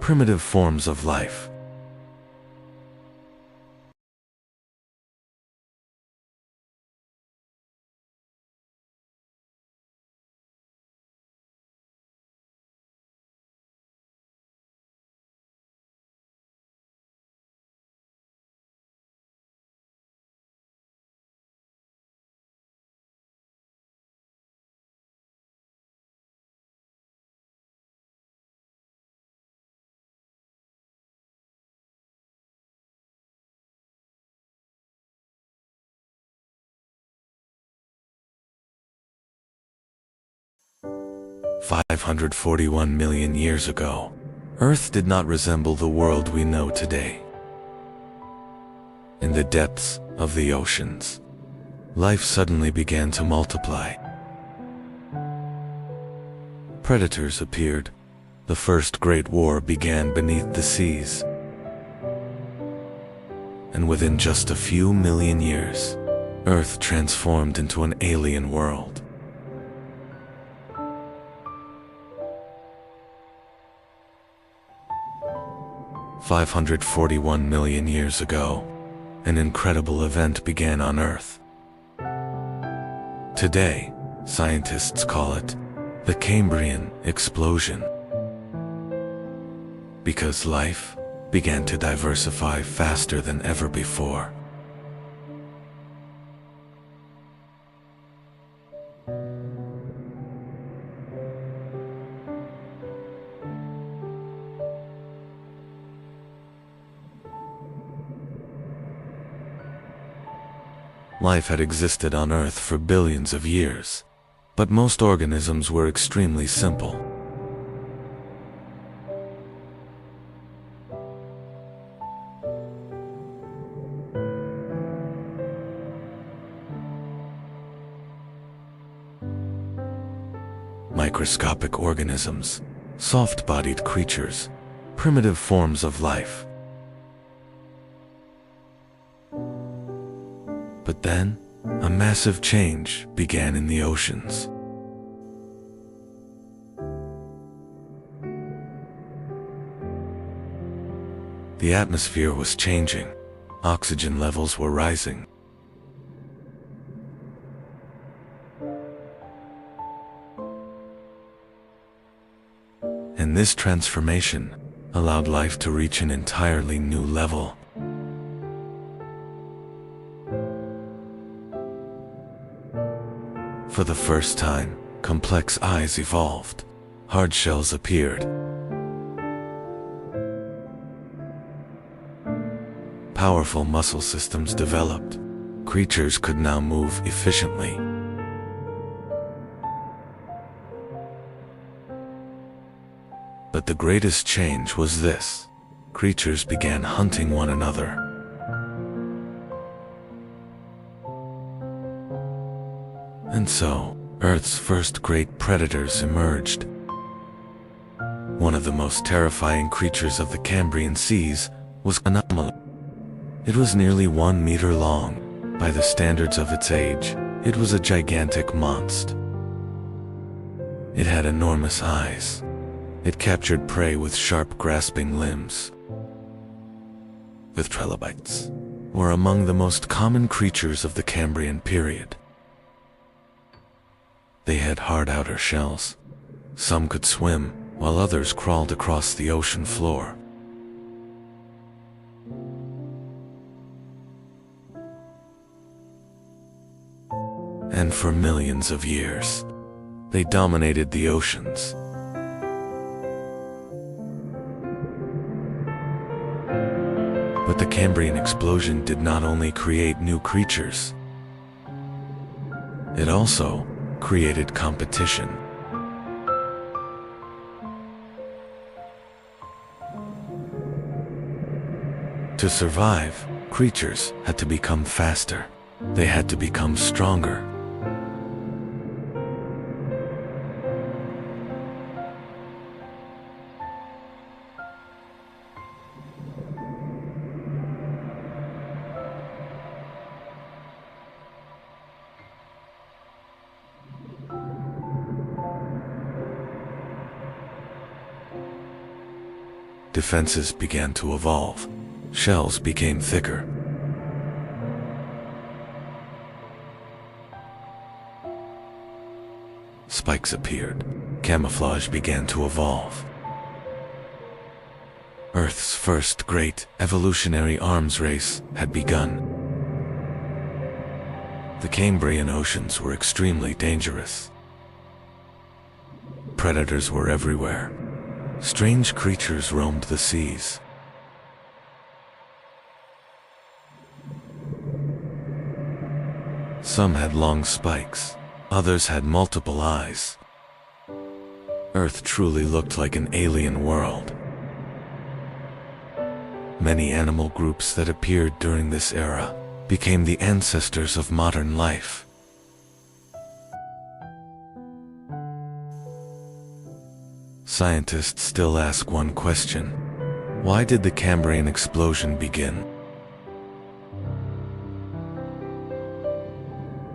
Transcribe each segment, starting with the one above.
primitive forms of life. $541 million years ago, Earth did not resemble the world we know today. In the depths of the oceans, life suddenly began to multiply. Predators appeared. The first great war began beneath the seas. And within just a few million years, Earth transformed into an alien world. $541 million years ago, an incredible event began on Earth. Today, scientists call it the Cambrian Explosion, because life began to diversify faster than ever before. Life had existed on Earth for billions of years, but most organisms were extremely simple. Microscopic organisms, soft-bodied creatures, primitive forms of life. But then, a massive change began in the oceans. The atmosphere was changing. Oxygen levels were rising. And this transformation allowed life to reach an entirely new level. For the first time, complex eyes evolved. Hard shells appeared. Powerful muscle systems developed. Creatures could now move efficiently. But the greatest change was this: creatures began hunting one another. And so, Earth's first great predators emerged. One of the most terrifying creatures of the Cambrian seas was an anomaly. It was nearly 1 meter long. By the standards of its age, it was a gigantic monster. It had enormous eyes. It captured prey with sharp, grasping limbs. The trilobites were among the most common creatures of the Cambrian period. They had hard outer shells. Some could swim, while others crawled across the ocean floor. And for millions of years, they dominated the oceans. But the Cambrian explosion did not only create new creatures, it also created competition. To survive, creatures had to become faster. They had to become stronger. Defenses began to evolve. Shells became thicker. Spikes appeared. Camouflage began to evolve. Earth's first great evolutionary arms race had begun. The Cambrian oceans were extremely dangerous. Predators were everywhere. Strange creatures roamed the seas. Some had long spikes, others had multiple eyes. Earth truly looked like an alien world. Many animal groups that appeared during this era became the ancestors of modern life. Scientists still ask one question: why did the Cambrian explosion begin?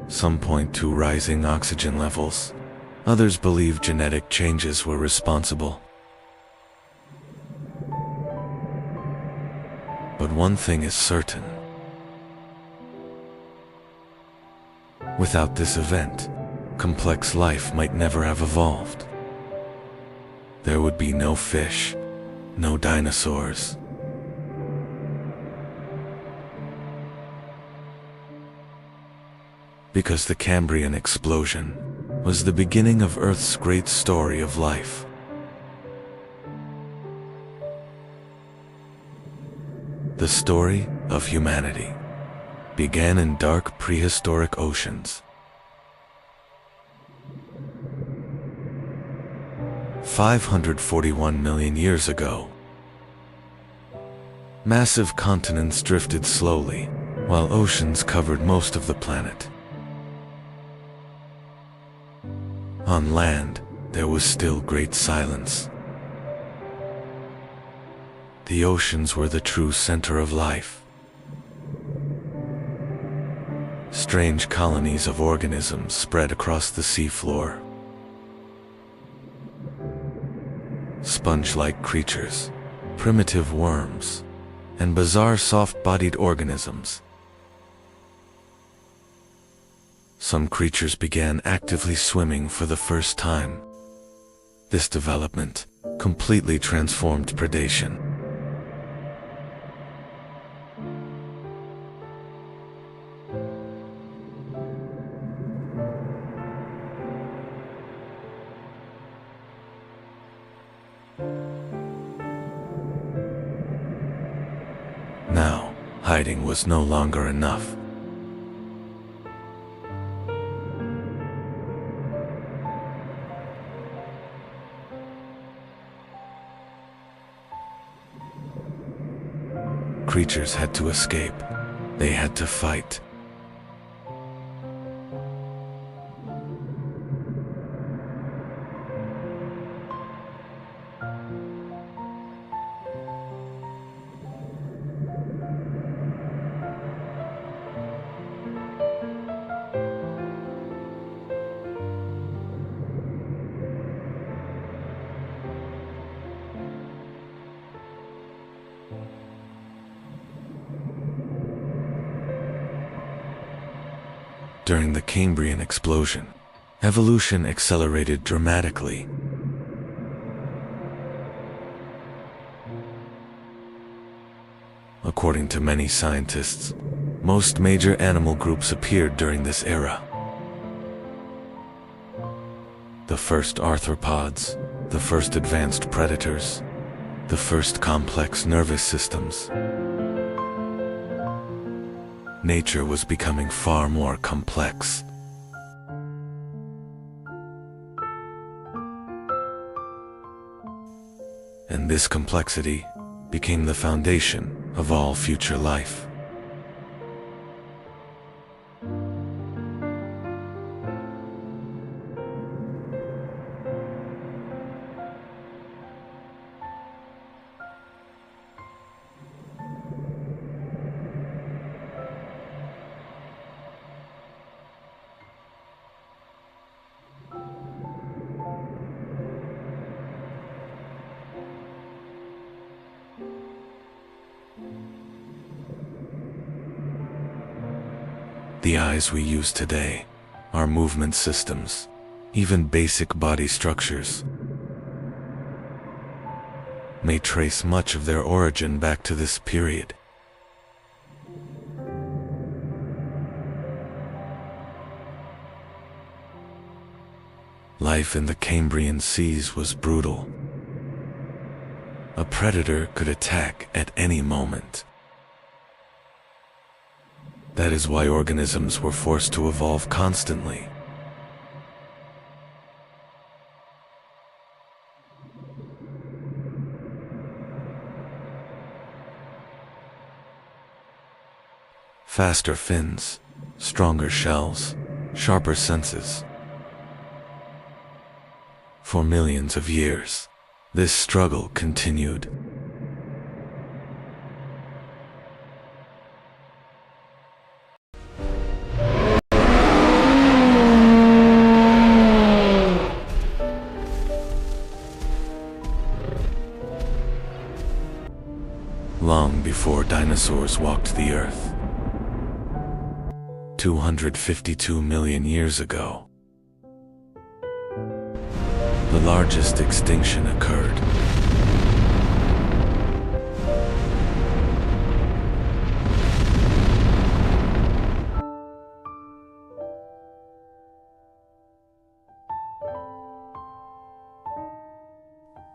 Some point to rising oxygen levels. Others believe genetic changes were responsible. But one thing is certain. Without this event, complex life might never have evolved. There would be no fish, no dinosaurs. Because the Cambrian explosion was the beginning of Earth's great story of life. The story of humanity began in dark prehistoric oceans. 541 million years ago. Massive continents drifted slowly, while oceans covered most of the planet. On land, there was still great silence. The oceans were the true center of life. Strange colonies of organisms spread across the seafloor. Sponge-like creatures, primitive worms, and bizarre soft-bodied organisms. Some creatures began actively swimming for the first time. This development completely transformed predation. Now, hiding was no longer enough. Creatures had to escape. They had to fight. During the Cambrian explosion, evolution accelerated dramatically. According to many scientists, most major animal groups appeared during this era. The first arthropods, the first advanced predators, the first complex nervous systems. Nature was becoming far more complex. And this complexity became the foundation of all future life. The eyes we use today, our movement systems, even basic body structures, may trace much of their origin back to this period. Life in the Cambrian seas was brutal. A predator could attack at any moment. That is why organisms were forced to evolve constantly. Faster fins, stronger shells, sharper senses. For millions of years, this struggle continued. Long before dinosaurs walked the earth, 252 million years ago, the largest extinction occurred.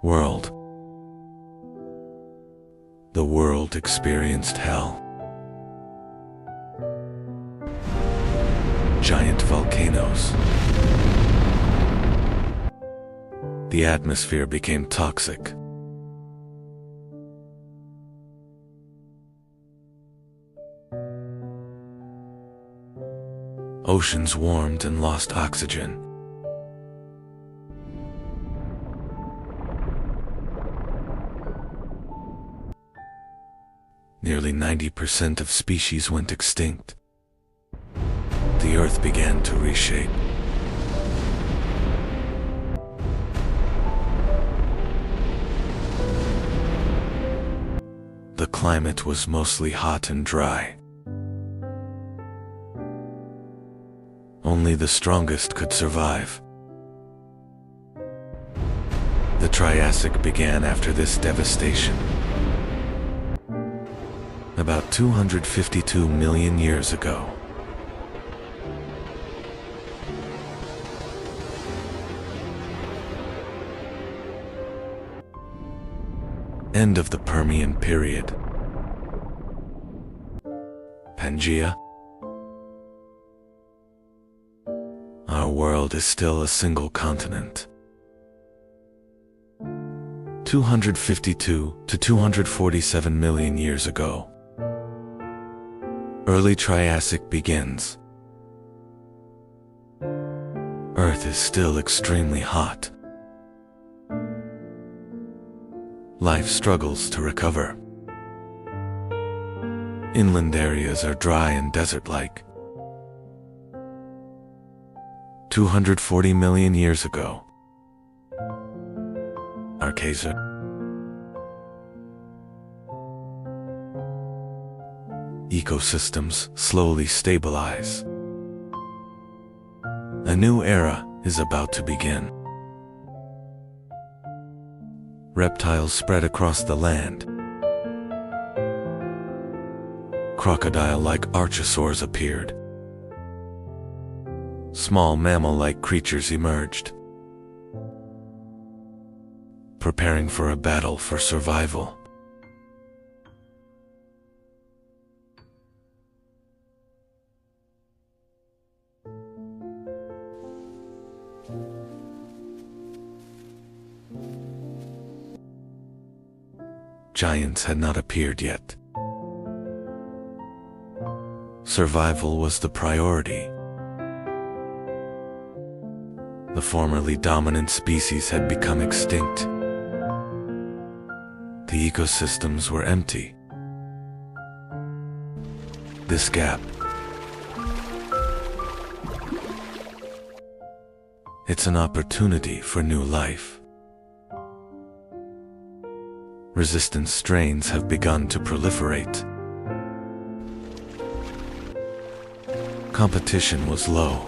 World. The world experienced hell. Giant volcanoes. The atmosphere became toxic. Oceans warmed and lost oxygen. Nearly 90% of species went extinct. The Earth began to reshape. The climate was mostly hot and dry. Only the strongest could survive. The Triassic began after this devastation. About 252 million years ago. End of the Permian period. Pangea. Our world is still a single continent. 252 to 247 million years ago. Early Triassic begins. Earth is still extremely hot. Life struggles to recover. Inland areas are dry and desert-like. 240 million years ago. Archaea. Ecosystems slowly stabilize. A new era is about to begin. Reptiles spread across the land. Crocodile-like archosaurs appeared. Small mammal-like creatures emerged, preparing for a battle for survival. Giants had not appeared yet. Survival was the priority. The formerly dominant species had become extinct. The ecosystems were empty. This gap, it's an opportunity for new life. Resistant strains have begun to proliferate. Competition was low.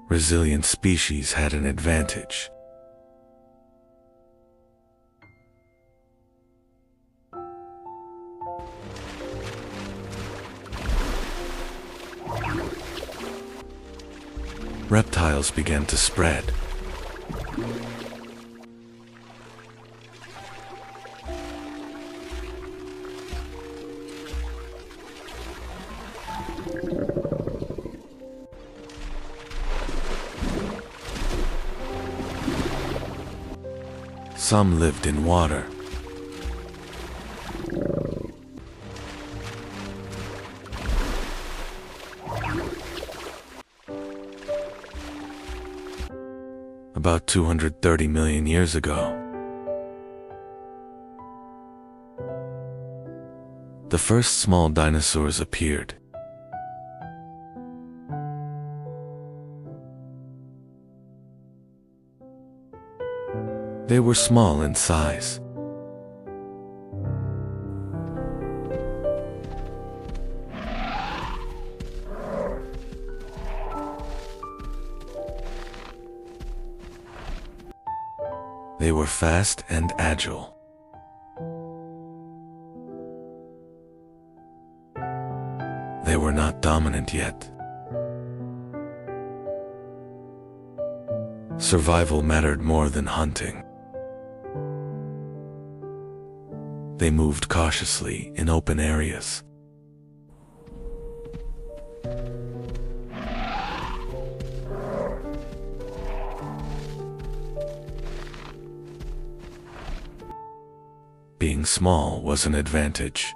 Resilient species had an advantage. Reptiles began to spread. Some lived in water. About 230 million years ago, the first small dinosaurs appeared. They were small in size. They were fast and agile. They were not dominant yet. Survival mattered more than hunting. They moved cautiously in open areas. Being small was an advantage.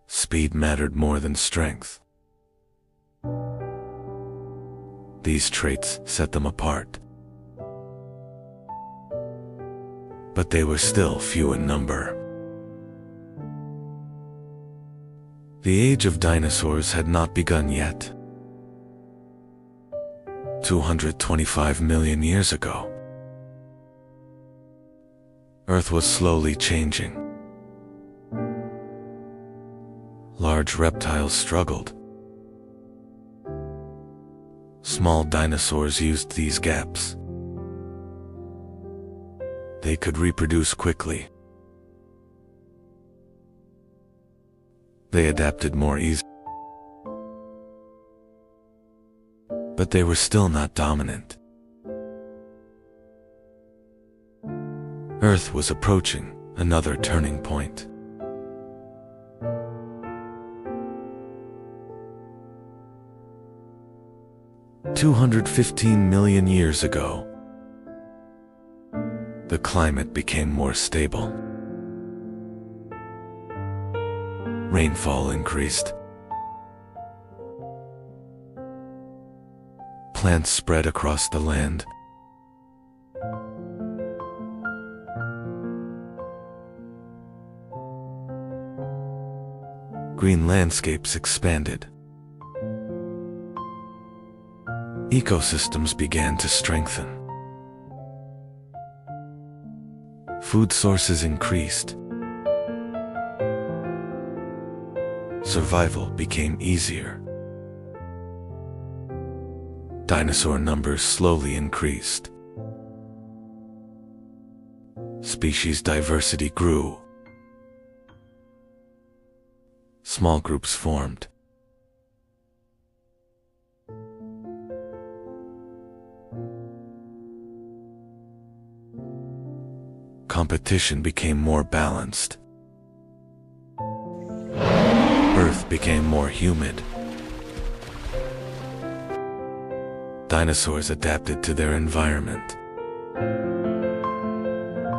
Speed mattered more than strength. These traits set them apart. But they were still few in number. The age of dinosaurs had not begun yet. 225 million years ago, Earth was slowly changing. Large reptiles struggled. Small dinosaurs used these gaps. They could reproduce quickly. They adapted more easily. But they were still not dominant. Earth was approaching another turning point. "215 million years ago, the climate became more stable. Rainfall increased. Plants spread across the land. Green landscapes expanded. Ecosystems began to strengthen. Food sources increased. Survival became easier. Dinosaur numbers slowly increased. Species diversity grew. Small groups formed. Competition became more balanced. Earth became more humid. Dinosaurs adapted to their environment.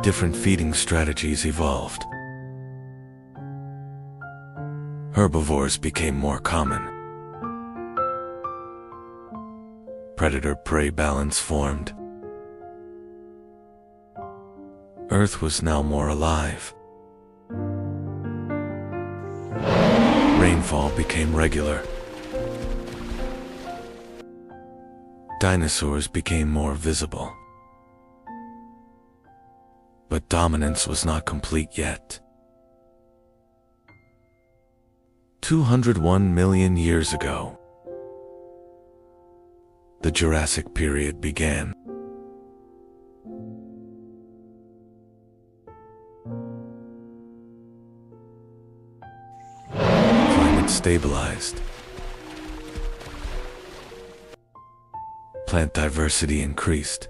Different feeding strategies evolved. Herbivores became more common. Predator-prey balance formed. Earth was now more alive. Rainfall became regular. Dinosaurs became more visible. But dominance was not complete yet. 201 million years ago, the Jurassic period began. Climate stabilized. Plant diversity increased.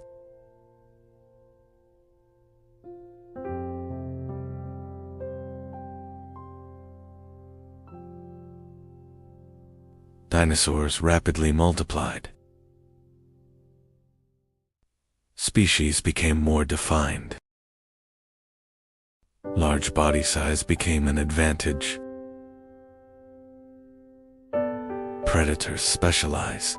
Dinosaurs rapidly multiplied. Species became more defined. Large body size became an advantage. Predators specialize.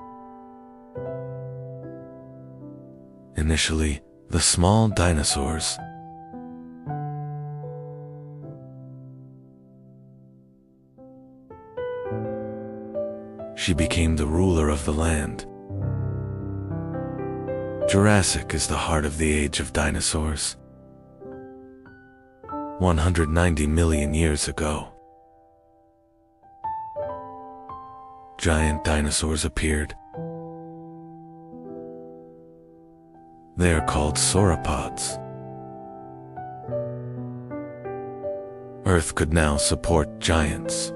Initially, the small dinosaurs she became the ruler of the land. Jurassic is the heart of the age of dinosaurs. 190 million years ago, giant dinosaurs appeared. They are called sauropods. Earth could now support giants.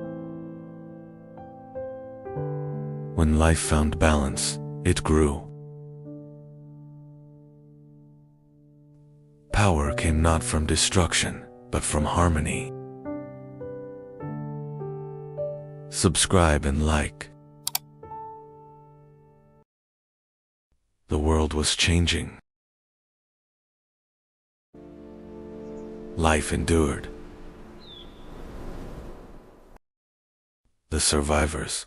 When life found balance, it grew. Power came not from destruction, but from harmony. Subscribe and like. The world was changing. Life endured. The survivors.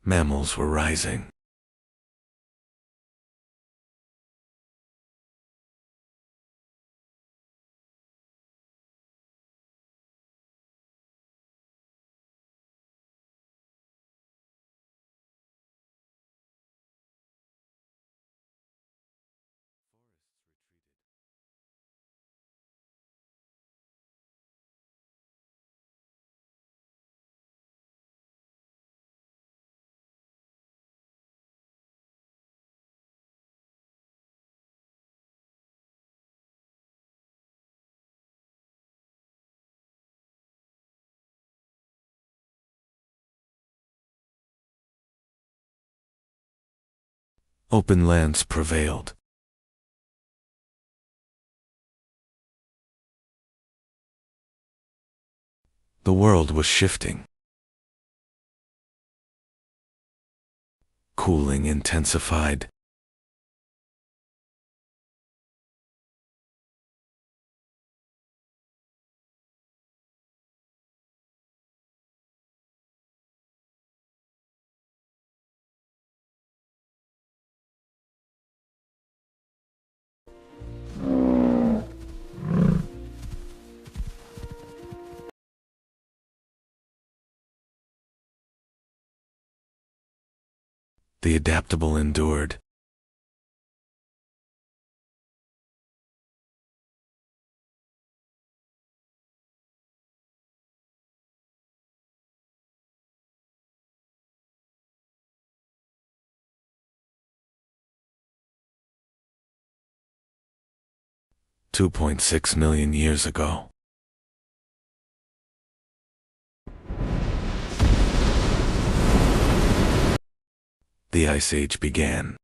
Mammals were rising. Open lands prevailed. The world was shifting. Cooling intensified. The adaptable endured. $2.6 million years ago. The Ice Age began.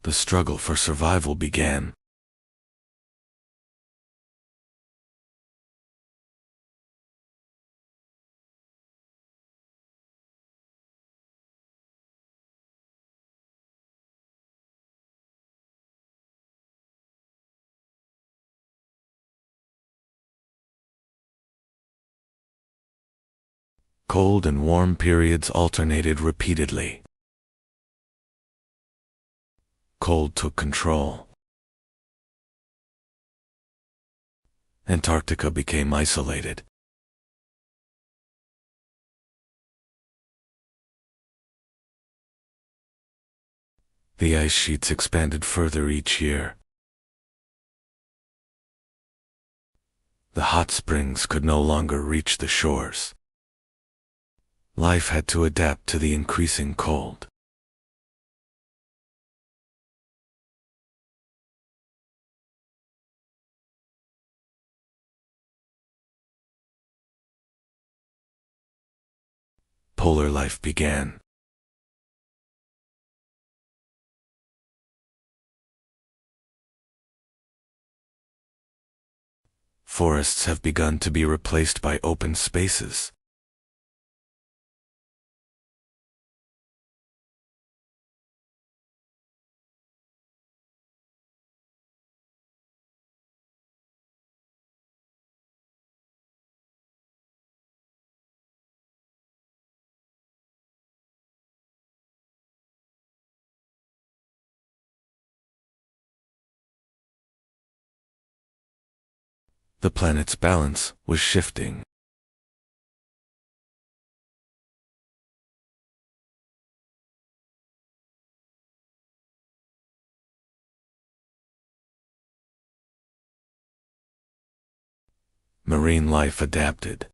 The struggle for survival began. Cold and warm periods alternated repeatedly. Cold took control. Antarctica became isolated. The ice sheets expanded further each year. The hot springs could no longer reach the shores. Life had to adapt to the increasing cold. Polar life began. Forests have begun to be replaced by open spaces. The planet's balance was shifting. Marine life adapted.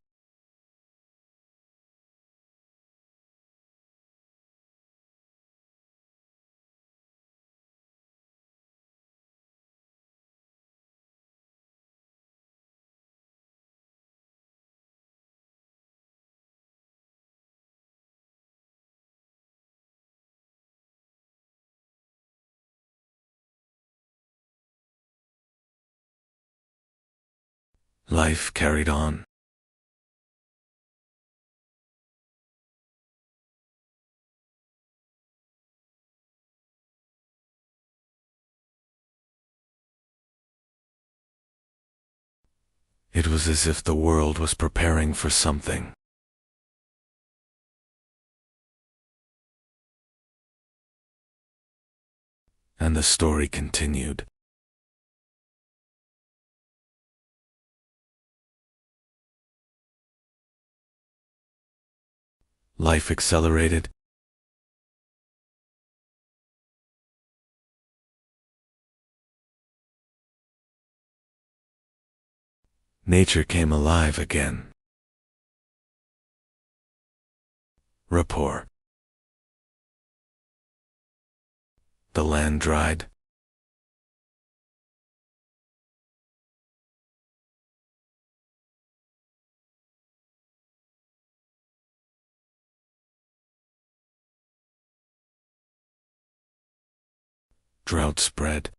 Life carried on. It was as if the world was preparing for something. And the story continued. Life accelerated. Nature came alive again. Rapport. The land dried. Drought spread.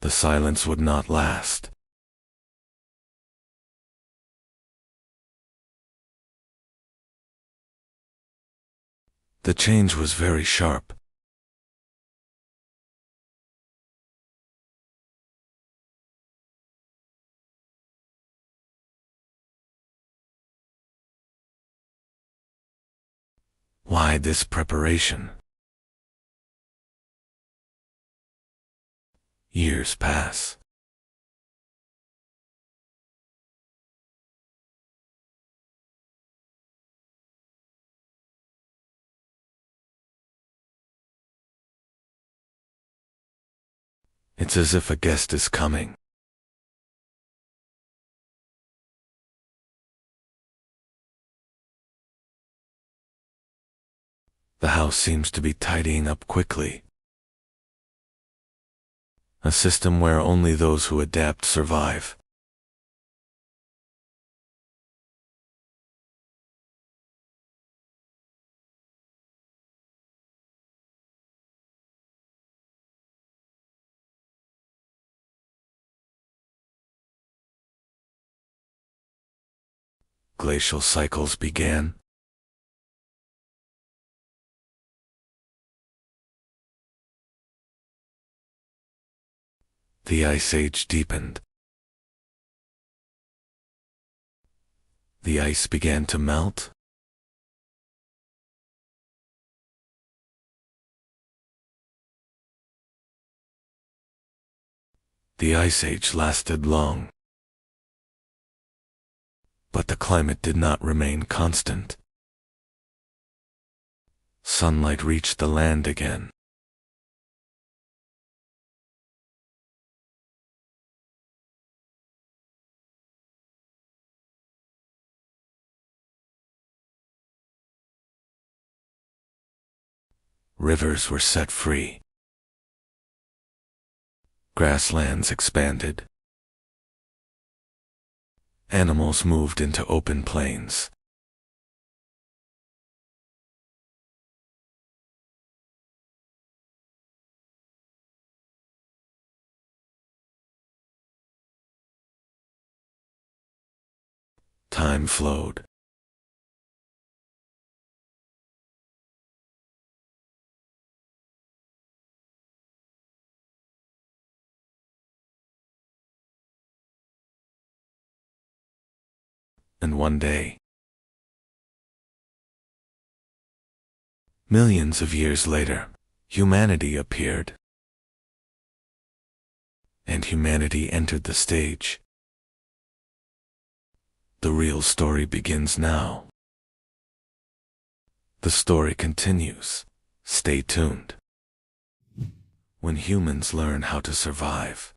The silence would not last. The change was very sharp. Why this preparation? Years pass. It's as if a guest is coming. The house seems to be tidying up quickly. A system where only those who adapt survive. Glacial cycles began. The Ice Age deepened. The ice began to melt. The Ice Age lasted long. But the climate did not remain constant. Sunlight reached the land again. Rivers were set free. Grasslands expanded. Animals moved into open plains. Time flowed. And one day, millions of years later, humanity appeared. And humanity entered the stage. The real story begins now. The story continues. Stay tuned. When humans learn how to survive.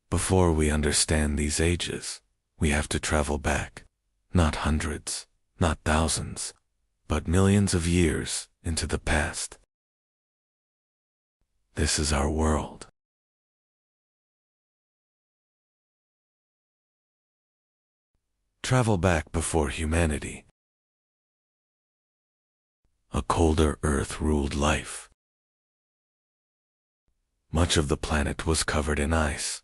Before we understand these ages, we have to travel back, not hundreds, not thousands, but millions of years into the past. This is our world. Travel back before humanity. A colder Earth ruled life. Much of the planet was covered in ice.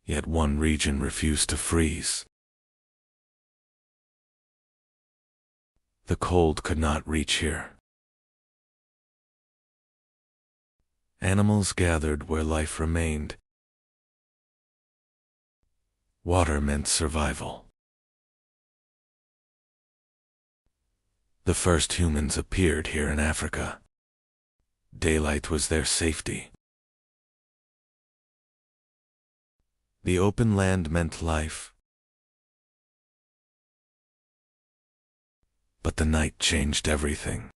Yet one region refused to freeze. The cold could not reach here. Animals gathered where life remained. Water meant survival. The first humans appeared here in Africa. Daylight was their safety. The open land meant life. But the night changed everything.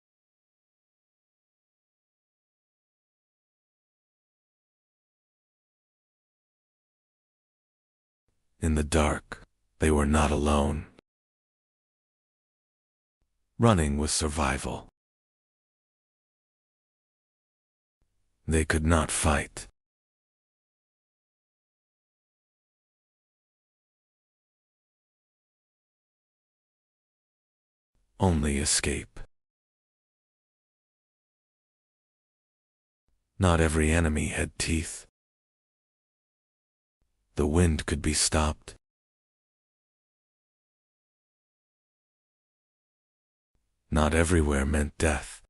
In the dark, they were not alone. Running was survival. They could not fight. Only escape. Not every enemy had teeth. The wind could be stopped. Not everywhere meant death.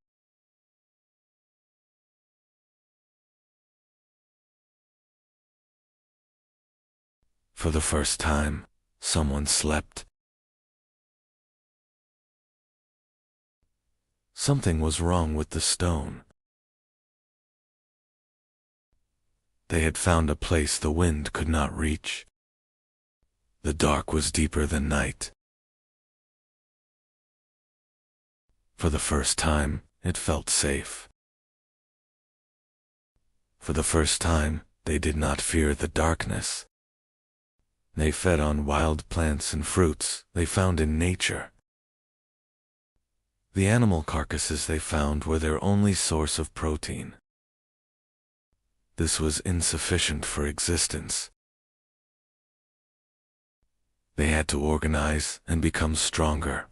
For the first time, someone slept. Something was wrong with the stone. They had found a place the wind could not reach. The dark was deeper than night. For the first time, it felt safe. For the first time, they did not fear the darkness. They fed on wild plants and fruits they found in nature. The animal carcasses they found were their only source of protein. This was insufficient for existence. They had to organize and become stronger.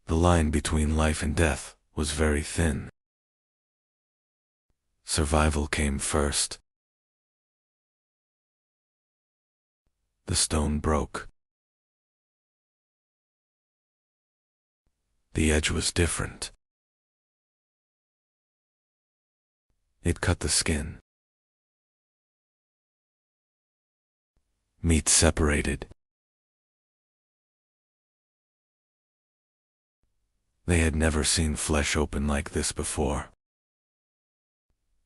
The line between life and death was very thin. Survival came first. The stone broke. The edge was different. It cut the skin. Meat separated. They had never seen flesh open like this before.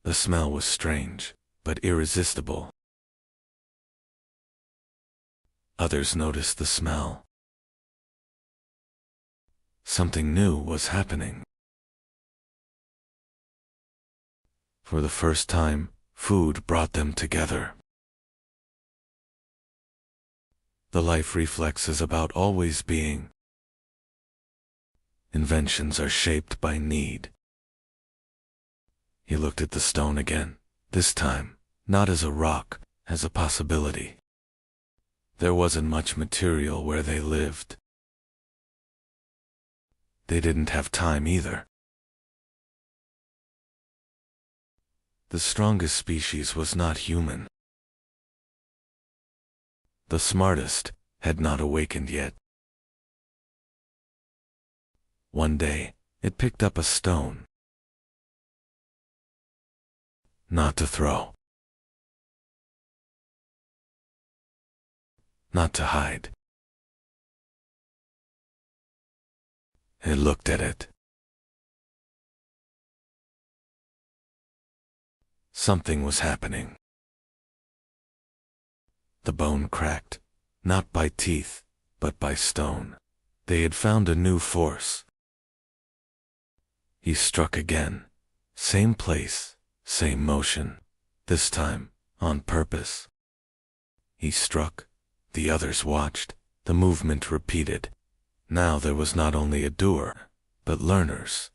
The smell was strange, but irresistible. Others noticed the smell. Something new was happening. For the first time, food brought them together. The life reflex is about always being. Inventions are shaped by need. He looked at the stone again, this time, not as a rock, as a possibility. There wasn't much material where they lived. They didn't have time either. The strongest species was not human. The smartest had not awakened yet. One day, it picked up a stone. Not to throw. Not to hide. It looked at it. Something was happening. The bone cracked, not by teeth, but by stone. They had found a new force. He struck again. Same place, same motion. This time, on purpose. He struck. The others watched. The movement repeated. Now there was not only a doer, but learners.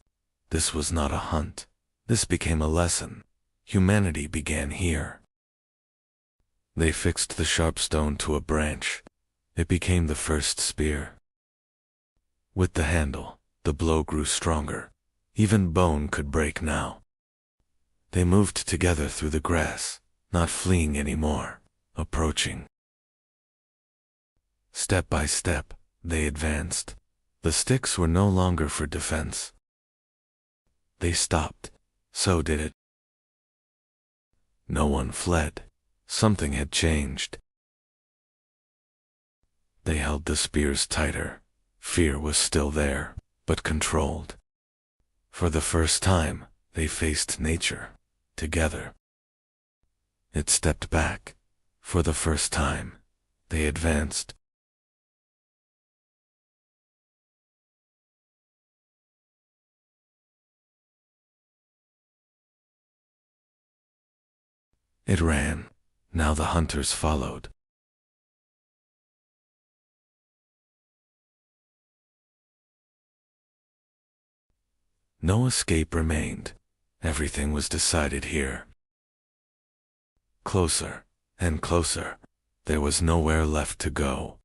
This was not a hunt. This became a lesson. Humanity began here. They fixed the sharp stone to a branch. It became the first spear. With the handle, the blow grew stronger. Even bone could break now. They moved together through the grass, not fleeing anymore, approaching. Step by step, they advanced. The sticks were no longer for defense. They stopped. So did it. No one fled. Something had changed. They held the spears tighter. Fear was still there, but controlled. For the first time, they faced nature, together. It stepped back. For the first time, they advanced. It ran. Now the hunters followed. No escape remained. Everything was decided here. Closer and closer. There was nowhere left to go.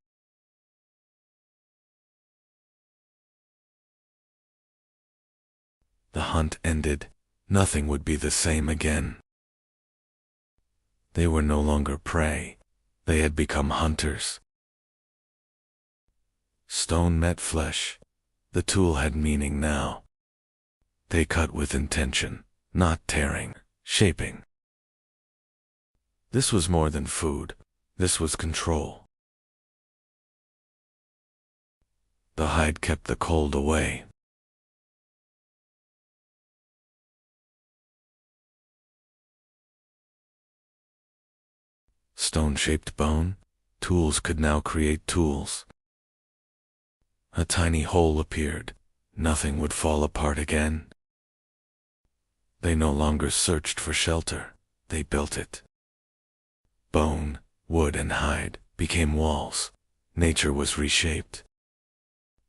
The hunt ended. Nothing would be the same again. They were no longer prey. They had become hunters. Stone met flesh. The tool had meaning now. They cut with intention, not tearing, shaping. This was more than food. This was control. The hide kept the cold away. Stone-shaped bone, tools could now create tools. A tiny hole appeared. Nothing would fall apart again. They no longer searched for shelter. They built it. Bone, wood, and hide became walls. Nature was reshaped.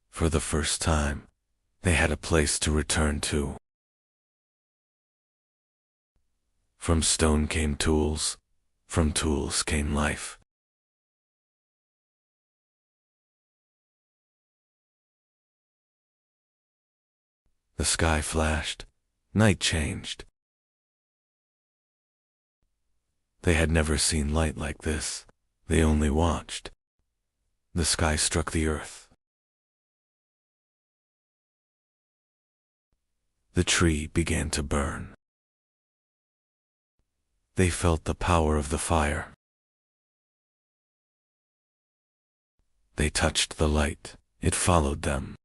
For the first time, they had a place to return to. From stone came tools. From tools came life. The sky flashed. Night changed. They had never seen light like this. They only watched. The sky struck the earth. The tree began to burn. They felt the power of the fire. They touched the light. It followed them.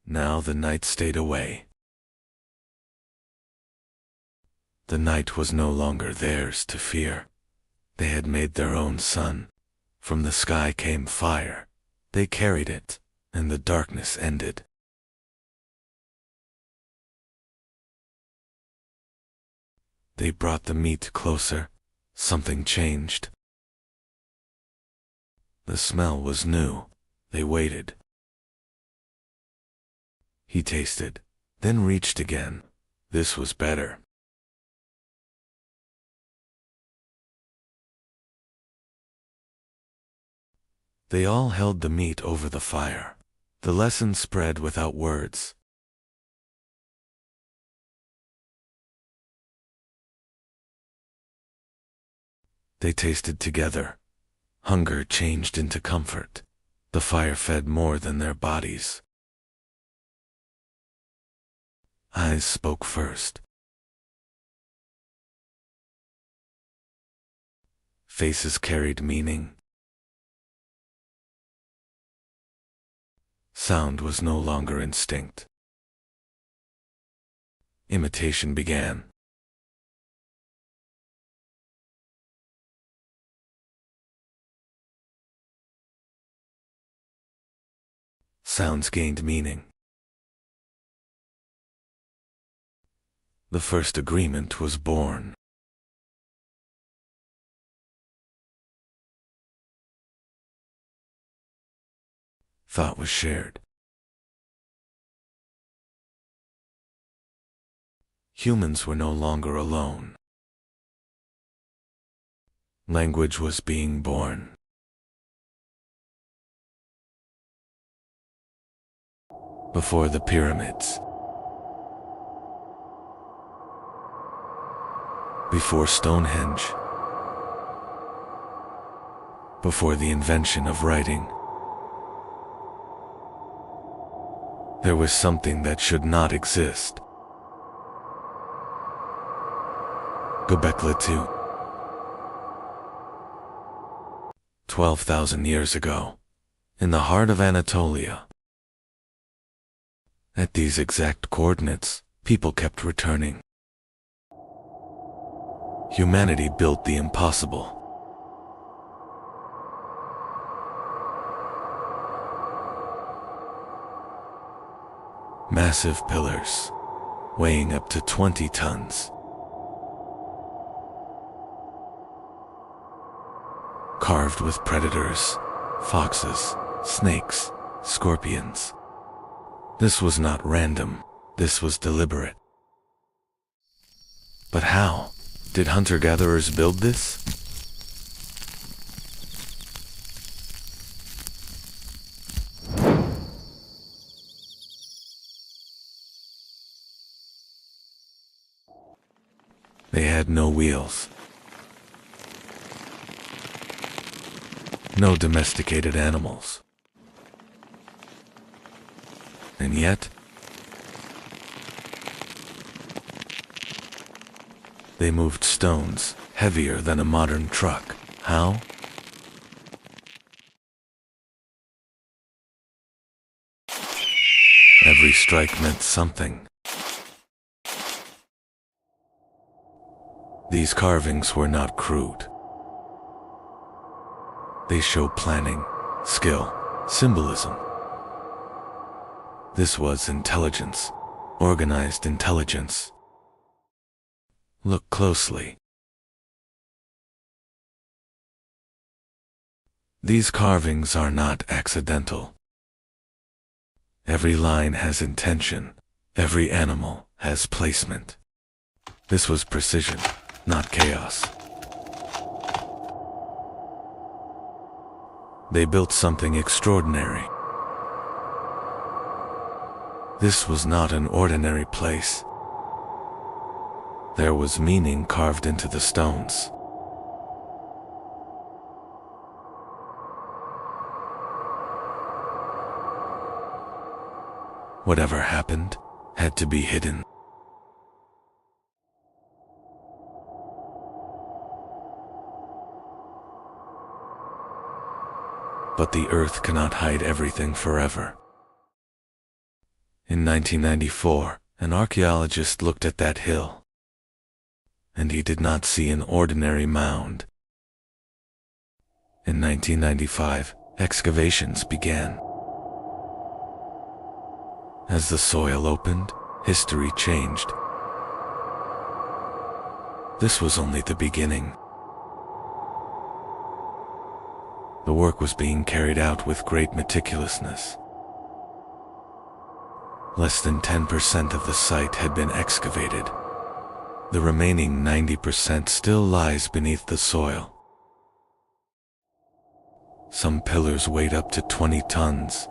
Now the night stayed away. The night was no longer theirs to fear. They had made their own sun. From the sky came fire. They carried it, and the darkness ended. They brought the meat closer. Something changed. The smell was new. They waited. He tasted, then reached again. This was better. They all held the meat over the fire. The lesson spread without words. They tasted together. Hunger changed into comfort. The fire fed more than their bodies. Eyes spoke first. Faces carried meaning. Sound was no longer instinct. Imitation began. Sounds gained meaning. The first agreement was born. Thought was shared. Humans were no longer alone. Language was being born. Before the pyramids. Before Stonehenge. Before the invention of writing. There was something that should not exist. Göbekli Tepe. 12,000 years ago, in the heart of Anatolia. At these exact coordinates, people kept returning. Humanity built the impossible. Massive pillars, weighing up to 20 tons. Carved with predators, foxes, snakes, scorpions. This was not random, this was deliberate. But how? Did hunter-gatherers build this? They had no wheels. No domesticated animals. And yet, they moved stones heavier than a modern truck. How? Every strike meant something. These carvings were not crude. They show planning, skill, symbolism. This was intelligence, organized intelligence. Look closely. These carvings are not accidental. Every line has intention. Every animal has placement. This was precision, not chaos. They built something extraordinary. This was not an ordinary place. There was meaning carved into the stones. Whatever happened had to be hidden. But the earth cannot hide everything forever. In 1994, an archaeologist looked at that hill, and he did not see an ordinary mound. In 1995, excavations began. As the soil opened, history changed. This was only the beginning. The work was being carried out with great meticulousness. Less than 10% of the site had been excavated. The remaining 90% still lies beneath the soil. Some pillars weighed up to 20 tons.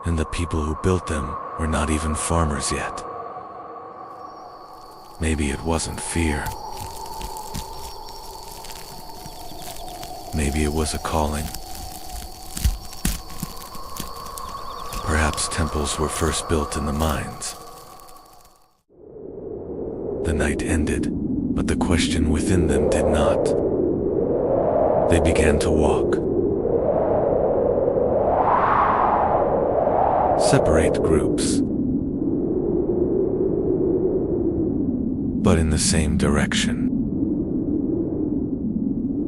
And the people who built them were not even farmers yet. Maybe it wasn't fear. Maybe it was a calling. Perhaps temples were first built in the mines. The night ended, but the question within them did not. They began to walk. Separate groups, but in the same direction.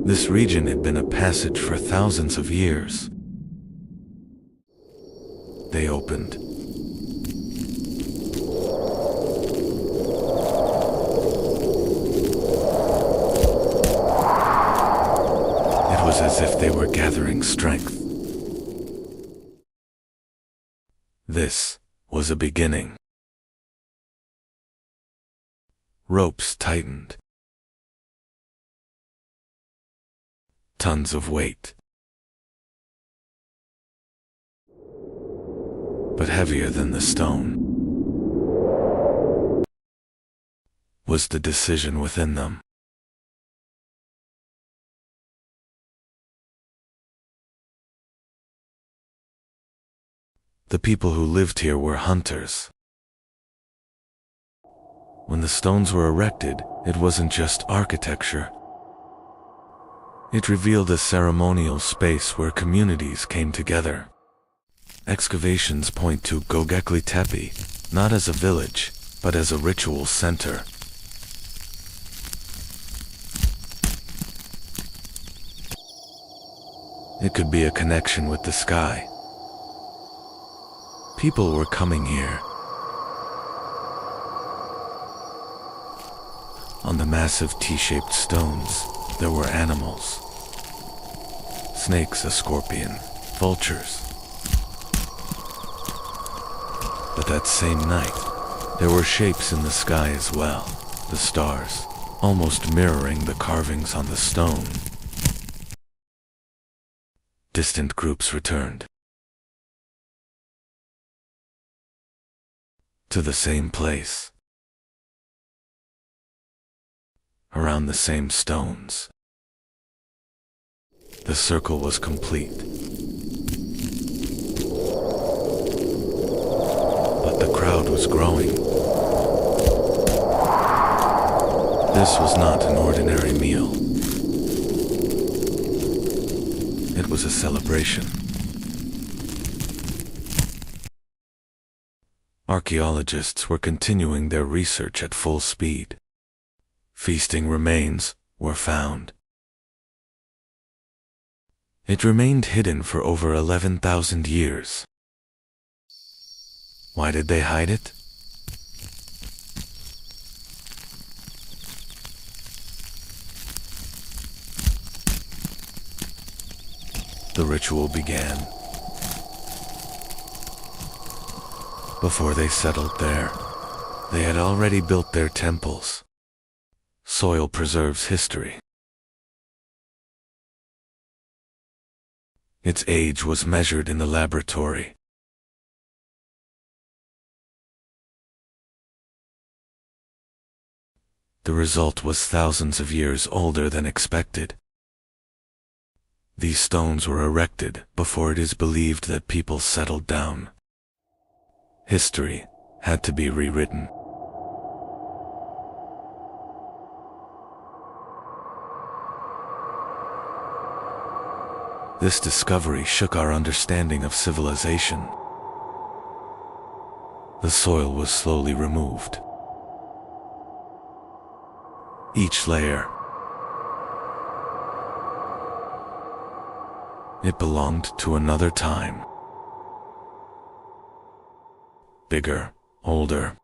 This region had been a passage for thousands of years. They opened. It was as if they were gathering strength. This was a beginning. Ropes tightened. Tons of weight. But heavier than the stone was the decision within them. The people who lived here were hunters. When the stones were erected, it wasn't just architecture. It revealed a ceremonial space where communities came together. Excavations point to Göbekli Tepe, not as a village, but as a ritual center. It could be a connection with the sky. People were coming here. On the massive T-shaped stones, there were animals. Snakes, a scorpion, vultures. But that same night, there were shapes in the sky as well, the stars, almost mirroring the carvings on the stone. Distant groups returned. To the same place. Around the same stones. The circle was complete. But the crowd was growing. This was not an ordinary meal. It was a celebration. Archaeologists were continuing their research at full speed. Feasting remains were found. It remained hidden for over 11,000 years. Why did they hide it? The ritual began. Before they settled there, they had already built their temples. Soil preserves history. Its age was measured in the laboratory. The result was thousands of years older than expected. These stones were erected before it is believed that people settled down. History had to be rewritten. This discovery shook our understanding of civilization. The soil was slowly removed. Each layer. It belonged to another time. Bigger, older.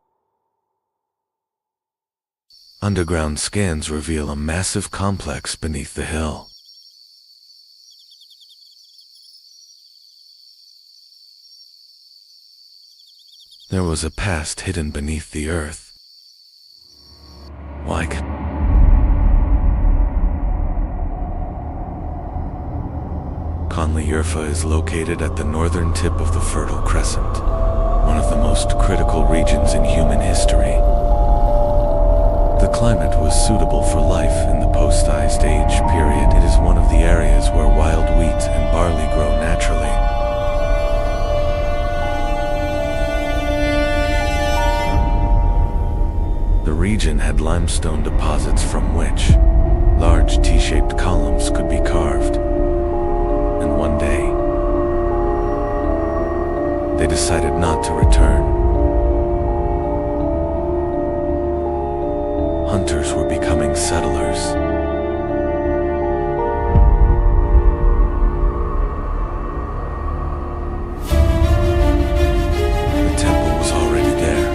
Underground scans reveal a massive complex beneath the hill. There was a past hidden beneath the earth. Like Conley Urfa is located at the northern tip of the Fertile Crescent, one of the most critical regions in human history. The climate was suitable for life in the post-Ice Age period. It is one of the areas where wild wheat and barley grow naturally. The region had limestone deposits from which large T-shaped columns could be carved. And one day, they decided not to return. Hunters were becoming settlers. The temple was already there.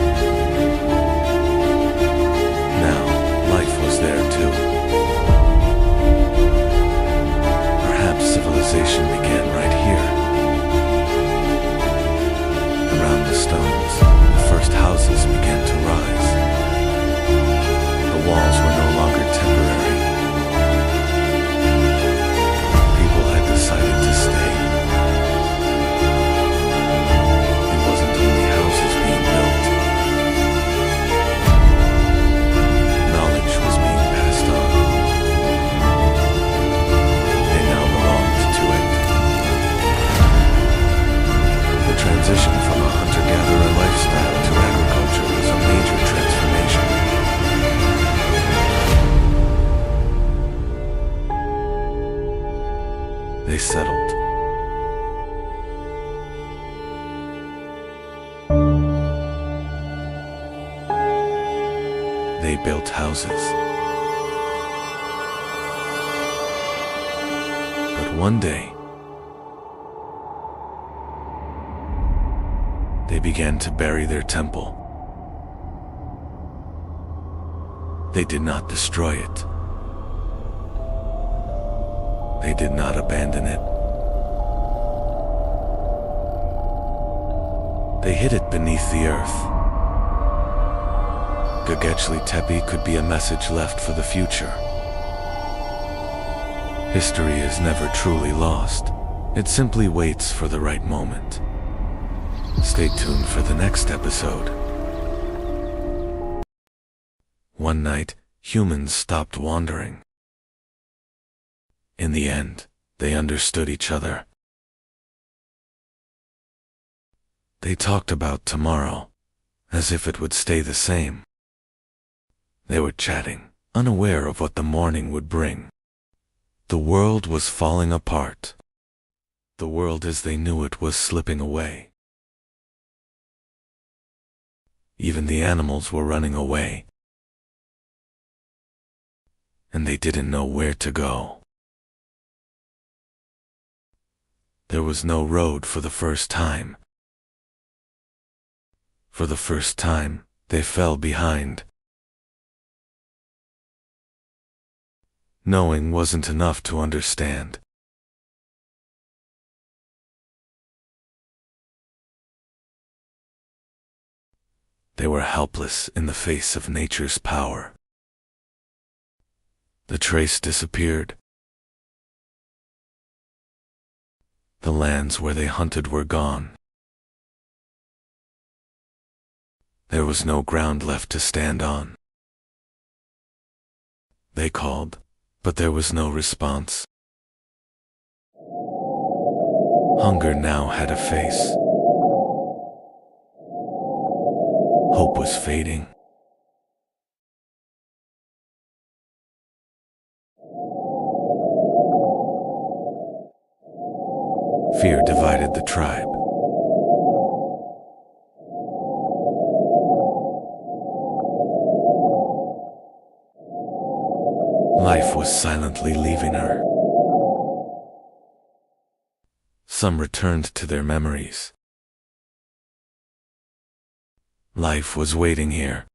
Now, life was there too. Perhaps civilization began right here. Around the stones, the first houses began to rise. The walls were no longer temporary. People had decided to stay. It wasn't only houses being built. Knowledge was being passed on. They now belonged to it. The transition from a hunter-gatherer lifestyle to agriculture was a major transformation. They settled. They built houses. But one day, they began to bury their temple. They did not destroy it. They did not abandon it. They hid it beneath the earth. Göbekli Tepe could be a message left for the future. History is never truly lost. It simply waits for the right moment. Stay tuned for the next episode. One night, humans stopped wandering. In the end, they understood each other. They talked about tomorrow, as if it would stay the same. They were chatting, unaware of what the morning would bring. The world was falling apart. The world as they knew it was slipping away. Even the animals were running away. And they didn't know where to go. There was no road for the first time. For the first time, they fell behind. Knowing wasn't enough to understand. They were helpless in the face of nature's power. The trace disappeared. The lands where they hunted were gone. There was no ground left to stand on. They called, but there was no response. Hunger now had a face. Hope was fading. Fear divided the tribe. Life was silently leaving her. Some returned to their memories. Life was waiting here.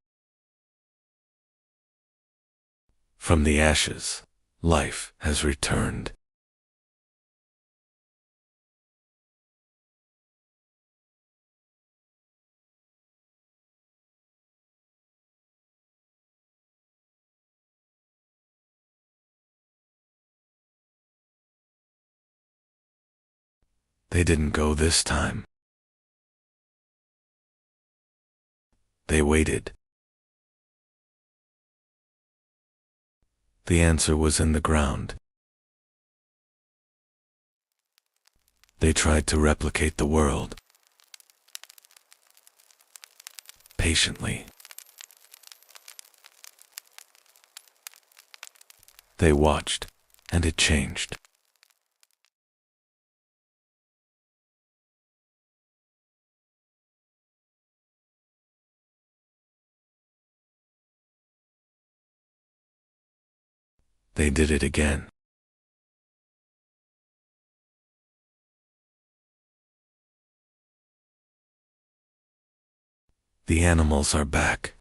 From the ashes, life has returned. They didn't go this time. They waited. The answer was in the ground. They tried to replicate the world. Patiently. They watched, and it changed. They did it again. The animals are back.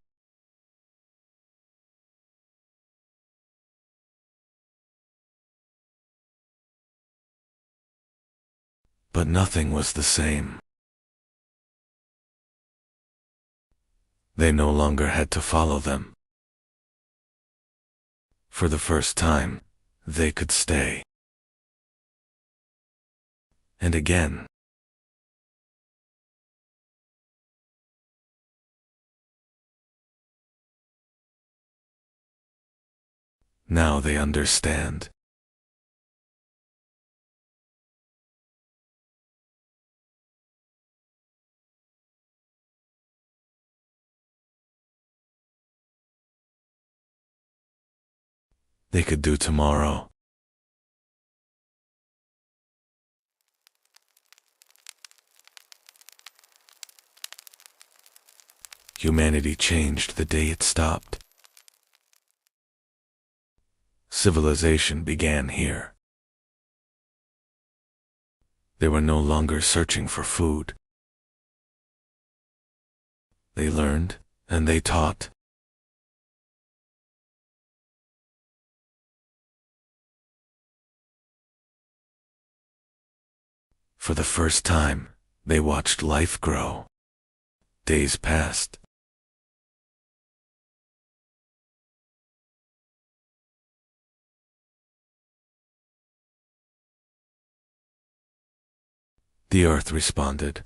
But nothing was the same. They no longer had to follow them. For the first time, they could stay. And again. Now they understand. They could do tomorrow. Humanity changed the day it stopped. Civilization began here. They were no longer searching for food. They learned, and they taught. For the first time, they watched life grow. Days passed. The earth responded.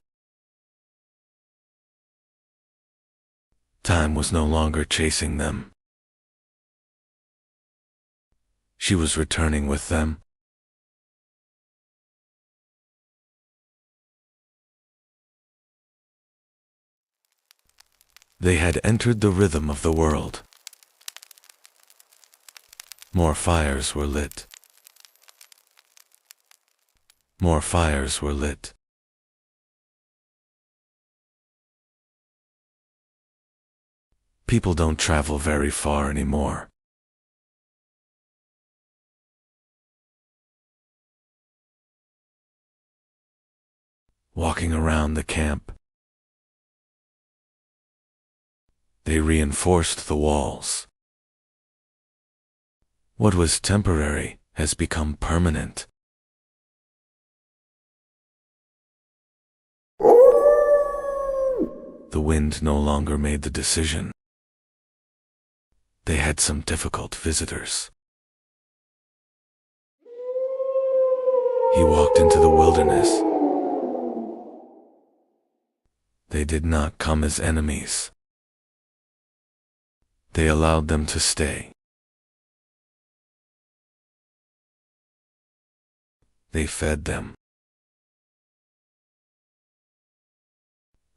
Time was no longer chasing them. She was returning with them. They had entered the rhythm of the world. More fires were lit. More fires were lit. People don't travel very far anymore. Walking around the camp, they reinforced the walls. What was temporary has become permanent. The wind no longer made the decision. They had some difficult visitors. He walked into the wilderness. They did not come as enemies. They allowed them to stay. They fed them.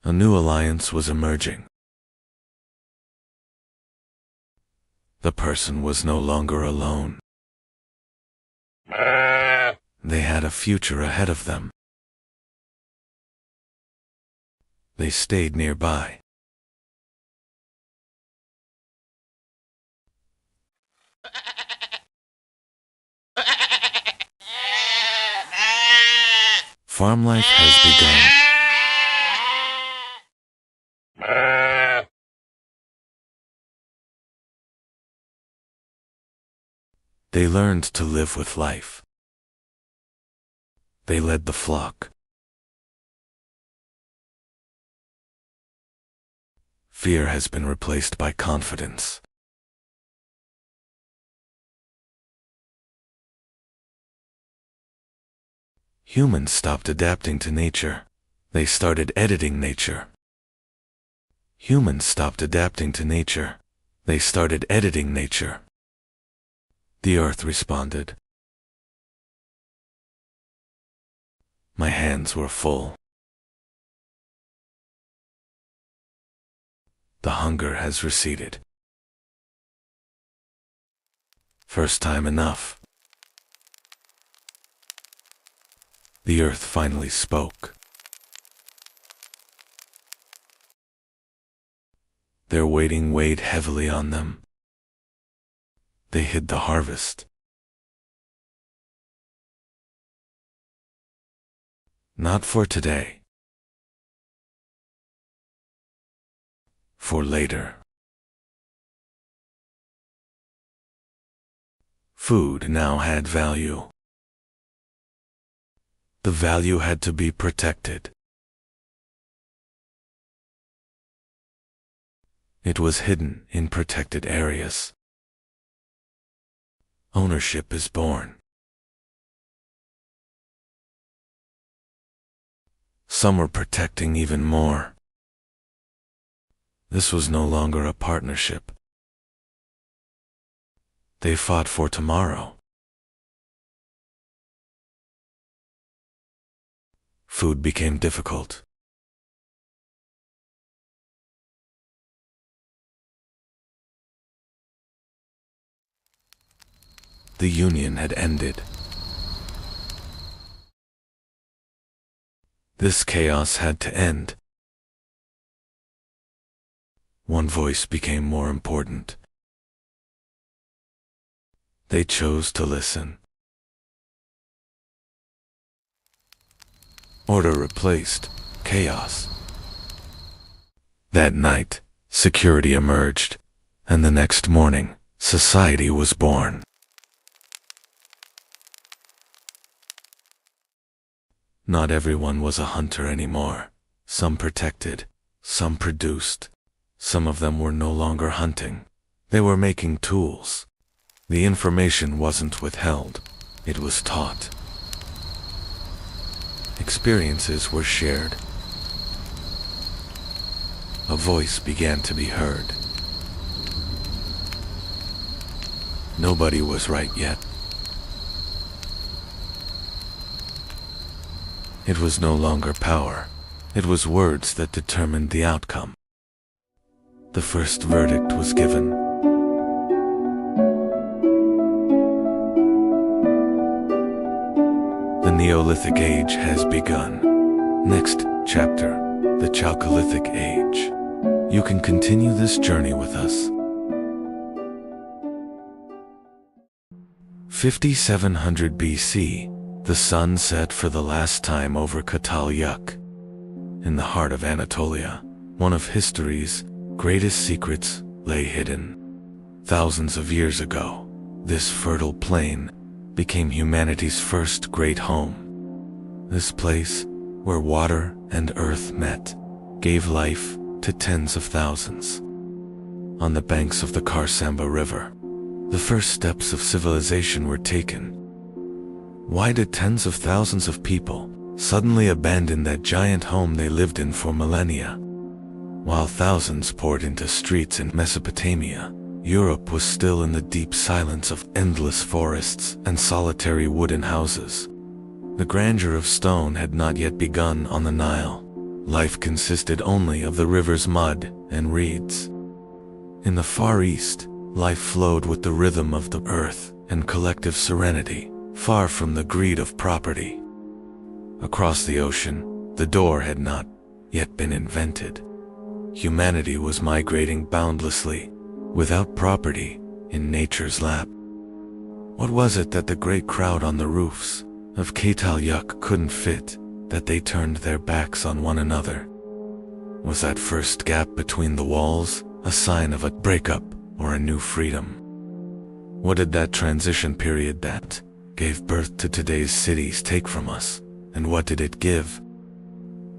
A new alliance was emerging. The person was no longer alone. They had a future ahead of them. They stayed nearby. Farm life has begun. They learned to live with life. They led the flock. Fear has been replaced by confidence. Humans stopped adapting to nature. They started editing nature. Humans stopped adapting to nature. They started editing nature. The earth responded. My hands were full. The hunger has receded. First time enough. The earth finally spoke. Their waiting weighed heavily on them. They hid the harvest. Not for today. For later. Food now had value. The value had to be protected. It was hidden in protected areas. Ownership is born. Some were protecting even more. This was no longer a partnership. They fought for tomorrow. Food became difficult. The union had ended. This chaos had to end. One voice became more important. They chose to listen. Order replaced chaos. That night, security emerged, and the next morning, society was born. Not everyone was a hunter anymore. Some protected, some produced. Some of them were no longer hunting. They were making tools. The information wasn't withheld. It was taught. Experiences were shared. A voice began to be heard. Nobody was right yet. It was no longer power. It was words that determined the outcome. The first verdict was given. The Neolithic Age has begun. Next chapter, the Chalcolithic Age. You can continue this journey with us. 5700 BC, the sun set for the last time over Çatalhöyük. In the heart of Anatolia, one of history's greatest secrets lay hidden. Thousands of years ago, this fertile plain became humanity's first great home. This place, where water and earth met, gave life to tens of thousands. On the banks of the Karsamba River, the first steps of civilization were taken. Why did tens of thousands of people suddenly abandon that giant home they lived in for millennia? While thousands poured into streets in Mesopotamia, Europe was still in the deep silence of endless forests and solitary wooden houses. The grandeur of stone had not yet begun on the Nile. Life consisted only of the river's mud and reeds. In the Far East, life flowed with the rhythm of the earth and collective serenity, far from the greed of property. Across the ocean, the door had not yet been invented. Humanity was migrating boundlessly, without property, in nature's lap. What was it that the great crowd on the roofs of Chronology couldn't fit, that they turned their backs on one another? Was that first gap between the walls a sign of a breakup or a new freedom? What did that transition period that gave birth to today's cities take from us, and what did it give?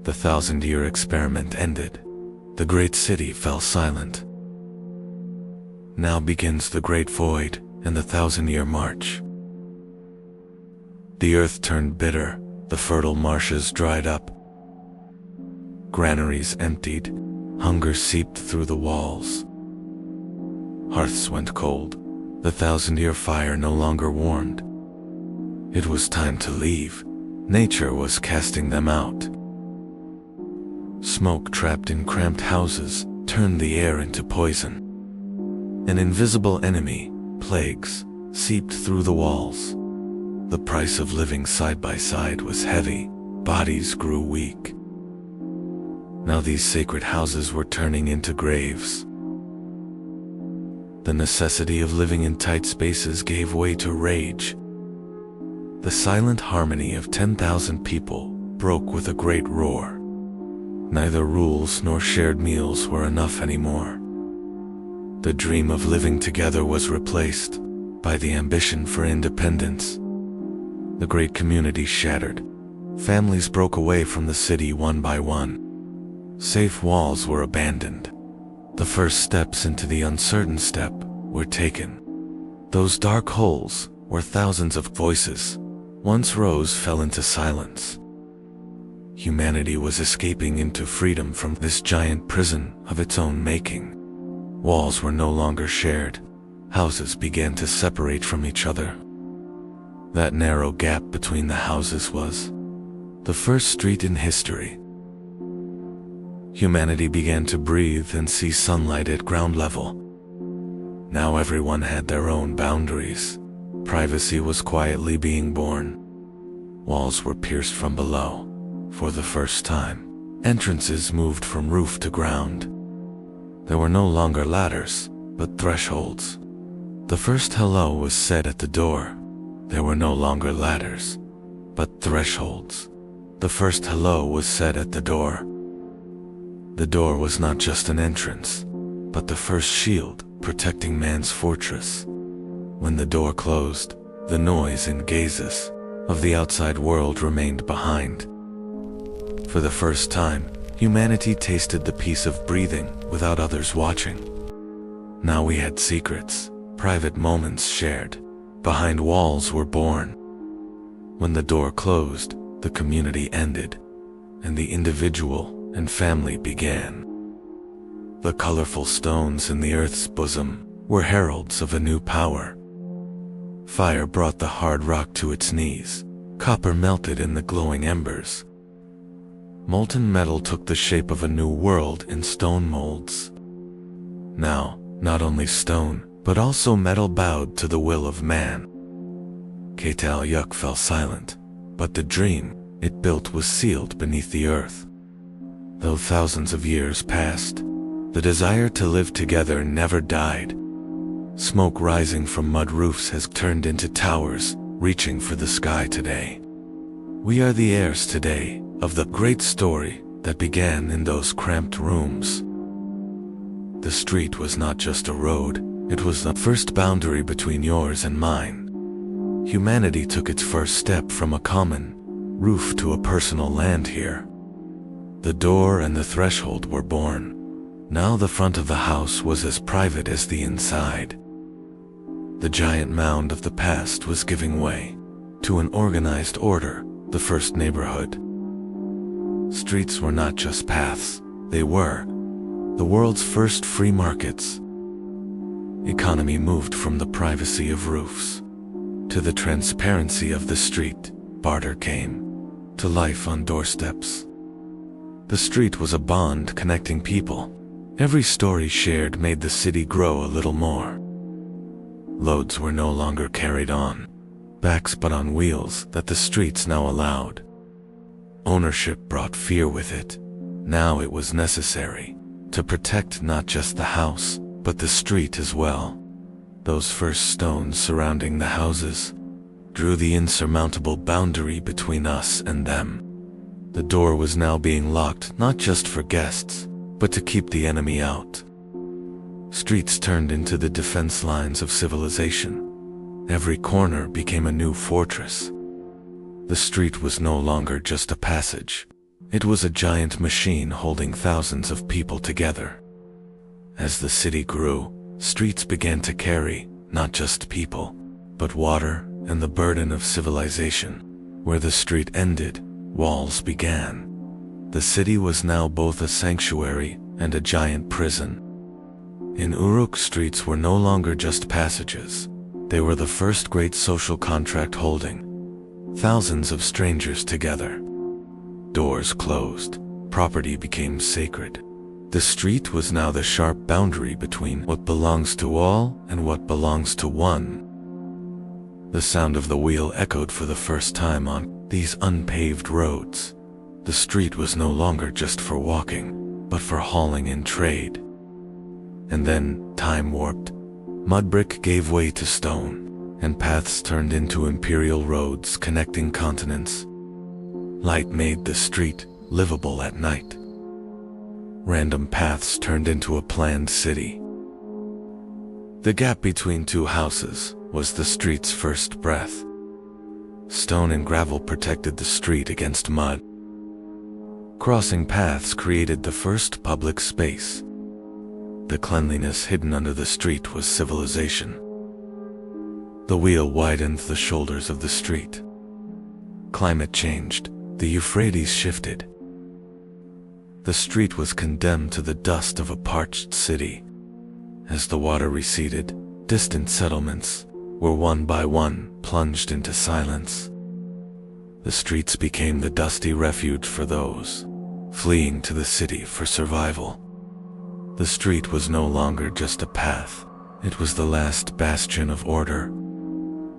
The 1,000-year experiment ended. The great city fell silent. Now begins the great void and the 1,000-year march. The earth turned bitter, the fertile marshes dried up. Granaries emptied, hunger seeped through the walls. Hearths went cold, the 1,000-year fire no longer warmed. It was time to leave. Nature was casting them out. Smoke trapped in cramped houses turned the air into poison. An invisible enemy, plagues, seeped through the walls. The price of living side by side was heavy, bodies grew weak. Now these sacred houses were turning into graves. The necessity of living in tight spaces gave way to rage. The silent harmony of 10,000 people broke with a great roar. Neither rules nor shared meals were enough anymore. The dream of living together was replaced by the ambition for independence. The great community shattered. Families broke away from the city one by one. Safe walls were abandoned. The first steps into the uncertain step were taken. Those dark holes, where thousands of voices once rose, fell into silence. Humanity was escaping into freedom from this giant prison of its own making. Walls were no longer shared. Houses began to separate from each other. That narrow gap between the houses was the first street in history. Humanity began to breathe and see sunlight at ground level. Now everyone had their own boundaries. Privacy was quietly being born. Walls were pierced from below. For the first time, entrances moved from roof to ground. There were no longer ladders, but thresholds. The first hello was said at the door. There were no longer ladders, but thresholds. The first hello was said at the door. The door was not just an entrance, but the first shield protecting man's fortress. When the door closed, the noise and gazes of the outside world remained behind. For the first time, humanity tasted the peace of breathing without others watching. Now we had secrets, private moments shared. Behind walls were born. When the door closed, the community ended, and the individual and family began. The colorful stones in the earth's bosom were heralds of a new power. Fire brought the hard rock to its knees. Copper melted in the glowing embers. Molten metal took the shape of a new world in stone molds. Now, not only stone, but also metal bowed to the will of man. Chronology fell silent, but the dream it built was sealed beneath the earth. Though thousands of years passed, the desire to live together never died. Smoke rising from mud roofs has turned into towers, reaching for the sky today. We are the heirs today of the great story that began in those cramped rooms. The street was not just a road, it was the first boundary between yours and mine. Humanity took its first step from a common roof to a personal land here. The door and the threshold were born. Now the front of the house was as private as the inside. The giant mound of the past was giving way to an organized order, the first neighborhood. Streets were not just paths, they were the world's first free markets. Economy moved from the privacy of roofs to the transparency of the street. barter came to life on doorsteps. The street was a bond connecting people. Every story shared made the city grow a little more. Loads were no longer carried on backs but on wheels that the streets now allowed. Ownership brought fear with it. Now it was necessary to protect not just the house, but the street as well. Those first stones surrounding the houses drew the insurmountable boundary between us and them. The door was now being locked not just for guests, but to keep the enemy out. Streets turned into the defense lines of civilization. Every corner became a new fortress. The street was no longer just a passage. It was a giant machine holding thousands of people together. As the city grew, streets began to carry not just people, but water and the burden of civilization. Where the street ended, walls began. The city was now both a sanctuary and a giant prison. In Uruk, streets were no longer just passages. They were the first great social contract holding thousands of strangers together. Doors closed. Property became sacred. The street was now the sharp boundary between what belongs to all and what belongs to one. The sound of the wheel echoed for the first time on these unpaved roads. The street was no longer just for walking, but for hauling in trade. And then, time warped. Mud brick gave way to stone, and paths turned into imperial roads connecting continents. Light made the street livable at night. Random paths turned into a planned city. The gap between two houses was the street's first breath. Stone and gravel protected the street against mud. Crossing paths created the first public space. The cleanliness hidden under the street was civilization. The wheel widened the shoulders of the street. Climate changed. The Euphrates shifted. The street was condemned to the dust of a parched city. As the water receded, distant settlements were one by one plunged into silence. The streets became the dusty refuge for those fleeing to the city for survival. The street was no longer just a path. It was the last bastion of order.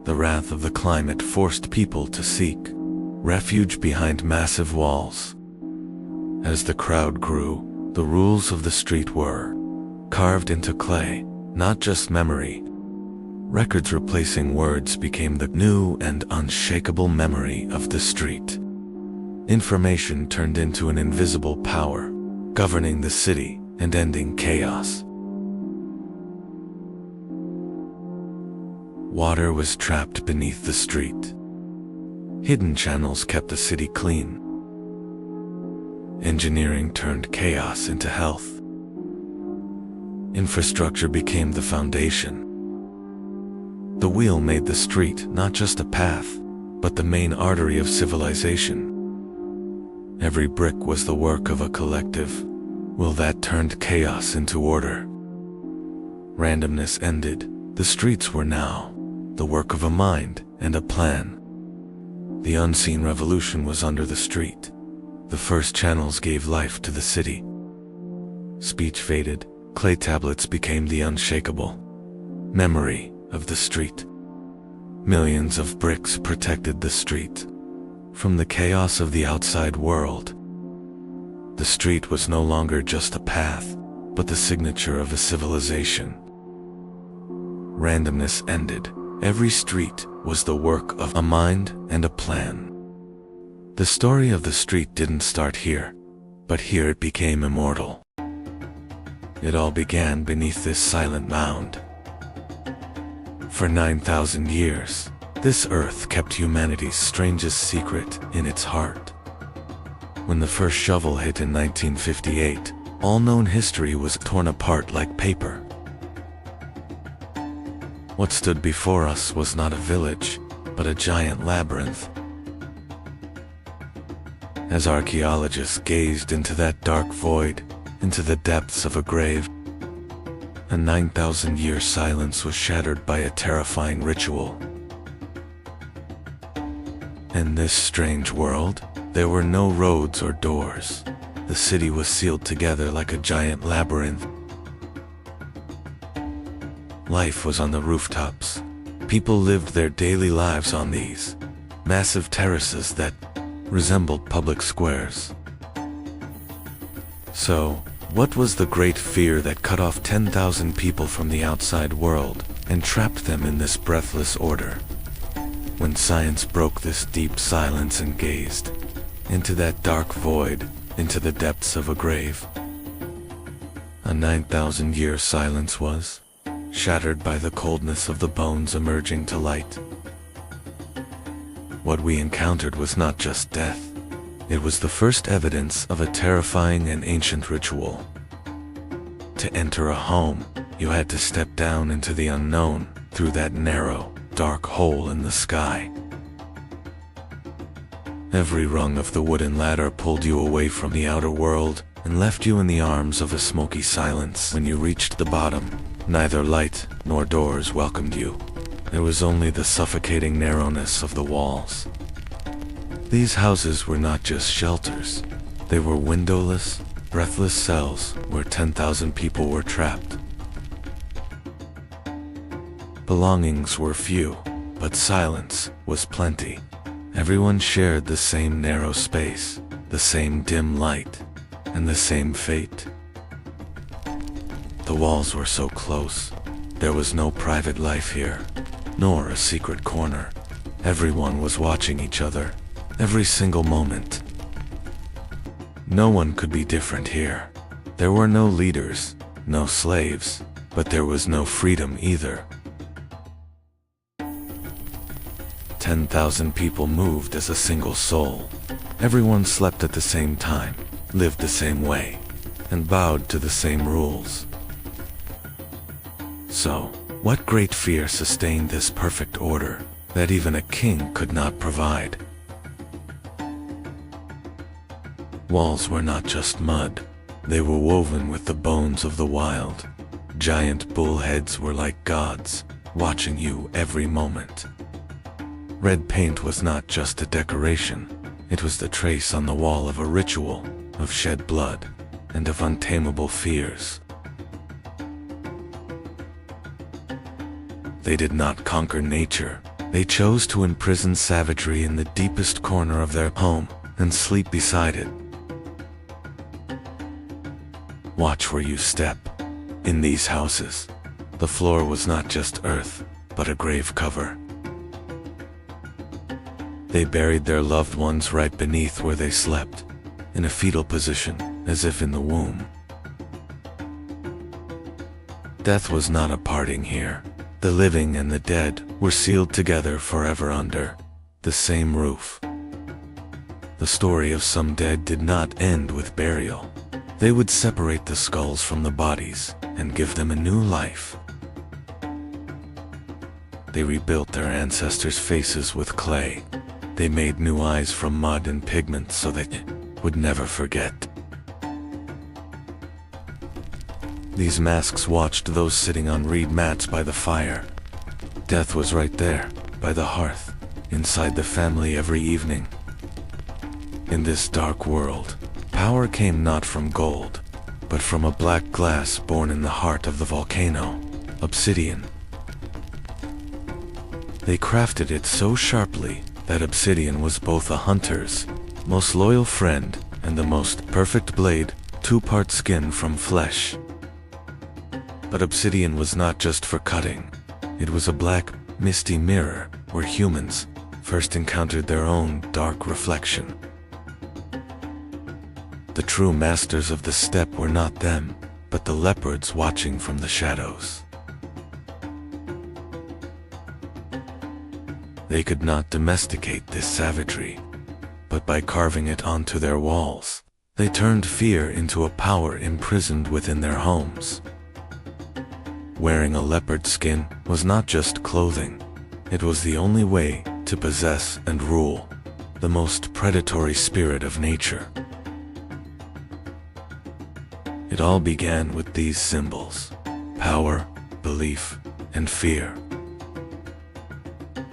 The wrath of the climate forced people to seek refuge behind massive walls. As the crowd grew, the rules of the street were carved into clay, not just memory. Records replacing words became the new and unshakable memory of the street. Information turned into an invisible power, governing the city and ending chaos. Water was trapped beneath the street. Hidden channels kept the city clean. Engineering turned chaos into health. Infrastructure became the foundation. The wheel made the street not just a path, but the main artery of civilization. Every brick was the work of a collective will that turned chaos into order. Randomness ended. The streets were now the work of a mind and a plan. The unseen revolution was under the street. The first channels gave life to the city. Speech faded. Clay tablets became the unshakable memory of the street. Millions of bricks protected the street from the chaos of the outside world. The street was no longer just a path, but the signature of a civilization. Randomness ended. Every street was the work of a mind and a plan. The story of the street didn't start here, but here it became immortal. It all began beneath this silent mound. For 9,000 years, this earth kept humanity's strangest secret in its heart. When the first shovel hit in 1958, all known history was torn apart like paper. What stood before us was not a village, but a giant labyrinth. As archaeologists gazed into that dark void, into the depths of a grave, a 9,000-year silence was shattered by a terrifying ritual. In this strange world, there were no roads or doors. The city was sealed together like a giant labyrinth. Life was on the rooftops. People lived their daily lives on these massive terraces that resembled public squares. So, what was the great fear that cut off 10,000 people from the outside world and trapped them in this breathless order? When science broke this deep silence and gazed into that dark void, into the depths of a grave, a 9,000-year silence was shattered by the coldness of the bones emerging to light. What we encountered was not just death. It was the first evidence of a terrifying and ancient ritual. To enter a home, you had to step down into the unknown through that narrow, dark hole in the sky. Every rung of the wooden ladder pulled you away from the outer world and left you in the arms of a smoky silence. When you reached the bottom, neither light nor doors welcomed you. There was only the suffocating narrowness of the walls. These houses were not just shelters. They were windowless, breathless cells where 10,000 people were trapped. Belongings were few, but silence was plenty. Everyone shared the same narrow space, the same dim light, and the same fate. The walls were so close. There was no private life here, nor a secret corner. Everyone was watching each other, every single moment. No one could be different here. There were no leaders, no slaves, but there was no freedom either. 10,000 people moved as a single soul. Everyone slept at the same time, lived the same way, and bowed to the same rules. So, what great fear sustained this perfect order that even a king could not provide? Walls were not just mud. They were woven with the bones of the wild. Giant bullheads were like gods, watching you every moment. Red paint was not just a decoration. It was the trace on the wall of a ritual, of shed blood, and of untamable fears. They did not conquer nature. They chose to imprison savagery in the deepest corner of their home and sleep beside it. Watch where you step. In these houses, the floor was not just earth, but a grave cover. They buried their loved ones right beneath where they slept, in a fetal position, as if in the womb. Death was not a parting here. The living and the dead were sealed together forever under the same roof. The story of some dead did not end with burial. They would separate the skulls from the bodies and give them a new life. They rebuilt their ancestors' faces with clay. They made new eyes from mud and pigment so they would never forget. These masks watched those sitting on reed mats by the fire. Death was right there, by the hearth, inside the family every evening. In this dark world, power came not from gold, but from a black glass born in the heart of the volcano, obsidian. They crafted it so sharply that obsidian was both a hunter's most loyal friend and the most perfect blade, two-part skin from flesh. But obsidian was not just for cutting. It was a black, misty mirror where humans first encountered their own dark reflection. The true masters of the steppe were not them, but the leopards watching from the shadows. They could not domesticate this savagery, but by carving it onto their walls, they turned fear into a power imprisoned within their homes. Wearing a leopard skin was not just clothing, it was the only way to possess and rule the most predatory spirit of nature. It all began with these symbols: power, belief, and fear.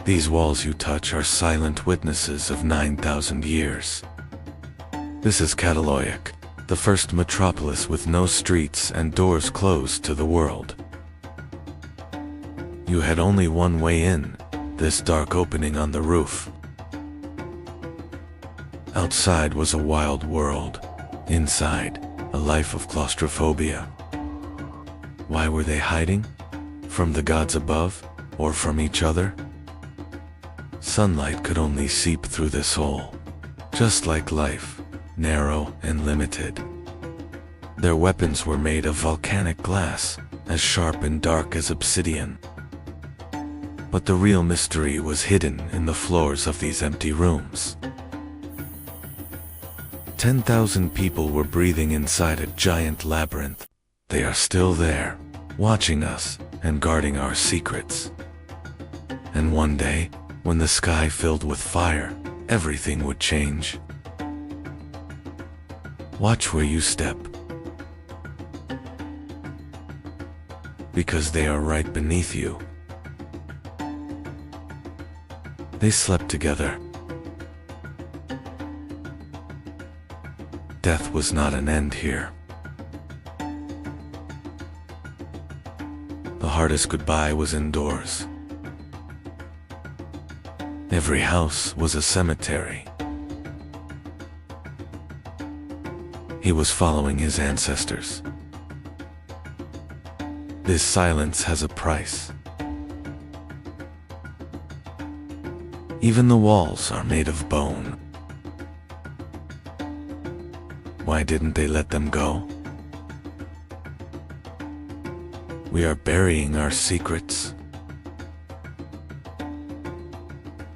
These walls you touch are silent witnesses of 9,000 years. This is Cataloic, the first metropolis with no streets and doors closed to the world. You had only one way in, this dark opening on the roof. Outside was a wild world. Inside, a life of claustrophobia. Why were they hiding? From the gods above, or from each other? Sunlight could only seep through this hole. Just like life, narrow and limited. Their weapons were made of volcanic glass, as sharp and dark as obsidian. But the real mystery was hidden in the floors of these empty rooms. 10,000 people were breathing inside a giant labyrinth. They are still there, watching us and guarding our secrets. And one day, when the sky filled with fire, everything would change. Watch where you step, because they are right beneath you. They slept together. Death was not an end here. The hardest goodbye was indoors. Every house was a cemetery. He was following his ancestors. This silence has a price. Even the walls are made of bone. Why didn't they let them go? We are burying our secrets.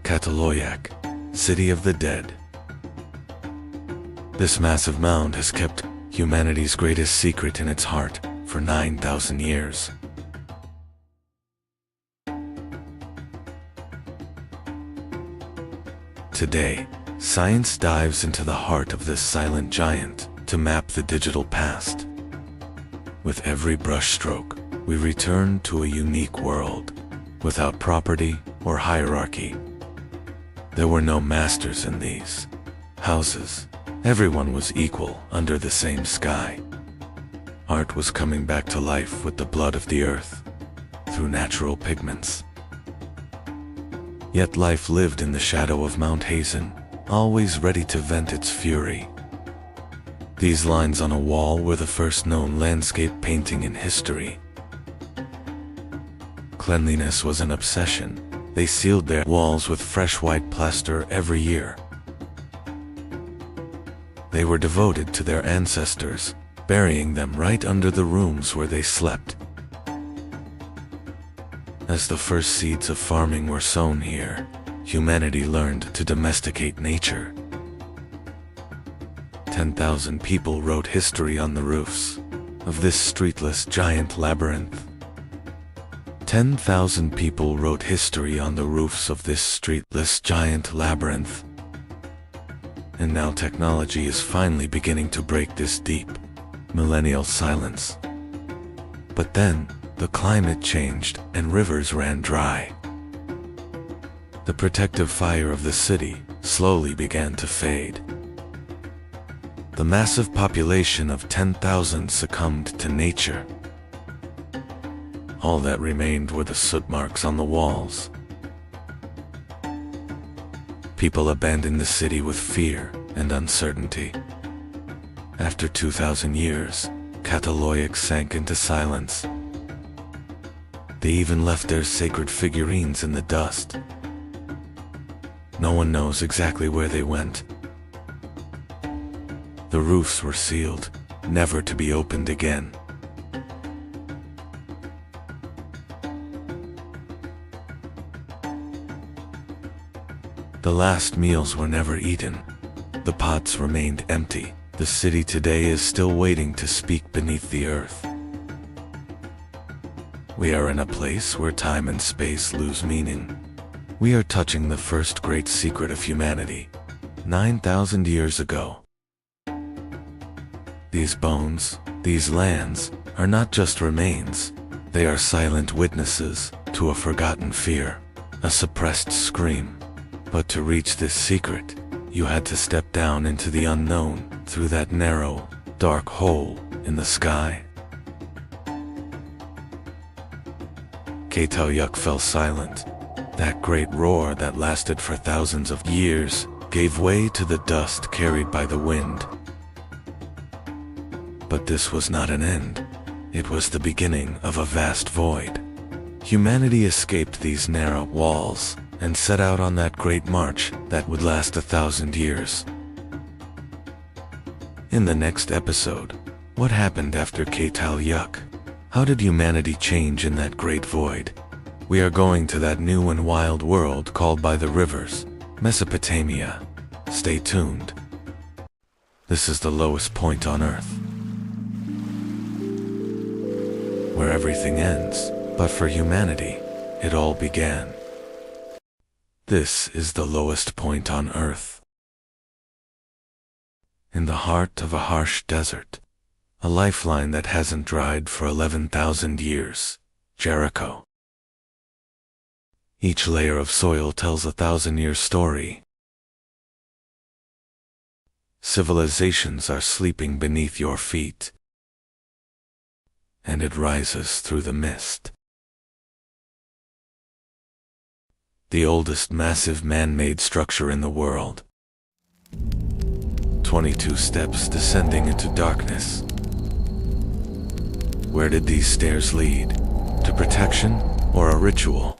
Cataloiac, City of the Dead. This massive mound has kept humanity's greatest secret in its heart for 9,000 years. Today, science dives into the heart of this silent giant to map the digital past. With every brushstroke, we return to a unique world, without property or hierarchy. There were no masters in these houses. Everyone was equal under the same sky. Art was coming back to life with the blood of the earth, through natural pigments. Yet life lived in the shadow of Mount Hazen, always ready to vent its fury. These lines on a wall were the first known landscape painting in history. Cleanliness was an obsession. They sealed their walls with fresh white plaster every year. They were devoted to their ancestors, burying them right under the rooms where they slept. As the first seeds of farming were sown here, humanity learned to domesticate nature. 10,000 people wrote history on the roofs of this streetless giant labyrinth. 10,000 people wrote history on the roofs of this streetless giant labyrinth. And now technology is finally beginning to break this deep, millennial silence. But then, the climate changed and rivers ran dry. The protective fire of the city slowly began to fade. The massive population of 10,000 succumbed to nature. All that remained were the soot marks on the walls. People abandoned the city with fear and uncertainty. After 2,000 years, Cataloiac sank into silence. They even left their sacred figurines in the dust. No one knows exactly where they went. The roofs were sealed, never to be opened again. The last meals were never eaten. The pots remained empty. The city today is still waiting to speak beneath the earth. We are in a place where time and space lose meaning. We are touching the first great secret of humanity, 9,000 years ago. These bones, these lands, are not just remains. They are silent witnesses to a forgotten fear. a suppressed scream. But to reach this secret, you had to step down into the unknown through that narrow, dark hole in the sky. Yuk fell silent. That great roar that lasted for thousands of years gave way to the dust carried by the wind. But this was not an end. It was the beginning of a vast void. Humanity escaped these narrow walls and set out on that great march that would last 1,000 years. In the next episode, what happened after Yuk? How did humanity change in that great void? We are going to that new and wild world called by the rivers, Mesopotamia. Stay tuned. This is the lowest point on Earth, where everything ends, but for humanity, it all began. This is the lowest point on Earth. In the heart of a harsh desert, a lifeline that hasn't dried for 11,000 years, Jericho. Each layer of soil tells a 1,000-year story. Civilizations are sleeping beneath your feet, and it rises through the mist. The oldest massive man-made structure in the world. 22 steps descending into darkness. Where did these stairs lead? To protection or a ritual?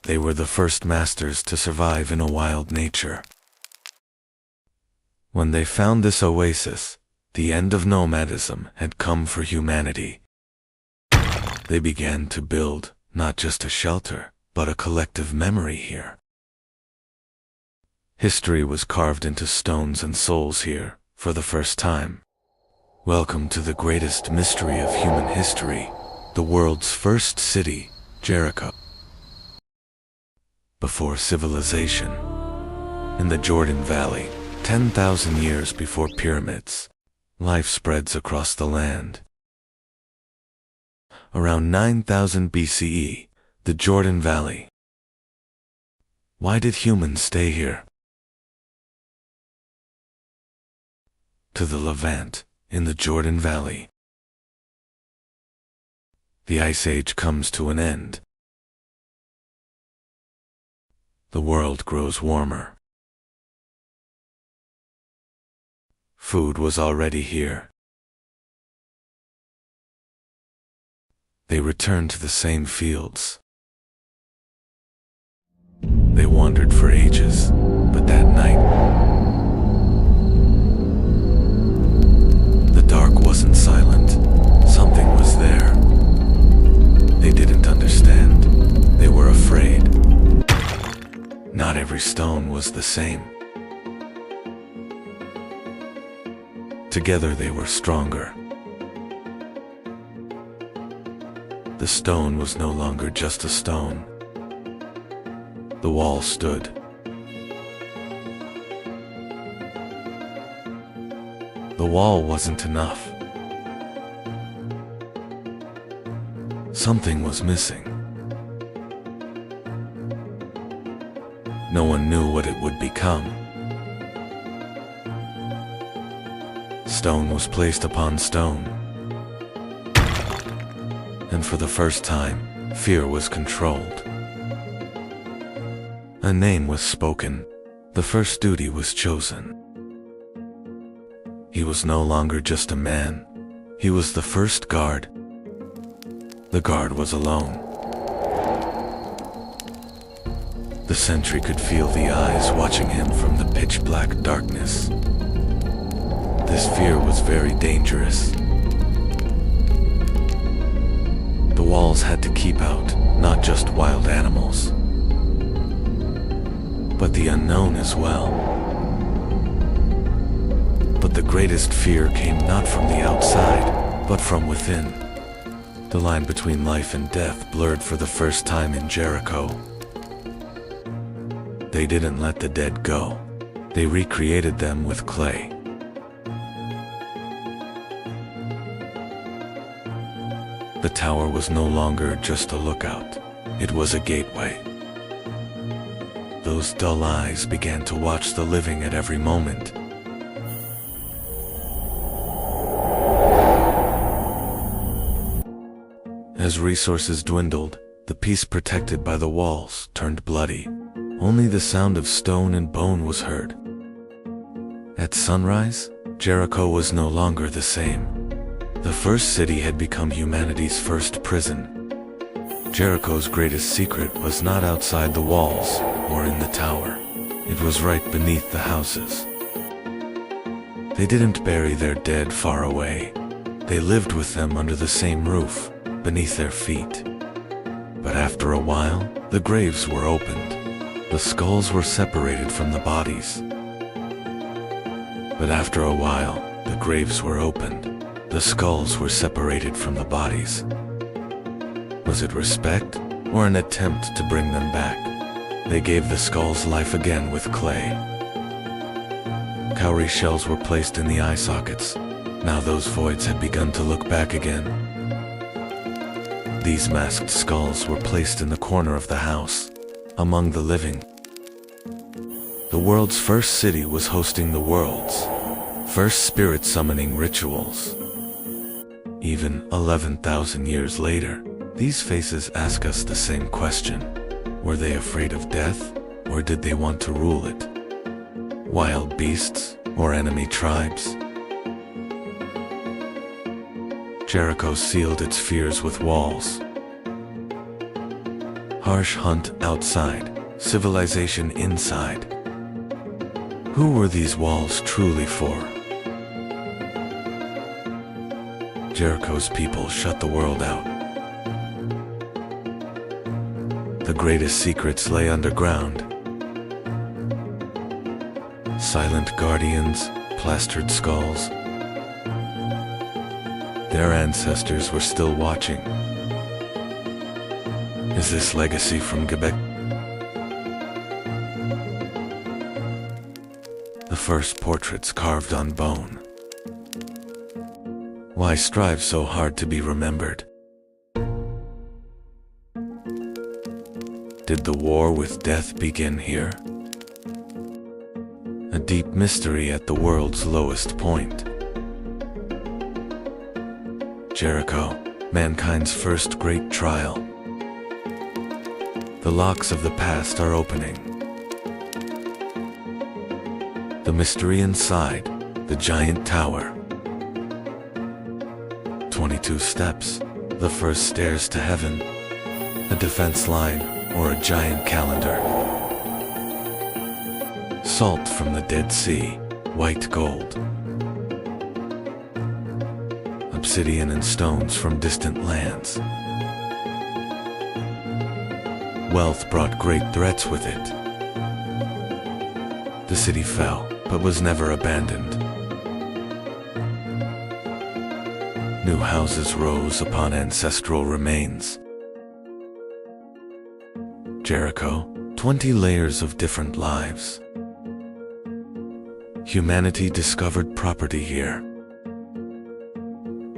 They were the first masters to survive in a wild nature. When they found this oasis, the end of nomadism had come for humanity. They began to build not just a shelter, but a collective memory here. History was carved into stones and souls here, for the first time. Welcome to the greatest mystery of human history, the world's first city, Jericho. Before civilization. In the Jordan Valley, 10,000 years before pyramids, life spreads across the land. Around 9,000 BCE, the Jordan Valley. Why did humans stay here? To the Levant, in the Jordan Valley. The Ice Age comes to an end. The world grows warmer. Food was already here. They returned to the same fields. They wandered for ages, but that night, the dark wasn't silent. Something was there. They didn't understand. They were afraid. Not every stone was the same. Together they were stronger. The stone was no longer just a stone. The wall stood. The wall wasn't enough. Something was missing. No one knew what it would become. Stone was placed upon stone. And for the first time, fear was controlled. A name was spoken. The first duty was chosen. He was no longer just a man. He was the first guard. The guard was alone. The sentry could feel the eyes watching him from the pitch-black darkness. This fear was very dangerous. The walls had to keep out not just wild animals, but the unknown as well. But the greatest fear came not from the outside, but from within. The line between life and death blurred for the first time in Jericho. They didn't let the dead go. They recreated them with clay. The tower was no longer just a lookout. It was a gateway. Those dull eyes began to watch the living at every moment. As resources dwindled, the peace protected by the walls turned bloody. Only the sound of stone and bone was heard. At sunrise, Jericho was no longer the same. The first city had become humanity's first prison. Jericho's greatest secret was not outside the walls or in the tower. It was right beneath the houses. They didn't bury their dead far away. They lived with them under the same roof, beneath their feet. But after a while, the graves were opened. The skulls were separated from the bodies. But after a while, the graves were opened. The skulls were separated from the bodies. Was it respect or an attempt to bring them back? They gave the skulls life again with clay. Cowrie shells were placed in the eye sockets. Now those voids had begun to look back again. These masked skulls were placed in the corner of the house, among the living. The world's first city was hosting the world's first spirit summoning rituals. Even 11,000 years later, these faces ask us the same question. Were they afraid of death, or did they want to rule it? Wild beasts, or enemy tribes? Jericho sealed its fears with walls. Harsh hunt outside, civilization inside. Who were these walls truly for? Jericho's people shut the world out. The greatest secrets lay underground. Silent guardians, plastered skulls. Their ancestors were still watching. Is this legacy from Quebec? The first portraits carved on bone. Why strive so hard to be remembered? Did the war with death begin here? A deep mystery at the world's lowest point. Jericho, mankind's first great trial. The locks of the past are opening. The mystery inside, the giant tower. 22 steps, the first stairs to heaven, a defense line, or a giant calendar. Salt from the Dead Sea, white gold. Obsidian and stones from distant lands. Wealth brought great threats with it. The city fell, but was never abandoned. New houses rose upon ancestral remains. Jericho, 20 layers of different lives. Humanity discovered property here.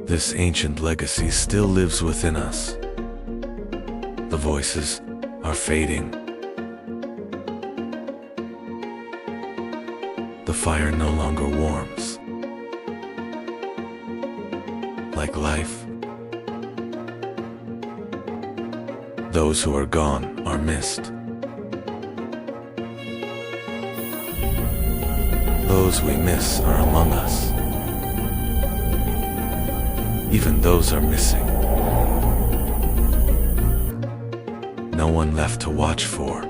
This ancient legacy still lives within us. The voices are fading. The fire no longer warms. Like life, those who are gone are missed. Those we miss are among us. Even those are missing. No one left to watch for.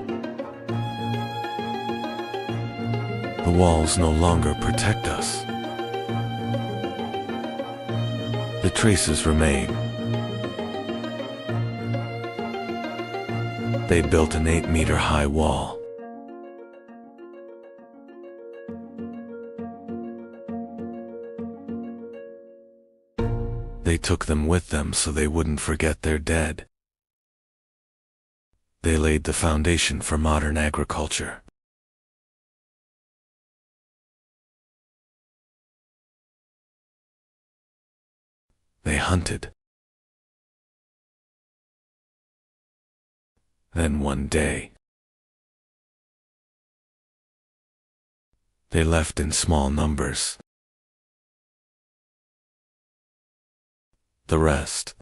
The walls no longer protect us. The traces remain. They built an 8-meter-high wall. They took them with them so they wouldn't forget their dead. They laid the foundation for modern agriculture. They hunted. Then one day, They left in small numbers. The rest.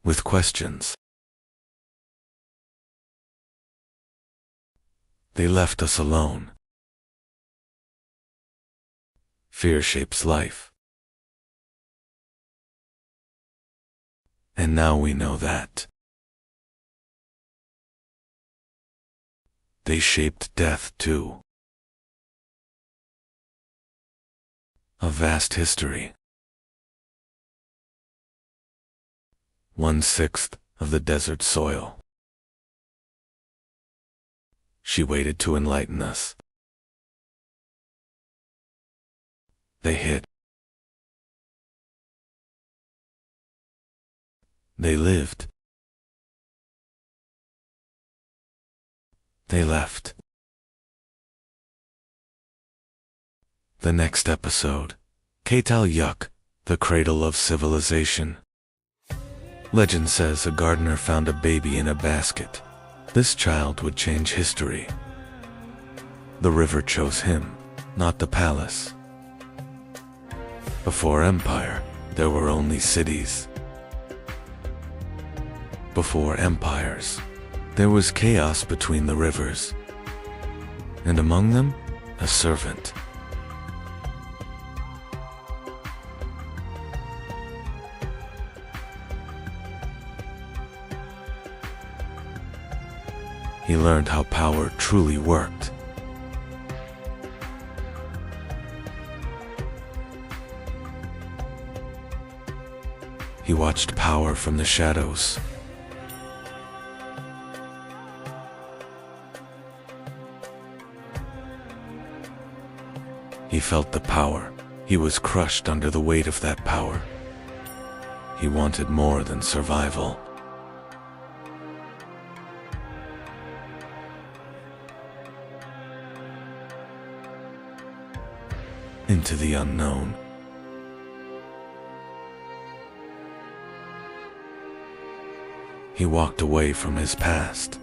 With questions. They left us alone. Fear shapes life. And now we know that. They shaped death too. A vast history. 1/6 of the desert soil. She waited to enlighten us. They hid. They lived. They left. The next episode. Katal Yuk, the cradle of civilization. Legend says a gardener found a baby in a basket. This child would change history. The river chose him, not the palace. Before empire, there were only cities. Before empires, there was chaos between the rivers, and among them, a servant. He learned how power truly worked. He watched power from the shadows. He felt the power. He was crushed under the weight of that power. He wanted more than survival. Into the unknown. He walked away from his past.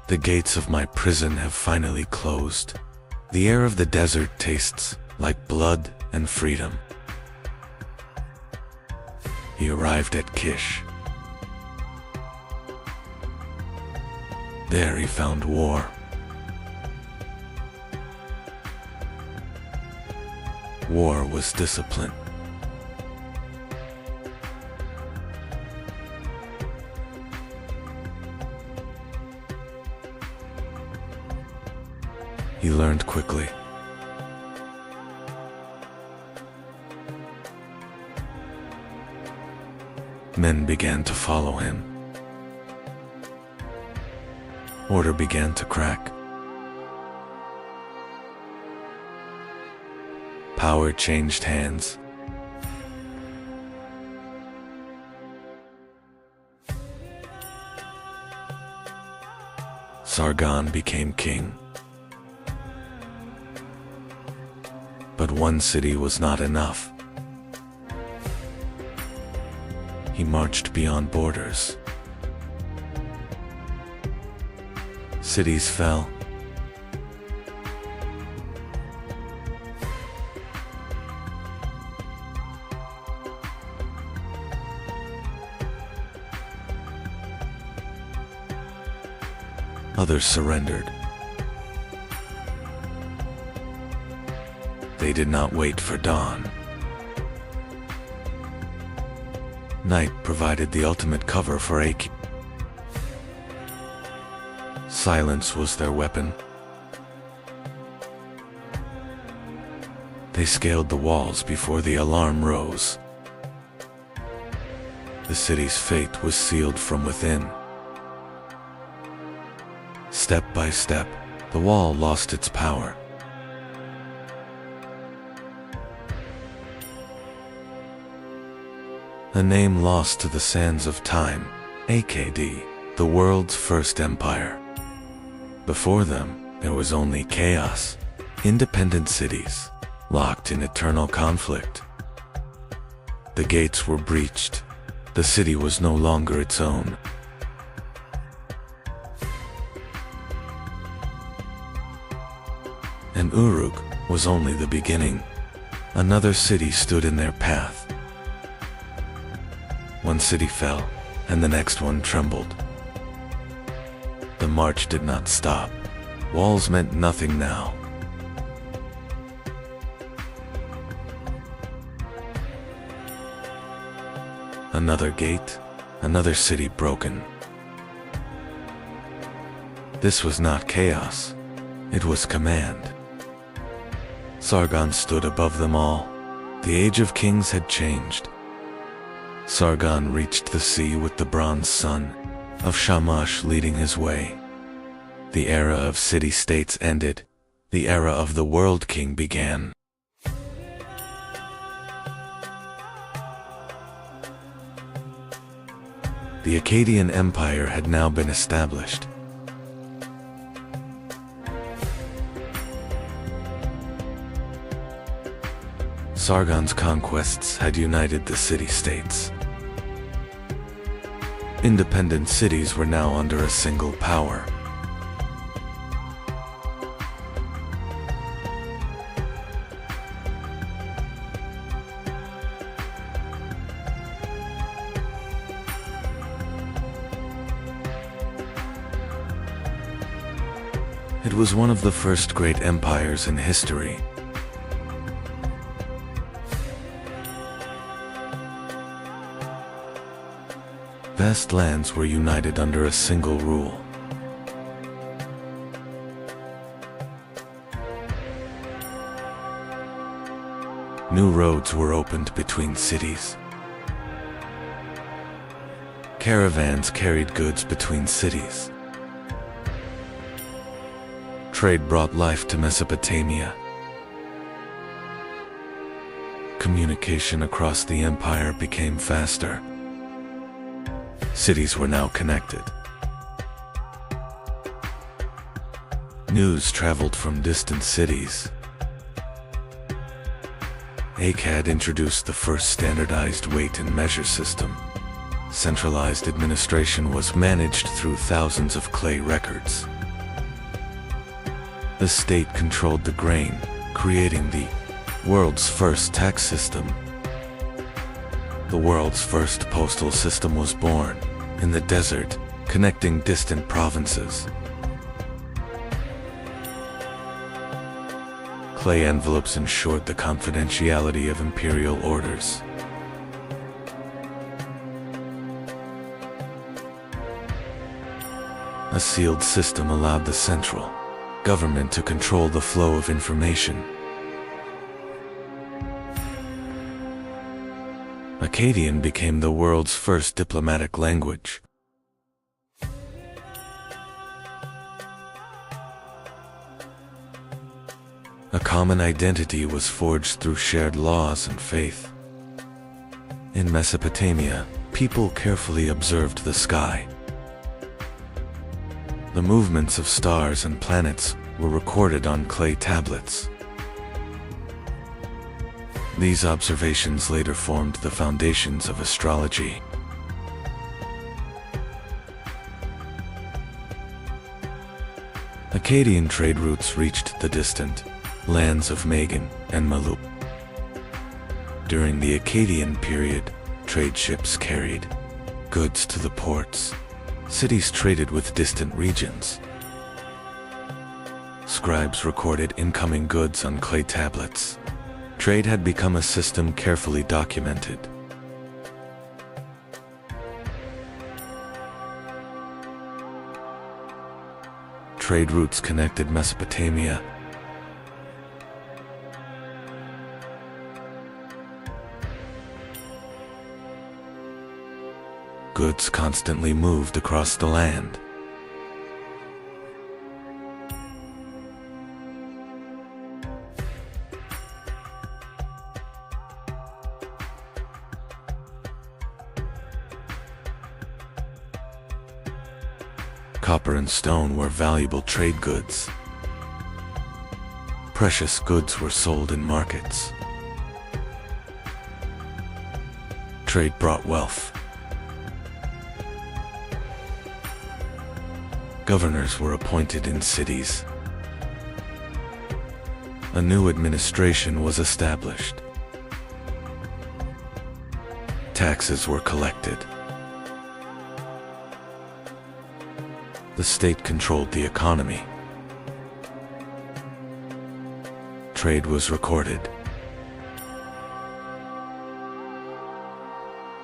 The gates of my prison have finally closed. The air of the desert tastes like blood and freedom. He arrived at Kish. There he found war. War was discipline. He learned quickly. Men began to follow him. Order began to crack. Power changed hands. Sargon became king. But one city was not enough. He marched beyond borders. Cities fell. Others surrendered. They did not wait for dawn. Night provided the ultimate cover for Aki. Silence was their weapon. They scaled the walls before the alarm rose. The city's fate was sealed from within. Step by step, the wall lost its power. A name lost to the sands of time, AKD, the world's first empire. Before them, there was only chaos, independent cities, locked in eternal conflict. The gates were breached. The city was no longer its own. And Uruk was only the beginning. Another city stood in their path. One city fell, and the next one trembled. The march did not stop. Walls meant nothing now. Another gate, another city broken. This was not chaos, it was command. Sargon stood above them all. The age of kings had changed. Sargon reached the sea with the bronze sun of Shamash leading his way. The era of city-states ended. The era of the World King began. The Akkadian Empire had now been established. Sargon's conquests had united the city-states. Independent cities were now under a single power. It was one of the first great empires in history. Vast lands were united under a single rule. New roads were opened between cities. Caravans carried goods between cities. Trade brought life to Mesopotamia. Communication across the empire became faster. Cities were now connected. News traveled from distant cities. Akkad introduced the first standardized weight and measure system. Centralized administration was managed through thousands of clay records. The state controlled the grain, creating the world's first tax system. The world's first postal system was born, in the desert, connecting distant provinces. Clay envelopes ensured the confidentiality of imperial orders. A sealed system allowed the central government to control the flow of information. Akkadian became the world's first diplomatic language. A common identity was forged through shared laws and faith. In Mesopotamia, people carefully observed the sky. The movements of stars and planets were recorded on clay tablets. These observations later formed the foundations of astrology. Akkadian trade routes reached the distant lands of Magan and Malup. During the Akkadian period, trade ships carried goods to the ports. Cities traded with distant regions. Scribes recorded incoming goods on clay tablets. Trade had become a system carefully documented. Trade routes connected Mesopotamia. Goods constantly moved across the land. Copper and stone were valuable trade goods. Precious goods were sold in markets. Trade brought wealth. Governors were appointed in cities. A new administration was established. Taxes were collected. The state controlled the economy. Trade was recorded.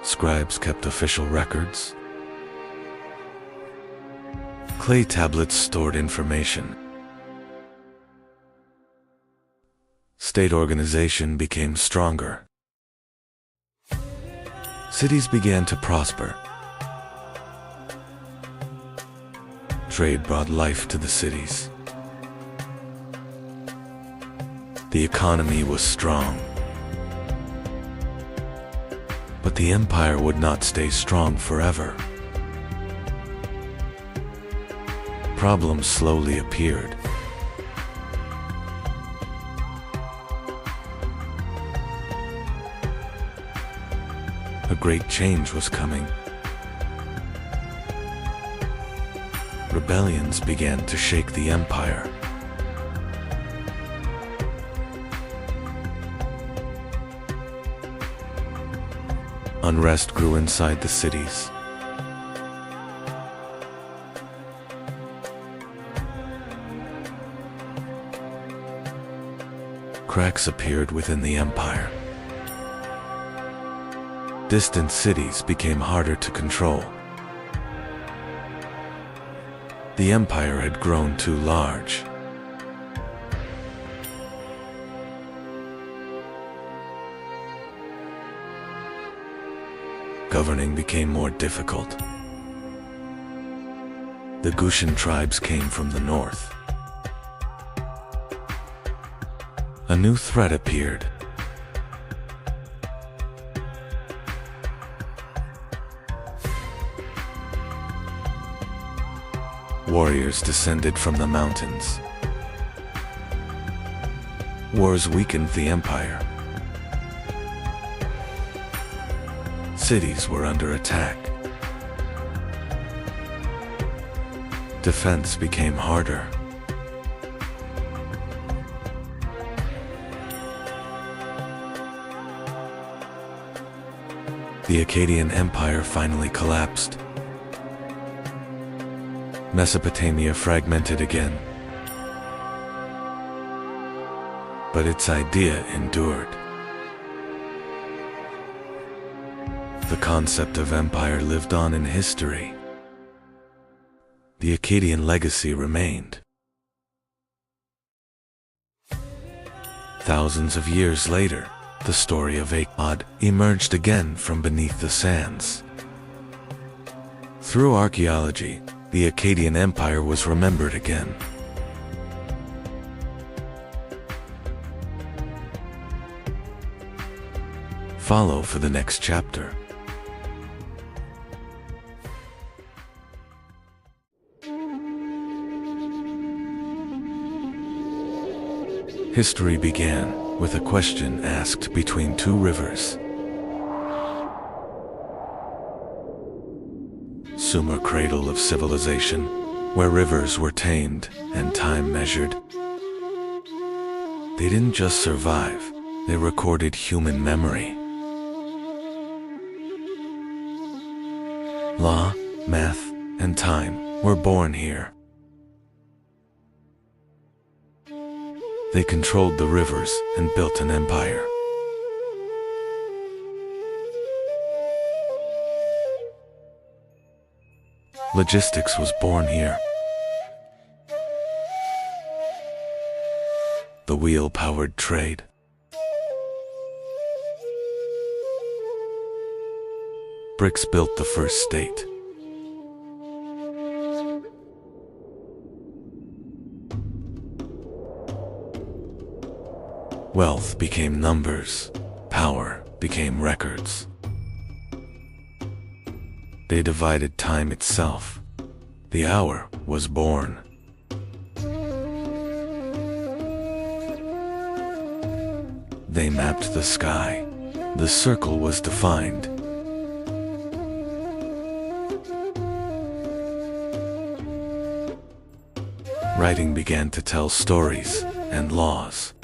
Scribes kept official records. Clay tablets stored information. State organization became stronger. Cities began to prosper. Trade brought life to the cities. The economy was strong. But the empire would not stay strong forever. Problems slowly appeared. A great change was coming. Rebellions began to shake the empire. Unrest grew inside the cities. Cracks appeared within the empire. Distant cities became harder to control. The empire had grown too large. Governing became more difficult. The Gutian tribes came from the north. A new threat appeared. Warriors descended from the mountains. Wars weakened the empire. Cities were under attack. Defense became harder. The Akkadian Empire finally collapsed. Mesopotamia fragmented again. But its idea endured. The concept of empire lived on in history. The Akkadian legacy remained. Thousands of years later, the story of Akkad emerged again from beneath the sands. Through archaeology, the Akkadian Empire was remembered again. Follow for the next chapter. History began with a question asked between two rivers. Sumer, cradle of civilization, where rivers were tamed and time measured. They didn't just survive, they recorded human memory. Law, math, and time were born here. They controlled the rivers and built an empire. Logistics was born here. The wheel-powered trade. Bricks built the first state. Wealth became numbers, power became records. They divided time itself. The hour was born. They mapped the sky. The circle was defined. writing began to tell stories and laws.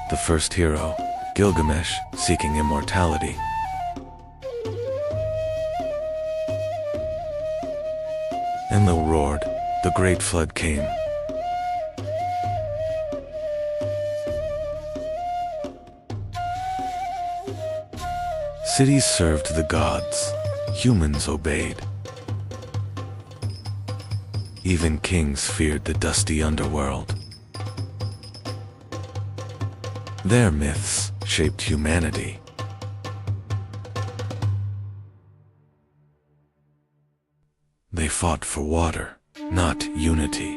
The first hero, Gilgamesh, seeking immortality. Enlil roared, the great flood came. Cities served the gods, humans obeyed. Even kings feared the dusty underworld. Their myths shaped humanity. They fought for water, not unity.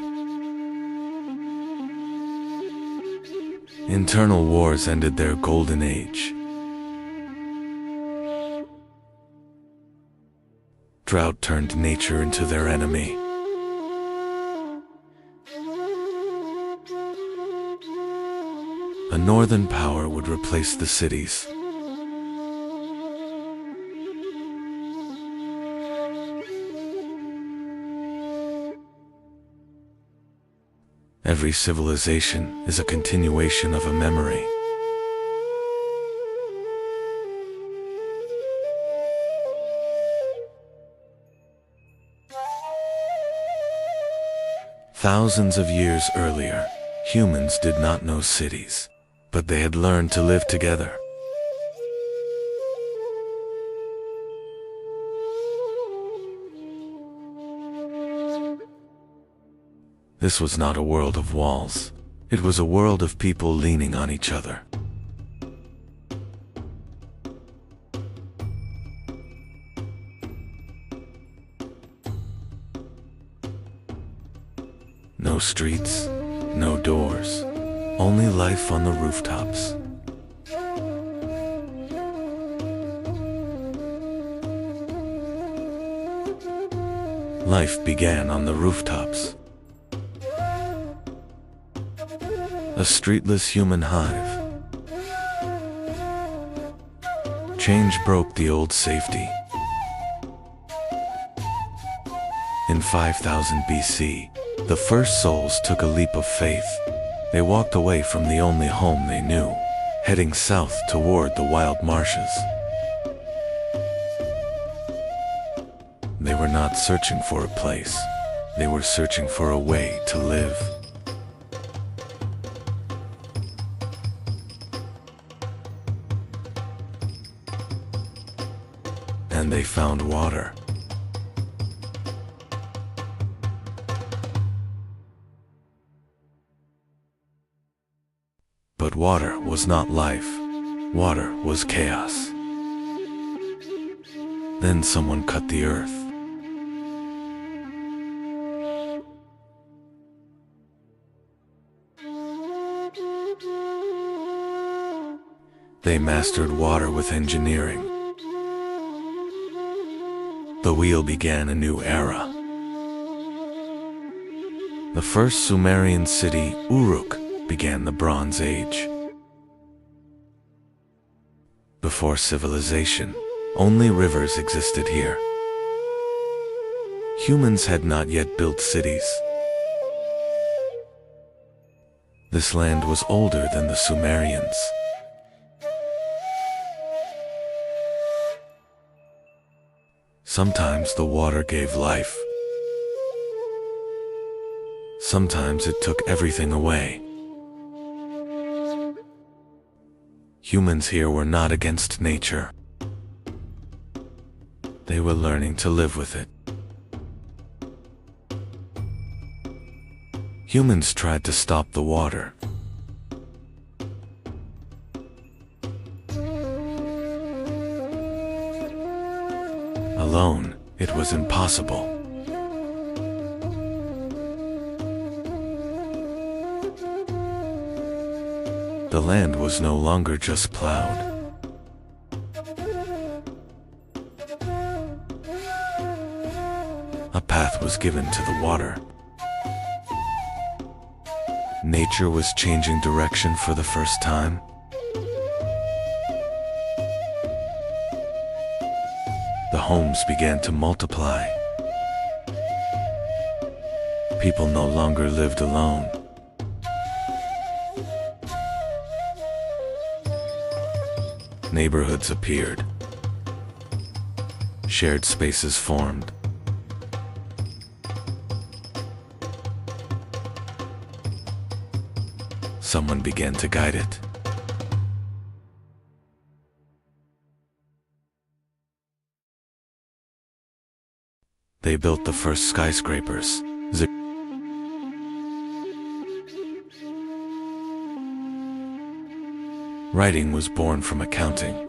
Internal wars ended their golden age. Drought turned nature into their enemy. A northern power would replace the cities. Every civilization is a continuation of a memory. Thousands of years earlier, humans did not know cities, but they had learned to live together. This was not a world of walls. It was a world of people leaning on each other. No streets, no doors, only life on the rooftops. Life began on the rooftops. A streetless human hive. Change broke the old safety. In 5000 BC, the first souls took a leap of faith. They walked away from the only home they knew, heading south toward the wild marshes. They were not searching for a place. They were searching for a way to live. And they found water. But water was not life. Water was chaos. Then someone cut the earth. They mastered water with engineering. The wheel began a new era. The first Sumerian city, Uruk, began the Bronze Age. Before civilization, only rivers existed here. Humans had not yet built cities. This land was older than the Sumerians. Sometimes the water gave life. Sometimes it took everything away. Humans here were not against nature. They were learning to live with it. Humans tried to stop the water. Alone, it was impossible. The land was no longer just plowed. A path was given to the water. Nature was changing direction for the first time. The homes began to multiply. People no longer lived alone. Neighborhoods appeared. Shared spaces formed. Someone began to guide it. They built the first skyscrapers. Writing was born from accounting.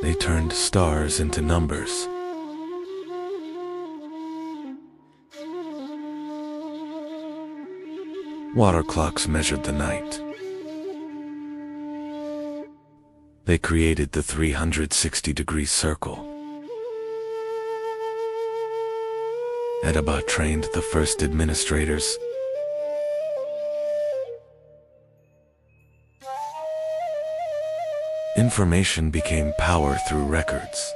They turned stars into numbers. Water clocks measured the night. They created the 360-degree circle. Edaba trained the first administrators. Information became power through records.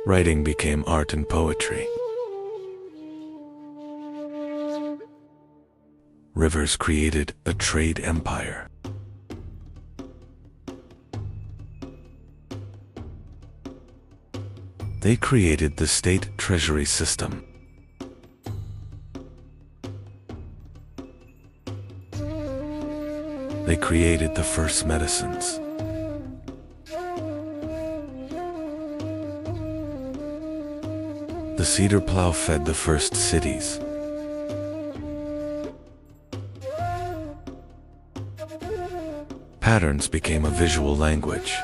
Writing became art and poetry. Rivers created a trade empire. They created the state treasury system. They created the first medicines. The cedar plow fed the first cities. Patterns became a visual language.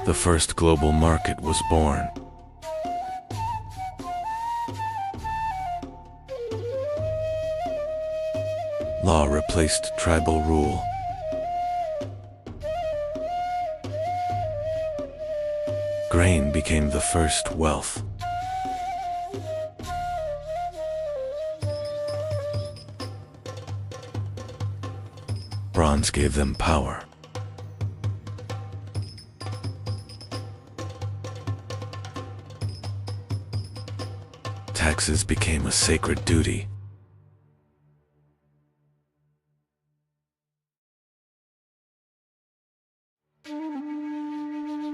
The first global market was born. Law replaced tribal rule. Grain became the first wealth. Bronze gave them power. Taxes became a sacred duty.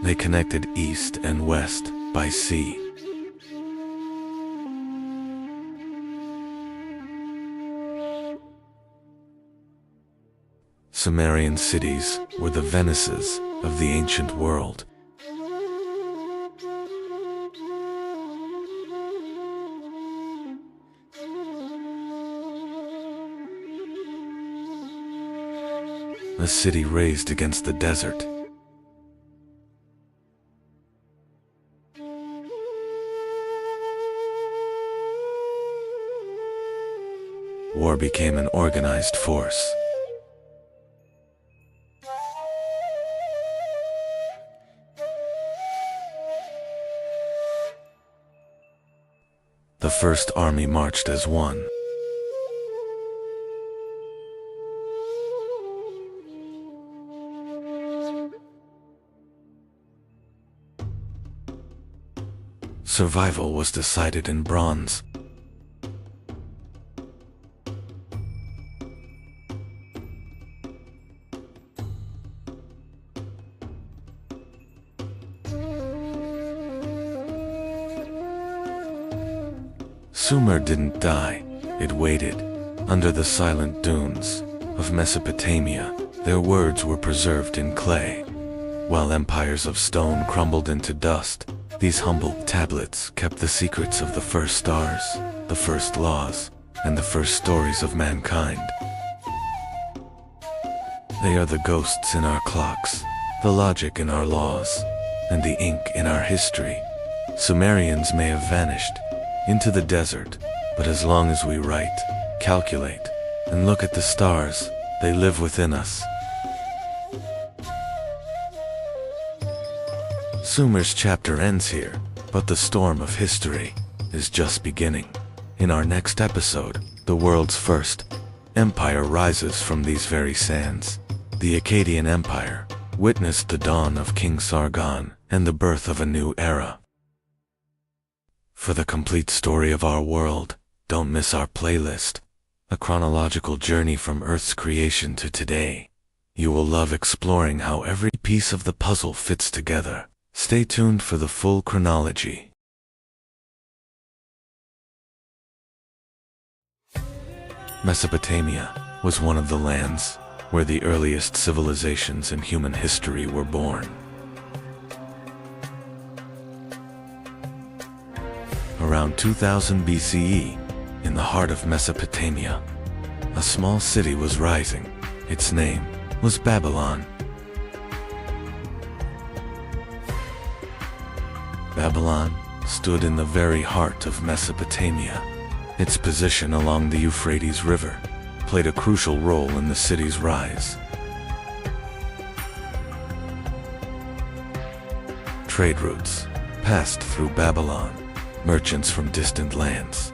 They connected east and west by sea. Sumerian cities were the Venices of the ancient world. A city raised against the desert. War became an organized force. The first army marched as one. Survival was decided in bronze. Sumer didn't die, it waited. Under the silent dunes of Mesopotamia, their words were preserved in clay. While empires of stone crumbled into dust, these humble tablets kept the secrets of the first stars, the first laws, and the first stories of mankind. They are the ghosts in our clocks, the logic in our laws, and the ink in our history. Sumerians may have vanished into the desert, but as long as we write, calculate, and look at the stars, they live within us. Sumer's chapter ends here, But the storm of history is just beginning. In our next episode, the world's first empire rises from these very sands. The Akkadian Empire witnessed the dawn of King Sargon and the birth of a new era. For the complete story of our world, don't miss our playlist, a chronological journey from Earth's creation to today. You will love exploring how every piece of the puzzle fits together. Stay tuned for the full chronology. Mesopotamia was one of the lands where the earliest civilizations in human history were born. Around 2000 BCE, in the heart of Mesopotamia, a small city was rising. Its name was Babylon. Babylon stood in the very heart of Mesopotamia. Its position along the Euphrates River played a crucial role in the city's rise. Trade routes passed through Babylon. Merchants from distant lands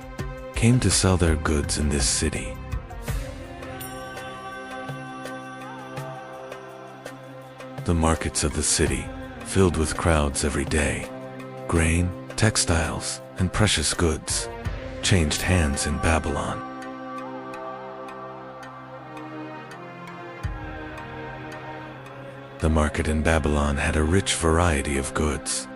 came to sell their goods in this city. The markets of the city filled with crowds every day. Grain, textiles, and precious goods changed hands in Babylon. The market in Babylon had a rich variety of goods.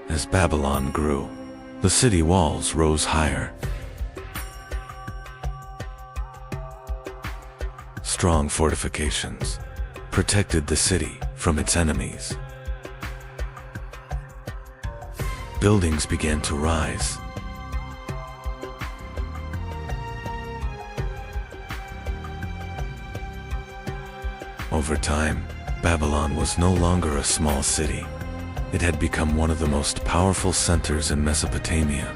As Babylon grew, the city walls rose higher. Strong fortifications protected the city from its enemies. Buildings began to rise. Over time, Babylon was no longer a small city. It had become one of the most powerful centers in Mesopotamia.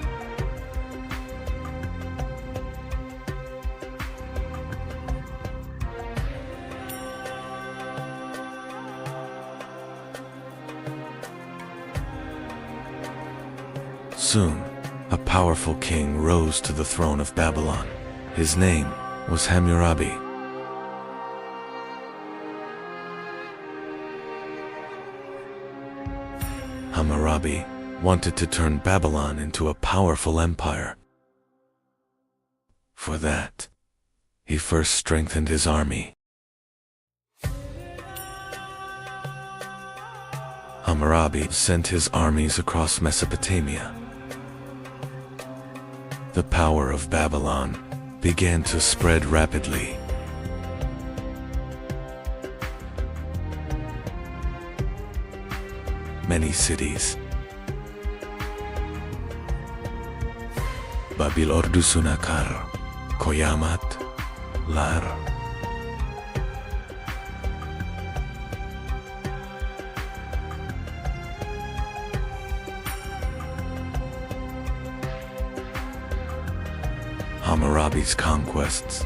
Soon, a powerful king rose to the throne of Babylon. His name was Hammurabi. Hammurabi wanted to turn Babylon into a powerful empire. For that, he first strengthened his army. Hammurabi sent his armies across Mesopotamia. The power of Babylon began to spread rapidly. Many cities, Babil Ordusunakar, Koyamat, Lar, Hammurabi's conquests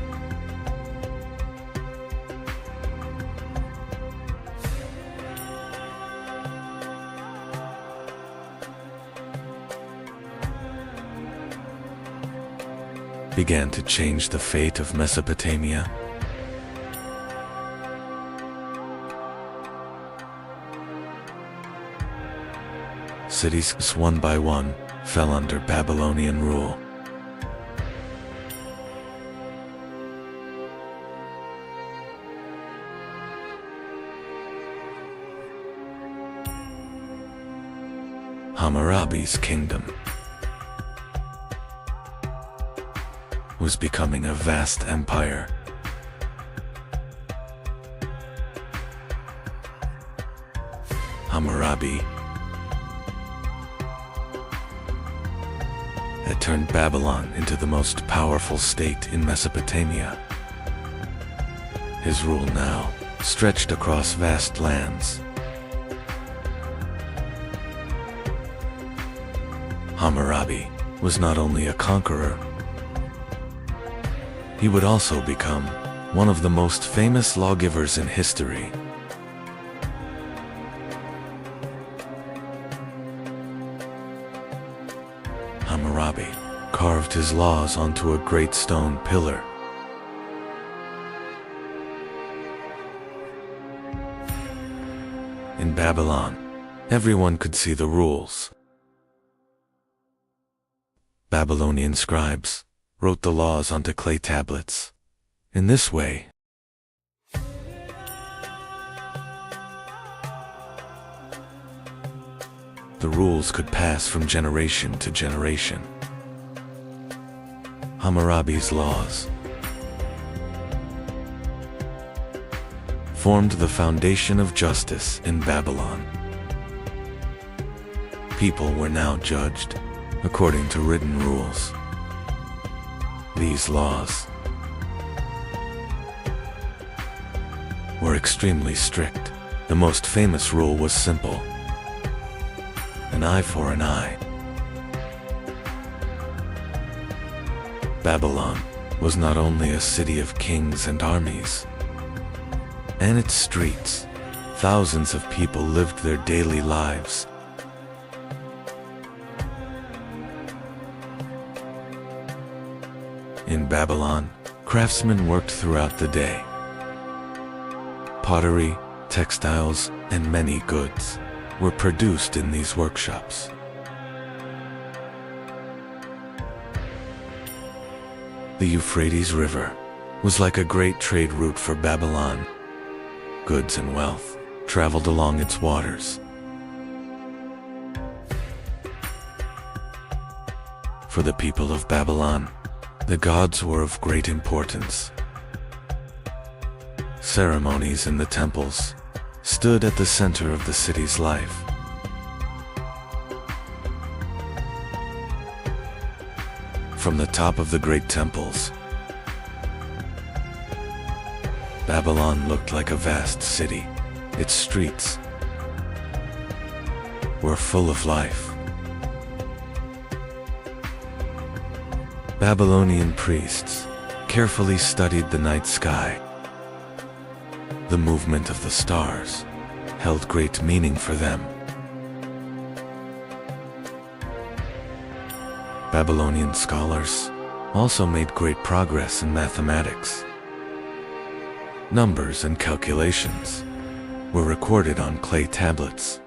began to change the fate of Mesopotamia. Cities one by one fell under Babylonian rule. Hammurabi's kingdom was becoming a vast empire. Hammurabi had turned Babylon into the most powerful state in Mesopotamia. His rule now stretched across vast lands. Hammurabi was not only a conqueror, he would also become one of the most famous lawgivers in history. Hammurabi carved his laws onto a great stone pillar. In Babylon, everyone could see the rules. Babylonian scribes wrote the laws onto clay tablets. In this way, the rules could pass from generation to generation. Hammurabi's laws formed the foundation of justice in Babylon. People were now judged according to written rules. These laws were extremely strict. The most famous rule was simple: an eye for an eye. Babylon was not only a city of kings and armies. In its streets, thousands of people lived their daily lives. In Babylon, craftsmen worked throughout the day. Pottery, textiles, and many goods were produced in these workshops. The Euphrates River was like a great trade route for Babylon. Goods and wealth traveled along its waters. For the people of Babylon, the gods were of great importance. Ceremonies in the temples stood at the center of the city's life. From the top of the great temples, Babylon looked like a vast city. Its streets were full of life. Babylonian priests carefully studied the night sky. The movement of the stars held great meaning for them. Babylonian scholars also made great progress in mathematics. Numbers and calculations were recorded on clay tablets.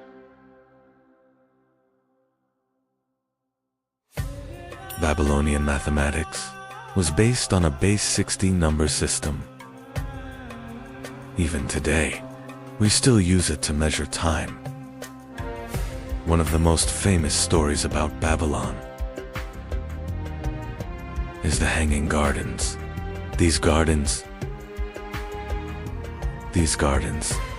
Babylonian mathematics was based on a base 16 number system. Even today, we still use it to measure time. One of the most famous stories about Babylon is the Hanging Gardens. These gardens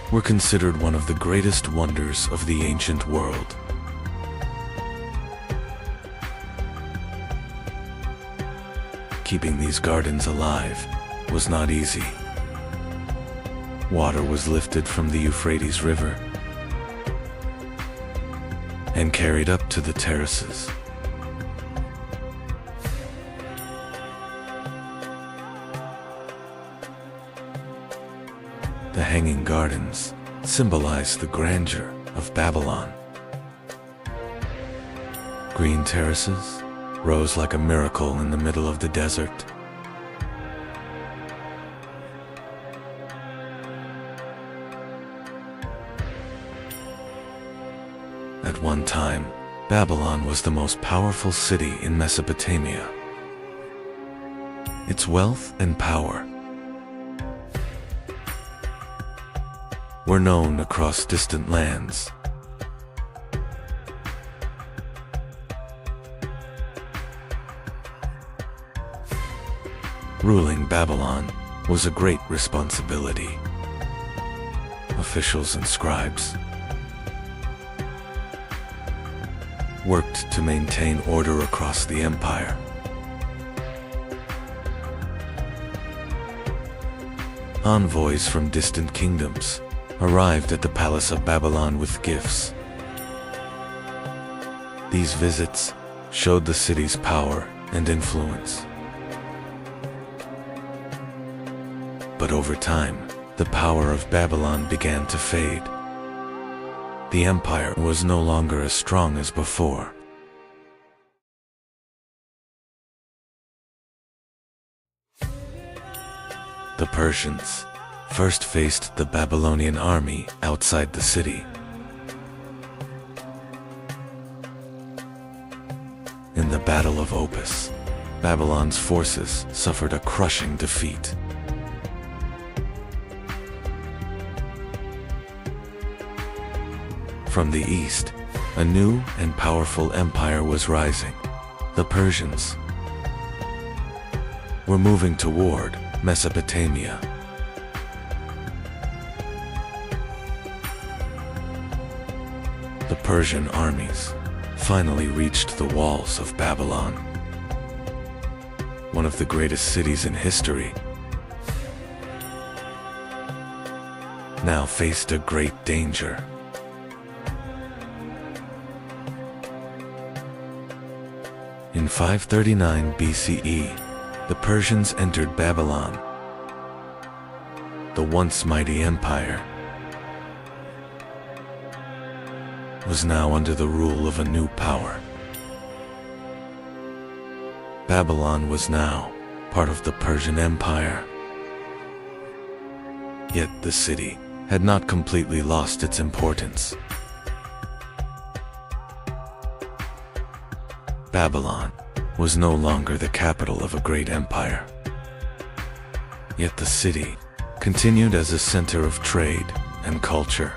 were considered one of the greatest wonders of the ancient world. Keeping these gardens alive was not easy. Water was lifted from the Euphrates River and carried up to the terraces. The Hanging Gardens symbolize the grandeur of Babylon. Green terraces rose like a miracle in the middle of the desert. At one time, Babylon was the most powerful city in Mesopotamia. Its wealth and power were known across distant lands. Ruling Babylon was a great responsibility. Officials and scribes worked to maintain order across the empire. Envoys from distant kingdoms arrived at the palace of Babylon with gifts. These visits showed the city's power and influence. But over time, the power of Babylon began to fade. The empire was no longer as strong as before. The Persians first faced the Babylonian army outside the city. In the Battle of Opis, Babylon's forces suffered a crushing defeat. From the east, a new and powerful empire was rising. The Persians were moving toward Mesopotamia. The Persian armies finally reached the walls of Babylon, one of the greatest cities in history. Now faced a great danger. In 539 BCE, the Persians entered Babylon. The once mighty empire was now under the rule of a new power. Babylon was now part of the Persian Empire. Yet the city had not completely lost its importance. Babylon was no longer the capital of a great empire. Yet the city continued as a center of trade and culture.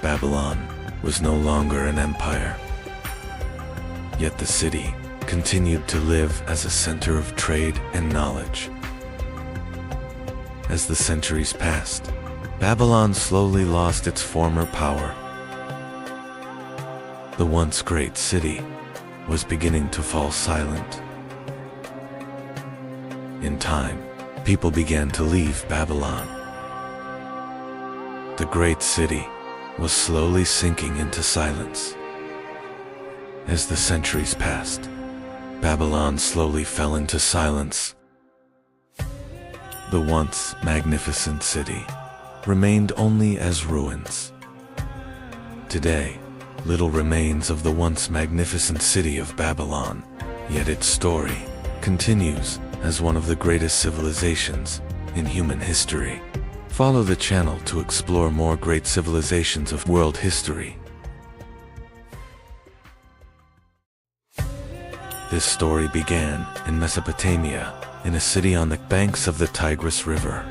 Babylon was no longer an empire. Yet the city continued to live as a center of trade and knowledge. As the centuries passed, Babylon slowly lost its former power. The once great city was beginning to fall silent. In time, people began to leave Babylon. The great city was slowly sinking into silence. As the centuries passed, Babylon slowly fell into silence. The once magnificent city remained only as ruins. Today, little remains of the once magnificent city of Babylon, yet its story continues as one of the greatest civilizations in human history. Follow the channel to explore more great civilizations of world history. This story began in Mesopotamia, in a city on the banks of the Tigris River.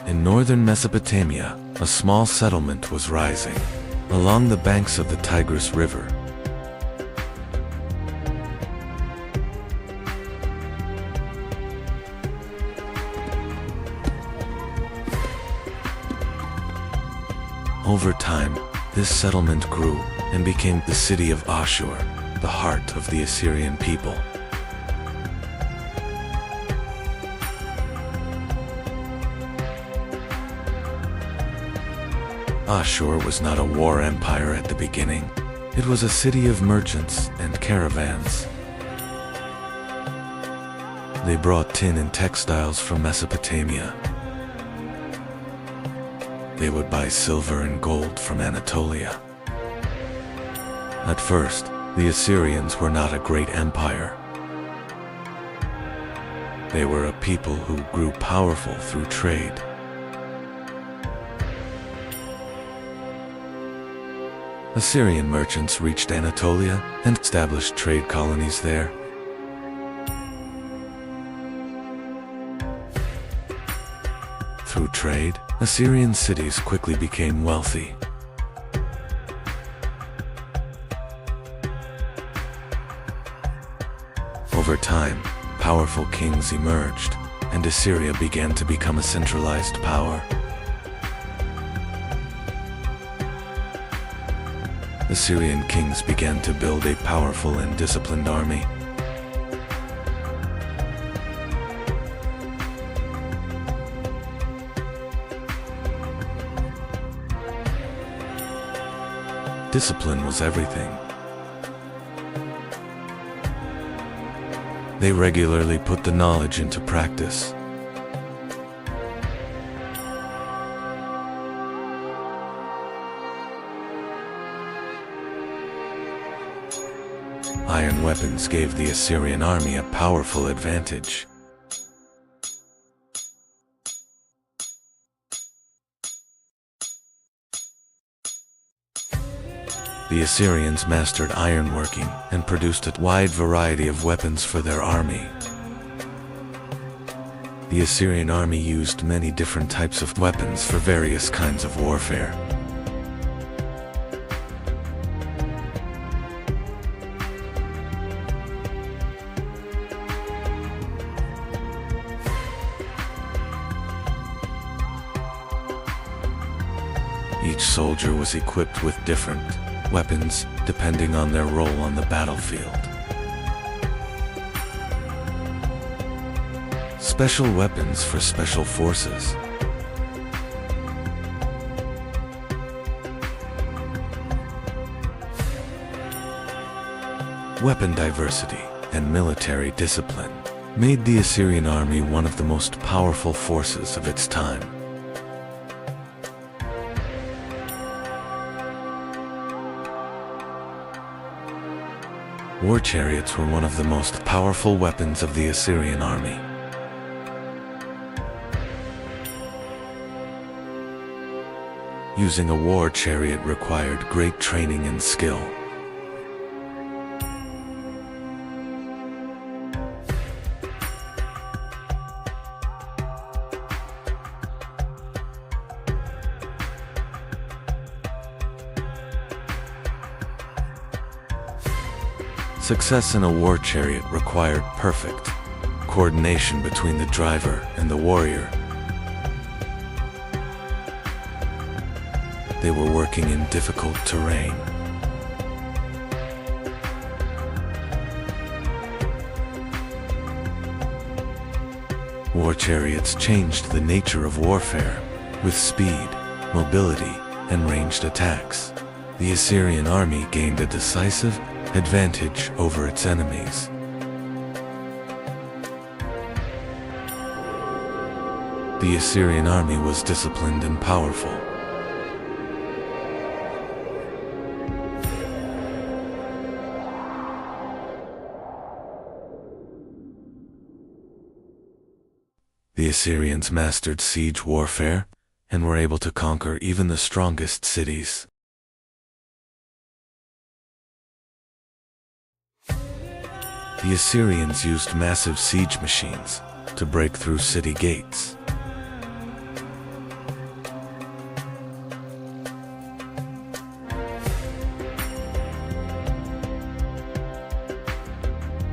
In northern Mesopotamia, a small settlement was rising along the banks of the Tigris River. Over time, this settlement grew and became the city of Ashur, the heart of the Assyrian people. Ashur was not a war empire at the beginning. It was a city of merchants and caravans. They brought tin and textiles from Mesopotamia. They would buy silver and gold from Anatolia. At first, the Assyrians were not a great empire. They were a people who grew powerful through trade. Assyrian merchants reached Anatolia and established trade colonies there. Through trade, Assyrian cities quickly became wealthy. Over time, powerful kings emerged, and Assyria began to become a centralized power. Assyrian kings began to build a powerful and disciplined army. Discipline was everything. They regularly put the knowledge into practice. Iron weapons gave the Assyrian army a powerful advantage. The Assyrians mastered ironworking and produced a wide variety of weapons for their army. The Assyrian army used many different types of weapons for various kinds of warfare. Each soldier was equipped with different weapons depending on their role on the battlefield. Special weapons for special forces. Weapon diversity and military discipline made the Assyrian army one of the most powerful forces of its time. War chariots were one of the most powerful weapons of the Assyrian army. Using a war chariot required great training and skill. Success in a war chariot required perfect coordination between the driver and the warrior. They were working in difficult terrain. War chariots changed the nature of warfare with speed, mobility, and ranged attacks. The Assyrian army gained a decisive advantage over its enemies. The Assyrian army was disciplined and powerful. The Assyrians mastered siege warfare and were able to conquer even the strongest cities. The Assyrians used massive siege machines to break through city gates.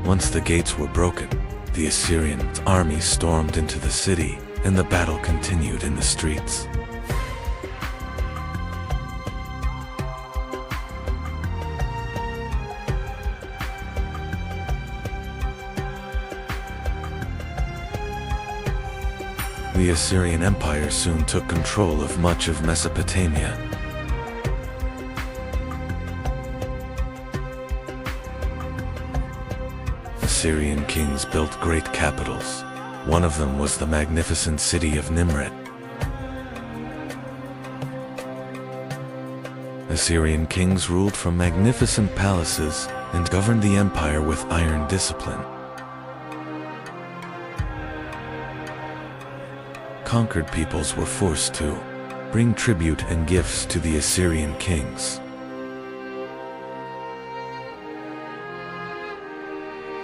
Once the gates were broken, the Assyrian army stormed into the city, and the battle continued in the streets. The Assyrian Empire soon took control of much of Mesopotamia. Assyrian kings built great capitals. One of them was the magnificent city of Nimrud. Assyrian kings ruled from magnificent palaces and governed the empire with iron discipline. Conquered peoples were forced to bring tribute and gifts to the Assyrian kings.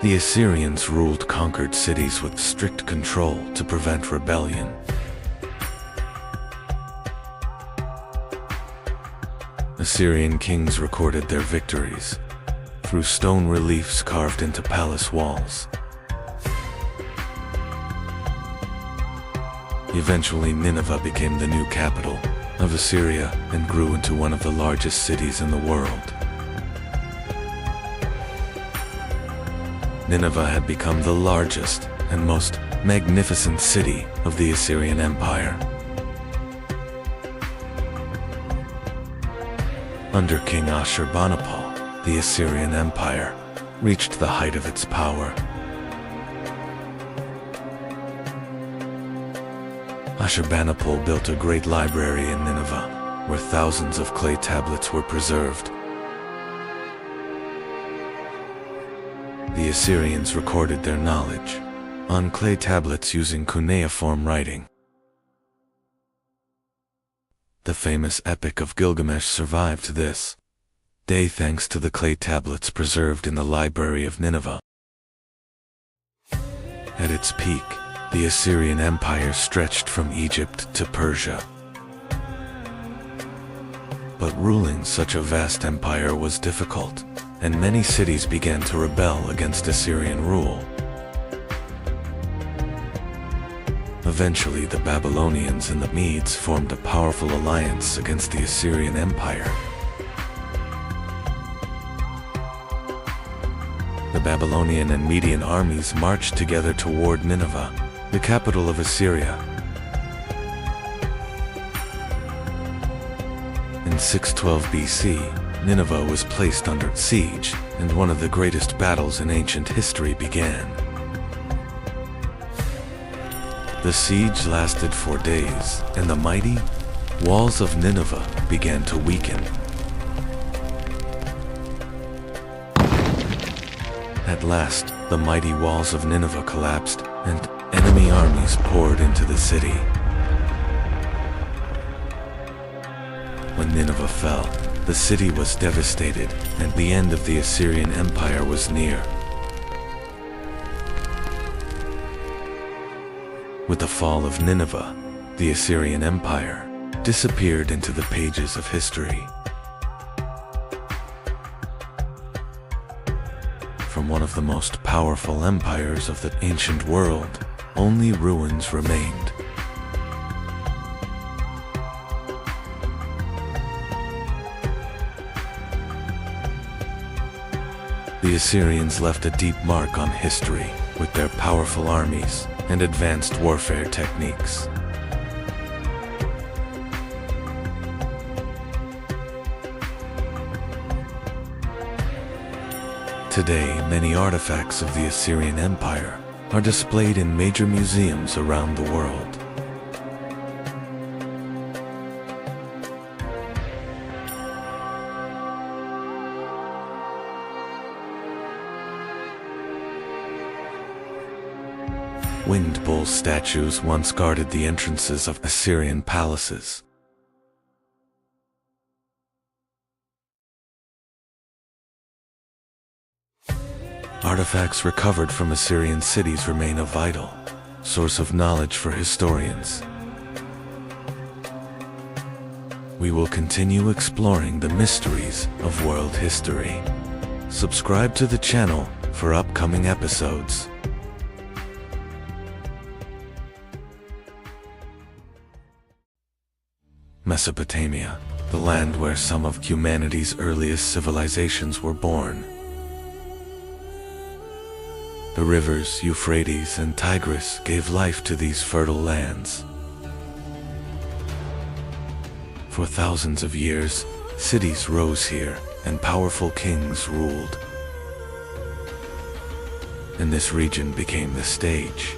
The Assyrians ruled conquered cities with strict control to prevent rebellion. Assyrian kings recorded their victories through stone reliefs carved into palace walls. Eventually, Nineveh became the new capital of Assyria and grew into one of the largest cities in the world. Nineveh had become the largest and most magnificent city of the Assyrian Empire. Under King Ashurbanipal, the Assyrian Empire reached the height of its power. Ashurbanipal built a great library in Nineveh, where thousands of clay tablets were preserved. The Assyrians recorded their knowledge on clay tablets using cuneiform writing. The famous Epic of Gilgamesh survived this day thanks to the clay tablets preserved in the library of Nineveh. At its peak, the Assyrian Empire stretched from Egypt to Persia. But ruling such a vast empire was difficult, and many cities began to rebel against Assyrian rule. Eventually, the Babylonians and the Medes formed a powerful alliance against the Assyrian Empire. The Babylonian and Median armies marched together toward Nineveh, the capital of Assyria. In 612 BC, Nineveh was placed under siege, and one of the greatest battles in ancient history began. The siege lasted 4 days, and the mighty walls of Nineveh began to weaken. At last, the mighty walls of Nineveh collapsed, and enemy armies poured into the city. When Nineveh fell, the city was devastated, and the end of the Assyrian Empire was near. With the fall of Nineveh, the Assyrian Empire disappeared into the pages of history. From one of the most powerful empires of the ancient world, only ruins remained. The Assyrians left a deep mark on history with their powerful armies and advanced warfare techniques. Today, many artifacts of the Assyrian Empire are displayed in major museums around the world. Winged bull statues once guarded the entrances of Assyrian palaces. Artifacts recovered from Assyrian cities remain a vital source of knowledge for historians. We will continue exploring the mysteries of world history. Subscribe to the channel for upcoming episodes. Mesopotamia, the land where some of humanity's earliest civilizations were born. The rivers Euphrates and Tigris gave life to these fertile lands. For thousands of years, cities rose here and powerful kings ruled. And this region became the stage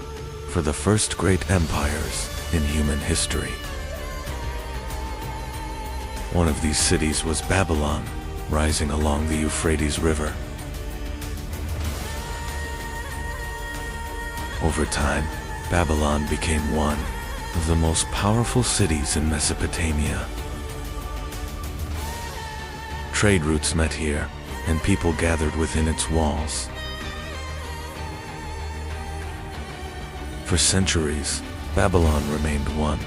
for the first great empires in human history. One of these cities was Babylon, rising along the Euphrates River. Over time, Babylon became one of the most powerful cities in Mesopotamia. Trade routes met here, and people gathered within its walls. For centuries, Babylon remained one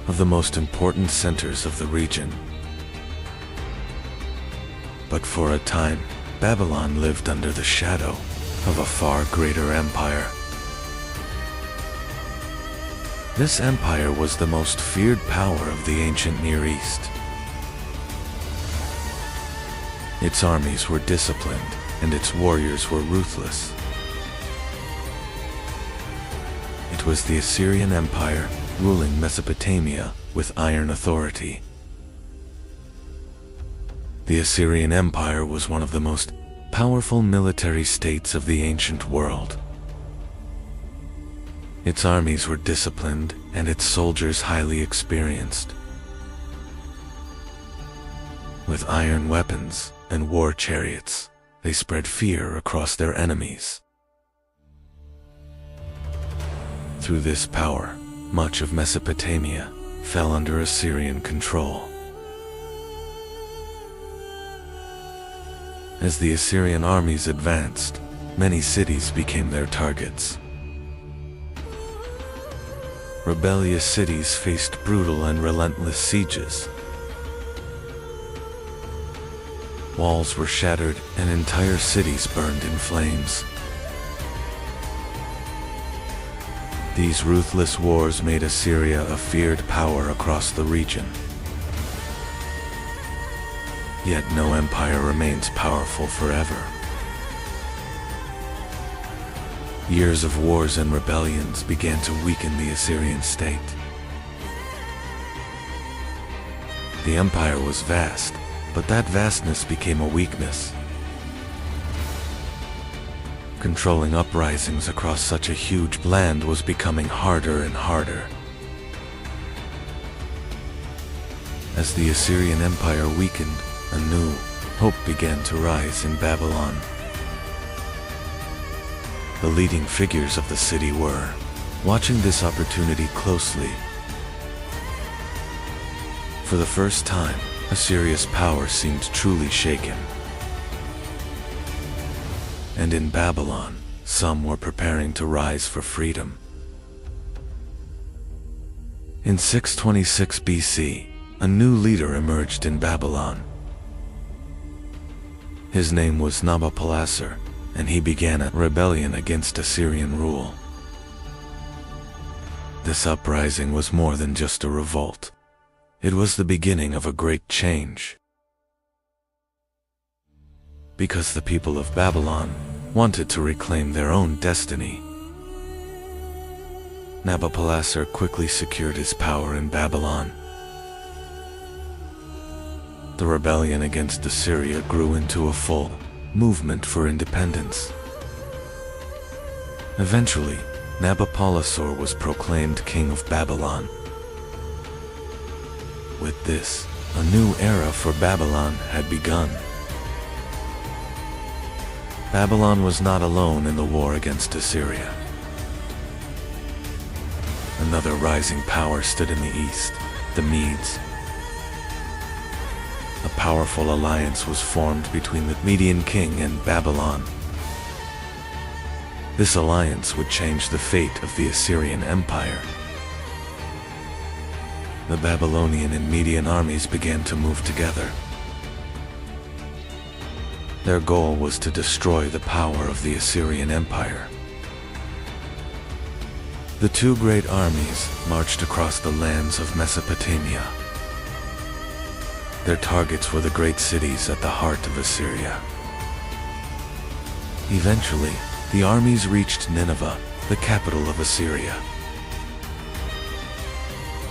of the most important centers of the region. But for a time, Babylon lived under the shadow of a far greater empire. This empire was the most feared power of the ancient Near East. Its armies were disciplined, and its warriors were ruthless. It was the Assyrian Empire ruling Mesopotamia with iron authority. The Assyrian Empire was one of the most powerful military states of the ancient world. Its armies were disciplined, and its soldiers highly experienced. With iron weapons and war chariots, they spread fear across their enemies. Through this power, much of Mesopotamia fell under Assyrian control. As the Assyrian armies advanced, many cities became their targets. Rebellious cities faced brutal and relentless sieges. Walls were shattered and entire cities burned in flames. These ruthless wars made Assyria a feared power across the region. Yet no empire remains powerful forever. Years of wars and rebellions began to weaken the Assyrian state. The empire was vast, but that vastness became a weakness. Controlling uprisings across such a huge land was becoming harder and harder. As the Assyrian Empire weakened, a new hope began to rise in Babylon. The leading figures of the city were watching this opportunity closely. For the first time, Assyria's power seemed truly shaken. And in Babylon, some were preparing to rise for freedom. In 626 BC, a new leader emerged in Babylon. His name was Nabopolassar, and he began a rebellion against Assyrian rule. This uprising was more than just a revolt. It was the beginning of a great change. Because the people of Babylon wanted to reclaim their own destiny. Nabopolassar quickly secured his power in Babylon. The rebellion against Assyria grew into a full movement for independence. Eventually, Nabopolassar was proclaimed king of Babylon. With this, a new era for Babylon had begun. Babylon was not alone in the war against Assyria. Another rising power stood in the east, the Medes. A powerful alliance was formed between the Median king and Babylon. This alliance would change the fate of the Assyrian Empire. The Babylonian and Median armies began to move together. Their goal was to destroy the power of the Assyrian Empire. The two great armies marched across the lands of Mesopotamia. Their targets were the great cities at the heart of Assyria. Eventually, the armies reached Nineveh, the capital of Assyria.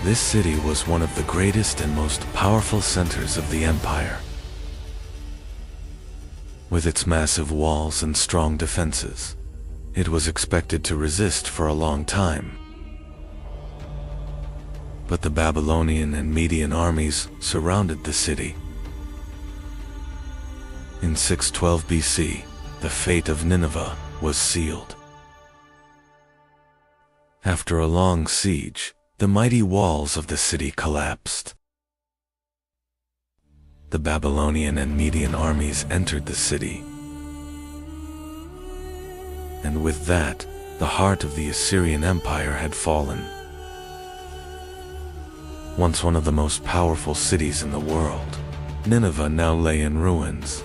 This city was one of the greatest and most powerful centers of the empire. With its massive walls and strong defenses, it was expected to resist for a long time. But the Babylonian and Median armies surrounded the city. In 612 BC, the fate of Nineveh was sealed. After a long siege, the mighty walls of the city collapsed. The Babylonian and Median armies entered the city. And with that, the heart of the Assyrian Empire had fallen. Once one of the most powerful cities in the world, Nineveh now lay in ruins.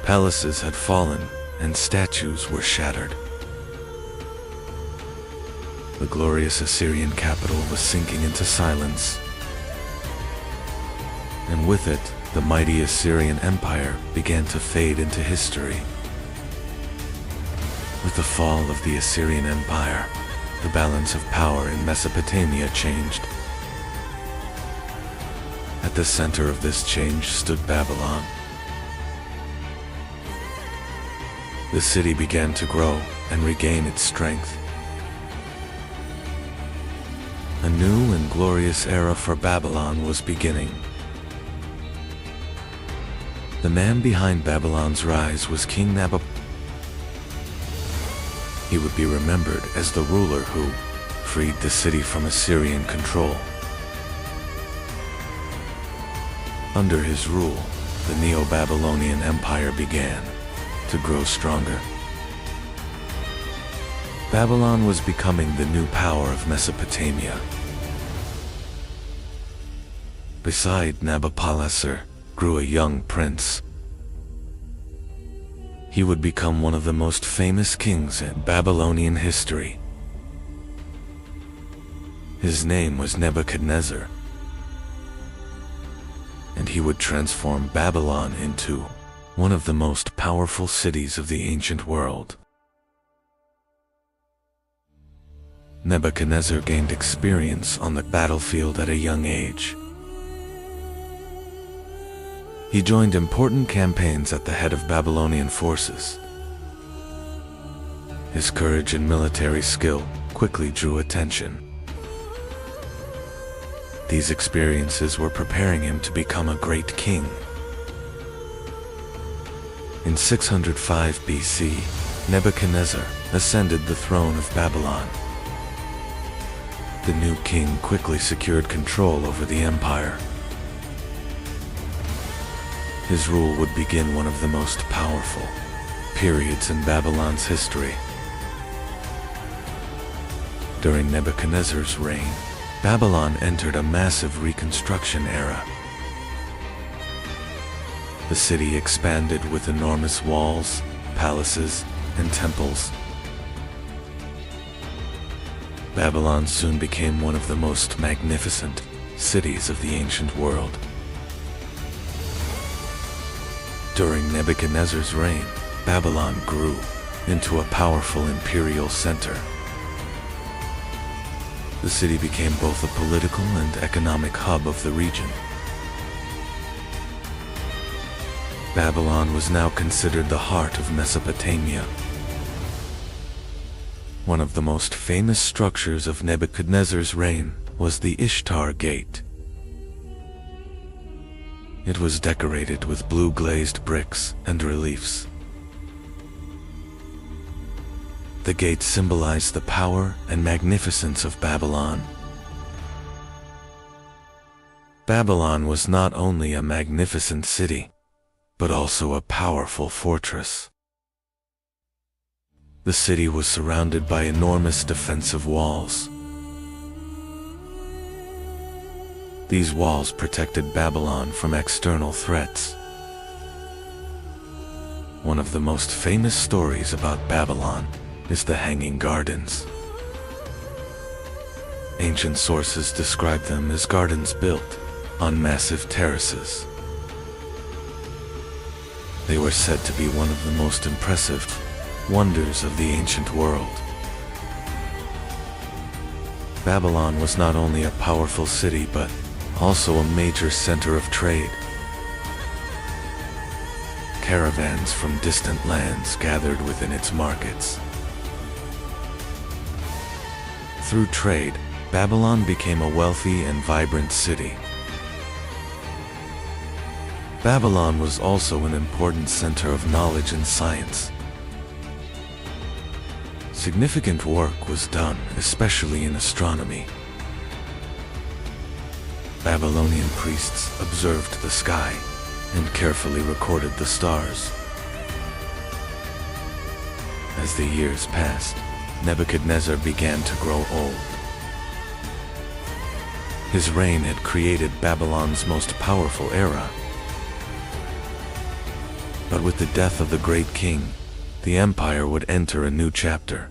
Palaces had fallen, and statues were shattered. The glorious Assyrian capital was sinking into silence. And with it, the mighty Assyrian Empire began to fade into history. With the fall of the Assyrian Empire, the balance of power in Mesopotamia changed. At the center of this change stood Babylon. The city began to grow and regain its strength. A new and glorious era for Babylon was beginning. The man behind Babylon's rise was King Nabopolassar. He would be remembered as the ruler who freed the city from Assyrian control. Under his rule, the Neo-Babylonian Empire began to grow stronger. Babylon was becoming the new power of Mesopotamia. Beside Nabopolassar grew a young prince. He would become one of the most famous kings in Babylonian history. His name was Nebuchadnezzar, and he would transform Babylon into one of the most powerful cities of the ancient world. Nebuchadnezzar gained experience on the battlefield at a young age. He joined important campaigns at the head of Babylonian forces. His courage and military skill quickly drew attention. These experiences were preparing him to become a great king. In 605 BC, Nebuchadnezzar ascended the throne of Babylon. The new king quickly secured control over the empire. His rule would begin one of the most powerful periods in Babylon's history. During Nebuchadnezzar's reign, Babylon entered a massive reconstruction era. The city expanded with enormous walls, palaces, and temples. Babylon soon became one of the most magnificent cities of the ancient world. During Nebuchadnezzar's reign, Babylon grew into a powerful imperial center. The city became both a political and economic hub of the region. Babylon was now considered the heart of Mesopotamia. One of the most famous structures of Nebuchadnezzar's reign was the Ishtar Gate. It was decorated with blue glazed bricks and reliefs. The gate symbolized the power and magnificence of Babylon. Babylon was not only a magnificent city, but also a powerful fortress. The city was surrounded by enormous defensive walls. These walls protected Babylon from external threats. One of the most famous stories about Babylon is the Hanging Gardens. Ancient sources describe them as gardens built on massive terraces. They were said to be one of the most impressive wonders of the ancient world. Babylon was not only a powerful city but also a major center of trade. Caravans from distant lands gathered within its markets. Through trade, Babylon became a wealthy and vibrant city. Babylon was also an important center of knowledge and science. Significant work was done, especially in astronomy. Babylonian priests observed the sky and carefully recorded the stars. As the years passed, Nebuchadnezzar began to grow old. His reign had created Babylon's most powerful era. But with the death of the great king, the empire would enter a new chapter.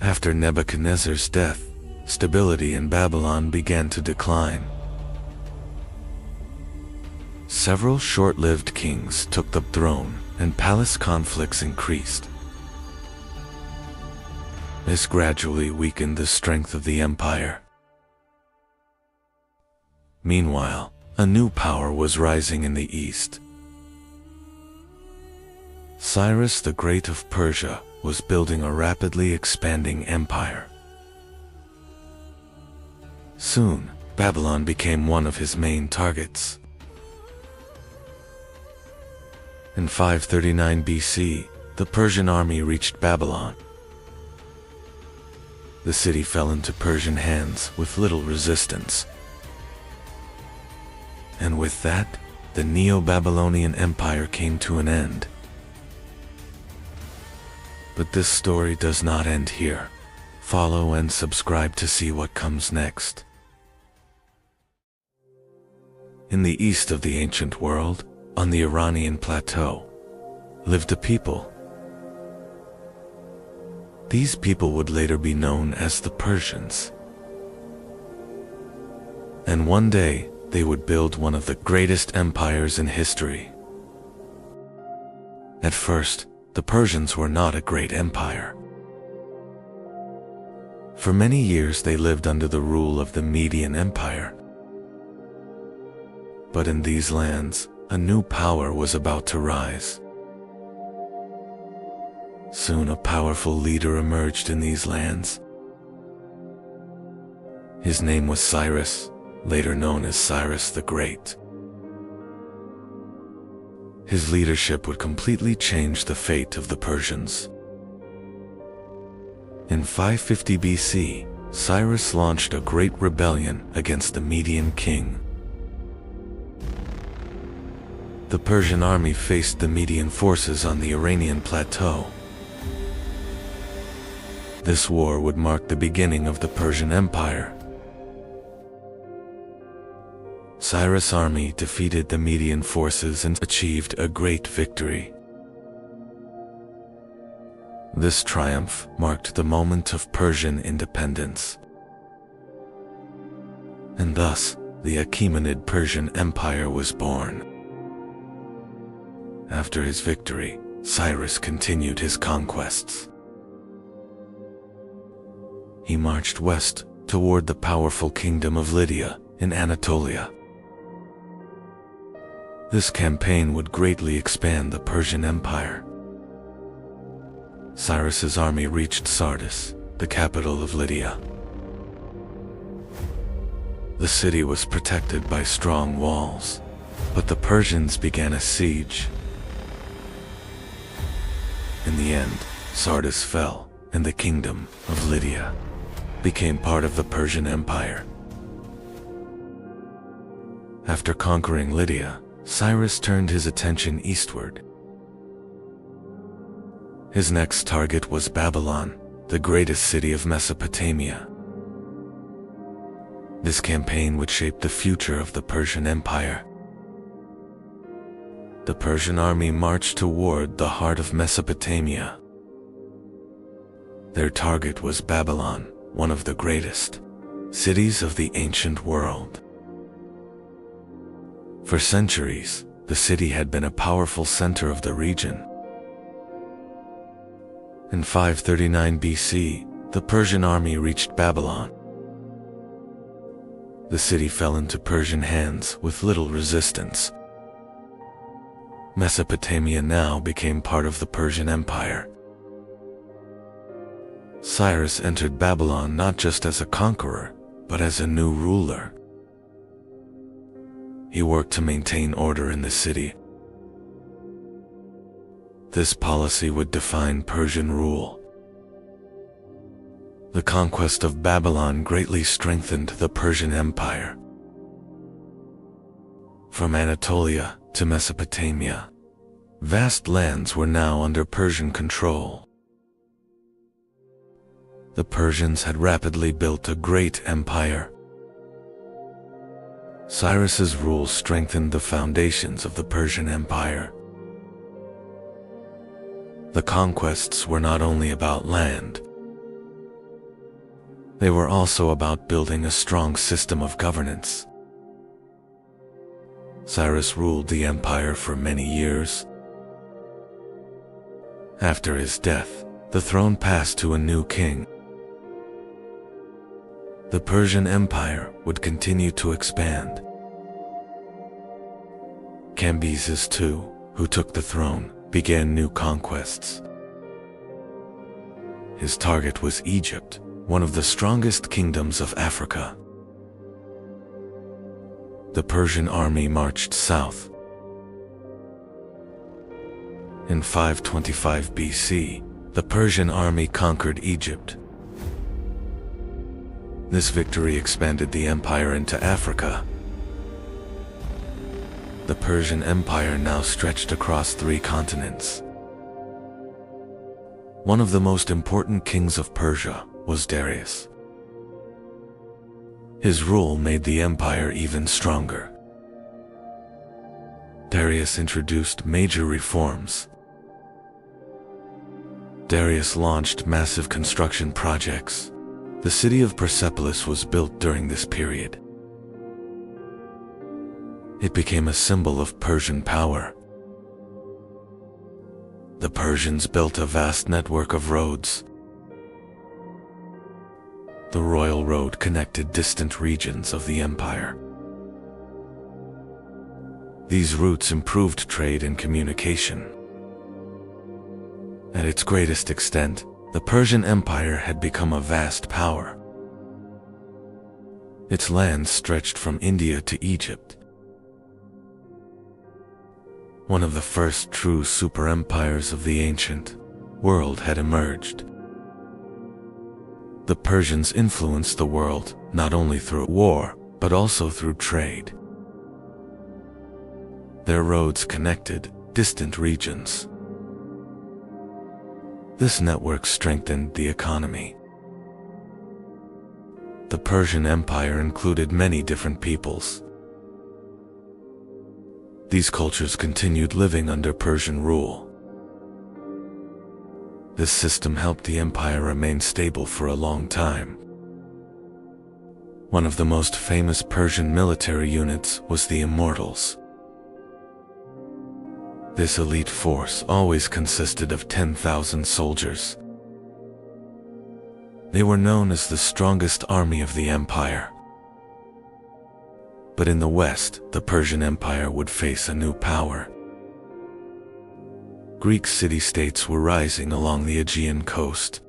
After Nebuchadnezzar's death, stability in Babylon began to decline. Several short-lived kings took the throne, and palace conflicts increased. This gradually weakened the strength of the empire. Meanwhile, a new power was rising in the east. Cyrus the Great of Persia was building a rapidly expanding empire. Soon, Babylon became one of his main targets. In 539 BC, the Persian army reached Babylon. The city fell into Persian hands with little resistance. And with that, the Neo-Babylonian Empire came to an end. But this story does not end here. Follow and subscribe to see what comes next. In the east of the ancient world, on the Iranian plateau, lived a people. These people would later be known as the Persians. And one day, they would build one of the greatest empires in history. At first, the Persians were not a great empire. For many years they lived under the rule of the Median Empire. But in these lands, a new power was about to rise. Soon a powerful leader emerged in these lands. His name was Cyrus, later known as Cyrus the Great. His leadership would completely change the fate of the Persians. In 550 BC, Cyrus launched a great rebellion against the Median king. The Persian army faced the Median forces on the Iranian plateau. This war would mark the beginning of the Persian Empire. Cyrus' army defeated the Median forces and achieved a great victory. This triumph marked the moment of Persian independence. And thus, the Achaemenid Persian Empire was born. After his victory, Cyrus continued his conquests. He marched west toward the powerful kingdom of Lydia in Anatolia. This campaign would greatly expand the Persian Empire. Cyrus's army reached Sardis, the capital of Lydia. The city was protected by strong walls, but the Persians began a siege. In the end, Sardis fell, and the kingdom of Lydia became part of the Persian Empire. After conquering Lydia, Cyrus turned his attention eastward. His next target was Babylon, the greatest city of Mesopotamia. This campaign would shape the future of the Persian Empire. The Persian army marched toward the heart of Mesopotamia. Their target was Babylon, one of the greatest cities of the ancient world. For centuries, the city had been a powerful center of the region. In 539 BC, the Persian army reached Babylon. The city fell into Persian hands with little resistance. Mesopotamia now became part of the Persian Empire. Cyrus entered Babylon not just as a conqueror, but as a new ruler. He worked to maintain order in the city. This policy would define Persian rule. The conquest of Babylon greatly strengthened the Persian Empire. From Anatolia to Mesopotamia, vast lands were now under Persian control. The Persians had rapidly built a great empire. Cyrus's rule strengthened the foundations of the Persian Empire. The conquests were not only about land. They were also about building a strong system of governance. Cyrus ruled the empire for many years. After his death, the throne passed to a new king. The Persian Empire would continue to expand. Cambyses II, who took the throne, began new conquests. His target was Egypt, one of the strongest kingdoms of Africa. the Persian army marched south. In 525 BC, the Persian army conquered Egypt. This victory expanded the empire into Africa. The Persian Empire now stretched across 3 continents. One of the most important kings of Persia was Darius. His rule made the empire even stronger. Darius introduced major reforms. Darius launched massive construction projects. The city of Persepolis was built during this period. It became a symbol of Persian power. The Persians built a vast network of roads. The royal road connected distant regions of the empire. These routes improved trade and communication. At its greatest extent, the Persian Empire had become a vast power. Its lands stretched from India to Egypt. One of the first true super-empires of the ancient world had emerged. The Persians influenced the world not only through war, but also through trade. Their roads connected distant regions. This network strengthened the economy. The Persian Empire included many different peoples. These cultures continued living under Persian rule. This system helped the empire remain stable for a long time. One of the most famous Persian military units was the Immortals. This elite force always consisted of 10,000 soldiers. They were known as the strongest army of the empire. But in the west, the Persian Empire would face a new power. Greek city-states were rising along the Aegean coast.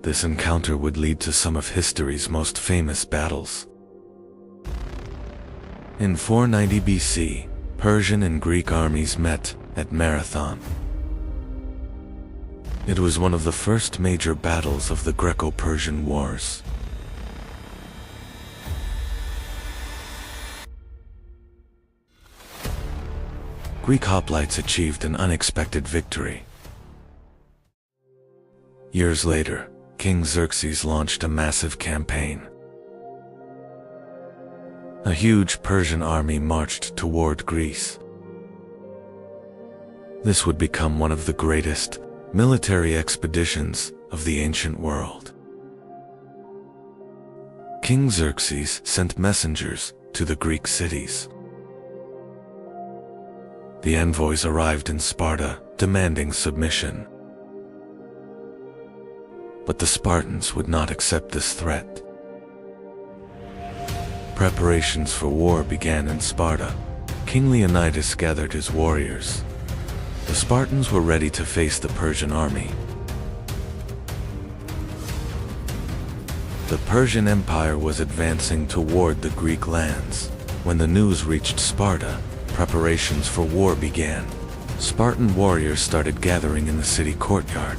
This encounter would lead to some of history's most famous battles. In 490 BC, Persian and Greek armies met at Marathon. It was one of the first major battles of the Greco-Persian Wars. Greek hoplites achieved an unexpected victory. Years later, King Xerxes launched a massive campaign. A huge Persian army marched toward Greece. This would become one of the greatest military expeditions of the ancient world. King Xerxes sent messengers to the Greek cities. The envoys arrived in Sparta, demanding submission. But the Spartans would not accept this threat. Preparations for war began in Sparta. King Leonidas gathered his warriors. The Spartans were ready to face the Persian army. The Persian Empire was advancing toward the Greek lands. When the news reached Sparta, preparations for war began. Spartan warriors started gathering in the city courtyard.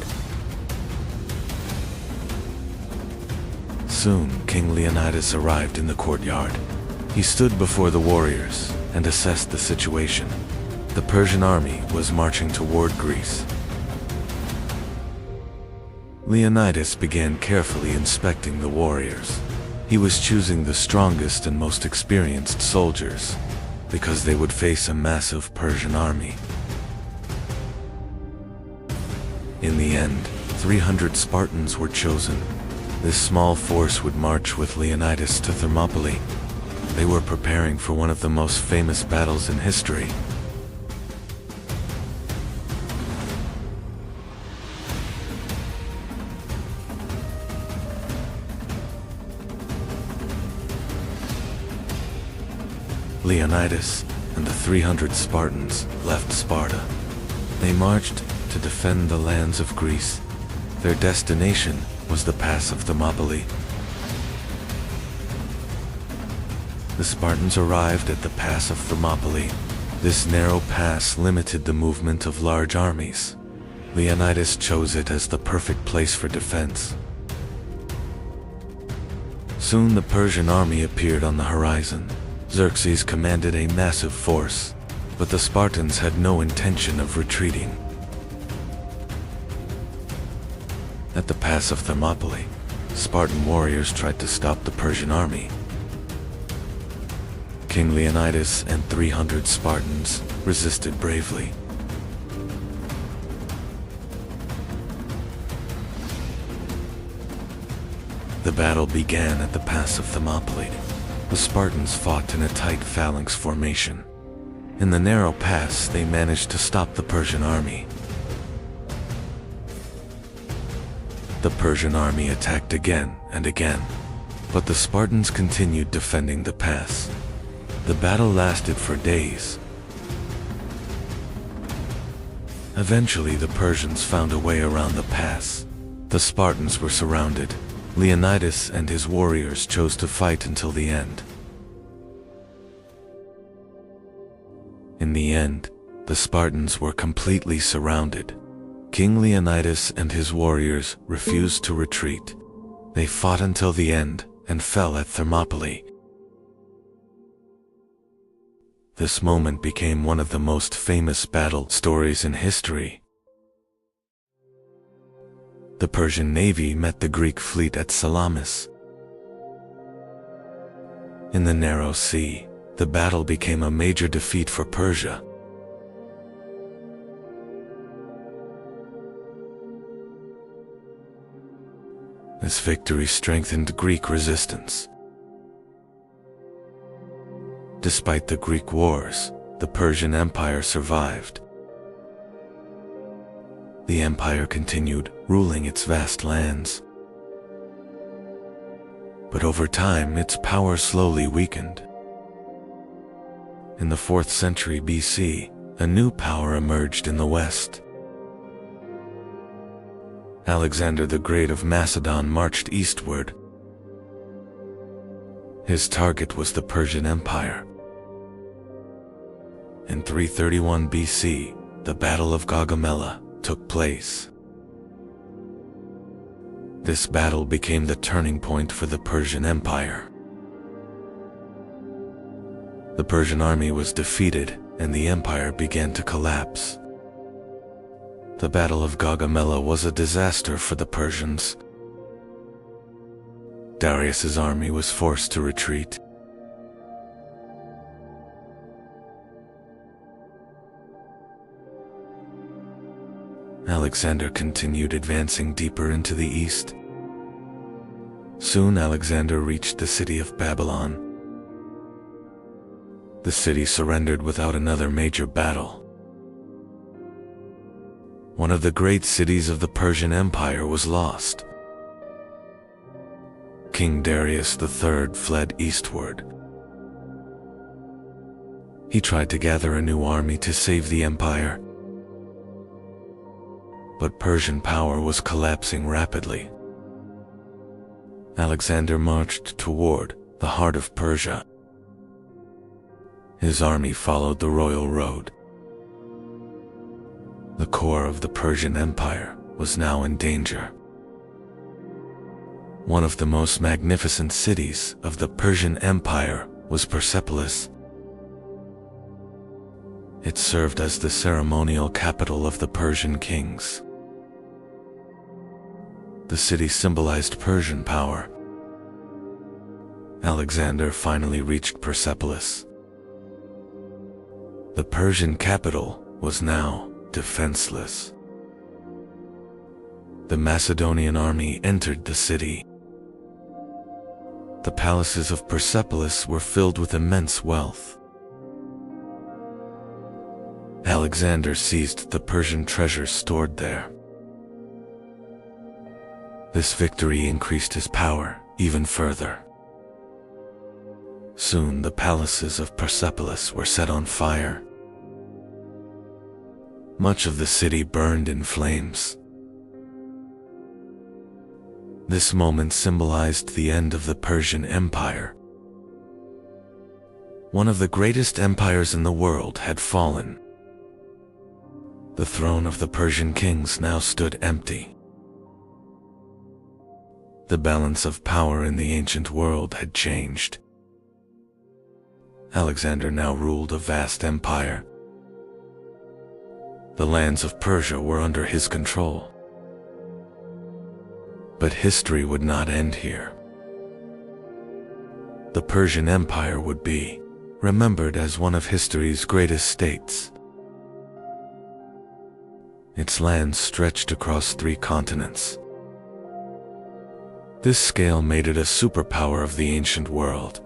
Soon, King Leonidas arrived in the courtyard. He stood before the warriors and assessed the situation. The Persian army was marching toward Greece. Leonidas began carefully inspecting the warriors. He was choosing the strongest and most experienced soldiers, because they would face a massive Persian army. In the end, 300 Spartans were chosen. This small force would march with Leonidas to Thermopylae. They were preparing for one of the most famous battles in history. Leonidas and the 300 Spartans left Sparta. They marched to defend the lands of Greece. Their destination was the pass of Thermopylae. the Spartans arrived at the pass of Thermopylae. This narrow pass limited the movement of large armies. Leonidas chose it as the perfect place for defense. Soon the Persian army appeared on the horizon. Xerxes commanded a massive force, but the Spartans had no intention of retreating. At the pass of Thermopylae, Spartan warriors tried to stop the Persian army. King Leonidas and 300 Spartans resisted bravely. The battle began at the pass of Thermopylae. The Spartans fought in a tight phalanx formation. In the narrow pass, they managed to stop the Persian army. The Persian army attacked again and again, but the Spartans continued defending the pass. The battle lasted for days. Eventually, the Persians found a way around the pass. The Spartans were surrounded. Leonidas and his warriors chose to fight until the end. In the end, the Spartans were completely surrounded. King Leonidas and his warriors refused to retreat. They fought until the end and fell at Thermopylae. This moment became one of the most famous battle stories in history. The Persian navy met the Greek fleet at Salamis. In the narrow sea, the battle became a major defeat for Persia. This victory strengthened Greek resistance. Despite the Greek wars, the Persian Empire survived. The empire continued ruling its vast lands. But over time, its power slowly weakened. In the 4th century BC, a new power emerged in the west. Alexander the Great of Macedon marched eastward. His target was the Persian Empire. In 331 BC, the Battle of Gaugamela took place. This battle became the turning point for the Persian Empire. The Persian army was defeated and the empire began to collapse. The Battle of Gaugamela was a disaster for the Persians. Darius's army was forced to retreat. Alexander continued advancing deeper into the east. Soon Alexander reached the city of Babylon. The city surrendered without another major battle. One of the great cities of the Persian Empire was lost. King Darius III fled eastward. He tried to gather a new army to save the empire. But Persian power was collapsing rapidly. Alexander marched toward the heart of Persia. His army followed the royal road. The core of the Persian Empire was now in danger. One of the most magnificent cities of the Persian Empire was Persepolis. It served as the ceremonial capital of the Persian kings. The city symbolized Persian power. Alexander finally reached Persepolis. The Persian capital was now defenseless. The Macedonian army entered the city. The palaces of Persepolis were filled with immense wealth. Alexander seized the Persian treasures stored there. This victory increased his power even further. Soon the palaces of Persepolis were set on fire. Much of the city burned in flames. This moment symbolized the end of the Persian Empire. one of the greatest empires in the world had fallen. The throne of the Persian kings now stood empty. The balance of power in the ancient world had changed. Alexander now ruled a vast empire. The lands of Persia were under his control. But history would not end here. The Persian Empire would be remembered as one of history's greatest states. Its lands stretched across 3 continents. This scale made it a superpower of the ancient world.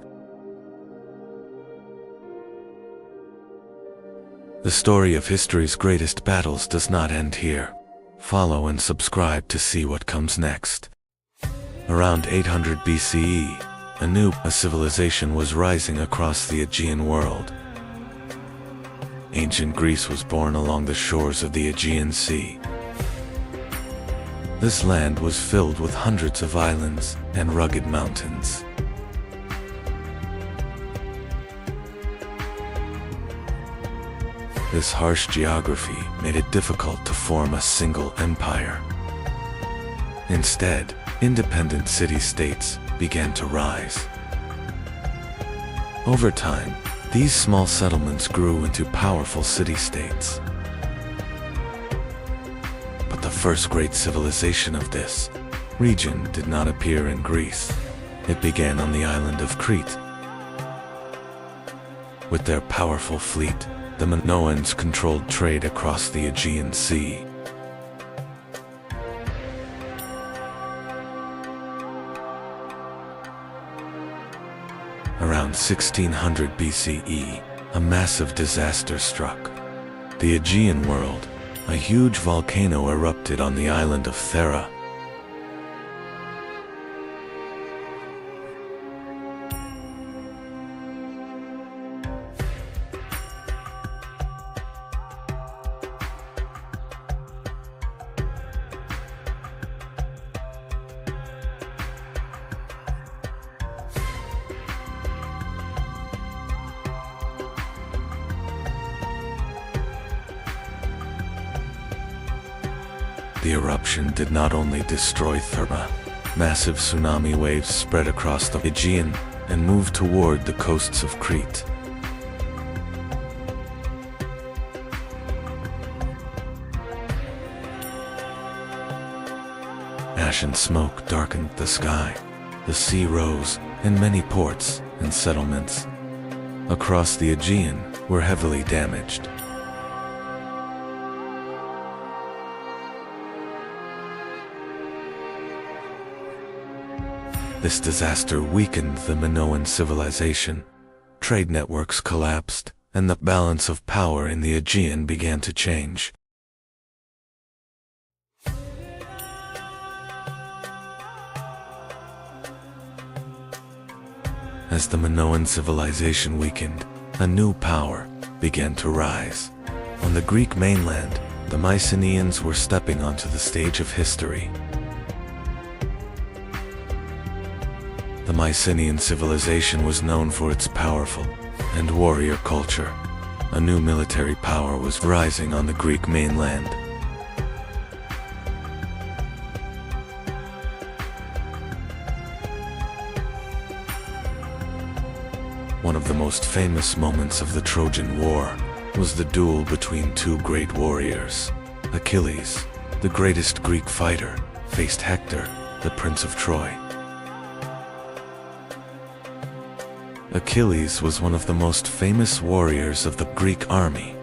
The story of history's greatest battles does not end here. Follow and subscribe to see what comes next. Around 800 BCE, a new civilization was rising across the Aegean world. Ancient Greece was born along the shores of the Aegean Sea. This land was filled with hundreds of islands and rugged mountains. This harsh geography made it difficult to form a single empire. Instead, independent city-states began to rise. Over time, these small settlements grew into powerful city-states. But the first great civilization of this region did not appear in Greece. It began on the island of Crete. With their powerful fleet, the Minoans controlled trade across the Aegean Sea. Around 1600 BCE, a massive disaster struck. The Aegean world, a huge volcano erupted on the island of Thera. The eruption did not only destroy Thera. Massive tsunami waves spread across the Aegean and moved toward the coasts of Crete. Ash and smoke darkened the sky. The sea rose, and many ports and settlements across the Aegean were heavily damaged. This disaster weakened the Minoan civilization. Trade networks collapsed, and the balance of power in the Aegean began to change. As the Minoan civilization weakened, a new power began to rise. On the Greek mainland, the Mycenaeans were stepping onto the stage of history. The Mycenaean civilization was known for its powerful and warrior culture. A new military power was rising on the Greek mainland. One of the most famous moments of the Trojan War was the duel between 2 great warriors. Achilles, the greatest Greek fighter, faced Hector, the Prince of Troy. Achilles was one of the most famous warriors of the Greek army.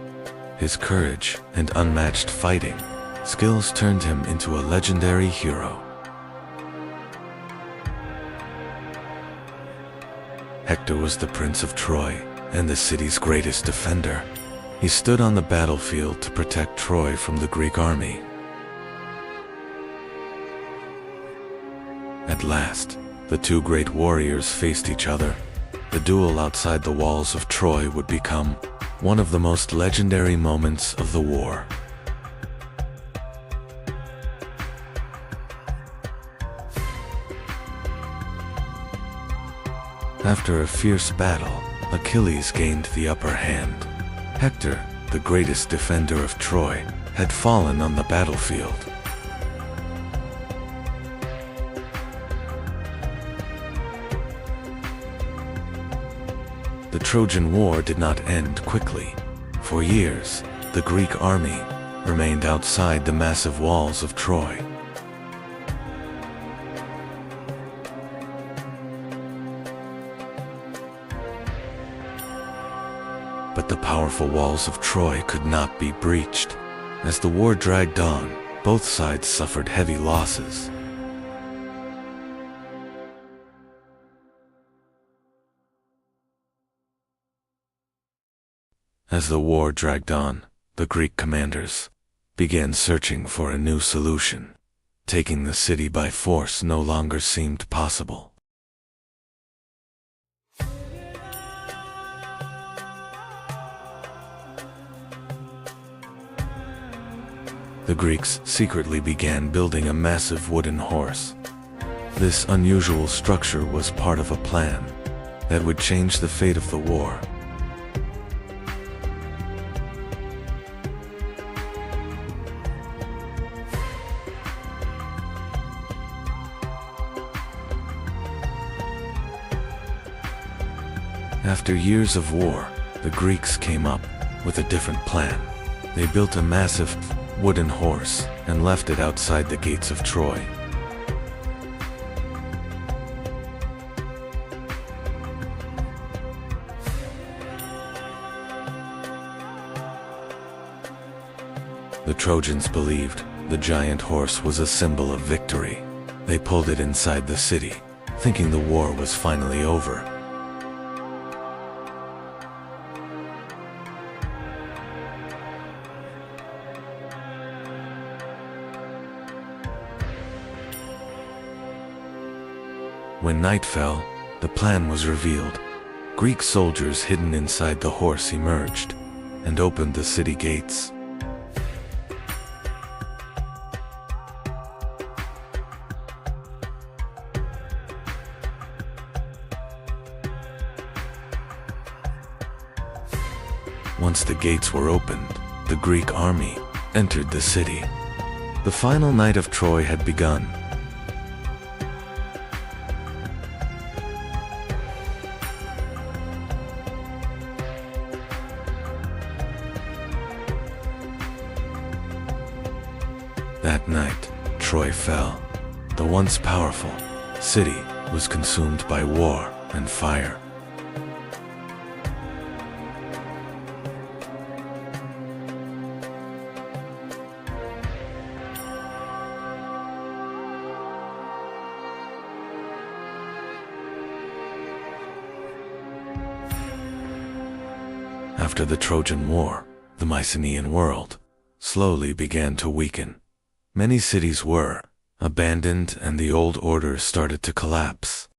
His courage and unmatched fighting skills turned him into a legendary hero. Hector was the Prince of Troy and the city's greatest defender. He stood on the battlefield to protect Troy from the Greek army. At last, the 2 great warriors faced each other. The duel outside the walls of Troy would become one of the most legendary moments of the war. After a fierce battle, Achilles gained the upper hand. Hector, the greatest defender of Troy, had fallen on the battlefield. The Trojan War did not end quickly. For years, the Greek army remained outside the massive walls of Troy. But the powerful walls of Troy could not be breached. As the war dragged on, both sides suffered heavy losses. As the war dragged on, the Greek commanders began searching for a new solution. Taking the city by force no longer seemed possible. The Greeks secretly began building a massive wooden horse. This unusual structure was part of a plan that would change the fate of the war. After years of war, the Greeks came up with a different plan. They built a massive wooden horse and left it outside the gates of Troy. The Trojans believed the giant horse was a symbol of victory. They pulled it inside the city, thinking the war was finally over. When night fell, the plan was revealed. Greek soldiers hidden inside the horse emerged and opened the city gates. Once the gates were opened, the Greek army entered the city. The final night of Troy had begun. That night, Troy fell. The once powerful city was consumed by war and fire. After the Trojan War, the Mycenaean world slowly began to weaken. Many cities were abandoned and the old order started to collapse.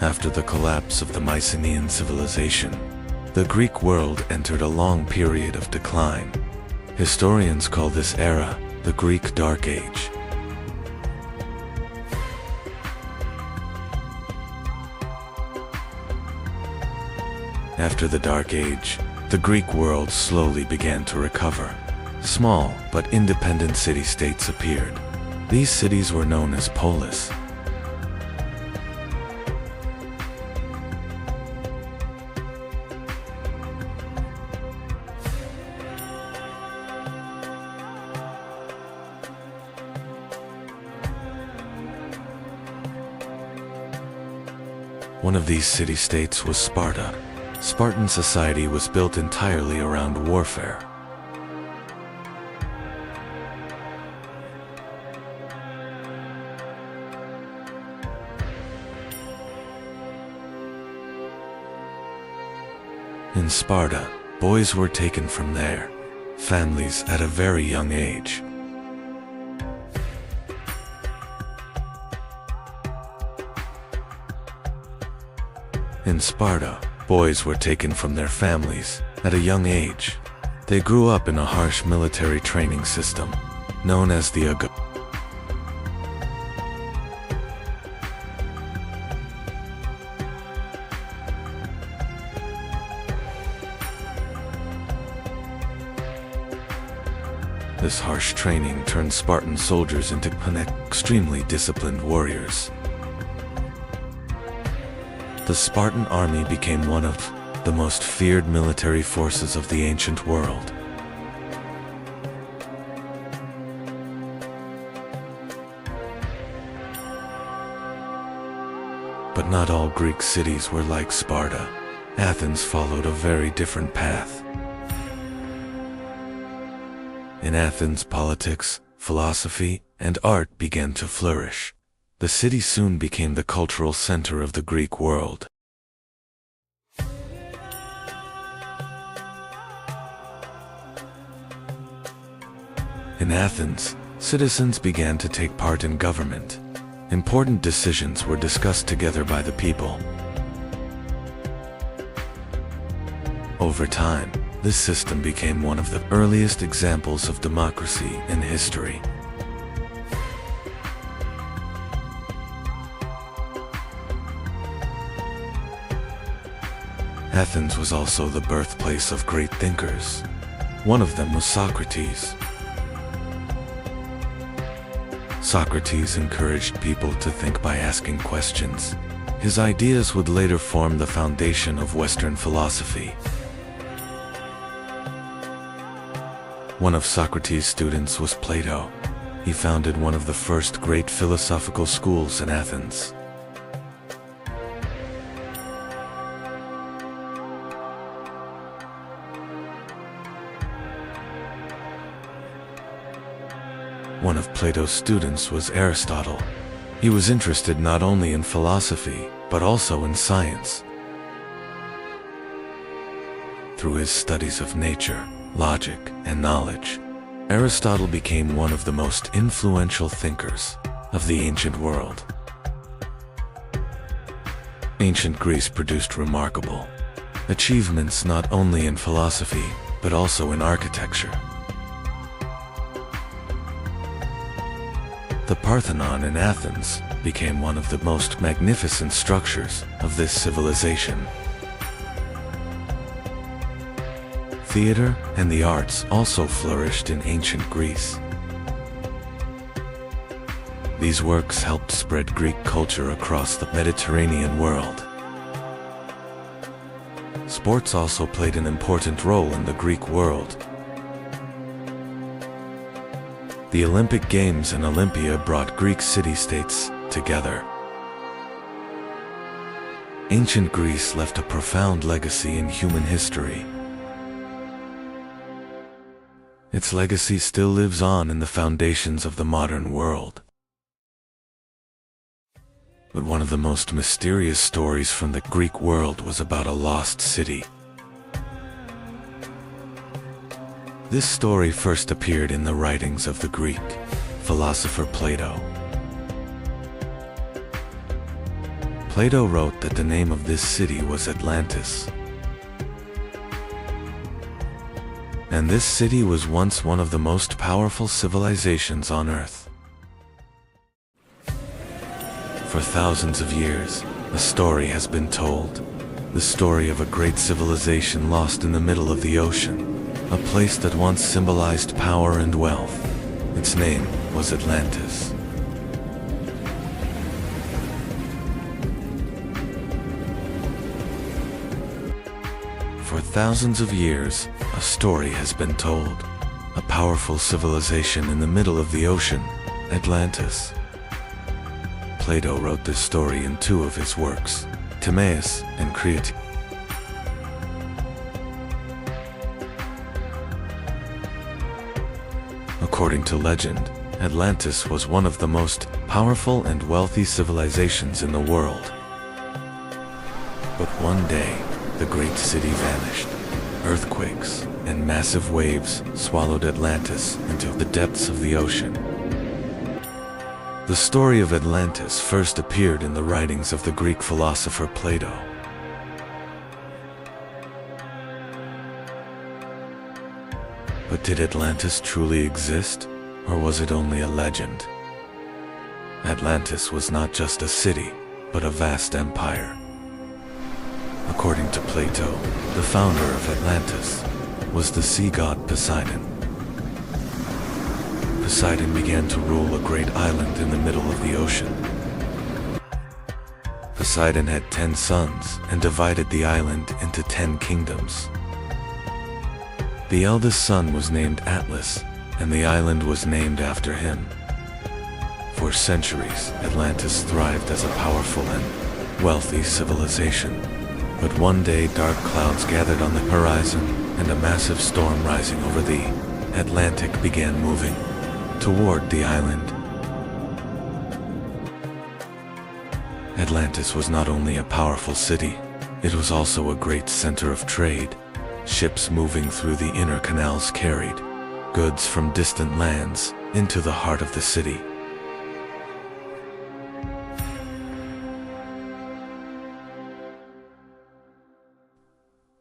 After the collapse of the Mycenaean civilization, the Greek world entered a long period of decline. Historians call this era the Greek Dark Age. After the Dark Age, the Greek world slowly began to recover. Small but independent city-states appeared. These cities were known as polis. One of these city-states was Sparta. Spartan society was built entirely around warfare. In Sparta, boys were taken from their families at a very young age. In Sparta, boys were taken from their families at a young age. They grew up in a harsh military training system, known as the AGA. This harsh training turned Spartan soldiers into extremely disciplined warriors. The Spartan army became one of the most feared military forces of the ancient world. But not all Greek cities were like Sparta. Athens followed a very different path. In Athens, politics, philosophy, and art began to flourish. The city soon became the cultural center of the Greek world. In Athens, citizens began to take part in government. Important decisions were discussed together by the people. Over time, this system became one of the earliest examples of democracy in history. Athens was also the birthplace of great thinkers. One of them was Socrates. Socrates encouraged people to think by asking questions. His ideas would later form the foundation of Western philosophy. One of Socrates' students was Plato. He founded one of the first great philosophical schools in Athens. One of Plato's students was Aristotle. He was interested not only in philosophy, but also in science. Through his studies of nature, logic, and knowledge, Aristotle became one of the most influential thinkers of the ancient world. Ancient Greece produced remarkable achievements not only in philosophy, but also in architecture. The Parthenon in Athens became one of the most magnificent structures of this civilization. Theater and the arts also flourished in ancient Greece. These works helped spread Greek culture across the Mediterranean world. Sports also played an important role in the Greek world. The Olympic Games and Olympia brought Greek city-states together. Ancient Greece left a profound legacy in human history. Its legacy still lives on in the foundations of the modern world. But one of the most mysterious stories from the Greek world was about a lost city. This story first appeared in the writings of the Greek philosopher Plato. Plato wrote that the name of this city was Atlantis. And this city was once one of the most powerful civilizations on Earth. For thousands of years, a story has been told. The story of a great civilization lost in the middle of the ocean, a place that once symbolized power and wealth. Its name was Atlantis. For thousands of years, a story has been told. A powerful civilization in the middle of the ocean, Atlantis. Plato wrote this story in two of his works, Timaeus and Crete. According to legend, Atlantis was one of the most powerful and wealthy civilizations in the world. But one day, the great city vanished. Earthquakes and massive waves swallowed Atlantis into the depths of the ocean. The story of Atlantis first appeared in the writings of the Greek philosopher Plato. But did Atlantis truly exist, or was it only a legend? Atlantis was not just a city, but a vast empire. According to Plato, the founder of Atlantis was the sea god Poseidon. Poseidon began to rule a great island in the middle of the ocean. Poseidon had 10 sons and divided the island into 10 kingdoms. The eldest son was named Atlas, and the island was named after him. For centuries, Atlantis thrived as a powerful and wealthy civilization. But one day dark clouds gathered on the horizon, and a massive storm rising over the Atlantic began moving toward the island. Atlantis was not only a powerful city, it was also a great center of trade. Ships moving through the inner canals carried goods from distant lands into the heart of the city.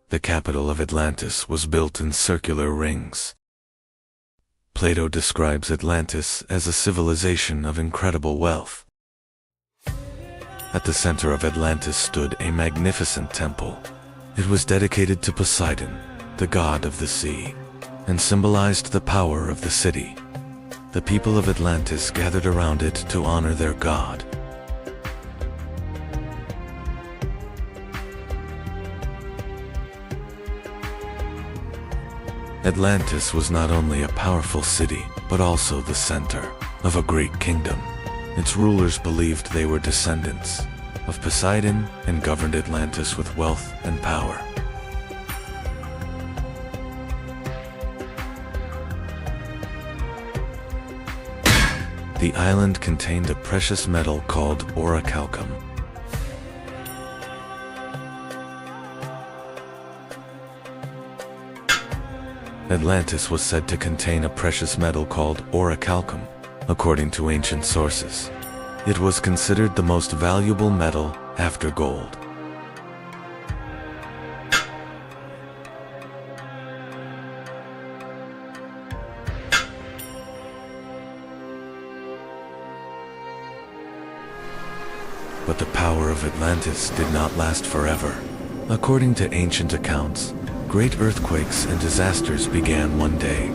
The capital of Atlantis was built in circular rings. Plato describes Atlantis as a civilization of incredible wealth. At the center of Atlantis stood a magnificent temple. It was dedicated to Poseidon, the god of the sea, and symbolized the power of the city. The people of Atlantis gathered around it to honor their god. Atlantis was not only a powerful city, but also the center of a great kingdom. Its rulers believed they were descendants of Poseidon and governed Atlantis with wealth and power. The island contained a precious metal called orichalcum. Atlantis was said to contain a precious metal called orichalcum, according to ancient sources. It was considered the most valuable metal after gold. But the power of Atlantis did not last forever. According to ancient accounts, great earthquakes and disasters began one day.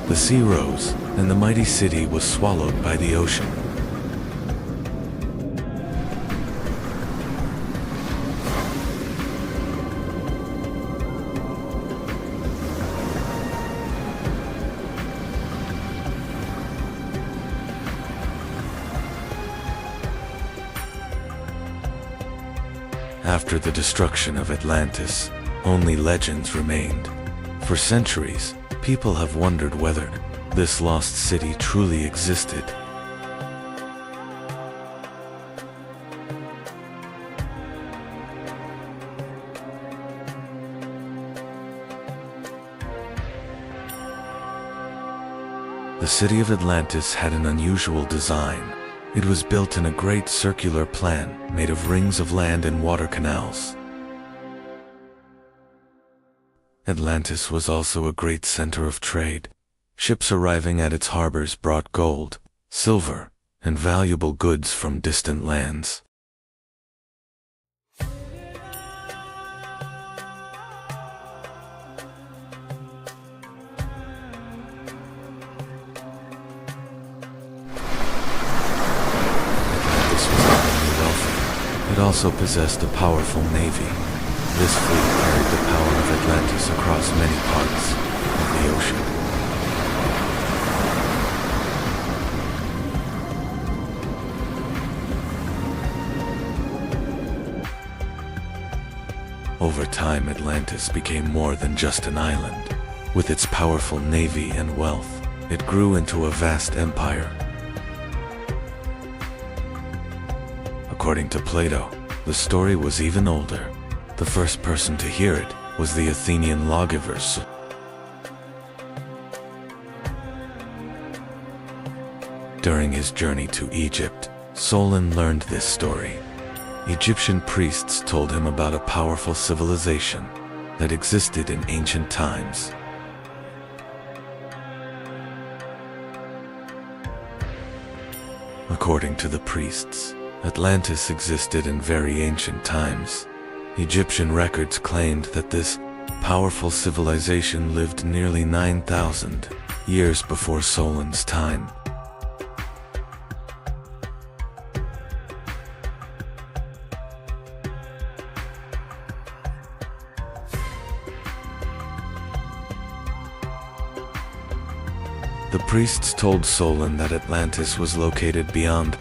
The sea rose, and the mighty city was swallowed by the ocean. After the destruction of Atlantis, only legends remained. For centuries, people have wondered whether this lost city truly existed. The city of Atlantis had an unusual design. It was built in a great circular plan made of rings of land and water canals. Atlantis was also a great center of trade. Ships arriving at its harbors brought gold, silver, and valuable goods from distant lands. It also possessed a powerful navy. This fleet carried the power of Atlantis across many parts of the ocean. Over time, Atlantis became more than just an island. With its powerful navy and wealth, it grew into a vast empire. According to Plato, the story was even older. The first person to hear it was the Athenian lawgiver. During his journey to Egypt, Solon learned this story. Egyptian priests told him about a powerful civilization that existed in ancient times. According to the priests, Atlantis existed in very ancient times. Egyptian records claimed that this powerful civilization lived nearly 9,000 years before Solon's time. The priests told Solon that Atlantis was located beyond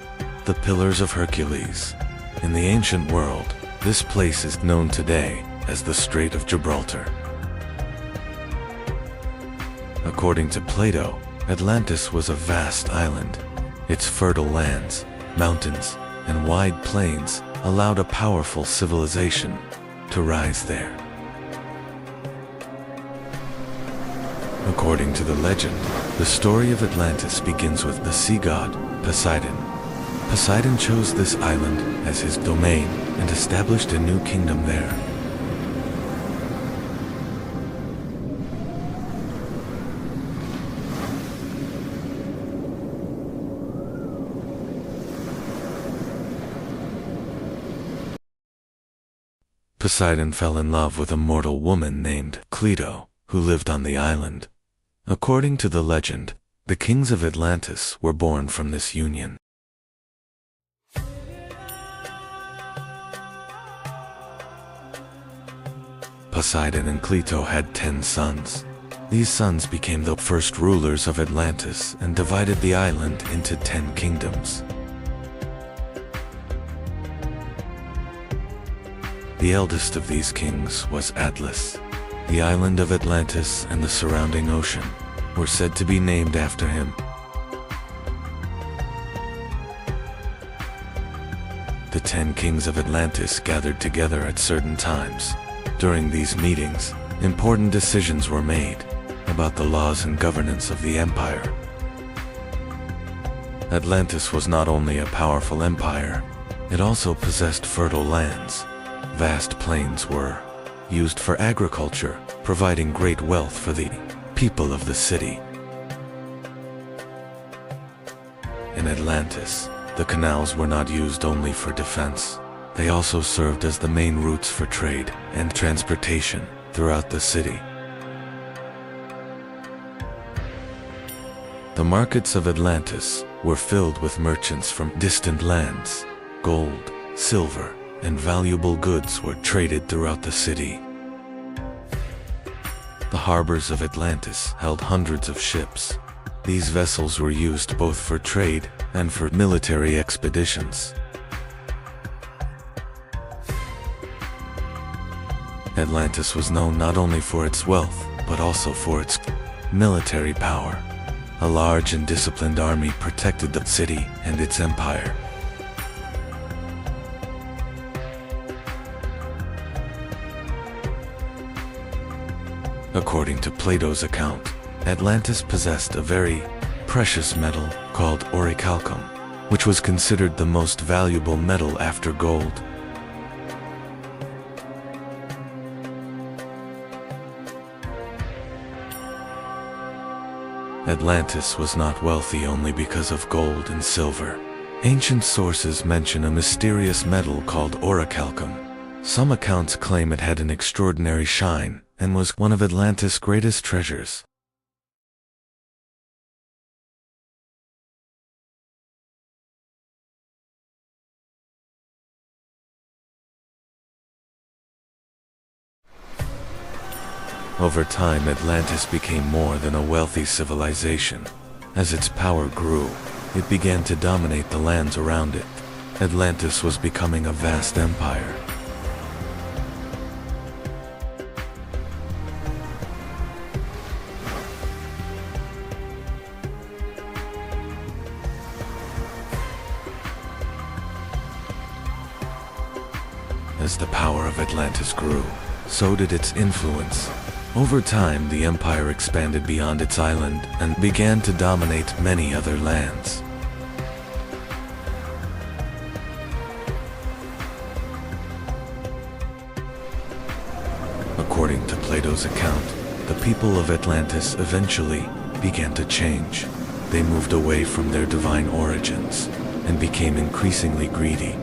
the Pillars of Hercules. In the ancient world, this place is known today as the Strait of Gibraltar. According to Plato, Atlantis was a vast island. Its fertile lands, mountains, and wide plains allowed a powerful civilization to rise there. According to the legend, the story of Atlantis begins with the sea god, Poseidon. Poseidon chose this island as his domain and established a new kingdom there. Poseidon fell in love with a mortal woman named Cleito, who lived on the island. According to the legend, the kings of Atlantis were born from this union. Poseidon and Cleito had 10 sons. These sons became the first rulers of Atlantis and divided the island into 10 kingdoms. The eldest of these kings was Atlas. The island of Atlantis and the surrounding ocean were said to be named after him. The 10 kings of Atlantis gathered together at certain times. During these meetings, important decisions were made about the laws and governance of the empire. Atlantis was not only a powerful empire, it also possessed fertile lands. Vast plains were used for agriculture, providing great wealth for the people of the city. In Atlantis, the canals were not used only for defense. They also served as the main routes for trade and transportation throughout the city. The markets of Atlantis were filled with merchants from distant lands. Gold, silver, and valuable goods were traded throughout the city. The harbors of Atlantis held hundreds of ships. These vessels were used both for trade and for military expeditions. Atlantis was known not only for its wealth, but also for its military power. A large and disciplined army protected the city and its empire. According to Plato's account, Atlantis possessed a very precious metal called orichalcum, which was considered the most valuable metal after gold. Atlantis was not wealthy only because of gold and silver. Ancient sources mention a mysterious metal called orichalcum. Some accounts claim it had an extraordinary shine and was one of Atlantis' greatest treasures. Over time, Atlantis became more than a wealthy civilization. As its power grew, it began to dominate the lands around it. Atlantis was becoming a vast empire. As the power of Atlantis grew, so did its influence. Over time, the empire expanded beyond its island and began to dominate many other lands. According to Plato's account, the people of Atlantis eventually began to change. They moved away from their divine origins and became increasingly greedy.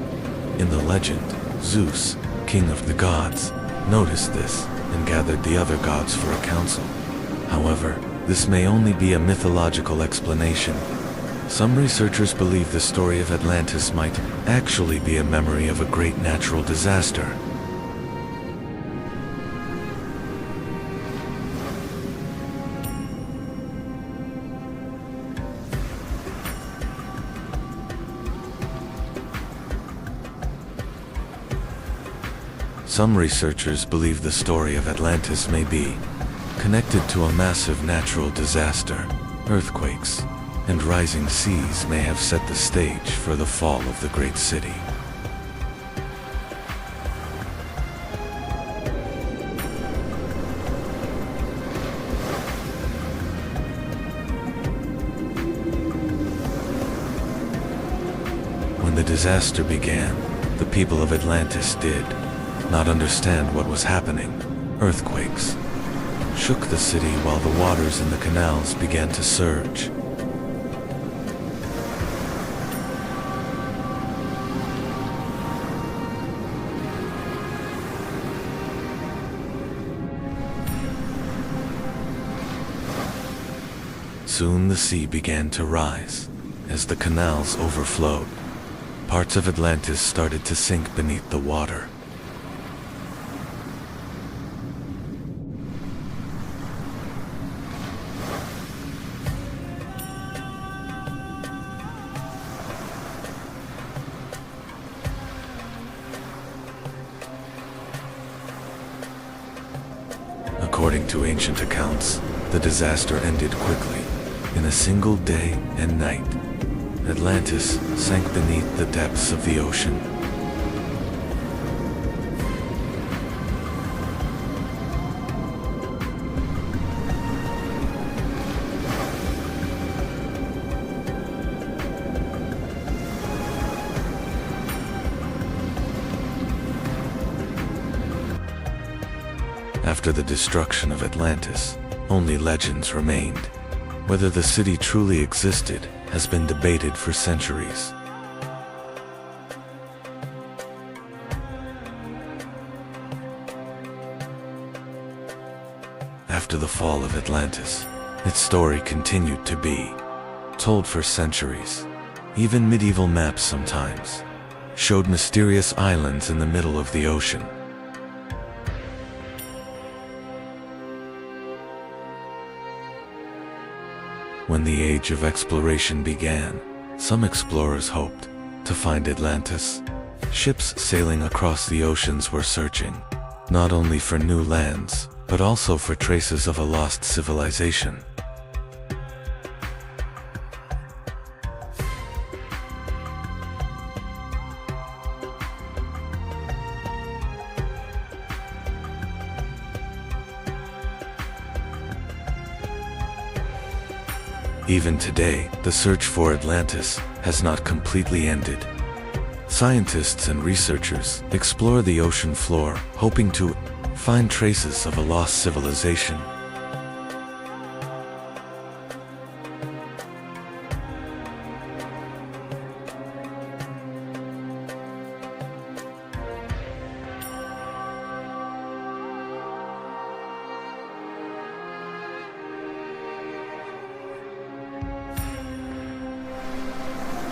In the legend, Zeus, king of the gods, noticed this and gathered the other gods for a council. However, this may only be a mythological explanation. Some researchers believe the story of Atlantis might actually be a memory of a great natural disaster. Some researchers believe the story of Atlantis may be connected to a massive natural disaster. Earthquakes and rising seas may have set the stage for the fall of the great city. When the disaster began, the people of Atlantis did not understand what was happening. Earthquakes shook the city while the waters in the canals began to surge. Soon the sea began to rise. As the canals overflowed, parts of Atlantis started to sink beneath the water. According to ancient accounts, the disaster ended quickly. In a single day and night, Atlantis sank beneath the depths of the ocean. After the destruction of Atlantis, only legends remained. Whether the city truly existed has been debated for centuries. After the fall of Atlantis, its story continued to be told for centuries. Even medieval maps sometimes showed mysterious islands in the middle of the ocean. When the age of exploration began, some explorers hoped to find Atlantis. Ships sailing across the oceans were searching, not only for new lands, but also for traces of a lost civilization. Even today, the search for Atlantis has not completely ended. Scientists and researchers explore the ocean floor, hoping to find traces of a lost civilization.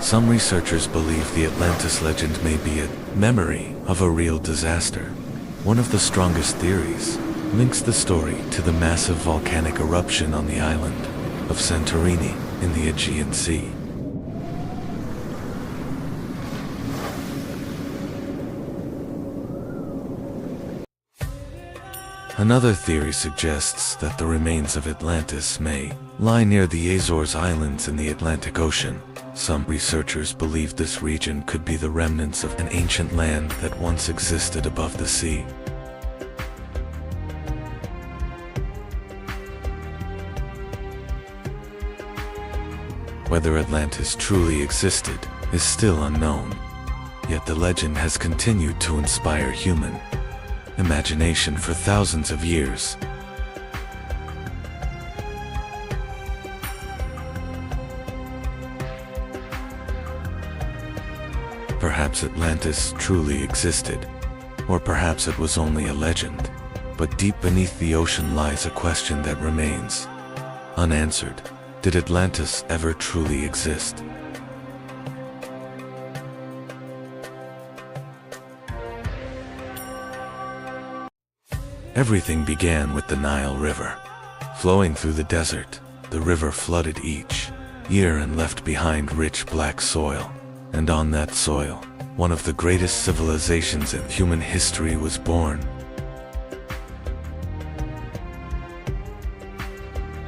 Some researchers believe the Atlantis legend may be a memory of a real disaster. One of the strongest theories links the story to the massive volcanic eruption on the island of Santorini in the Aegean Sea. Another theory suggests that the remains of Atlantis may lie near the Azores Islands in the Atlantic Ocean. Some researchers believe this region could be the remnants of an ancient land that once existed above the sea. Whether Atlantis truly existed is still unknown, yet the legend has continued to inspire human imagination for thousands of years. perhaps Atlantis truly existed, or perhaps it was only a legend. But deep beneath the ocean lies a question that remains unanswered. Did Atlantis ever truly exist? Everything began with the Nile River. Flowing through the desert, the river flooded each year and left behind rich black soil. And on that soil, one of the greatest civilizations in human history was born.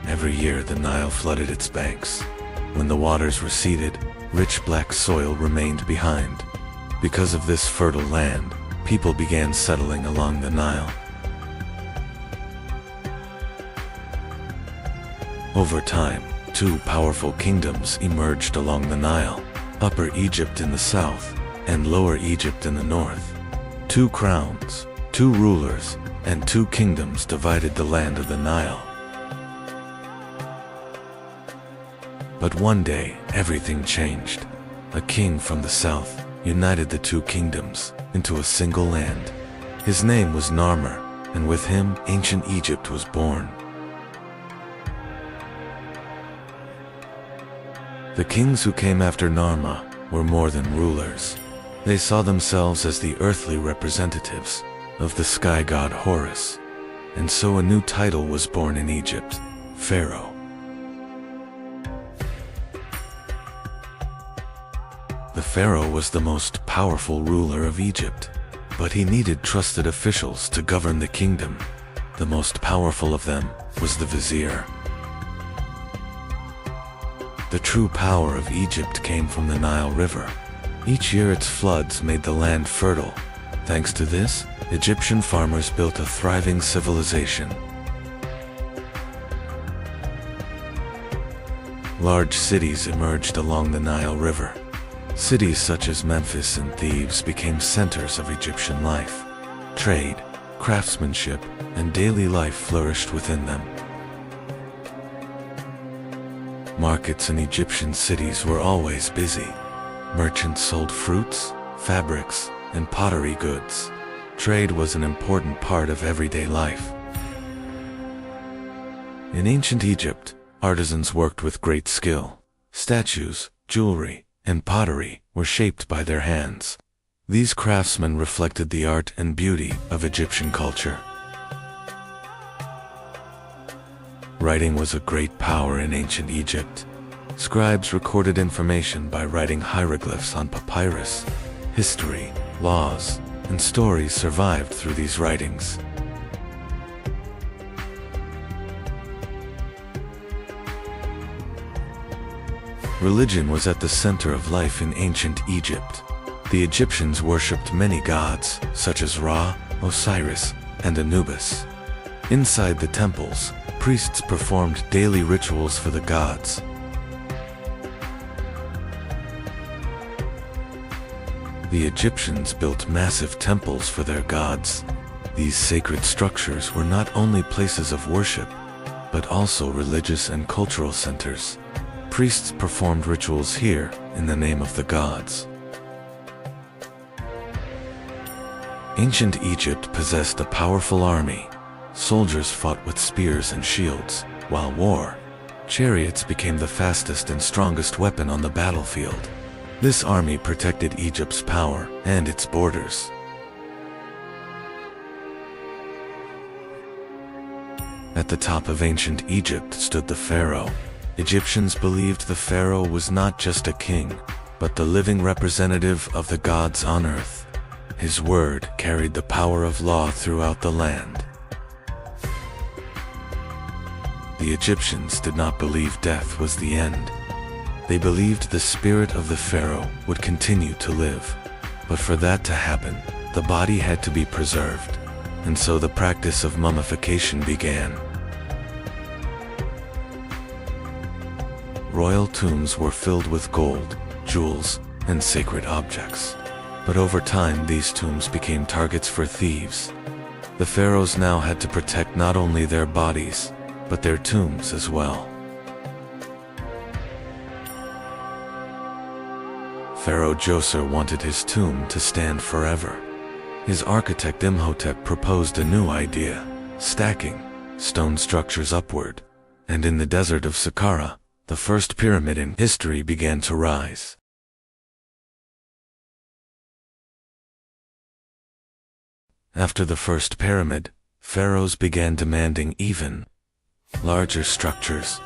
Every year the Nile flooded its banks. When the waters receded, rich black soil remained behind. Because of this fertile land, people began settling along the Nile. Over time, two powerful kingdoms emerged along the Nile, Upper Egypt in the south and Lower Egypt in the north. Two crowns, two rulers, and two kingdoms divided the land of the Nile. But one day, everything changed. A king from the south united the two kingdoms into a single land. His name was Narmer, and with him, ancient Egypt was born. The kings who came after Narmer were more than rulers. They saw themselves as the earthly representatives of the sky god Horus. And so a new title was born in Egypt, Pharaoh. The pharaoh was the most powerful ruler of Egypt, but he needed trusted officials to govern the kingdom. The most powerful of them was the vizier. The true power of Egypt came from the Nile River. Each year its floods made the land fertile. Thanks to this, Egyptian farmers built a thriving civilization. Large cities emerged along the Nile River. Cities such as Memphis and Thebes became centers of Egyptian life. Trade, craftsmanship, and daily life flourished within them. Markets in Egyptian cities were always busy. Merchants sold fruits, fabrics, and pottery goods. Trade was an important part of everyday life. In ancient Egypt, artisans worked with great skill. Statues, jewelry, and pottery were shaped by their hands. These craftsmen reflected the art and beauty of Egyptian culture. Writing was a great power in ancient Egypt. Scribes recorded information by writing hieroglyphs on papyrus. History, laws, and stories survived through these writings. Religion was at the center of life in ancient Egypt. The Egyptians worshipped many gods, such as Ra, Osiris, and Anubis. Inside the temples, priests performed daily rituals for the gods. The Egyptians built massive temples for their gods. These sacred structures were not only places of worship, but also religious and cultural centers. Priests performed rituals here in the name of the gods. Ancient Egypt possessed a powerful army. Soldiers fought with spears and shields, while chariots became the fastest and strongest weapon on the battlefield. This army protected Egypt's power and its borders. At the top of ancient Egypt stood the pharaoh. Egyptians believed the pharaoh was not just a king, but the living representative of the gods on earth. His word carried the power of law throughout the land. The Egyptians did not believe death was the end. They believed the spirit of the pharaoh would continue to live. But for that to happen, the body had to be preserved, and so the practice of mummification began. Royal tombs were filled with gold, jewels, and sacred objects. But over time, these tombs became targets for thieves. The pharaohs now had to protect not only their bodies, but their tombs as well. Pharaoh Djoser wanted his tomb to stand forever. His architect Imhotep proposed a new idea, stacking stone structures upward, and in the desert of Saqqara, the first pyramid in history began to rise. After the first pyramid, pharaohs began demanding even larger structures.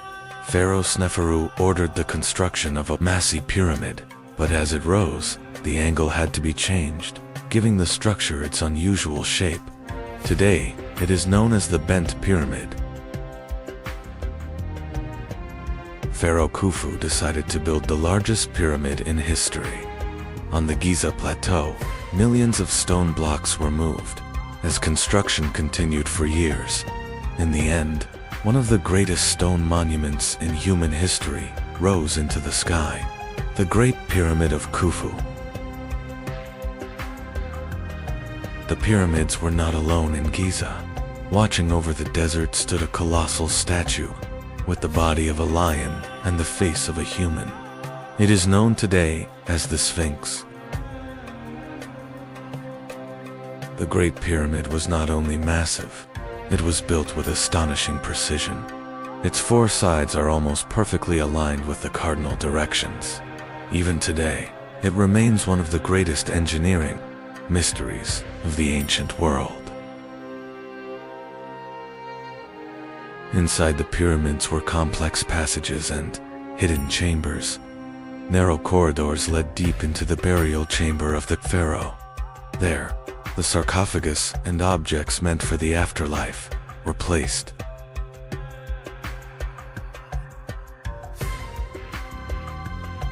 Pharaoh Sneferu ordered the construction of a massive pyramid, but as it rose, the angle had to be changed, giving the structure its unusual shape. Today, it is known as the bent pyramid. Pharaoh Khufu decided to build the largest pyramid in history. On the Giza plateau, millions of stone blocks were moved, as construction continued for years. In the end, one of the greatest stone monuments in human history rose into the sky, the Great Pyramid of Khufu. The pyramids were not alone in Giza. Watching over the desert stood a colossal statue, with the body of a lion and the face of a human. It is known today as the Sphinx. The Great Pyramid was not only massive, it was built with astonishing precision. Its four sides are almost perfectly aligned with the cardinal directions. Even today, it remains one of the greatest engineering mysteries of the ancient world. Inside the pyramids were complex passages and hidden chambers. Narrow corridors led deep into the burial chamber of the pharaoh. There, the sarcophagus and objects meant for the afterlife were placed.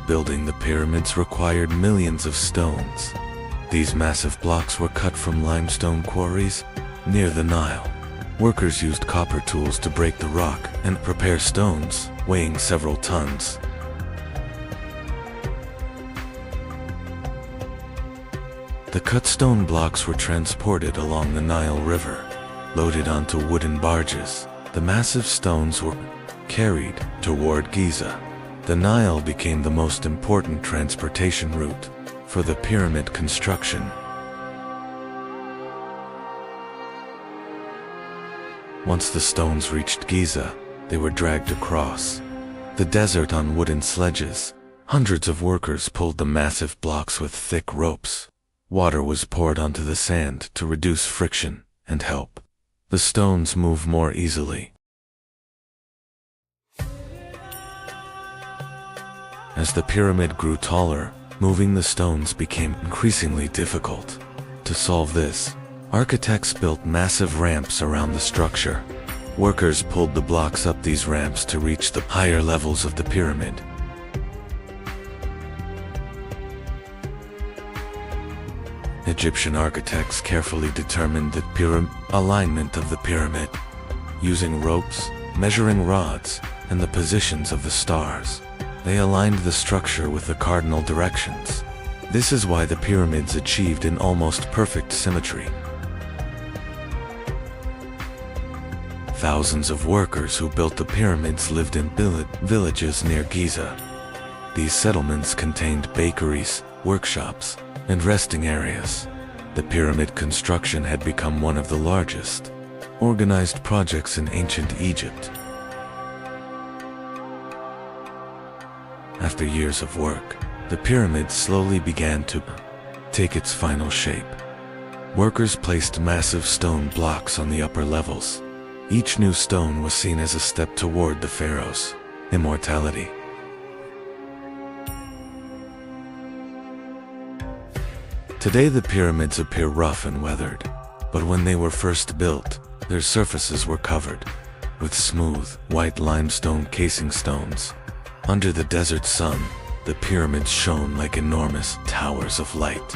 Building the pyramids required millions of stones. These massive blocks were cut from limestone quarries near the Nile. Workers used copper tools to break the rock and prepare stones, weighing several tons. The cut stone blocks were transported along the Nile River, loaded onto wooden barges. The massive stones were carried toward Giza. The Nile became the most important transportation route for the pyramid construction. Once the stones reached Giza, they were dragged across the desert on wooden sledges. Hundreds of workers pulled the massive blocks with thick ropes. Water was poured onto the sand to reduce friction and help the stones move more easily. As the pyramid grew taller, moving the stones became increasingly difficult. To solve this, architects built massive ramps around the structure. Workers pulled the blocks up these ramps to reach the higher levels of the pyramid. Egyptian architects carefully determined the alignment of the pyramid, using ropes, measuring rods, and the positions of the stars. They aligned the structure with the cardinal directions. This is why the pyramids achieved an almost perfect symmetry. Thousands of workers who built the pyramids lived in villages near Giza. These settlements contained bakeries, workshops, and resting areas. The pyramid construction had become one of the largest organized projects in ancient Egypt. After years of work, the pyramid slowly began to take its final shape. Workers placed massive stone blocks on the upper levels. Each new stone was seen as a step toward the pharaoh's immortality. Today the pyramids appear rough and weathered, but when they were first built, their surfaces were covered with smooth, white limestone casing stones. Under the desert sun, the pyramids shone like enormous towers of light.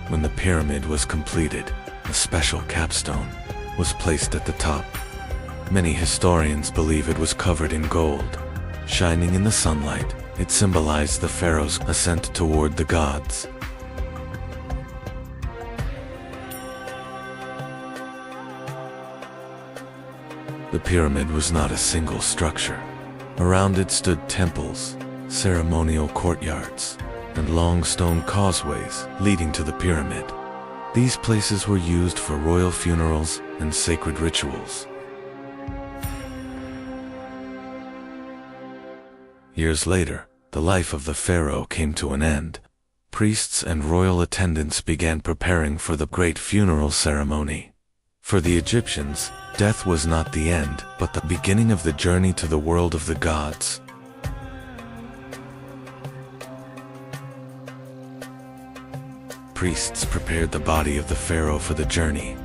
When the pyramid was completed, a special capstone was placed at the top. Many historians believe it was covered in gold. Shining in the sunlight, it symbolized the pharaoh's ascent toward the gods. The pyramid was not a single structure. Around it stood temples, ceremonial courtyards, and long stone causeways leading to the pyramid. These places were used for royal funerals and sacred rituals. Years later, the life of the pharaoh came to an end. Priests and royal attendants began preparing for the great funeral ceremony. For the Egyptians, death was not the end, but the beginning of the journey to the world of the gods. Priests prepared the body of the pharaoh for the journey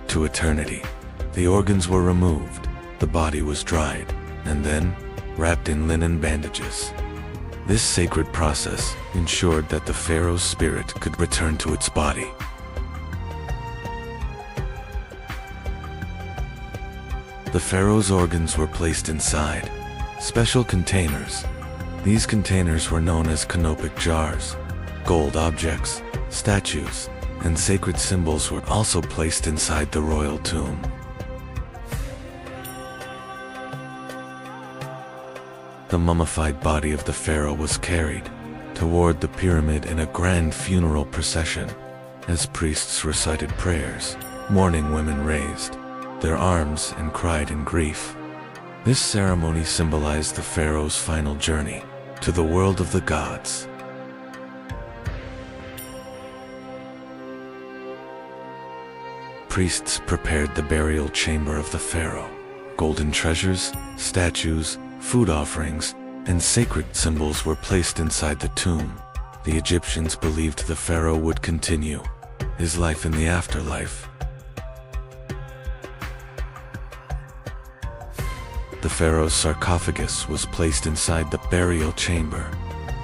to eternity. The organs were removed, the body was dried, and then wrapped in linen bandages. This sacred process ensured that the pharaoh's spirit could return to its body. The pharaoh's organs were placed inside special containers. These containers were known as canopic jars. Gold objects, statues, and sacred symbols were also placed inside the royal tomb. The mummified body of the pharaoh was carried toward the pyramid in a grand funeral procession. As priests recited prayers, mourning women raised their arms and cried in grief. This ceremony symbolized the pharaoh's final journey to the world of the gods. Priests prepared the burial chamber of the pharaoh. Golden treasures, statues, food offerings, and sacred symbols were placed inside the tomb. The Egyptians believed the pharaoh would continue his life in the afterlife. The pharaoh's sarcophagus was placed inside the burial chamber.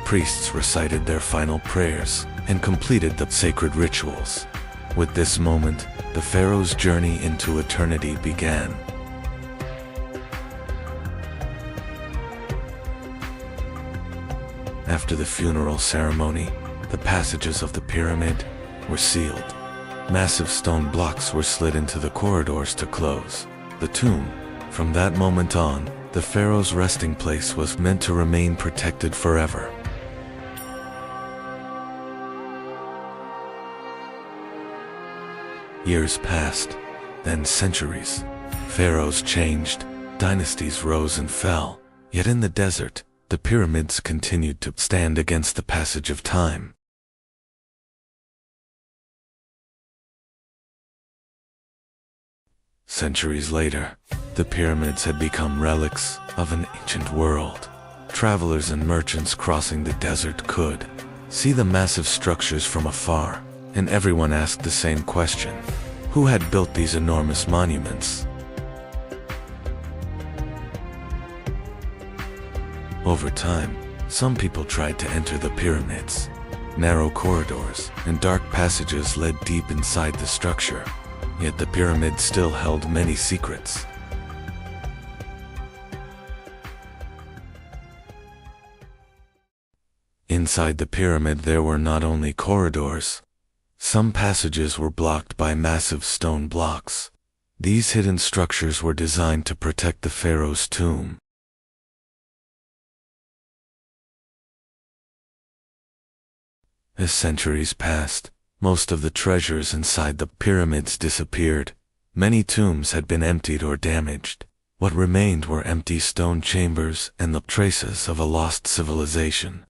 Priests recited their final prayers and completed the sacred rituals. With this moment, the pharaoh's journey into eternity began. After the funeral ceremony, the passages of the pyramid were sealed. Massive stone blocks were slid into the corridors to close the tomb. From that moment on, the pharaoh's resting place was meant to remain protected forever. Years passed, then centuries. Pharaohs changed, dynasties rose and fell, yet in the desert, the pyramids continued to stand against the passage of time. Centuries later, the pyramids had become relics of an ancient world. Travelers and merchants crossing the desert could see the massive structures from afar, and everyone asked the same question: who had built these enormous monuments? Over time, some people tried to enter the pyramids. Narrow corridors and dark passages led deep inside the structure, yet the pyramid still held many secrets. Inside the pyramid there were not only corridors. Some passages were blocked by massive stone blocks. These hidden structures were designed to protect the pharaoh's tomb. As centuries passed, most of the treasures inside the pyramids disappeared. Many tombs had been emptied or damaged. What remained were empty stone chambers and the traces of a lost civilization.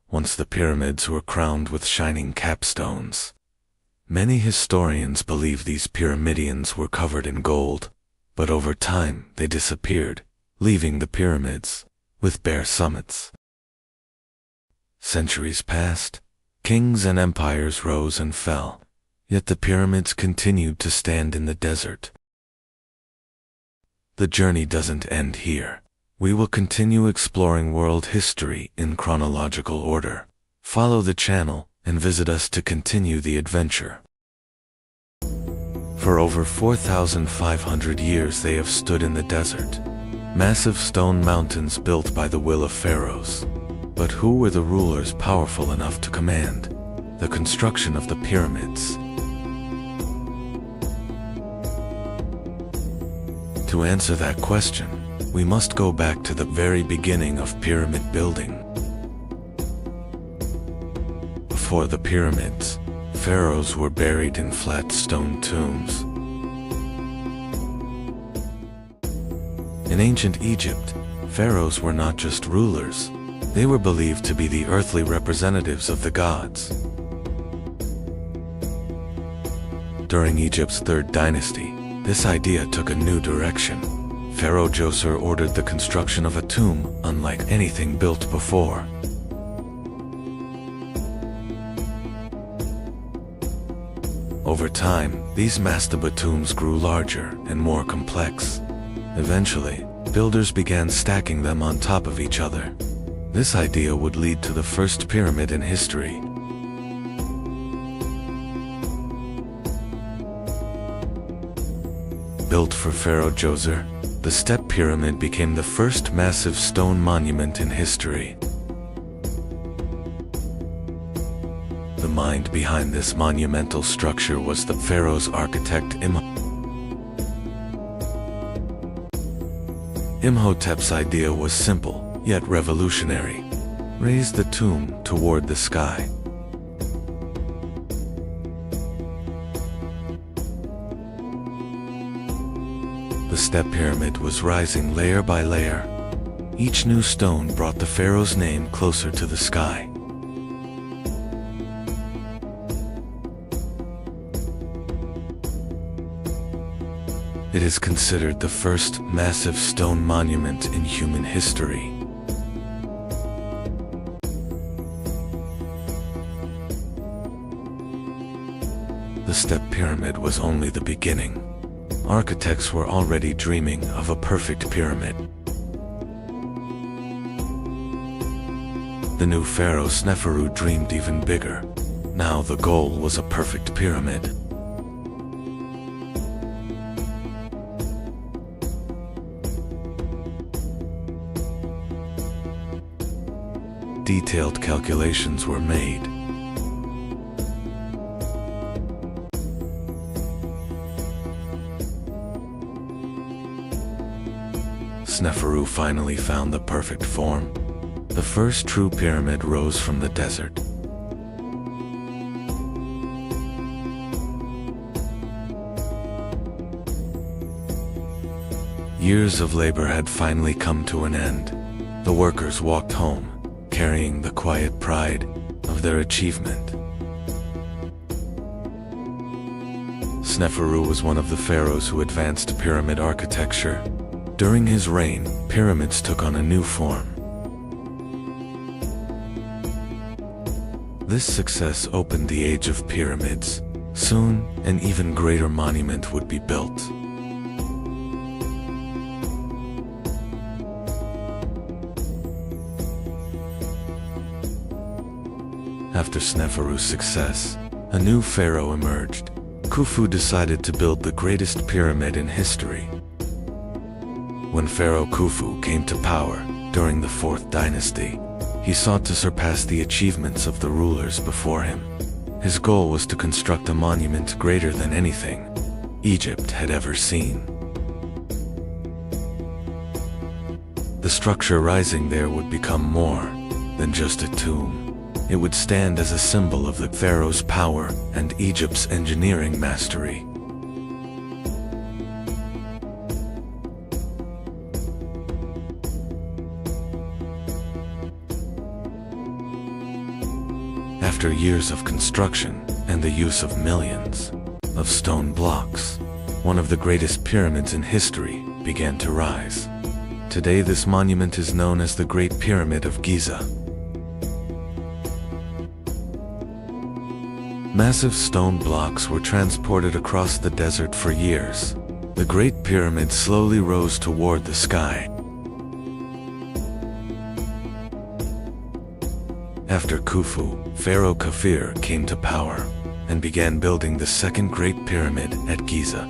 Once the pyramids were crowned with shining capstones. Many historians believe these pyramidions were covered in gold, but over time they disappeared, leaving the pyramids with bare summits. Centuries passed, kings and empires rose and fell, yet the pyramids continued to stand in the desert. The journey doesn't end here. We will continue exploring world history in chronological order. Follow the channel and visit us to continue the adventure. For over 4,500 years they have stood in the desert. Massive stone mountains built by the will of pharaohs. But who were the rulers powerful enough to command the construction of the pyramids? To answer that question, we must go back to the very beginning of pyramid building. Before the pyramids, pharaohs were buried in flat stone tombs. In ancient Egypt, pharaohs were not just rulers, they were believed to be the earthly representatives of the gods. During Egypt's third dynasty, this idea took a new direction. Pharaoh Djoser ordered the construction of a tomb unlike anything built before. Over time, these mastaba tombs grew larger and more complex. Eventually, builders began stacking them on top of each other. This idea would lead to the first pyramid in history. Built for Pharaoh Djoser, the Step Pyramid became the first massive stone monument in history. The mind behind this monumental structure was the pharaoh's architect Imhotep's idea was simple, yet revolutionary. Raise the tomb toward the sky. The Step Pyramid was rising layer by layer. Each new stone brought the pharaoh's name closer to the sky. It is considered the first massive stone monument in human history. The Step Pyramid was only the beginning. Architects were already dreaming of a perfect pyramid. The new pharaoh Sneferu dreamed even bigger. Now the goal was a perfect pyramid. Detailed calculations were made. Sneferu finally found the perfect form. The first true pyramid rose from the desert. Years of labor had finally come to an end. The workers walked home, carrying the quiet pride of their achievement. Sneferu was one of the pharaohs who advanced pyramid architecture. During his reign, pyramids took on a new form. This success opened the age of pyramids. Soon, an even greater monument would be built. After Sneferu's success, a new pharaoh emerged. Khufu decided to build the greatest pyramid in history. When Pharaoh Khufu came to power during the 4th dynasty, he sought to surpass the achievements of the rulers before him. His goal was to construct a monument greater than anything Egypt had ever seen. The structure rising there would become more than just a tomb. It would stand as a symbol of the pharaoh's power and Egypt's engineering mastery. After years of construction and the use of millions of stone blocks, one of the greatest pyramids in history began to rise. Today this monument is known as the Great Pyramid of Giza. Massive stone blocks were transported across the desert for years. The Great Pyramid slowly rose toward the sky. After Khufu, Pharaoh Kafir came to power and began building the second Great Pyramid at Giza.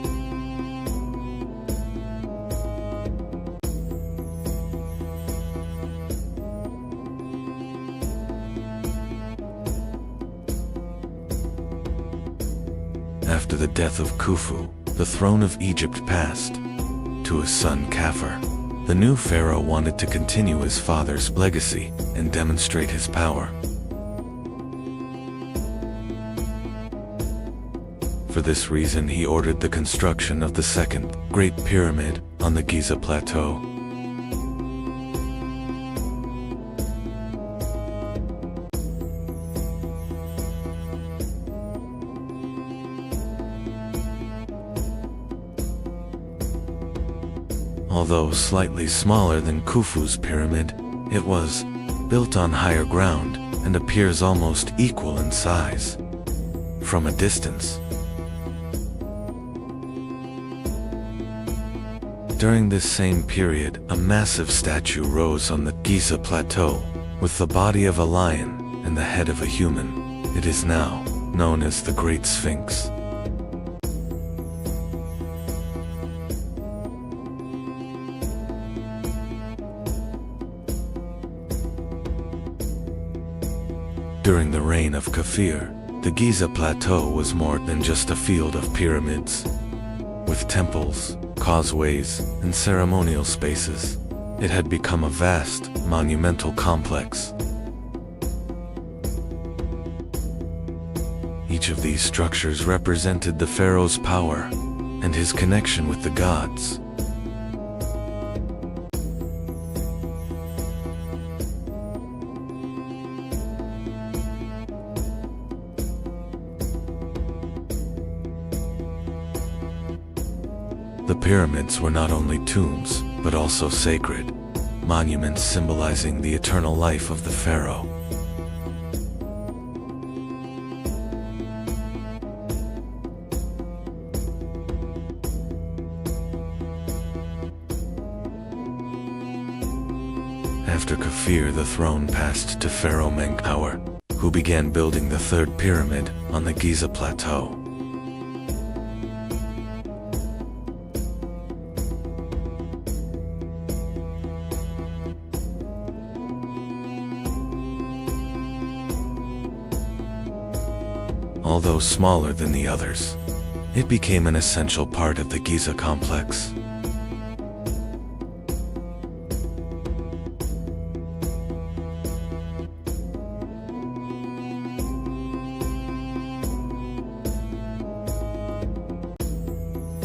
After the death of Khufu, the throne of Egypt passed to his son Khafre. The new pharaoh wanted to continue his father's legacy and demonstrate his power. For this reason, he ordered the construction of the second Great Pyramid on the Giza Plateau. Although slightly smaller than Khufu's pyramid, it was built on higher ground and appears almost equal in size from a distance. During this same period, a massive statue rose on the Giza Plateau, with the body of a lion and the head of a human. It is now known as the Great Sphinx. During the reign of Khafre, the Giza Plateau was more than just a field of pyramids. With temples, causeways, and ceremonial spaces, it had become a vast, monumental complex. Each of these structures represented the pharaoh's power and his connection with the gods. The pyramids were not only tombs, but also sacred monuments symbolizing the eternal life of the pharaoh. After Khafre, the throne passed to Pharaoh Menkaure, who began building the third pyramid on the Giza Plateau. Although smaller than the others, it became an essential part of the Giza complex.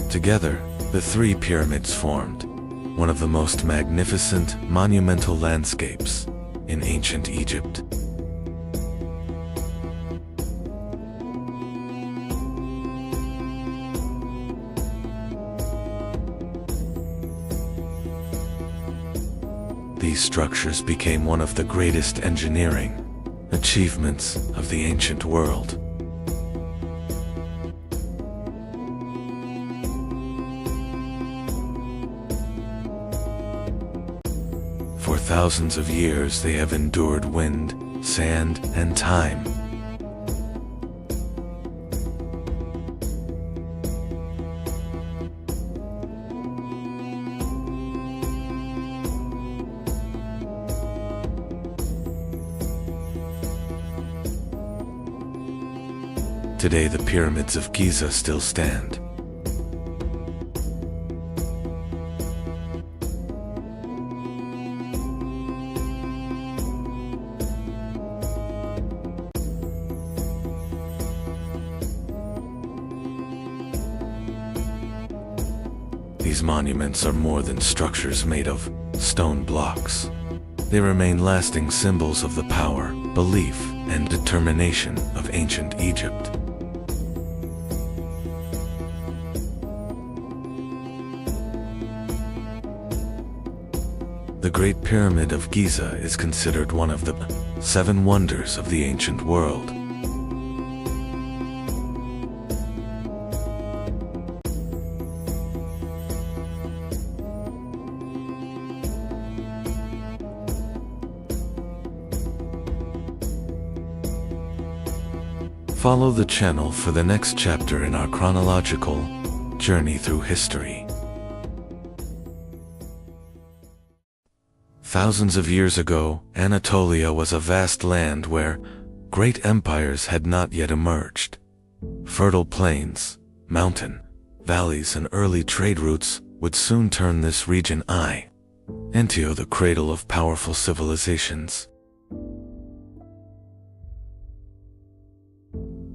Together, the three pyramids formed one of the most magnificent, monumental landscapes in ancient Egypt. These structures became one of the greatest engineering achievements of the ancient world. For thousands of years they have endured wind, sand, and time. Today the pyramids of Giza still stand. These monuments are more than structures made of stone blocks. They remain lasting symbols of the power, belief, and determination of ancient Egypt. The Great Pyramid of Giza is considered one of the 7 wonders of the ancient world. Follow the channel for the next chapter in our chronological journey through history. Thousands of years ago, Anatolia was a vast land where great empires had not yet emerged. Fertile plains, mountain, valleys, and early trade routes would soon turn this region into the cradle of powerful civilizations.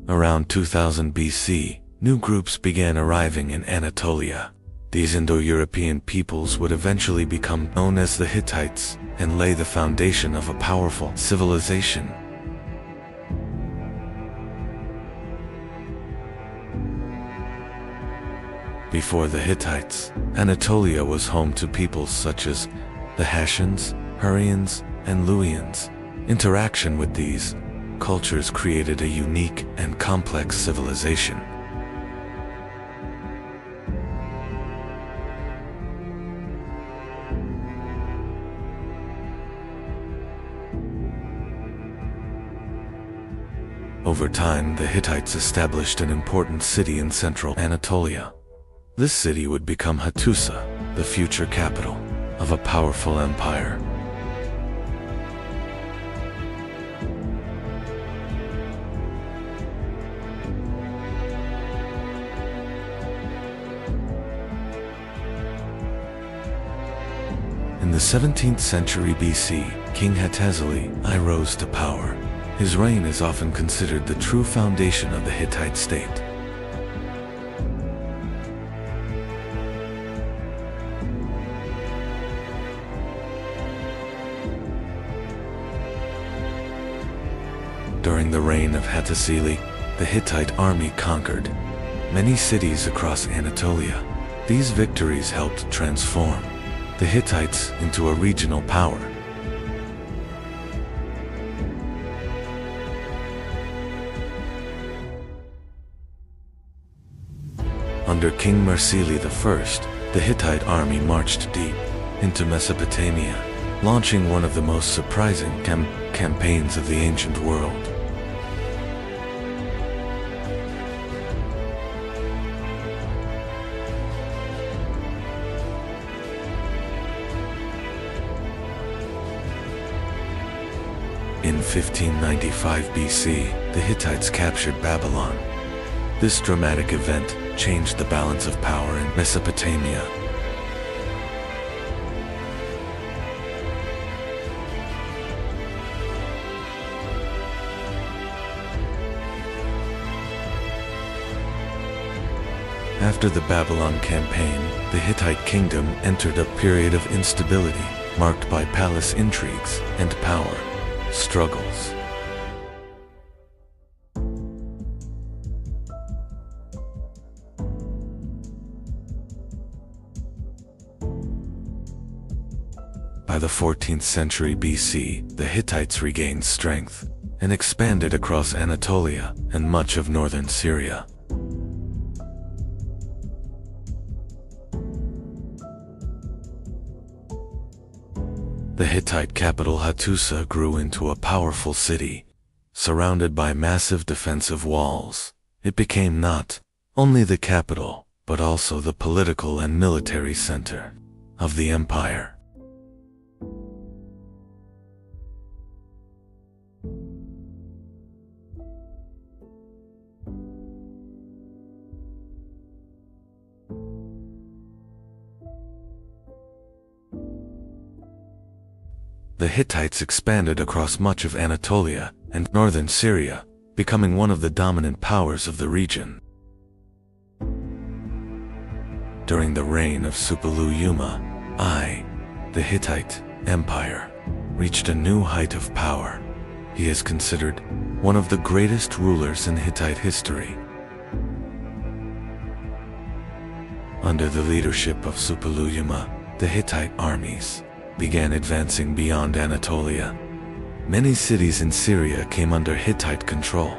Around 2000 BC, new groups began arriving in Anatolia. These Indo-European peoples would eventually become known as the Hittites and lay the foundation of a powerful civilization. Before the Hittites, Anatolia was home to peoples such as the Hessians, Hurrians, and Luwians. Interaction with these cultures created a unique and complex civilization. Over time, the Hittites established an important city in central Anatolia. This city would become Hattusa, the future capital of a powerful empire. In the 17th century BC, King Hattusili I rose to power. His reign is often considered the true foundation of the Hittite state. During the reign of Hattusili, the Hittite army conquered many cities across Anatolia. These victories helped transform the Hittites into a regional power. Under King Mursili I, the Hittite army marched deep into Mesopotamia, launching one of the most surprising campaigns of the ancient world. In 1595 BC, the Hittites captured Babylon. This dramatic event changed the balance of power in Mesopotamia. After the Babylon campaign, the Hittite kingdom entered a period of instability, marked by palace intrigues and power struggles. By the 14th century BC, the Hittites regained strength and expanded across Anatolia and much of northern Syria. The Hittite capital Hattusa grew into a powerful city, surrounded by massive defensive walls. It became not only the capital, but also the political and military center of the empire. The Hittites expanded across much of Anatolia and northern Syria, becoming one of the dominant powers of the region. During the reign of Suppiluliuma I, the Hittite Empire reached a new height of power. He is considered one of the greatest rulers in Hittite history. Under the leadership of Suppiluliuma, the Hittite armies began advancing beyond Anatolia. Many cities in Syria came under Hittite control.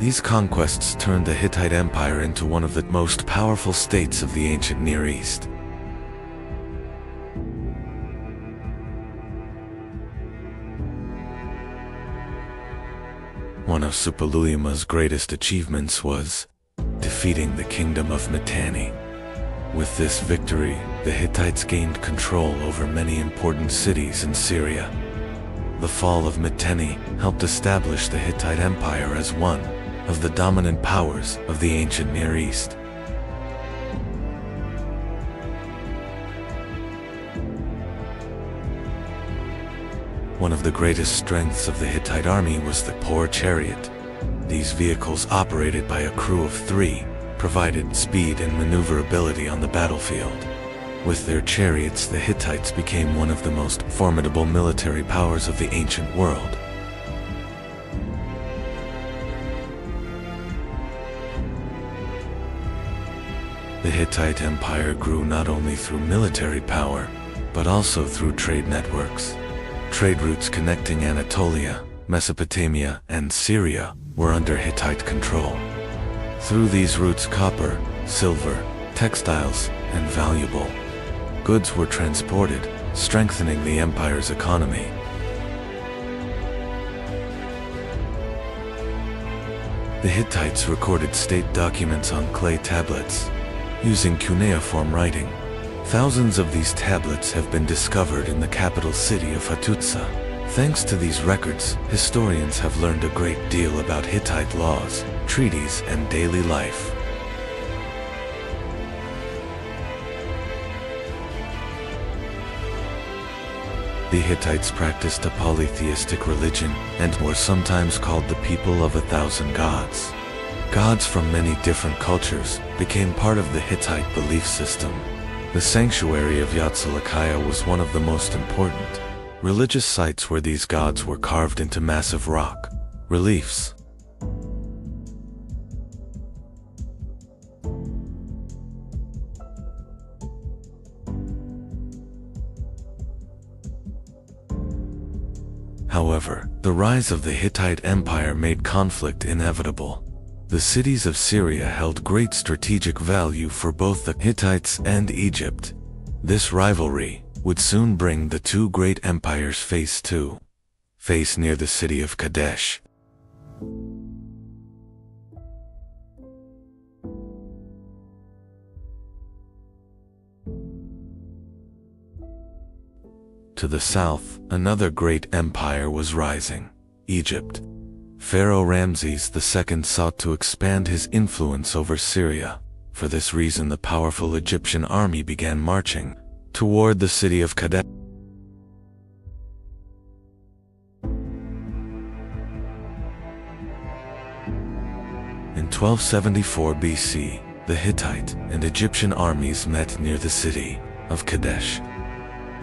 These conquests turned the Hittite Empire into one of the most powerful states of the ancient Near East. One of Suppiluliuma's greatest achievements was defeating the kingdom of Mitanni. With this victory, the Hittites gained control over many important cities in Syria. The fall of Mitanni helped establish the Hittite Empire as one of the dominant powers of the ancient Near East. One of the greatest strengths of the Hittite army was the poor chariot. These vehicles, operated by a crew of 3, provided speed and maneuverability on the battlefield. With their chariots, the Hittites became one of the most formidable military powers of the ancient world. The Hittite Empire grew not only through military power, but also through trade networks. Trade routes connecting Anatolia, Mesopotamia, and Syria were under Hittite control. Through these routes, copper, silver, textiles, and valuable goods were transported, strengthening the empire's economy. The Hittites recorded state documents on clay tablets, using cuneiform writing. Thousands of these tablets have been discovered in the capital city of Hattusa. Thanks to these records, historians have learned a great deal about Hittite laws, treaties, and daily life. The Hittites practiced a polytheistic religion and were sometimes called the people of 1,000 gods. Gods from many different cultures became part of the Hittite belief system. The sanctuary of Yatzilakaya was one of the most important religious sites where these gods were carved into massive rock reliefs. However, the rise of the Hittite Empire made conflict inevitable. The cities of Syria held great strategic value for both the Hittites and Egypt. This rivalry would soon bring the two great empires face to face near the city of Kadesh. To the south, another great empire was rising, Egypt. Pharaoh Ramses II sought to expand his influence over Syria. For this reason, the powerful Egyptian army began marching toward the city of Kadesh. In 1274 BC, the Hittite and Egyptian armies met near the city of Kadesh.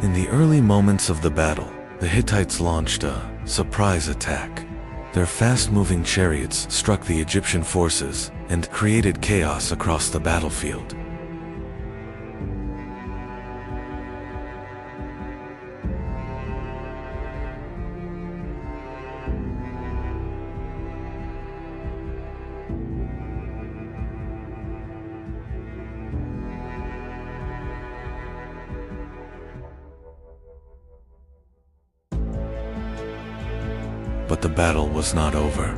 In the early moments of the battle, the Hittites launched a surprise attack. Their fast-moving chariots struck the Egyptian forces and created chaos across the battlefield. But the battle was not over.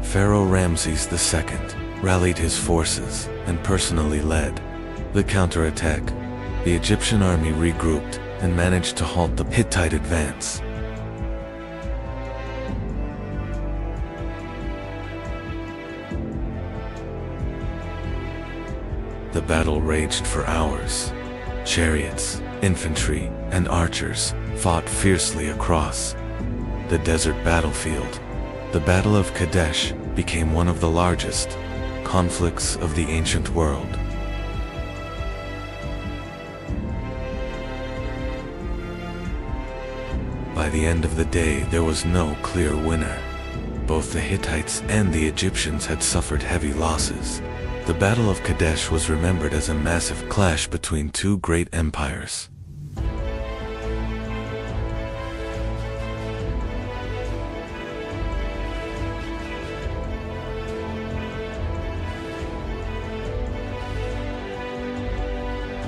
Pharaoh Ramses II rallied his forces and personally led the counterattack. The Egyptian army regrouped and managed to halt the Hittite advance. The battle raged for hours. Chariots, infantry, and archers fought fiercely across the desert battlefield. The Battle of Kadesh became one of the largest conflicts of the ancient world. By the end of the day, there was no clear winner. Both the Hittites and the Egyptians had suffered heavy losses. The Battle of Kadesh was remembered as a massive clash between two great empires.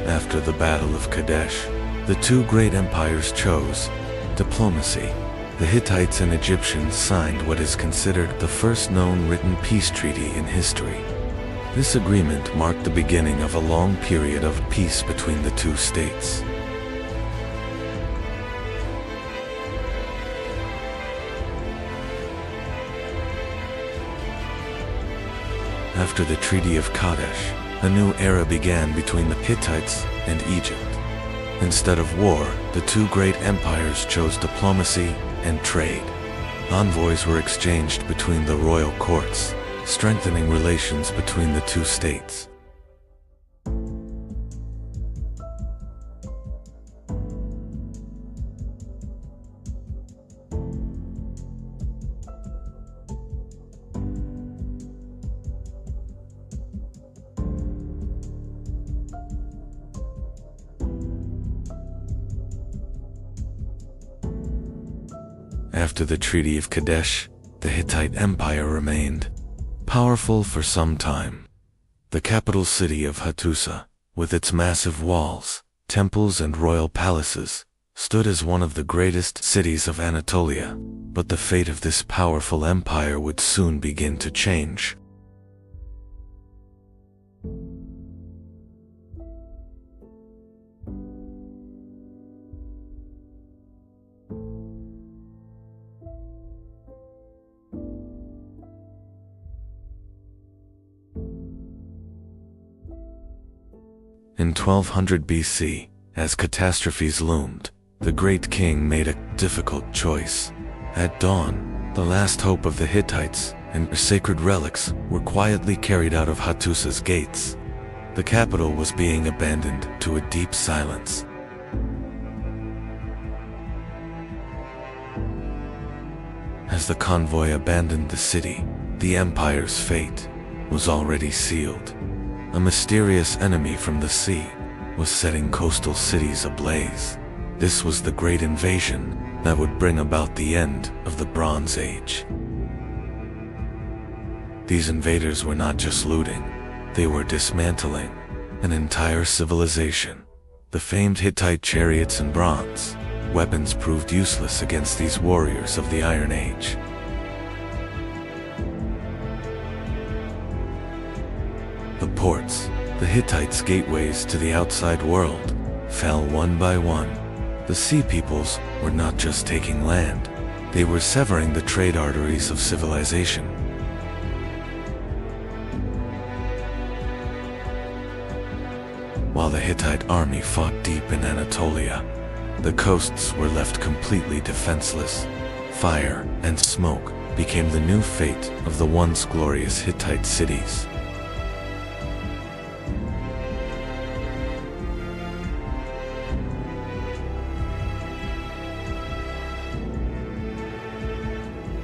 After the Battle of Kadesh, the two great empires chose diplomacy. The Hittites and Egyptians signed what is considered the first known written peace treaty in history. This agreement marked the beginning of a long period of peace between the two states. After the Treaty of Kadesh, a new era began between the Hittites and Egypt. Instead of war, the two great empires chose diplomacy and trade. Envoys were exchanged between the royal courts, strengthening relations between the two states. After the Treaty of Kadesh, the Hittite Empire remained powerful for some time. The capital city of Hattusa, with its massive walls, temples and royal palaces, stood as one of the greatest cities of Anatolia, but the fate of this powerful empire would soon begin to change. In 1200 BC, as catastrophes loomed, the great king made a difficult choice. At dawn, the last hope of the Hittites and their sacred relics were quietly carried out of Hattusa's gates. The capital was being abandoned to a deep silence. As the convoy abandoned the city, the empire's fate was already sealed. A mysterious enemy from the sea was setting coastal cities ablaze. This was the Great Invasion that would bring about the end of the Bronze Age. These invaders were not just looting, they were dismantling an entire civilization. The famed Hittite chariots and bronze weapons proved useless against these warriors of the Iron Age. The ports, the Hittites' gateways to the outside world, fell one by one. The sea peoples were not just taking land, they were severing the trade arteries of civilization. While the Hittite army fought deep in Anatolia, the coasts were left completely defenseless. Fire and smoke became the new fate of the once glorious Hittite cities.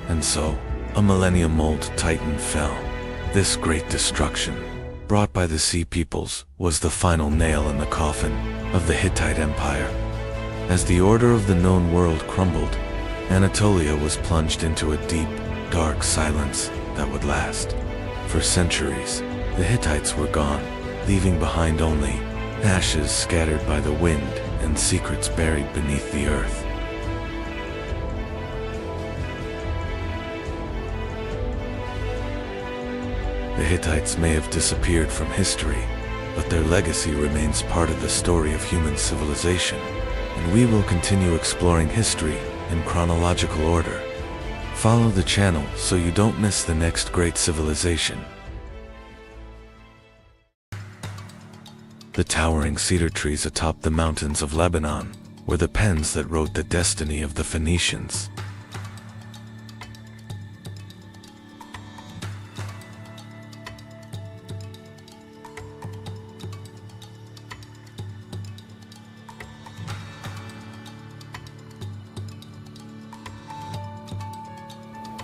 And so, a millennium-old titan fell. This great destruction, brought by the sea peoples, was the final nail in the coffin of the Hittite Empire. As the order of the known world crumbled, Anatolia was plunged into a deep, dark silence that would last. For centuries, the Hittites were gone, leaving behind only ashes scattered by the wind and secrets buried beneath the earth. The Hittites may have disappeared from history, but their legacy remains part of the story of human civilization, and we will continue exploring history in chronological order. Follow the channel so you don't miss the next great civilization. The towering cedar trees atop the mountains of Lebanon were the pens that wrote the destiny of the Phoenicians.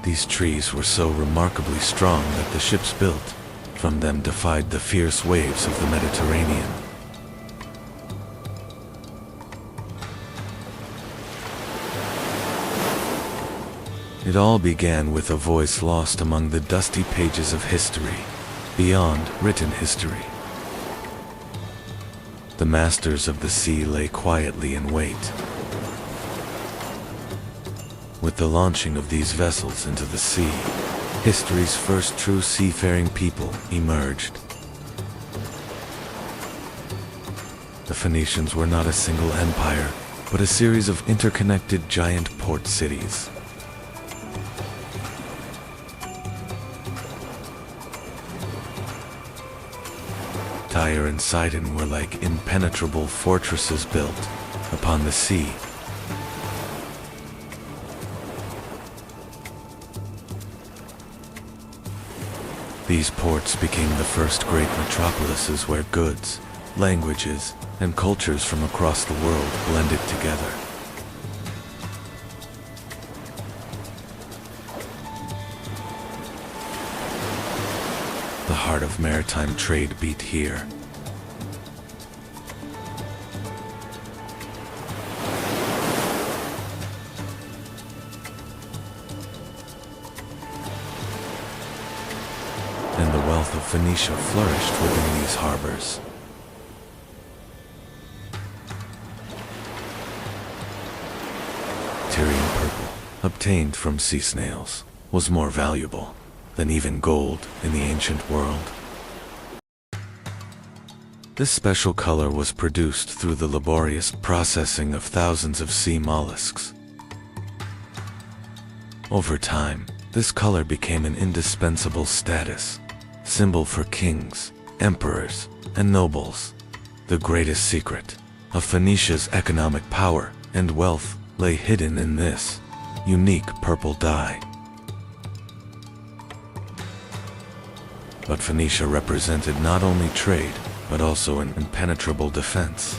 These trees were so remarkably strong that the ships built from them defied the fierce waves of the Mediterranean. It all began with a voice lost among the dusty pages of history, beyond written history. The masters of the sea lay quietly in wait. With the launching of these vessels into the sea, history's first true seafaring people emerged. The Phoenicians were not a single empire, but a series of interconnected giant port cities. Tyre and Sidon were like impenetrable fortresses built upon the sea. These ports became the first great metropolises where goods, languages, and cultures from across the world blended together. The heart of maritime trade beat here. And the wealth of Phoenicia flourished within these harbors. Tyrian purple, obtained from sea snails, was more valuable than even gold in the ancient world. This special color was produced through the laborious processing of thousands of sea mollusks. Over time, this color became an indispensable status symbol for kings, emperors, and nobles. The greatest secret of Phoenicia's economic power and wealth lay hidden in this unique purple dye. But Phoenicia represented not only trade, but also an impenetrable defense.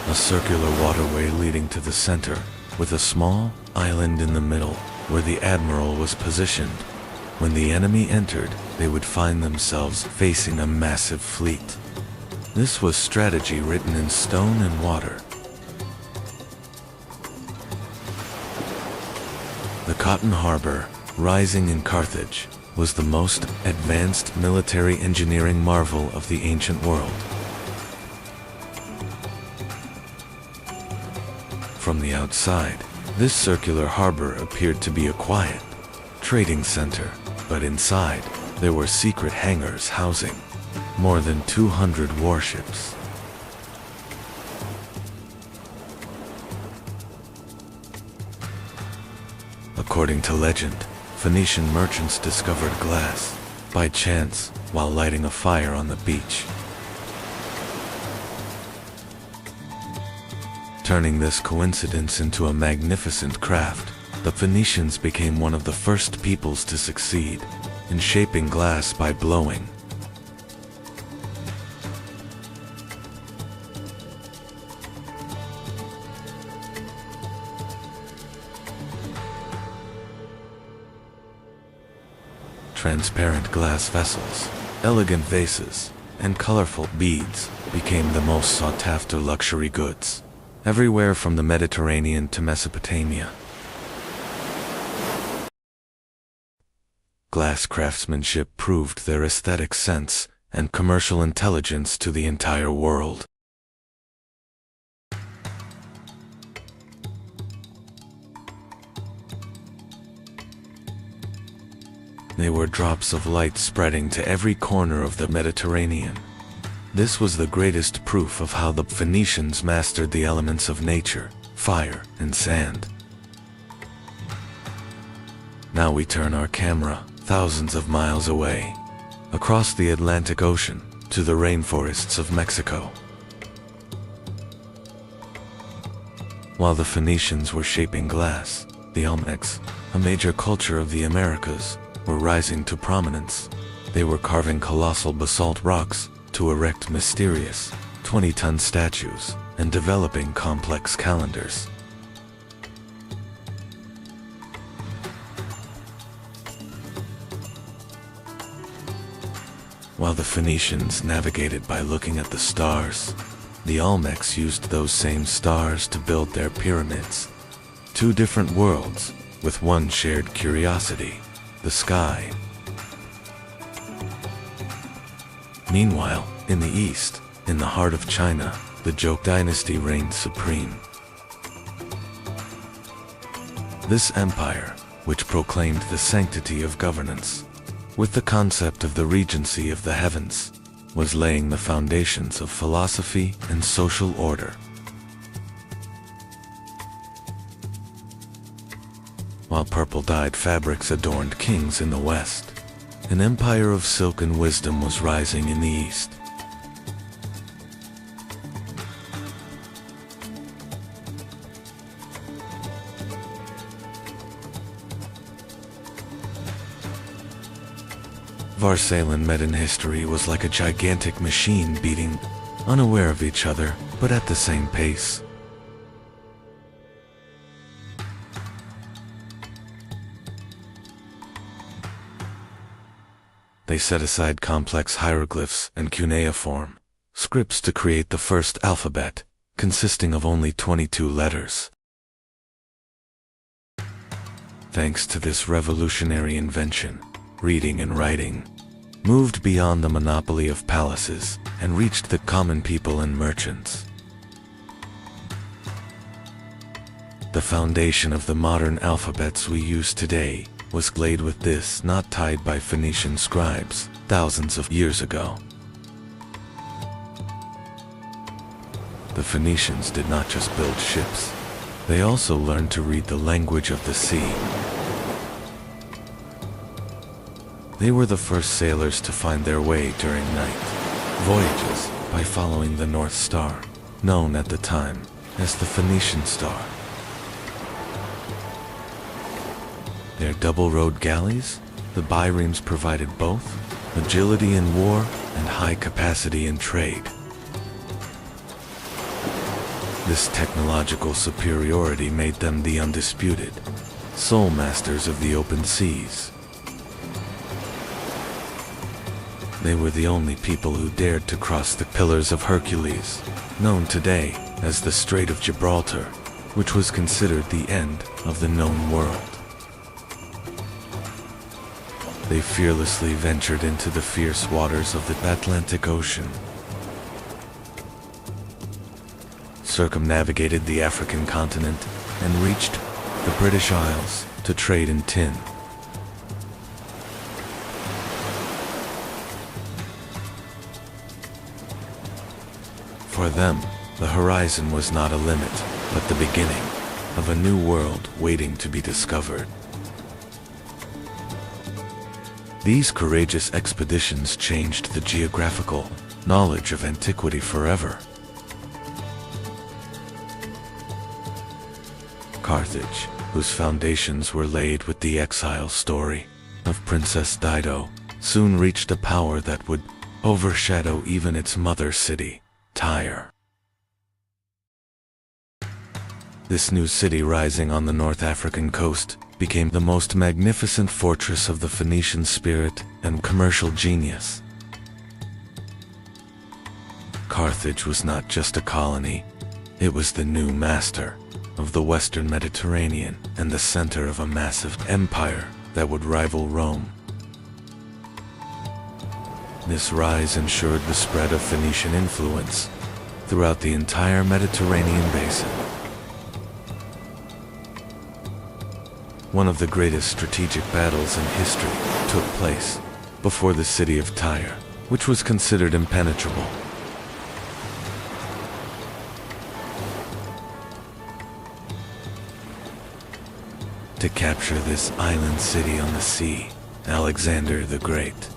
A circular waterway leading to the center, with a small island in the middle where the admiral was positioned. When the enemy entered, they would find themselves facing a massive fleet. This was strategy written in stone and water. The Cotton Harbor, rising in Carthage, was the most advanced military engineering marvel of the ancient world. From the outside, this circular harbor appeared to be a quiet trading center, but inside, there were secret hangars housing more than 200 warships. According to legend, Phoenician merchants discovered glass by chance while lighting a fire on the beach. Turning this coincidence into a magnificent craft, the Phoenicians became one of the first peoples to succeed in shaping glass by blowing. Transparent glass vessels, elegant vases, and colorful beads became the most sought-after luxury goods, everywhere from the Mediterranean to Mesopotamia. Glass craftsmanship proved their aesthetic sense and commercial intelligence to the entire world. They were drops of light spreading to every corner of the Mediterranean. This was the greatest proof of how the Phoenicians mastered the elements of nature, fire, and sand. Now we turn our camera thousands of miles away, across the Atlantic Ocean, to the rainforests of Mexico. While the Phoenicians were shaping glass, the Olmecs, a major culture of the Americas, were rising to prominence. They were carving colossal basalt rocks to erect mysterious 20-ton statues and developing complex calendars. While the Phoenicians navigated by looking at the stars, the Olmecs used those same stars to build their pyramids. Two different worlds, with one shared curiosity: the sky. Meanwhile, in the east, in the heart of China, the Zhou dynasty reigned supreme. This empire, which proclaimed the sanctity of governance, with the concept of the regency of the heavens, was laying the foundations of philosophy and social order. While purple-dyed fabrics adorned kings in the west, an empire of silk and wisdom was rising in the east. Varsalan met in history was like a gigantic machine beating, unaware of each other, but at the same pace. They set aside complex hieroglyphs and cuneiform scripts to create the first alphabet, consisting of only 22 letters. Thanks to this revolutionary invention, reading and writing moved beyond the monopoly of palaces and reached the common people and merchants. The foundation of the modern alphabets we use today was laid with this knot tied by Phoenician scribes thousands of years ago. The Phoenicians did not just build ships, they also learned to read the language of the sea. They were the first sailors to find their way during night voyages by following the North Star, known at the time as the Phoenician Star. Their double-rowed galleys, the biremes, provided both agility in war and high capacity in trade. This technological superiority made them the undisputed sole masters of the open seas. They were the only people who dared to cross the Pillars of Hercules, known today as the Strait of Gibraltar, which was considered the end of the known world. They fearlessly ventured into the fierce waters of the Atlantic Ocean, circumnavigated the African continent, and reached the British Isles to trade in tin. For them, the horizon was not a limit, but the beginning of a new world waiting to be discovered. These courageous expeditions changed the geographical knowledge of antiquity forever. Carthage, whose foundations were laid with the exile story of Princess Dido, soon reached a power that would overshadow even its mother city, Tyre. This new city rising on the North African coast became the most magnificent fortress of the Phoenician spirit and commercial genius. Carthage was not just a colony, it was the new master of the Western Mediterranean and the center of a massive empire that would rival Rome. This rise ensured the spread of Phoenician influence throughout the entire Mediterranean basin. One of the greatest strategic battles in history took place before the city of Tyre, which was considered impenetrable. To capture this island city on the sea, Alexander the Great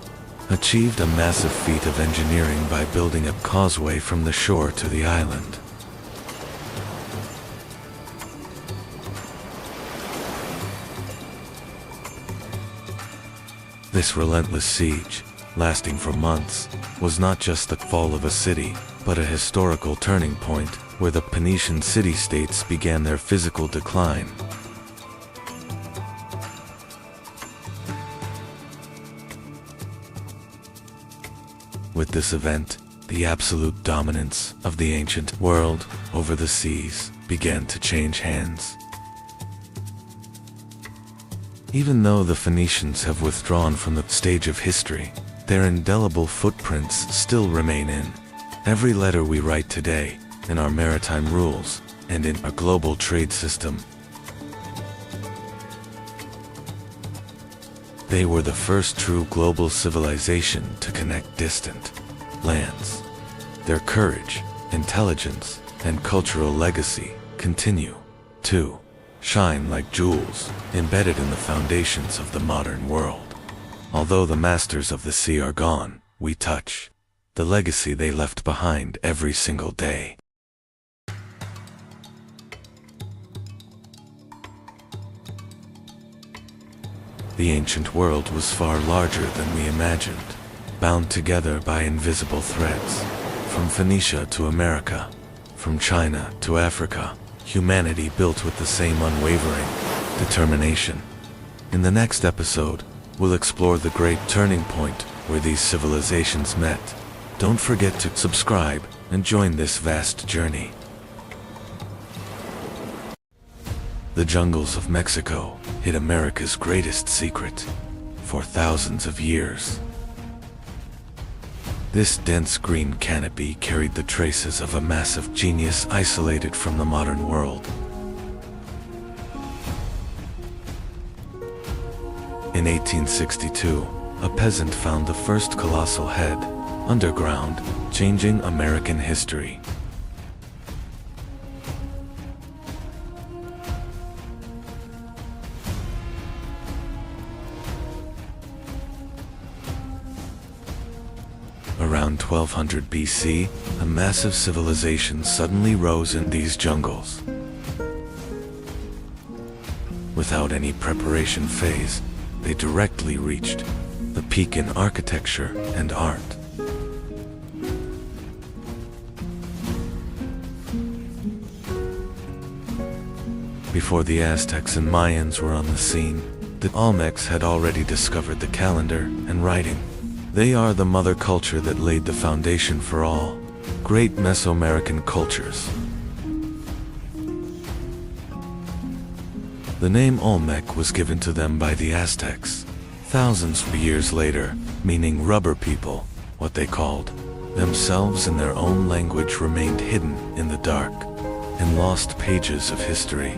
achieved a massive feat of engineering by building a causeway from the shore to the island. This relentless siege, lasting for months, was not just the fall of a city, but a historical turning point where the Phoenician city-states began their physical decline. With this event, the absolute dominance of the ancient world over the seas began to change hands. Even though the Phoenicians have withdrawn from the stage of history, their indelible footprints still remain in every letter we write today, in our maritime rules, and in our global trade system. They were the first true global civilization to connect distant lands. Their courage, intelligence, and cultural legacy continue to shine like jewels embedded in the foundations of the modern world. Although the masters of the sea are gone, we touch the legacy they left behind every single day. The ancient world was far larger than we imagined, bound together by invisible threads. From Phoenicia to America, from China to Africa, humanity built with the same unwavering determination. In the next episode, we'll explore the great turning point where these civilizations met. Don't forget to subscribe and join this vast journey. The jungles of Mexico hid America's greatest secret for thousands of years. This dense green canopy carried the traces of a massive genius isolated from the modern world. In 1862, a peasant found the first colossal head underground, changing American history. Around 1200 BC, a massive civilization suddenly rose in these jungles. Without any preparation phase, they directly reached the peak in architecture and art. Before the Aztecs and Mayans were on the scene, the Olmecs had already discovered the calendar and writing. They are the mother culture that laid the foundation for all great Mesoamerican cultures. The name Olmec was given to them by the Aztecs thousands of years later, meaning rubber people. What they called themselves in their own language remained hidden in the dark and lost pages of history.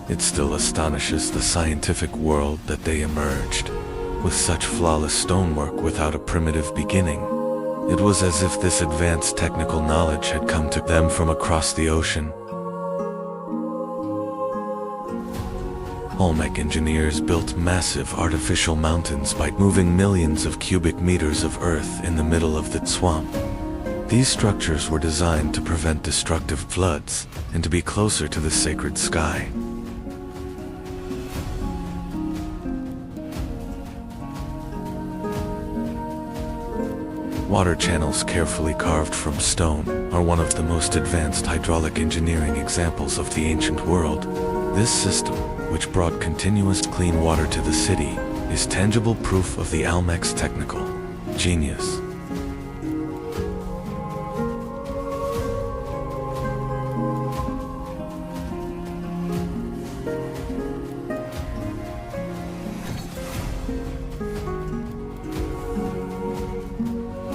It still astonishes the scientific world that they emerged with such flawless stonework without a primitive beginning. It was as if this advanced technical knowledge had come to them from across the ocean. Olmec engineers built massive artificial mountains by moving millions of cubic meters of earth in the middle of the swamp. These structures were designed to prevent destructive floods and to be closer to the sacred sky. Water channels carefully carved from stone are one of the most advanced hydraulic engineering examples of the ancient world. This system, which brought continuous clean water to the city, is tangible proof of the Olmec's technical genius.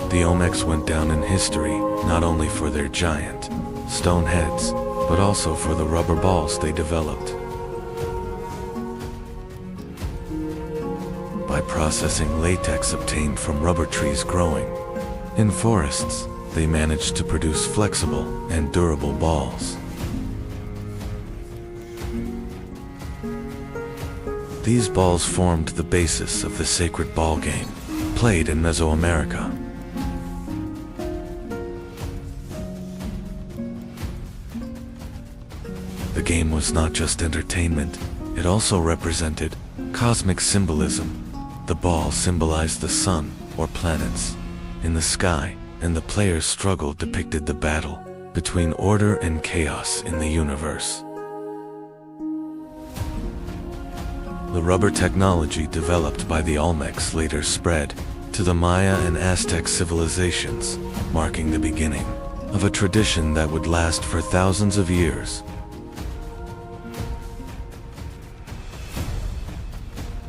The Olmecs went down in history not only for their giant stone heads, but also for the rubber balls they developed. By processing latex obtained from rubber trees growing in forests, they managed to produce flexible and durable balls. These balls formed the basis of the sacred ball game played in Mesoamerica. The game was not just entertainment, it also represented cosmic symbolism. The ball symbolized the sun or planets in the sky, and the player's struggle depicted the battle between order and chaos in the universe. The rubber technology developed by the Olmecs later spread to the Maya and Aztec civilizations, marking the beginning of a tradition that would last for thousands of years.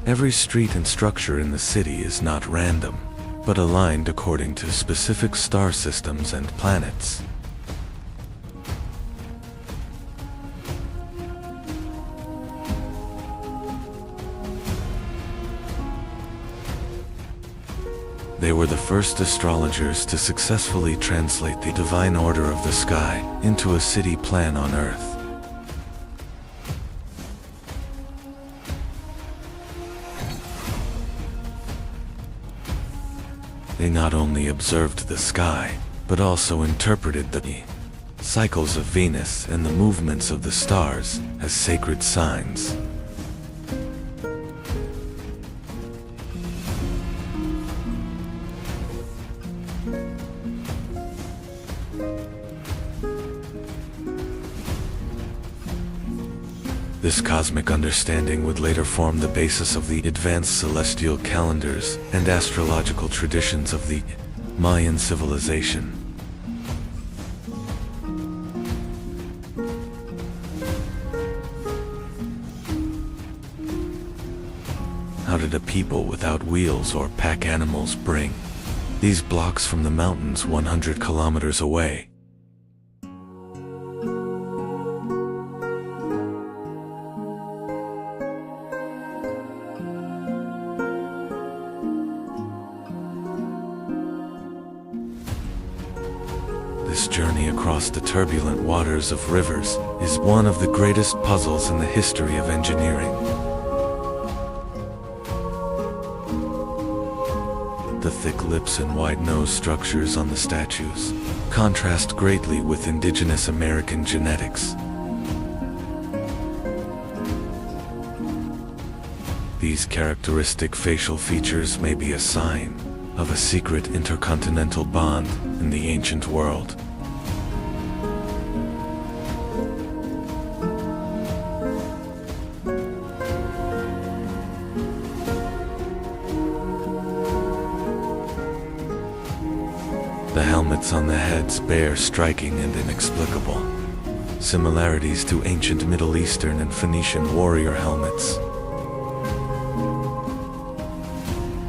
Every street and structure in the city is not random, but aligned according to specific star systems and planets. They were the first astrologers to successfully translate the divine order of the sky into a city plan on Earth. They not only observed the sky, but also interpreted the cycles of Venus and the movements of the stars as sacred signs. This cosmic understanding would later form the basis of the advanced celestial calendars and astrological traditions of the Mayan civilization. How did a people without wheels or pack animals bring these blocks from the mountains 100 kilometers away? This journey across the turbulent waters of rivers is one of the greatest puzzles in the history of engineering. The thick lips and wide-nosed structures on the statues contrast greatly with indigenous American genetics. These characteristic facial features may be a sign of a secret intercontinental bond in the ancient world. The helmets on the heads bear striking and inexplicable similarities to ancient Middle Eastern and Phoenician warrior helmets.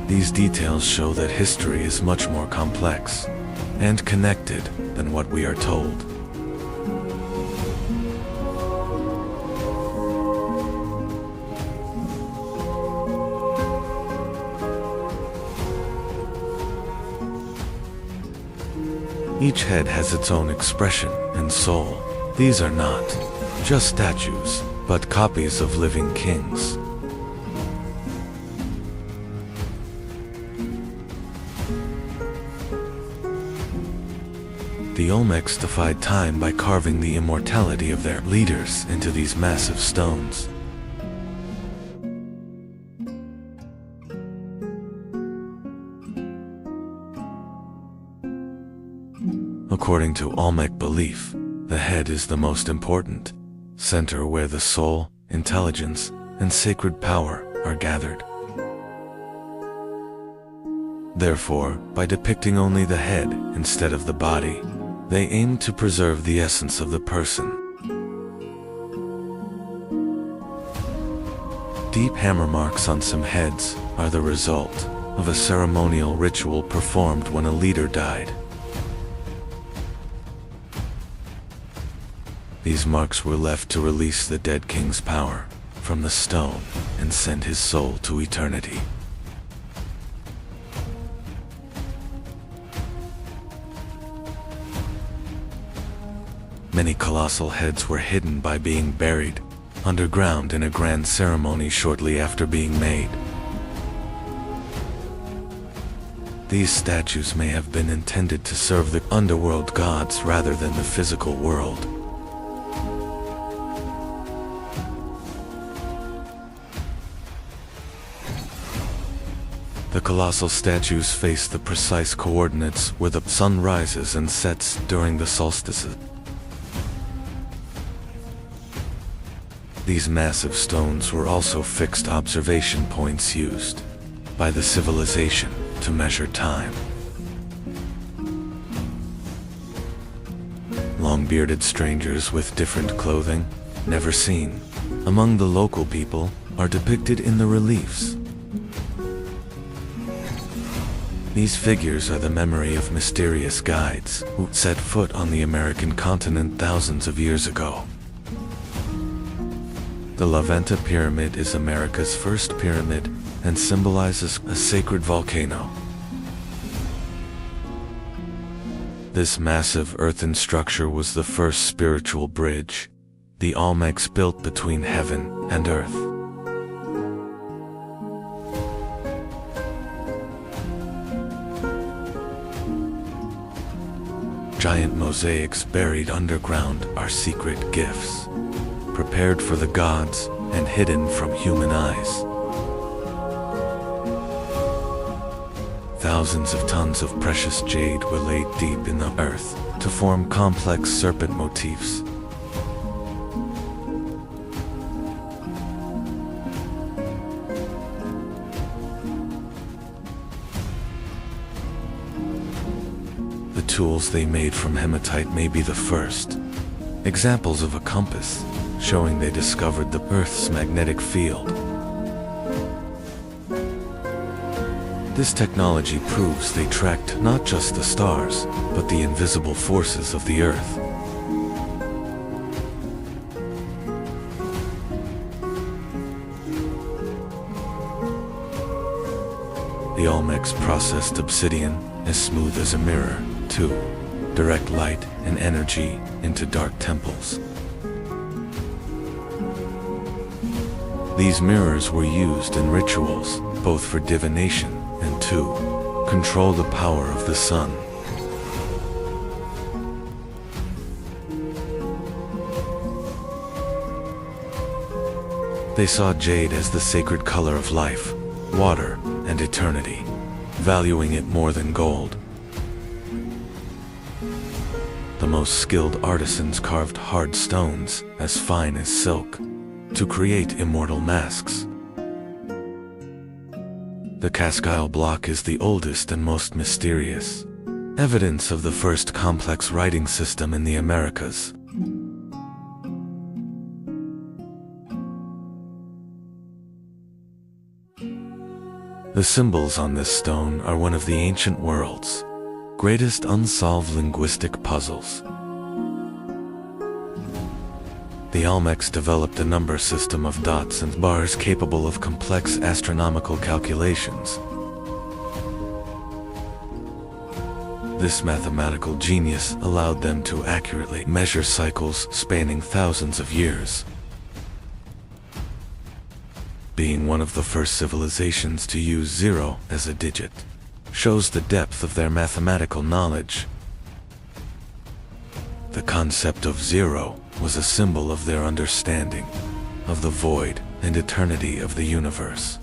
These details show that history is much more complex and connected than what we are told. Each head has its own expression and soul. These are not just statues, but copies of living kings. The Olmecs defied time by carving the immortality of their leaders into these massive stones. According to Olmec belief, the head is the most important center where the soul, intelligence, and sacred power are gathered. Therefore, by depicting only the head instead of the body, they aim to preserve the essence of the person. Deep hammer marks on some heads are the result of a ceremonial ritual performed when a leader died. These marks were left to release the dead king's power from the stone and send his soul to eternity. Many colossal heads were hidden by being buried underground in a grand ceremony shortly after being made. These statues may have been intended to serve the underworld gods rather than the physical world. The colossal statues face the precise coordinates where the sun rises and sets during the solstices. These massive stones were also fixed observation points used by the civilization to measure time. Long-bearded strangers with different clothing, never seen among the local people, are depicted in the reliefs. These figures are the memory of mysterious guides who set foot on the American continent thousands of years ago. The La Venta Pyramid is America's first pyramid and symbolizes a sacred volcano. This massive earthen structure was the first spiritual bridge the Olmecs built between heaven and earth. giant mosaics buried underground are secret gifts, prepared for the gods and hidden from human eyes. Thousands of tons of precious jade were laid deep in the earth to form complex serpent motifs. The tools they made from hematite may be the first examples of a compass, showing they discovered the Earth's magnetic field. This technology proves they tracked not just the stars, but the invisible forces of the Earth. The Olmecs processed obsidian as smooth as a mirror to direct light and energy into dark temples. These mirrors were used in rituals, both for divination and to control the power of the sun. They saw jade as the sacred color of life, water, and eternity, valuing it more than gold. The most skilled artisans carved hard stones as fine as silk to create immortal masks. The Cascile block is the oldest and most mysterious, evidence of the first complex writing system in the Americas. The symbols on this stone are one of the ancient world's greatest unsolved linguistic puzzles. The Olmecs developed a number system of dots and bars capable of complex astronomical calculations. This mathematical genius allowed them to accurately measure cycles spanning thousands of years. Being one of the first civilizations to use 0 as a digit shows the depth of their mathematical knowledge. The concept of 0 was a symbol of their understanding of the void and eternity of the universe.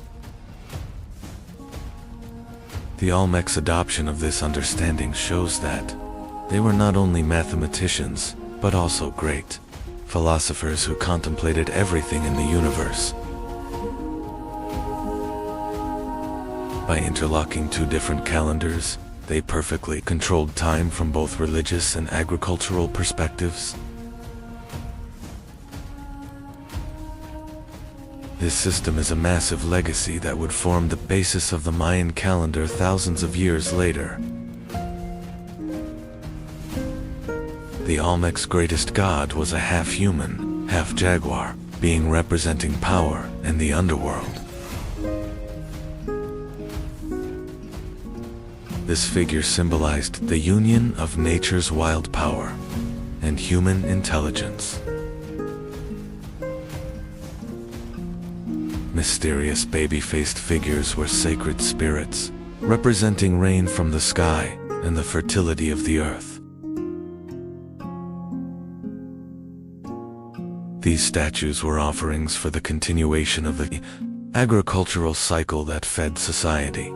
The Olmecs' adoption of this understanding shows that they were not only mathematicians, but also great philosophers who contemplated everything in the universe. By interlocking two different calendars, they perfectly controlled time from both religious and agricultural perspectives. This system is a massive legacy that would form the basis of the Mayan calendar thousands of years later. The Olmecs' greatest god was a half-human, half-jaguar, being representing power and the underworld. This figure symbolized the union of nature's wild power and human intelligence. Mysterious baby-faced figures were sacred spirits, representing rain from the sky and the fertility of the earth. These statues were offerings for the continuation of the agricultural cycle that fed society.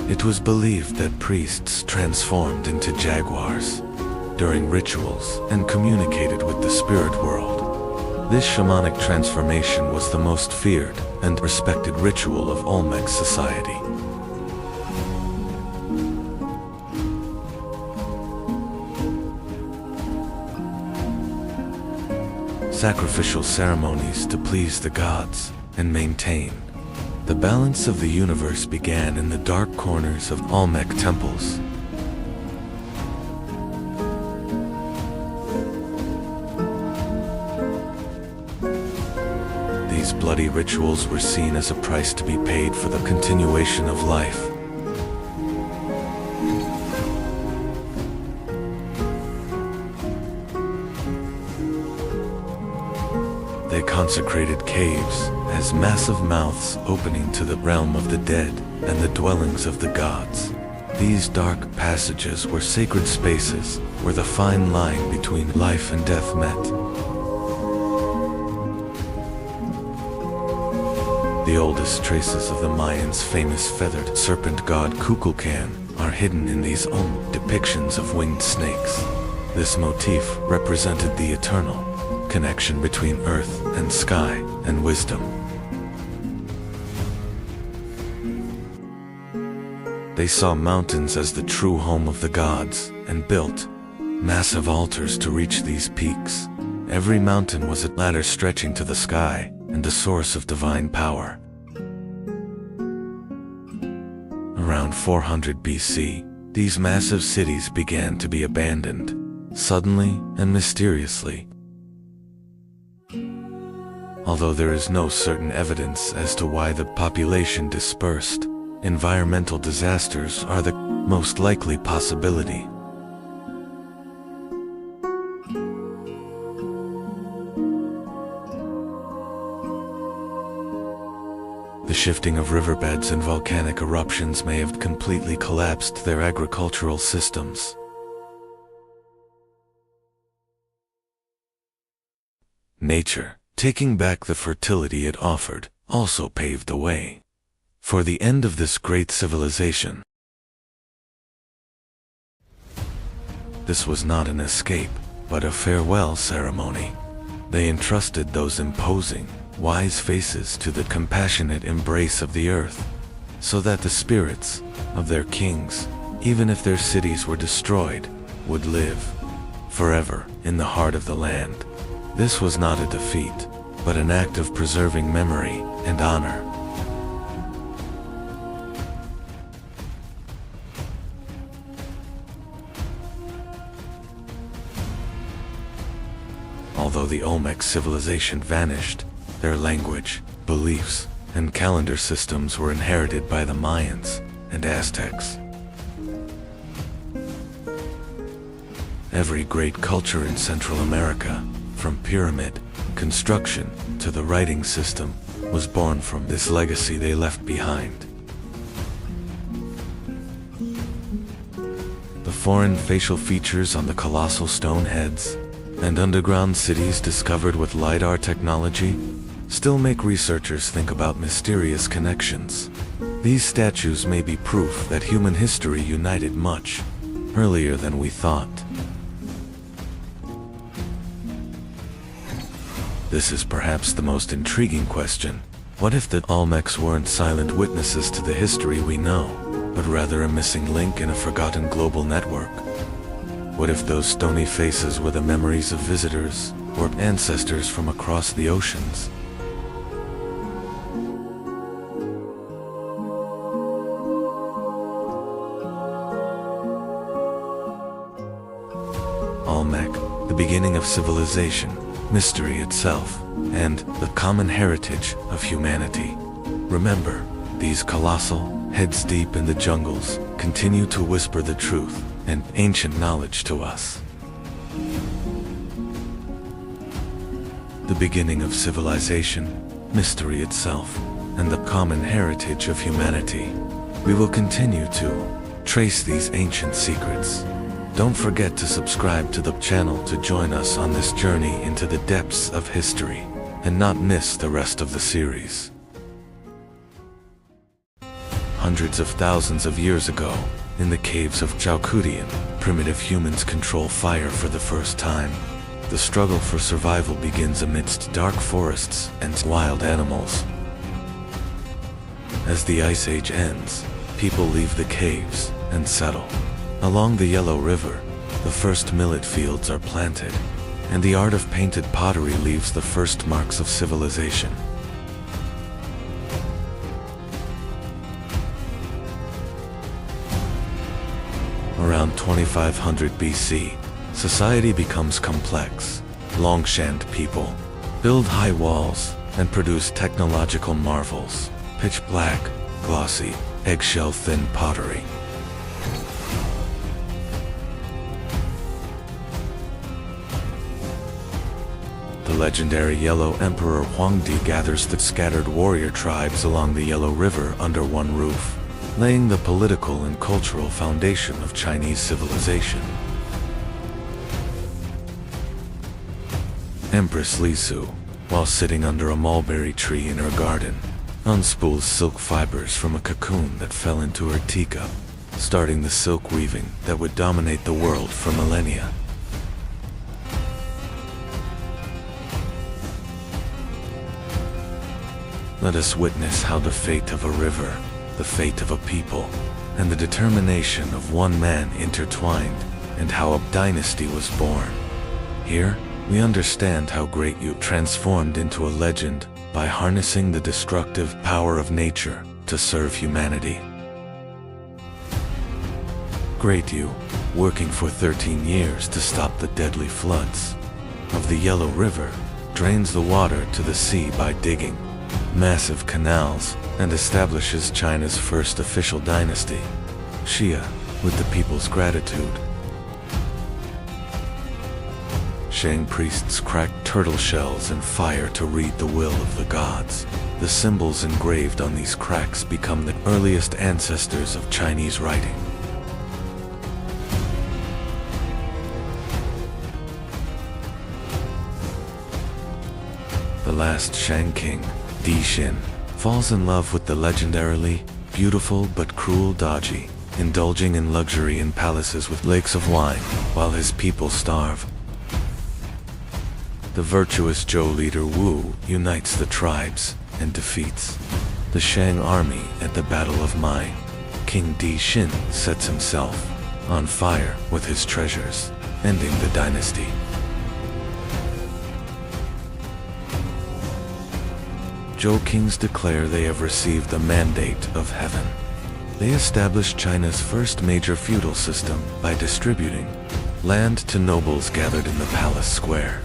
It was believed that priests transformed into jaguars during rituals and communicated with the spirit world. This shamanic transformation was the most feared and respected ritual of Olmec society. Sacrificial ceremonies to please the gods and maintain the balance of the universe began in the dark corners of Olmec temples. These bloody rituals were seen as a price to be paid for the continuation of life. They consecrated caves as massive mouths opening to the realm of the dead and the dwellings of the gods. These dark passages were sacred spaces where the fine line between life and death met. The oldest traces of the Mayans' famous feathered serpent god Kukulkan are hidden in these old depictions of winged snakes. This motif represented the eternal connection between earth and sky and wisdom. They saw mountains as the true home of the gods and built massive altars to reach these peaks. Every mountain was a ladder stretching to the sky and a source of divine power. Around 400 BC, these massive cities began to be abandoned, suddenly and mysteriously. Although there is no certain evidence as to why the population dispersed, environmental disasters are the most likely possibility. The shifting of riverbeds and volcanic eruptions may have completely collapsed their agricultural systems. Nature, taking back the fertility it offered, also paved the way for the end of this great civilization. This was not an escape, but a farewell ceremony. They entrusted those imposing, wise faces to the compassionate embrace of the earth, so that the spirits of their kings, even if their cities were destroyed, would live forever in the heart of the land. This was not a defeat, but an act of preserving memory and honor. Although the Olmec civilization vanished, their language, beliefs, and calendar systems were inherited by the Mayans and Aztecs. Every great culture in Central America, from pyramid construction to the writing system, was born from this legacy they left behind. The foreign facial features on the colossal stone heads and underground cities discovered with LiDAR technology still make researchers think about mysterious connections. These statues may be proof that human history united much earlier than we thought. This is perhaps the most intriguing question. What if the Olmecs weren't silent witnesses to the history we know, but rather a missing link in a forgotten global network? What if those stony faces were the memories of visitors or ancestors from across the oceans? Olmec, the beginning of civilization, mystery itself, and the common heritage of humanity. Remember, these colossal, heads deep in the jungles, continue to whisper the truth and ancient knowledge to us. The beginning of civilization, mystery itself, and the common heritage of humanity. We will continue to trace these ancient secrets. Don't forget to subscribe to the channel to join us on this journey into the depths of history, and not miss the rest of the series. Hundreds of thousands of years ago, in the caves of Jalkudian, primitive humans control fire for the first time. The struggle for survival begins amidst dark forests and wild animals. As the Ice Age ends, people leave the caves and settle. Along the Yellow River, the first millet fields are planted, and the art of painted pottery leaves the first marks of civilization. Around 2500 BC, society becomes complex. Longshaned people build high walls and produce technological marvels, pitch black, glossy, eggshell-thin pottery. The legendary Yellow Emperor Huangdi gathers the scattered warrior tribes along the Yellow River under one roof, laying the political and cultural foundation of Chinese civilization. Empress Li Su, while sitting under a mulberry tree in her garden, unspools silk fibers from a cocoon that fell into her teacup, starting the silk weaving that would dominate the world for millennia. Let us witness how the fate of a river, the fate of a people, and the determination of one man intertwined, and how a dynasty was born. Here, we understand how Great Yu transformed into a legend by harnessing the destructive power of nature to serve humanity. Great Yu, working for 13 years to stop the deadly floods of the Yellow River, drains the water to the sea by digging massive canals and establishes China's first official dynasty, Xia, with the people's gratitude. Shang priests crack turtle shells and fire to read the will of the gods. The symbols engraved on these cracks become the earliest ancestors of Chinese writing. The last Shang king, Di Xin, falls in love with the legendarily beautiful but cruel Daji, indulging in luxury in palaces with lakes of wine while his people starve. The virtuous Zhou leader Wu unites the tribes and defeats the Shang army at the Battle of Mai. King Di Xin sets himself on fire with his treasures, ending the dynasty. Zhou kings declare they have received the mandate of heaven. They established China's first major feudal system by distributing land to nobles gathered in the palace square.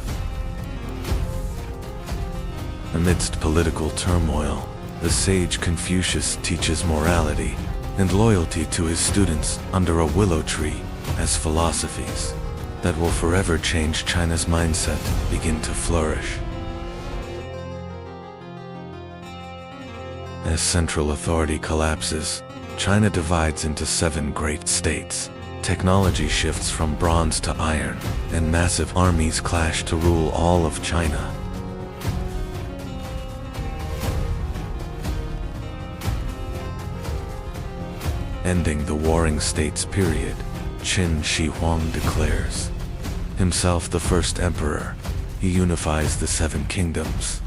Amidst political turmoil, the sage Confucius teaches morality and loyalty to his students under a willow tree as philosophies that will forever change China's mindset begin to flourish. As central authority collapses, China divides into 7 great states. Technology shifts from bronze to iron, and massive armies clash to rule all of China. Ending the warring states period, Qin Shi Huang declares himself the first emperor. He unifies the 7 kingdoms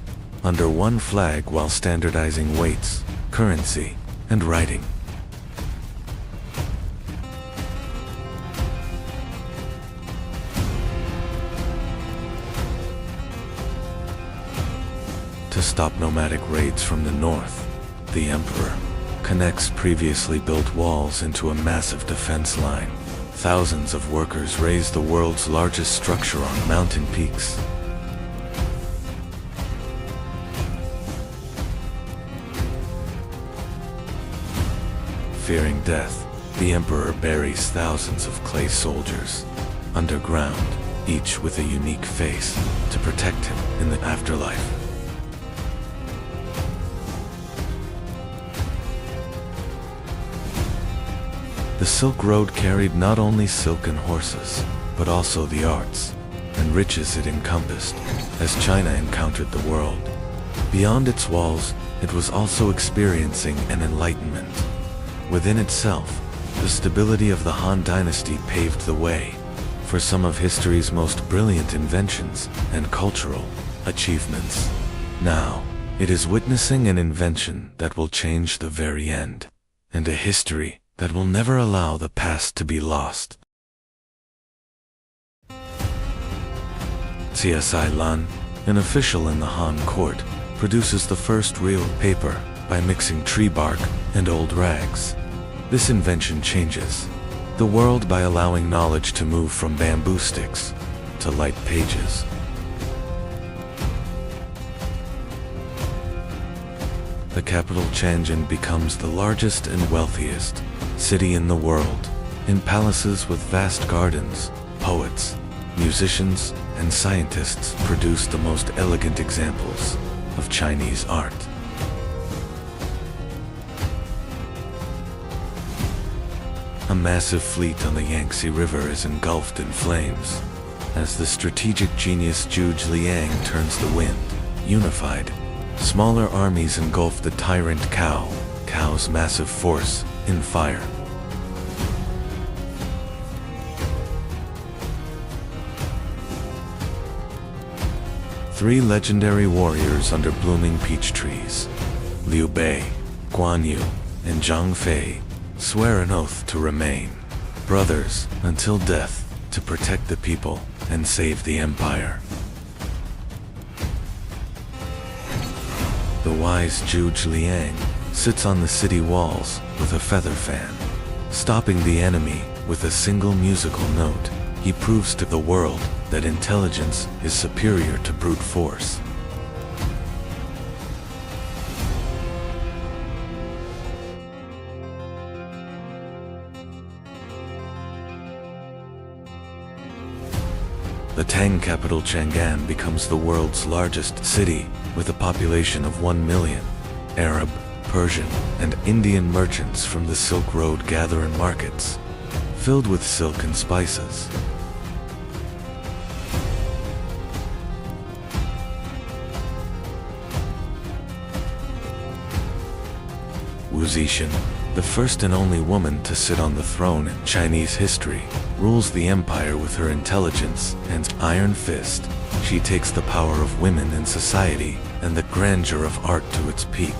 under one flag while standardizing weights, currency, and writing. To stop nomadic raids from the north, the emperor connects previously built walls into a massive defense line. Thousands of workers raise the world's largest structure on mountain peaks. Fearing death, the emperor buries thousands of clay soldiers underground, each with a unique face to protect him in the afterlife. The Silk Road carried not only silk and horses, but also the arts and riches it encompassed as China encountered the world. Beyond its walls, it was also experiencing an enlightenment. Within itself, the stability of the Han Dynasty paved the way for some of history's most brilliant inventions and cultural achievements. Now, it is witnessing an invention that will change the very end, and a history that will never allow the past to be lost. CSI Lan, an official in the Han court, produces the first real paper by mixing tree bark and old rags. This invention changes the world by allowing knowledge to move from bamboo sticks to light pages. The capital Tianjin becomes the largest and wealthiest city in the world, in palaces with vast gardens, poets, musicians, and scientists produced the most elegant examples of Chinese art. A massive fleet on the Yangtze River is engulfed in flames as the strategic genius Zhuge Liang turns the wind. Unified, smaller armies engulf the tyrant Cao's massive force in fire. Three legendary warriors under blooming peach trees, Liu Bei, Guan Yu, and Zhang Fei, swear an oath to remain brothers until death, to protect the people and save the empire. The wise Zhuge Liang sits on the city walls with a feather fan. Stopping the enemy with a single musical note, he proves to the world that intelligence is superior to brute force. The Tang capital Chang'an becomes the world's largest city, with a population of 1 million. Arab, Persian, and Indian merchants from the Silk Road gather in markets, filled with silk and spices. Wu Zixin, the first and only woman to sit on the throne in Chinese history, rules the empire with her intelligence and iron fist. She takes the power of women in society and the grandeur of art to its peak.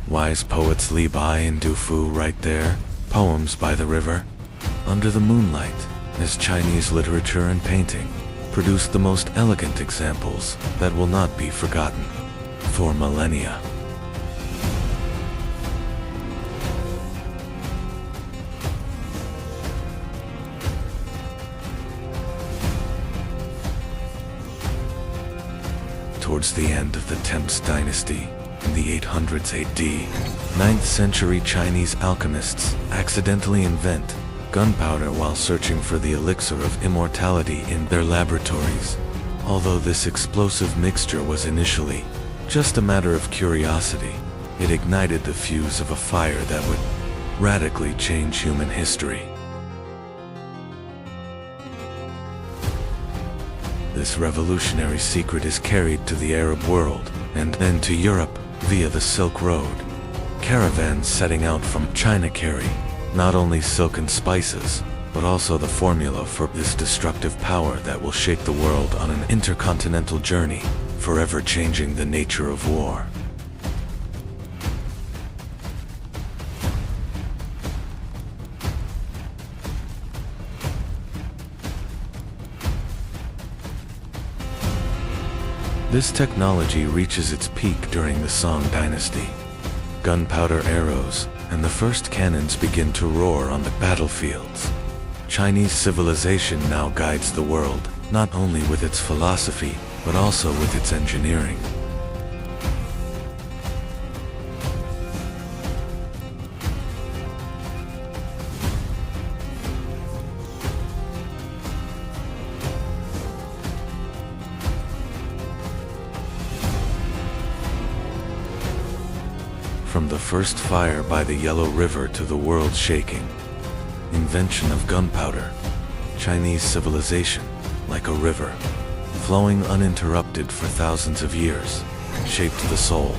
Wise poets Li Bai and Du Fu write their poems by the river, under the moonlight, as Chinese literature and painting produce the most elegant examples that will not be forgotten for millennia. Towards the end of the Tang dynasty, in the 800s AD, 9th century Chinese alchemists accidentally invent gunpowder while searching for the elixir of immortality in their laboratories. Although this explosive mixture was initially just a matter of curiosity, it ignited the fuse of a fire that would radically change human history. This revolutionary secret is carried to the Arab world and then to Europe via the Silk Road. Caravans setting out from China carry not only silk and spices, but also the formula for this destructive power that will shake the world on an intercontinental journey, forever changing the nature of war. This technology reaches its peak during the Song dynasty. Gunpowder arrows and the first cannons begin to roar on the battlefields. Chinese civilization now guides the world, not only with its philosophy, but also with its engineering. From the first fire by the Yellow River to the world shaking invention of gunpowder, Chinese civilization, like a river, flowing uninterrupted for thousands of years, shaped the soul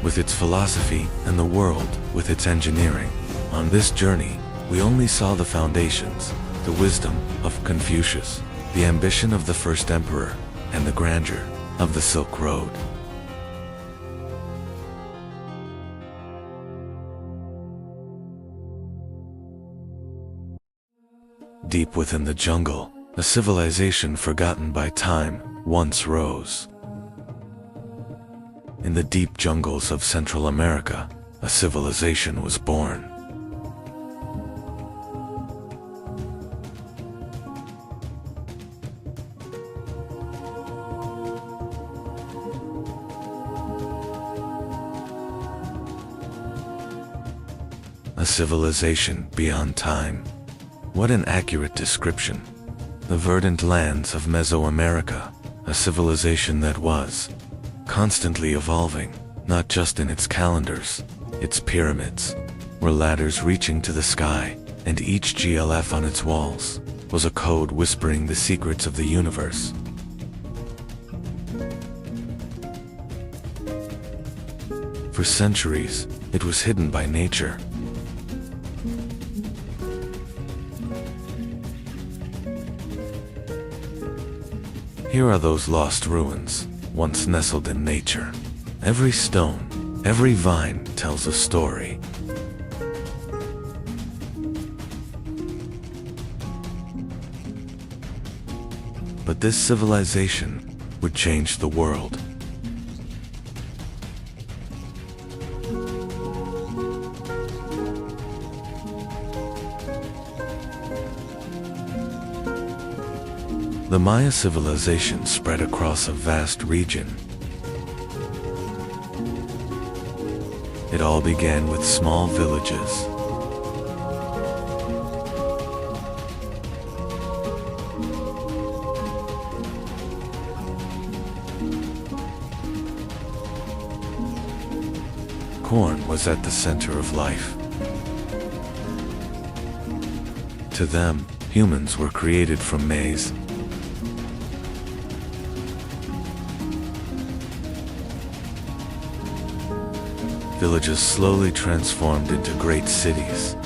with its philosophy and the world with its engineering. On this journey, we only saw the foundations, the wisdom of Confucius, the ambition of the first emperor, and the grandeur of the Silk Road. Deep within the jungle, a civilization forgotten by time once rose. In the deep jungles of Central America, a civilization was born. a civilization beyond time. What an accurate description. The verdant lands of Mesoamerica, a civilization that was constantly evolving, not just in its calendars. Its pyramids were ladders reaching to the sky, and each GLF on its walls was a code whispering the secrets of the universe. For centuries, it was hidden by nature. Here are those lost ruins, once nestled in nature. Every stone, every vine tells a story. But this civilization would change the world. The Maya civilization spread across a vast region. It all began with small villages. Corn was at the center of life. To them, humans were created from maize. Villages slowly transformed into great cities.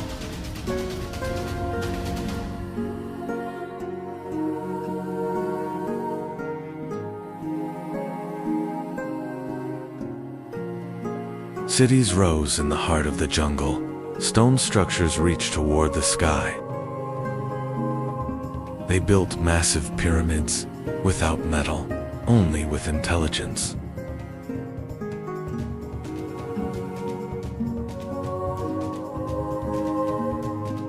Cities rose in the heart of the jungle. Stone structures reached toward the sky. They built massive pyramids without metal, only with intelligence.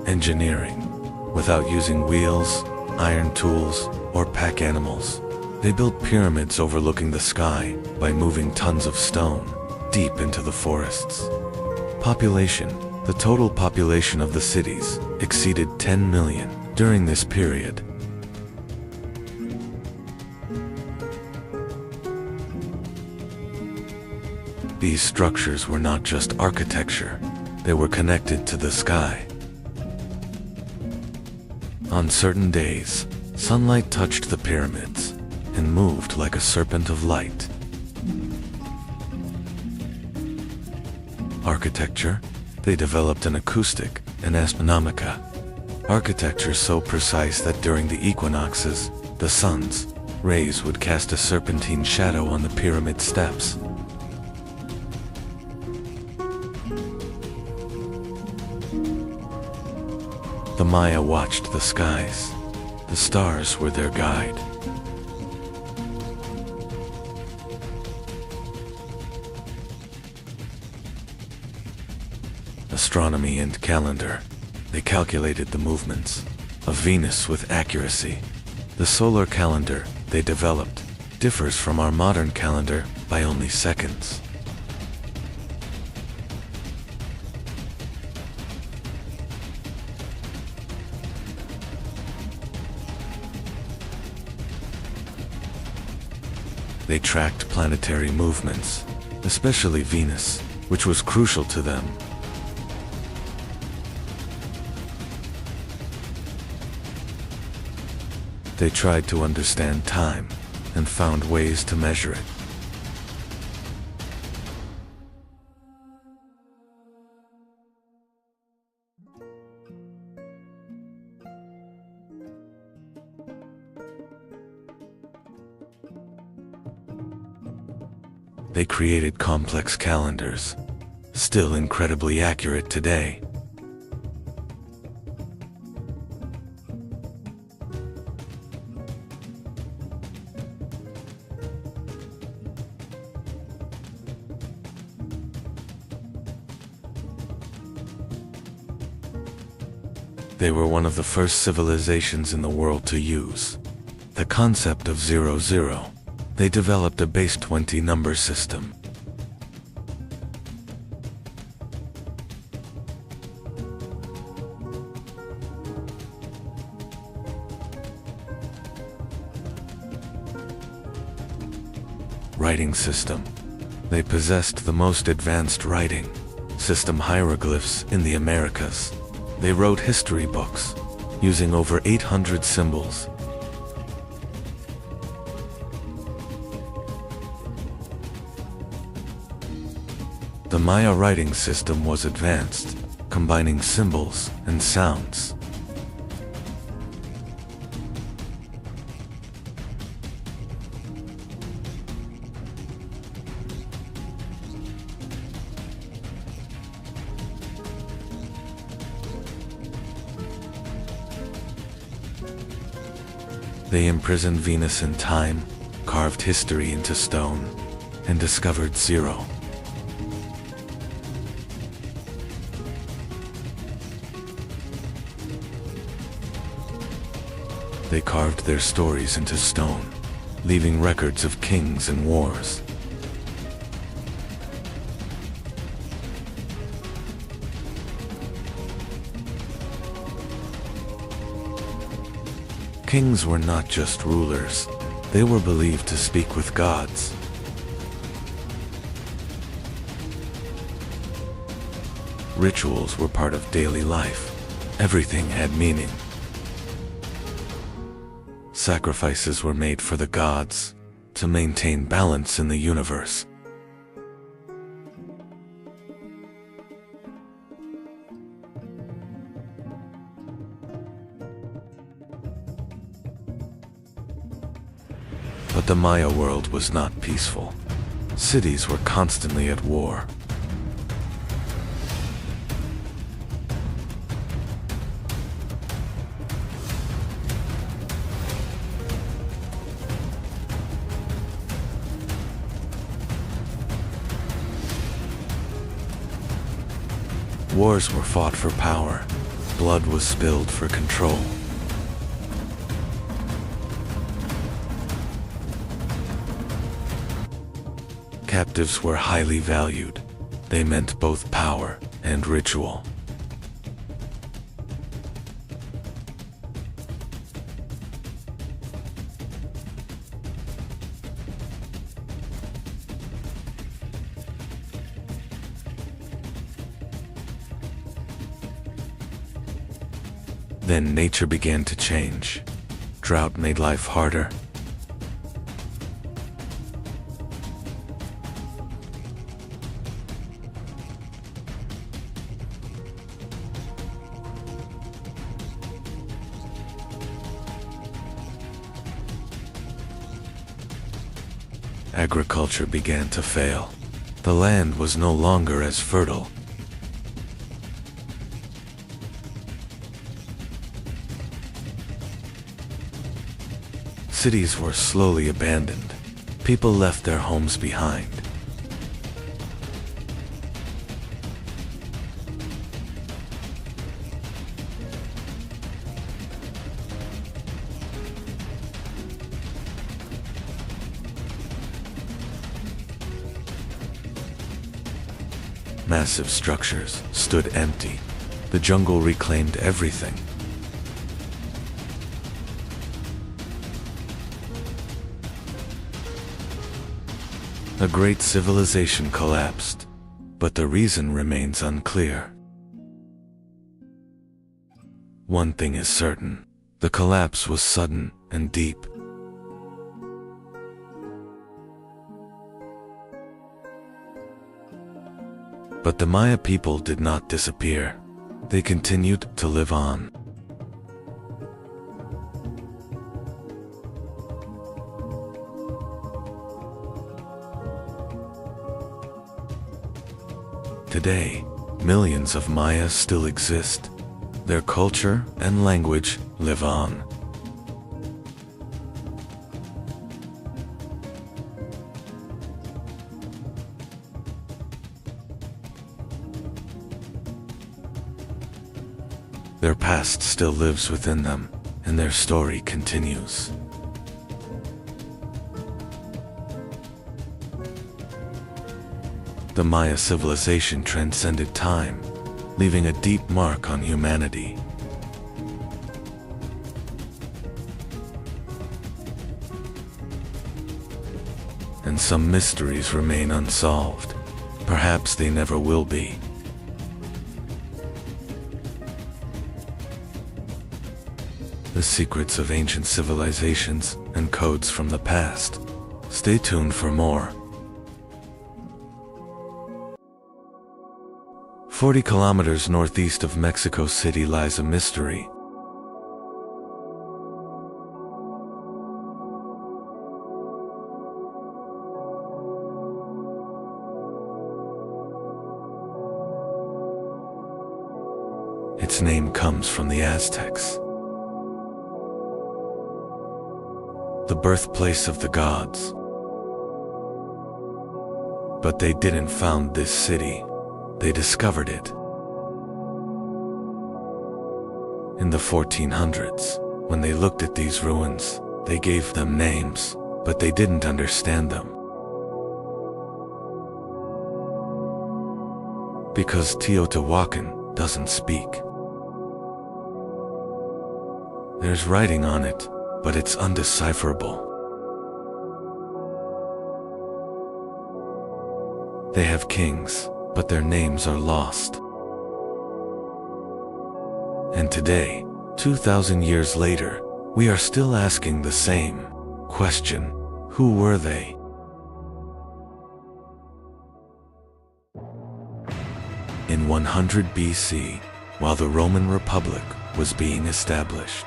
Engineering, without using wheels, iron tools, or pack animals. They built pyramids overlooking the sky by moving tons of stone deep into the forests. Population, the total population of the cities exceeded 10 million during this period. These structures were not just architecture, they were connected to the sky. On certain days, sunlight touched the pyramids and moved like a serpent of light. Architecture, they developed an acoustic and astronomica. Architecture so precise that during the equinoxes, the sun's rays would cast a serpentine shadow on the pyramid steps. The Maya watched the skies. The stars were their guide. Astronomy and calendar. They calculated the movements of Venus with accuracy. The solar calendar they developed differs from our modern calendar by only seconds. They tracked planetary movements, especially Venus, which was crucial to them. They tried to understand time and found ways to measure it. They created complex calendars, still incredibly accurate today. They were one of the first civilizations in the world to use the concept of 00. They developed a base 20 number system. writing system. They possessed the most advanced writing system hieroglyphs in the Americas. They wrote history books using over 800 symbols. The Maya writing system was advanced, combining symbols and sounds. They imprisoned Venus in time, carved history into stone, and discovered zero. They carved their stories into stone, leaving records of kings and wars. Kings were not just rulers, they were believed to speak with gods. Rituals were part of daily life. Everything had meaning. Sacrifices were made for the gods to maintain balance in the universe. But the Maya world was not peaceful. Cities were constantly at war. Wars were fought for power. Blood was spilled for control. Captives were highly valued. They meant both power and ritual. Then nature began to change. Drought made life harder. Agriculture began to fail. The land was no longer as fertile. Cities were slowly abandoned. People left their homes behind. Massive structures stood empty. The jungle reclaimed everything. A great civilization collapsed, but the reason remains unclear. One thing is certain: the collapse was sudden and deep. But the Maya people did not disappear. They continued to live on. Today, millions of Mayas still exist. Their culture and language live on. Their past still lives within them, and their story continues. The Maya civilization transcended time, leaving a deep mark on humanity. and some mysteries remain unsolved. Perhaps they never will be. The secrets of ancient civilizations and codes from the past. Stay tuned for more. 40 kilometers northeast of Mexico City lies a mystery. Its name comes from the Aztecs, the birthplace of the gods. But they didn't found this city, they discovered it. In the 1400s, when they looked at these ruins, they gave them names, but they didn't understand them. Because Teotihuacan doesn't speak. There's writing on it, but it's undecipherable. They have kings, but their names are lost. And today, 2,000 years later, we are still asking the same question: who were they? In 100 BC, while the Roman Republic was being established,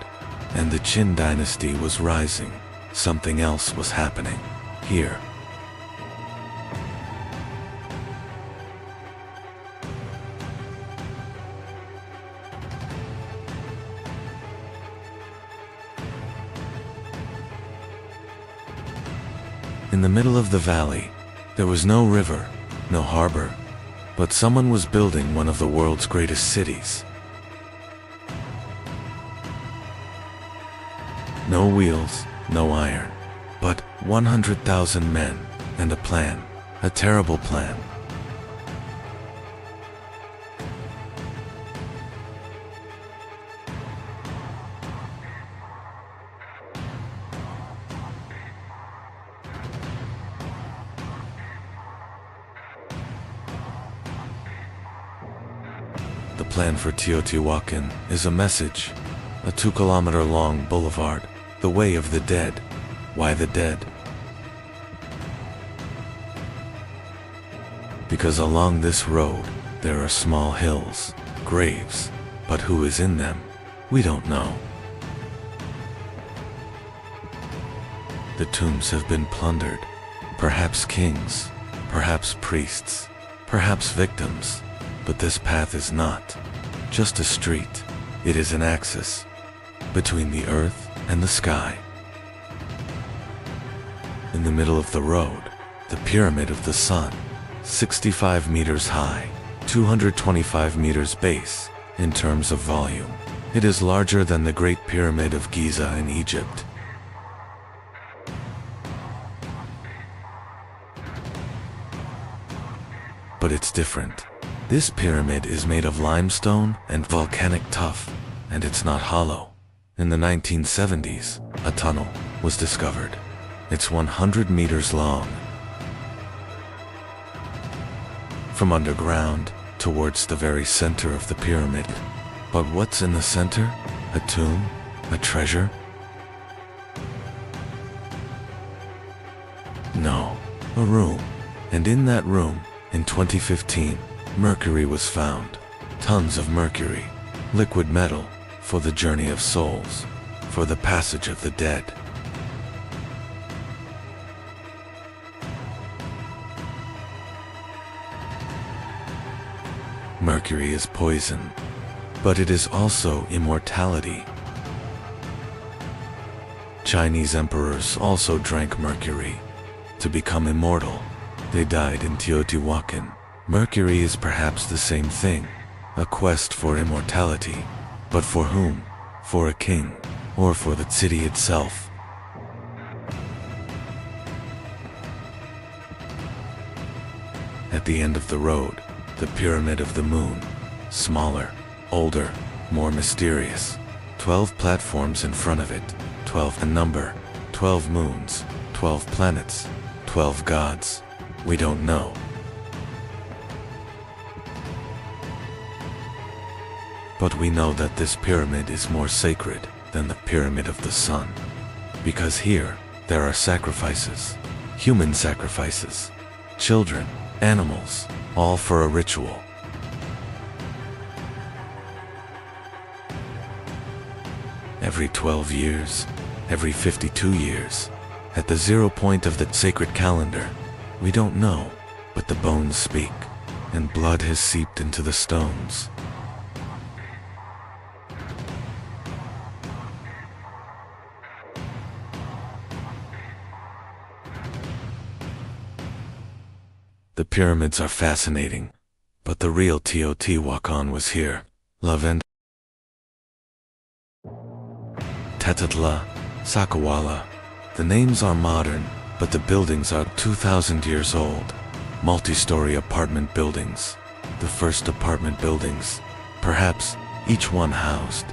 and the Qin dynasty was rising, something else was happening here. In the middle of the valley, there was no river, no harbor, but someone was building one of the world's greatest cities. No wheels, no iron, but 100,000 men and a plan, a terrible plan. The plan for Teotihuacan is a message, a 2-kilometer-long boulevard, the way of the dead. Why the dead? Because along this road, there are small hills, graves, but who is in them? We don't know. The tombs have been plundered, perhaps kings, perhaps priests, perhaps victims, but this path is not just a street, it is an axis between the earth and the sky. In the middle of the road, the Pyramid of the Sun, 65 meters high, 225 meters base. In terms of volume, it is larger than the Great Pyramid of Giza in Egypt. But it's different. This pyramid is made of limestone and volcanic tuff, and it's not hollow. In the 1970s, a tunnel was discovered. It's 100 meters long. From underground towards the very center of the pyramid. But what's in the center? A tomb? A treasure? No, a room. And in that room, in 2015, mercury was found. Tons of mercury, liquid metal, for the journey of souls, for the passage of the dead. Mercury is poison, but it is also immortality. Chinese emperors also drank mercury to become immortal. They died in Teotihuacan. Mercury is perhaps the same thing, a quest for immortality. But for whom? For a king, or for the city itself? At the end of the road, the Pyramid of the Moon, smaller, older, more mysterious. 12 platforms in front of it, 12 a number, 12 moons, 12 planets, 12 gods? We don't know. But we know that this pyramid is more sacred than the Pyramid of the Sun. Because here, there are sacrifices. Human sacrifices. Children, animals, all for a ritual. Every 12 years, every 52 years, at the 0 point of the sacred calendar, we don't know, but the bones speak, and blood has seeped into the stones. The pyramids are fascinating, but the real Teotihuacan was here. Lavend, Tetatla, Sakawala. The names are modern, but the buildings are 2,000 years old. Multi-story apartment buildings. The first apartment buildings. Perhaps each one housed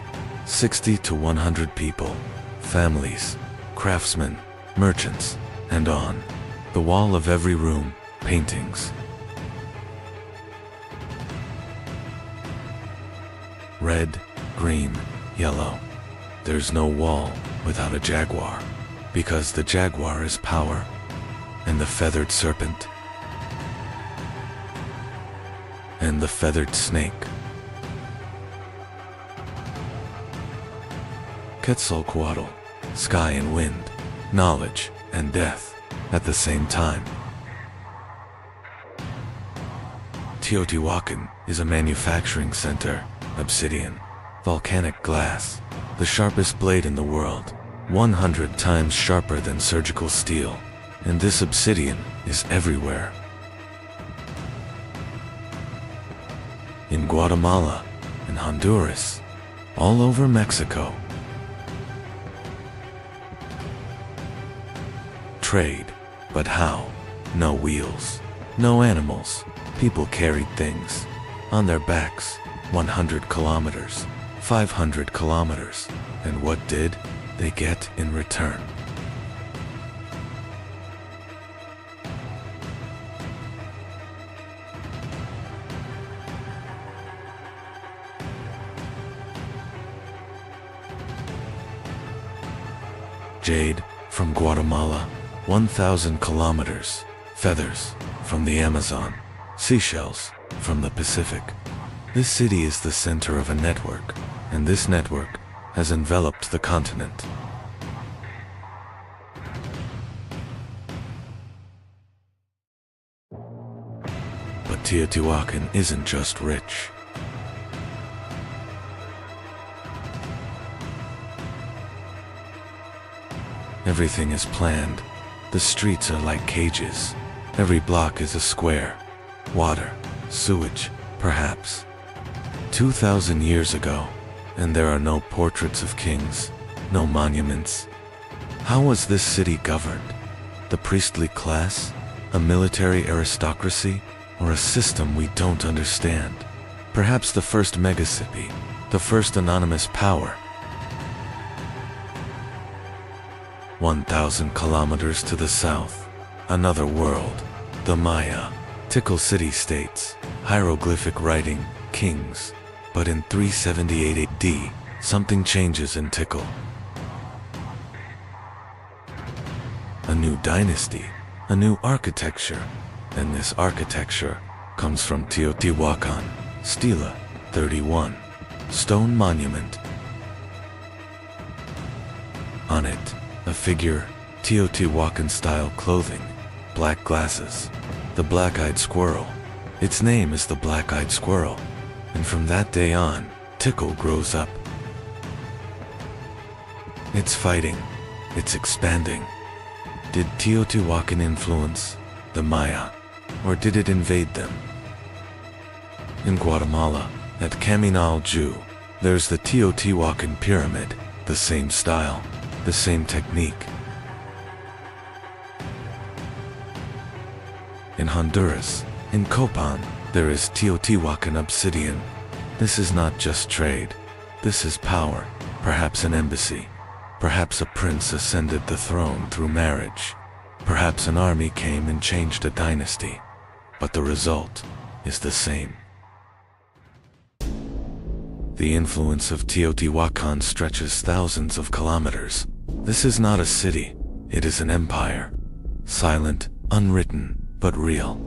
60 to 100 people, families, craftsmen, merchants, and on the wall of every room, paintings. Red, green, yellow. There's no wall without a jaguar, because the jaguar is power, and the feathered serpent, and the feathered snake. Quetzalcoatl, sky and wind, knowledge and death at the same time. Teotihuacan is a manufacturing center, obsidian, volcanic glass, the sharpest blade in the world, 100 times sharper than surgical steel, and this obsidian is everywhere. In Guatemala, in Honduras, all over Mexico. Trade, but how? No wheels, no animals. People carried things on their backs, 100 kilometers, 500 kilometers, and what did they get in return? Jade from Guatemala, 1,000 kilometers, feathers from the Amazon, seashells from the Pacific. This city is the center of a network, and this network has enveloped the continent. But Teotihuacan isn't just rich. Everything is planned. The streets are like cages. Every block is a square. Water, sewage, perhaps. 2,000 years ago, and there are no portraits of kings, no monuments. How was this city governed? The priestly class? A military aristocracy? Or a system we don't understand? Perhaps the first megacity, the first anonymous power. 1,000 kilometers to the south, another world, the Maya. Tikal city-states, hieroglyphic writing, kings. But in 378 AD, something changes in Tikal. A new dynasty, a new architecture, and this architecture comes from Teotihuacan, Stela 31, stone monument. On it, a figure, Teotihuacan-style clothing, black glasses, the black-eyed squirrel. Its name is the black-eyed squirrel, and from that day on, Tikal grows up. It's fighting, it's expanding. Did Teotihuacan influence the Maya, or did it invade them? In Guatemala, at Caminal, there's the Teotihuacan pyramid, the same style, the same technique. In Honduras, in Copan, there is Teotihuacan obsidian. This is not just trade. This is power, perhaps an embassy. Perhaps a prince ascended the throne through marriage. Perhaps an army came and changed a dynasty, but the result is the same. The influence of Teotihuacan stretches thousands of kilometers. This is not a city, it is an empire. Silent, unwritten, but real.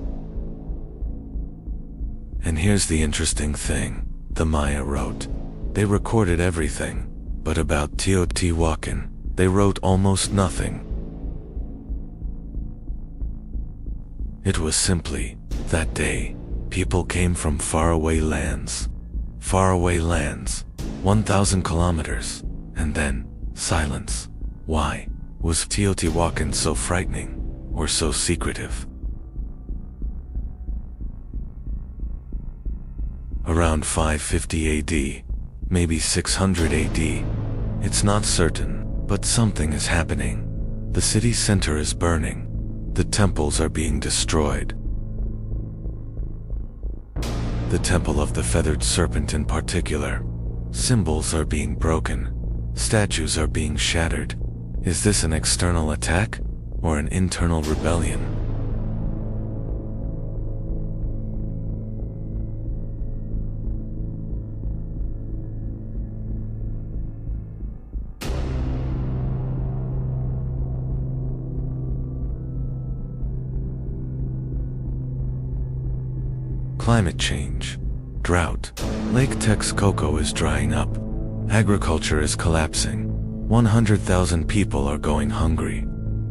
And here's the interesting thing. The Maya wrote. They recorded everything, but about Teotihuacan, they wrote almost nothing. It was simply, that day, people came from faraway lands. Faraway lands, 1,000 kilometers, and then, silence. Why was Teotihuacan so frightening, or so secretive? Around 550 AD, maybe 600 AD, it's not certain, but something is happening. The city center is burning. The temples are being destroyed. The temple of the feathered serpent in particular. Symbols are being broken. Statues are being shattered. Is this an external attack or an internal rebellion? Climate change, drought, Lake Texcoco is drying up, agriculture is collapsing, 100,000 people are going hungry,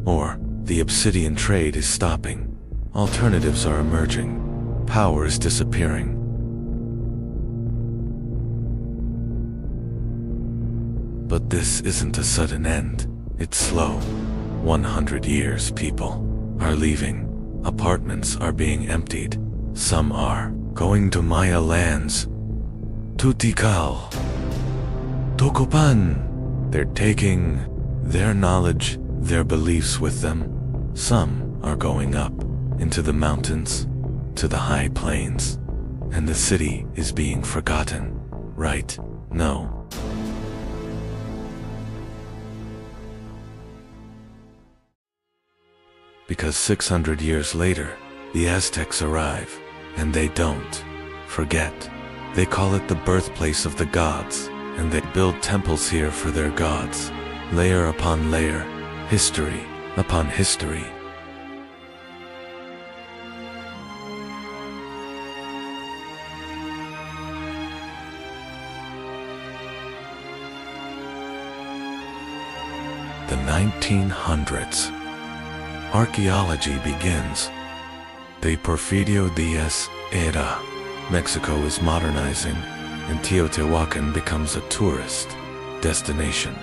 or the obsidian trade is stopping, alternatives are emerging, power is disappearing. But this isn't a sudden end, it's slow. 100 years people are leaving, apartments are being emptied. Some are going to Maya lands. Tutikal. Tokopan. They're taking their knowledge, their beliefs with them. Some are going up into the mountains, to the high plains. And the city is being forgotten. Right? No. Because 600 years later, the Aztecs arrive, and they don't forget. They call it the birthplace of the gods, and they build temples here for their gods, layer upon layer, history upon history. The 1900s. Archaeology begins. De Porfirio Diaz era. Mexico is modernizing, and Teotihuacan becomes a tourist destination.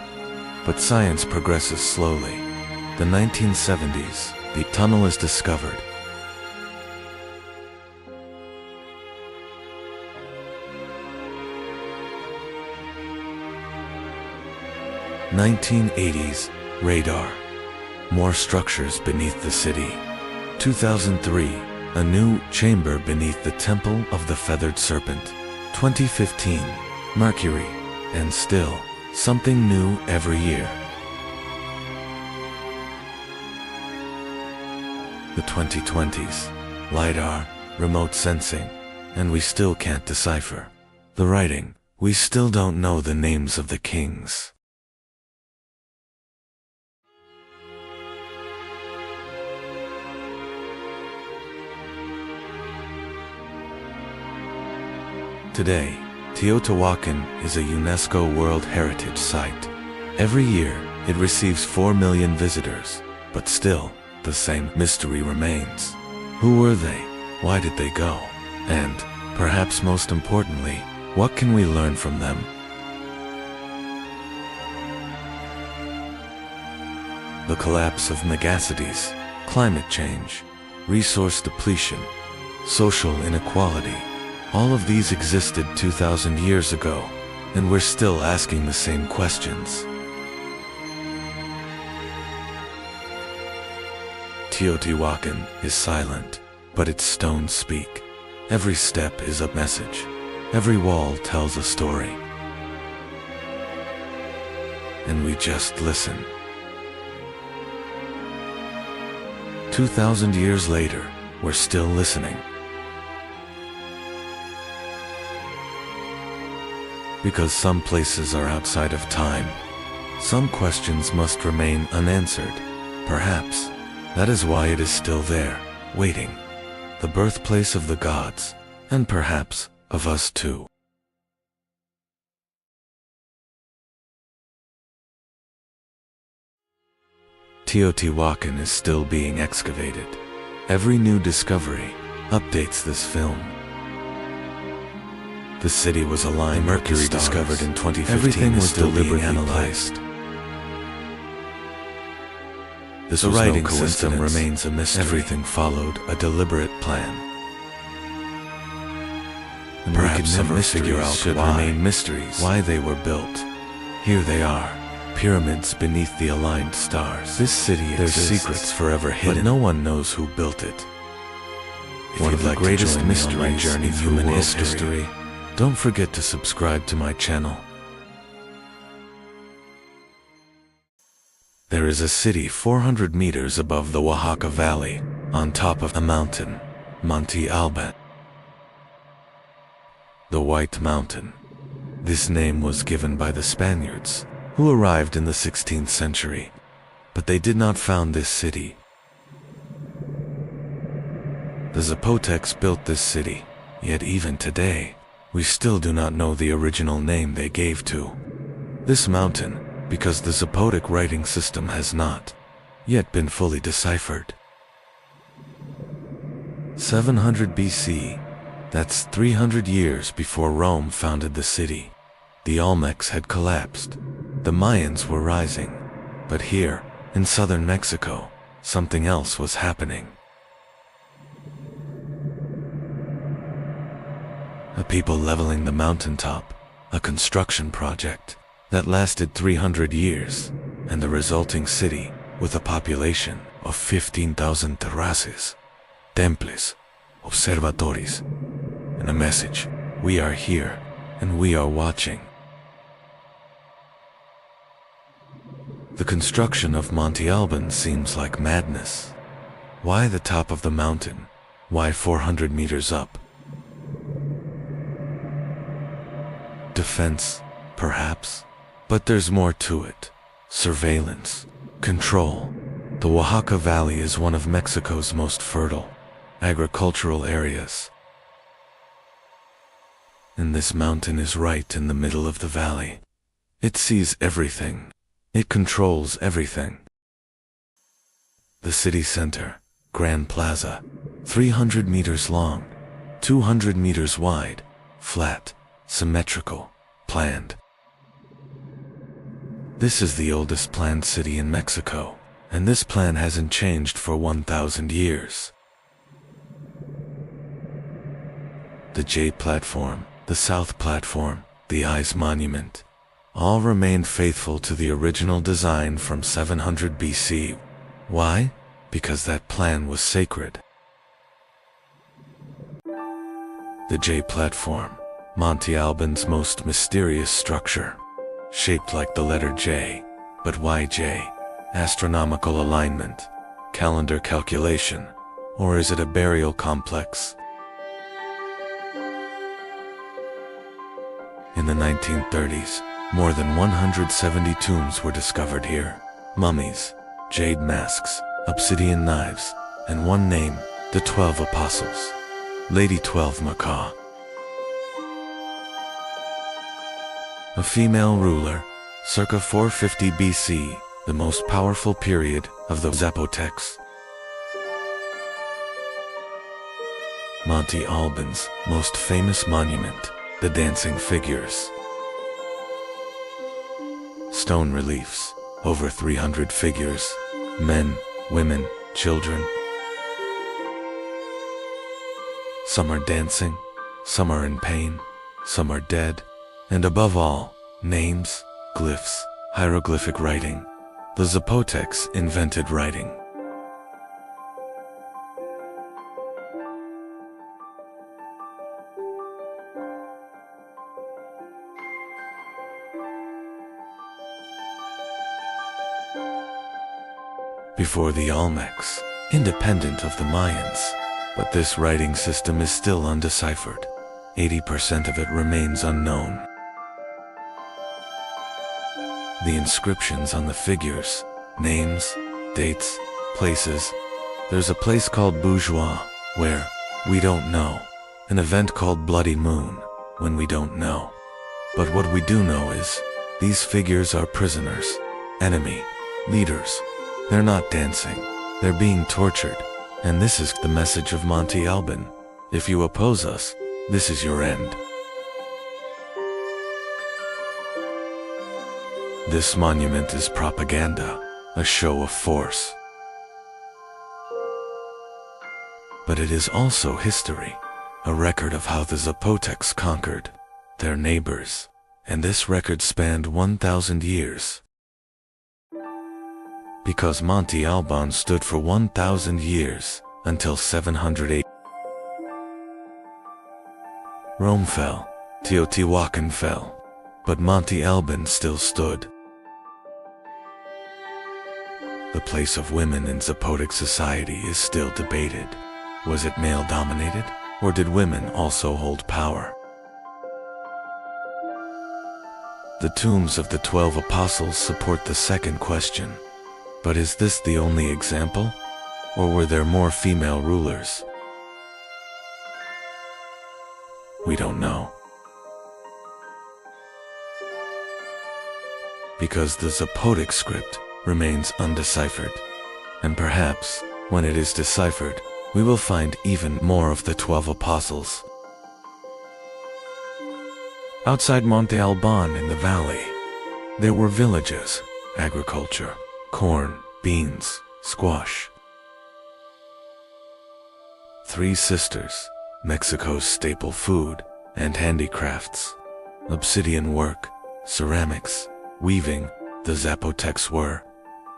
But science progresses slowly. The 1970s, the tunnel is discovered. 1980s, radar. More structures beneath the city. 2003, a new chamber beneath the Temple of the Feathered Serpent. 2015, Mercury, and still, something new every year. The 2020s, LiDAR, remote sensing, and we still can't decipher the writing. We still don't know the names of the kings. Today, Teotihuacan is a UNESCO World Heritage Site. Every year, it receives 4 million visitors, but still, the same mystery remains. Who were they? Why did they go? And, perhaps most importantly, what can we learn from them? The collapse of megacities, climate change, resource depletion, social inequality. All of these existed 2,000 years ago, and we're still asking the same questions. Teotihuacan is silent, but its stones speak. Every step is a message. Every wall tells a story. And we just listen. 2,000 years later, we're still listening. Because some places are outside of time, some questions must remain unanswered. Perhaps that is why it is still there, waiting. The birthplace of the gods, and perhaps of us too. Teotihuacan is still being excavated. Every new discovery updates this film. The city was aligned. Mercury discovered in 2015. Everything was deliberately analyzed. This writing system remains a mystery. Everything followed a deliberate plan. And perhaps we could never figure out should remain mysteries why they were built. Here they are, pyramids beneath the aligned stars. This city exists. There's secrets forever hidden, but no one knows who built it. One of the greatest mysteries in human history. Don't forget to subscribe to my channel. There is a city 400 meters above the Oaxaca Valley, on top of a mountain, Monte Alban. The White Mountain. This name was given by the Spaniards, who arrived in the 16th century, but they did not found this city. The Zapotecs built this city, yet even today, we still do not know the original name they gave to this mountain, because the Zapotec writing system has not yet been fully deciphered. 700 BC, that's 300 years before Rome founded the city. The Olmecs had collapsed. The Mayans were rising. But here, in southern Mexico, something else was happening. A people leveling the mountaintop, a construction project that lasted 300 years, and the resulting city with a population of 15,000 terraces, temples, observatories, and a message: we are here and we are watching. The construction of Monte Alban seems like madness. Why the top of the mountain? Why 400 meters up? Defense, perhaps? But there's more to it. Surveillance, control. The Oaxaca Valley is one of Mexico's most fertile agricultural areas. And this mountain is right in the middle of the valley. It sees everything. It controls everything. The city center, Grand Plaza, 300 meters long, 200 meters wide, flat, symmetrical, planned. This is the oldest planned city in Mexico, and this plan hasn't changed for 1,000 years. The J platform, the South platform, the Eyes Monument, all remained faithful to the original design from 700 BC. Why? Because that plan was sacred. The J platform, Monte Alban's most mysterious structure, shaped like the letter J, but why J? Astronomical alignment, calendar calculation, or is it a burial complex? In the 1930s, more than 170 tombs were discovered here. Mummies, jade masks, obsidian knives, and one name, the 12 Apostles. Lady 12 Macaw. A female ruler, circa 450 BC, the most powerful period of the Zapotecs. Monte Alban's most famous monument, the dancing figures. Stone reliefs, over 300 figures, men, women, children. Some are dancing, some are in pain, some are dead, and above all, names, glyphs, hieroglyphic writing. The Zapotecs invented writing. Before the Olmecs, independent of the Mayans. But this writing system is still undeciphered. 80% of it remains unknown. The inscriptions on the figures, names, dates, places. There's a place called Bourgeois, where we don't know. An event called Bloody Moon, when we don't know. But what we do know is, these figures are prisoners, enemy, leaders. They're not dancing, they're being tortured. And this is the message of Monte Alban. If you oppose us, this is your end. This monument is propaganda, a show of force. But it is also history, a record of how the Zapotecs conquered their neighbors, and this record spanned 1,000 years. Because Monte Alban stood for 1,000 years, until 708. Rome fell, Teotihuacan fell, but Monte Alban still stood. The place of women in Zapotec society is still debated. Was it male-dominated, or did women also hold power? The tombs of the 12 apostles support the second question. But is this the only example? Or were there more female rulers? We don't know. Because the Zapotec script remains undeciphered. And perhaps, when it is deciphered, we will find even more of the 12 apostles. Outside Monte Alban in the valley, there were villages, agriculture, corn, beans, squash. 3 sisters, Mexico's staple food, and handicrafts, obsidian work, ceramics, weaving. The Zapotecs were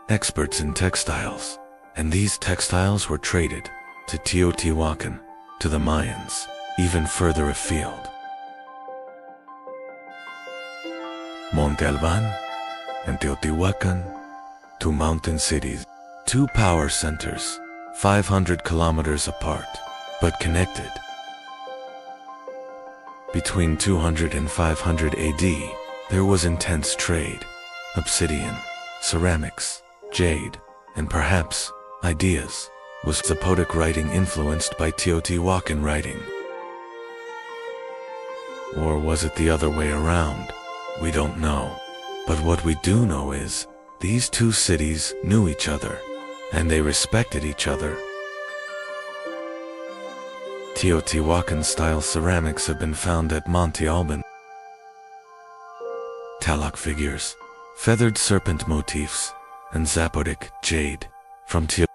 experts in textiles, and these textiles were traded to Teotihuacan, to the Mayans, even further afield. Monte Alban and Teotihuacan, 2 mountain cities, 2 power centers, 500 kilometers apart, but connected. Between 200 and 500 AD, there was intense trade, obsidian, ceramics, jade, and perhaps ideas. Was Zapotec writing influenced by Teotihuacan writing? Or was it the other way around? We don't know. But what we do know is, these 2 cities knew each other, and they respected each other. Teotihuacan-style ceramics have been found at Monte Alban. Talak figures, feathered serpent motifs, and Zapotec jade from Teotihuacan.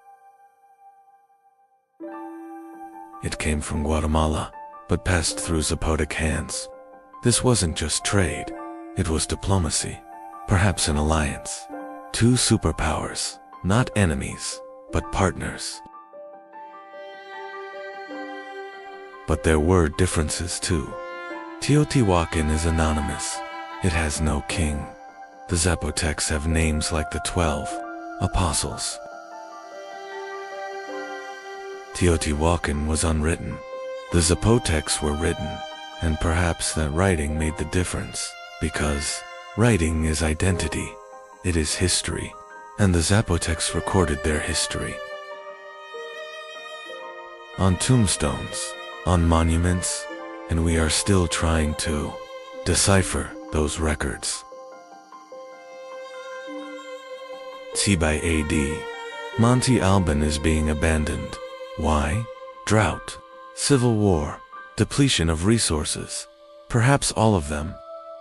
It came from Guatemala, but passed through Zapotec hands. This wasn't just trade, it was diplomacy, perhaps an alliance. 2 superpowers, not enemies, but partners. But there were differences too. Teotihuacan is anonymous. It has no king. The Zapotecs have names like the 12 apostles. Teotihuacan was unwritten. The Zapotecs were written, and perhaps that writing made the difference, because writing is identity, it is history, and the Zapotecs recorded their history. On tombstones, on monuments, and we are still trying to decipher those records. C by AD, Monte Alban is being abandoned. Why? Drought, civil war, depletion of resources, perhaps all of them.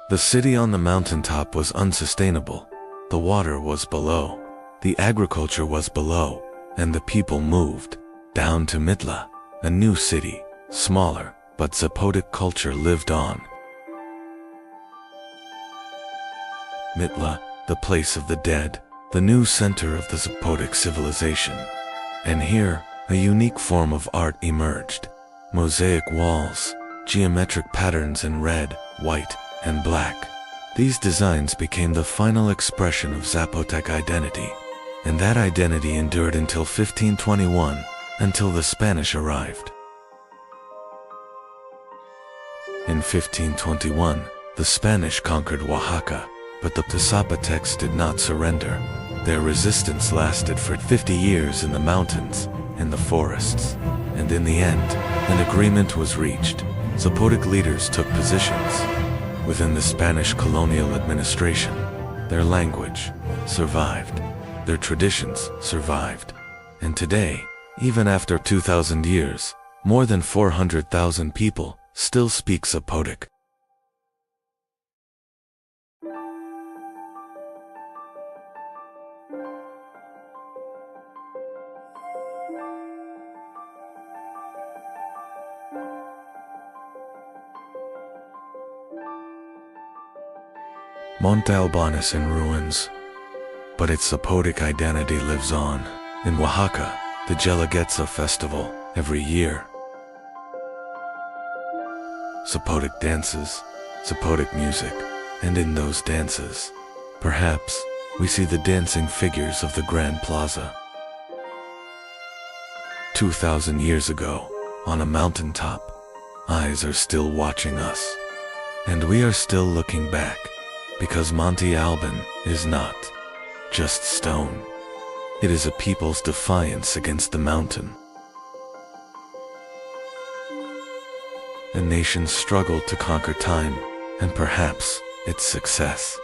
The city on the mountaintop was unsustainable. The water was below, the agriculture was below, and the people moved down to Mitla, a new city, smaller, but Zapotec culture lived on. Mitla, the place of the dead, the new center of the Zapotec civilization. And here, a unique form of art emerged. Mosaic walls, geometric patterns in red, white, and black. These designs became the final expression of Zapotec identity. and that identity endured until 1521, until the Spanish arrived. In 1521, the Spanish conquered Oaxaca, but the Zapotecs did not surrender. Their resistance lasted for 50 years in the mountains, in the forests, and in the end, an agreement was reached. Zapotec leaders took positions within the Spanish colonial administration. Their language survived, their traditions survived, and today, even after 2,000 years, more than 400,000 people still speak Zapotec. Monte Alban is in ruins, but its Zapotec identity lives on. In Oaxaca, the Guelaguetza festival every year. Zapotec dances, Zapotec music, and in those dances, perhaps, we see the dancing figures of the Grand Plaza. 2,000 years ago, on a mountaintop, eyes are still watching us, and we are still looking back. Because Monte Alban is not just stone. It is a people's defiance against the mountain. A nation's struggle to conquer time, and perhaps its success.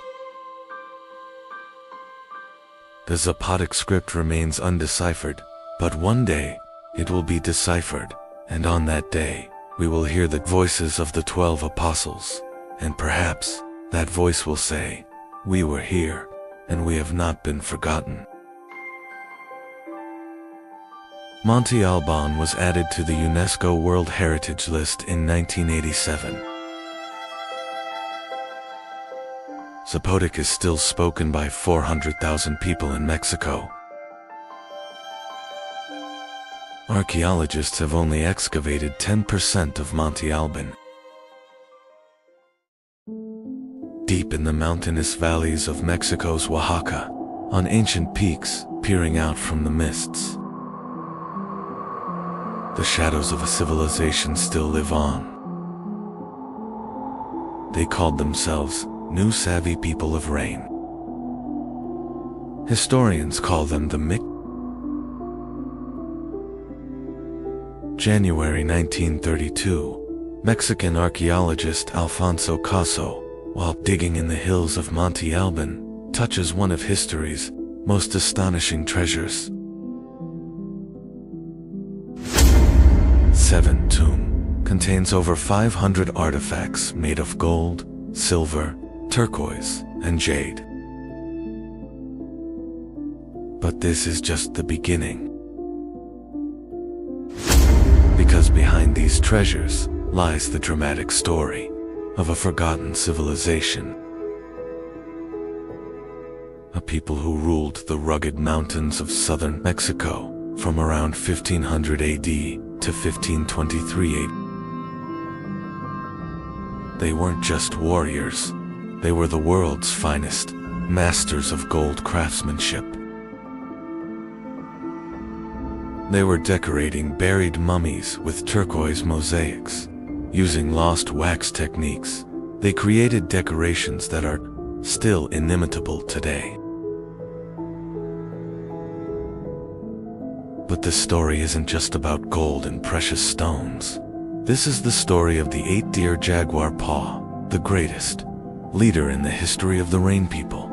The Zapotec script remains undeciphered, but one day it will be deciphered, and on that day we will hear the voices of the 12 apostles, and perhaps that voice will say, "We were here, and we have not been forgotten." Monte Alban was added to the UNESCO World Heritage List in 1987. Zapotec is still spoken by 400,000 people in Mexico. Archaeologists have only excavated 10% of Monte Alban. Deep in the mountainous valleys of Mexico's Oaxaca, on ancient peaks peering out from the mists, the shadows of a civilization still live on. They called themselves New Savvy People of Rain. Historians call them the Mic. January 1932, Mexican archaeologist Alfonso Caso, while digging in the hills of Monte Alban, touches one of history's most astonishing treasures. 7 Tomb contains over 500 artifacts made of gold, silver, turquoise, and jade. But this is just the beginning. Because behind these treasures lies the dramatic story of a forgotten civilization. A people who ruled the rugged mountains of southern Mexico from around 1500 AD to 1523 AD. They weren't just warriors, they were the world's finest, masters of gold craftsmanship. They were decorating buried mummies with turquoise mosaics. Using lost wax techniques, they created decorations that are still inimitable today. But the story isn't just about gold and precious stones. This is the story of the 8-deer jaguar paw, the greatest leader in the history of the Rain People.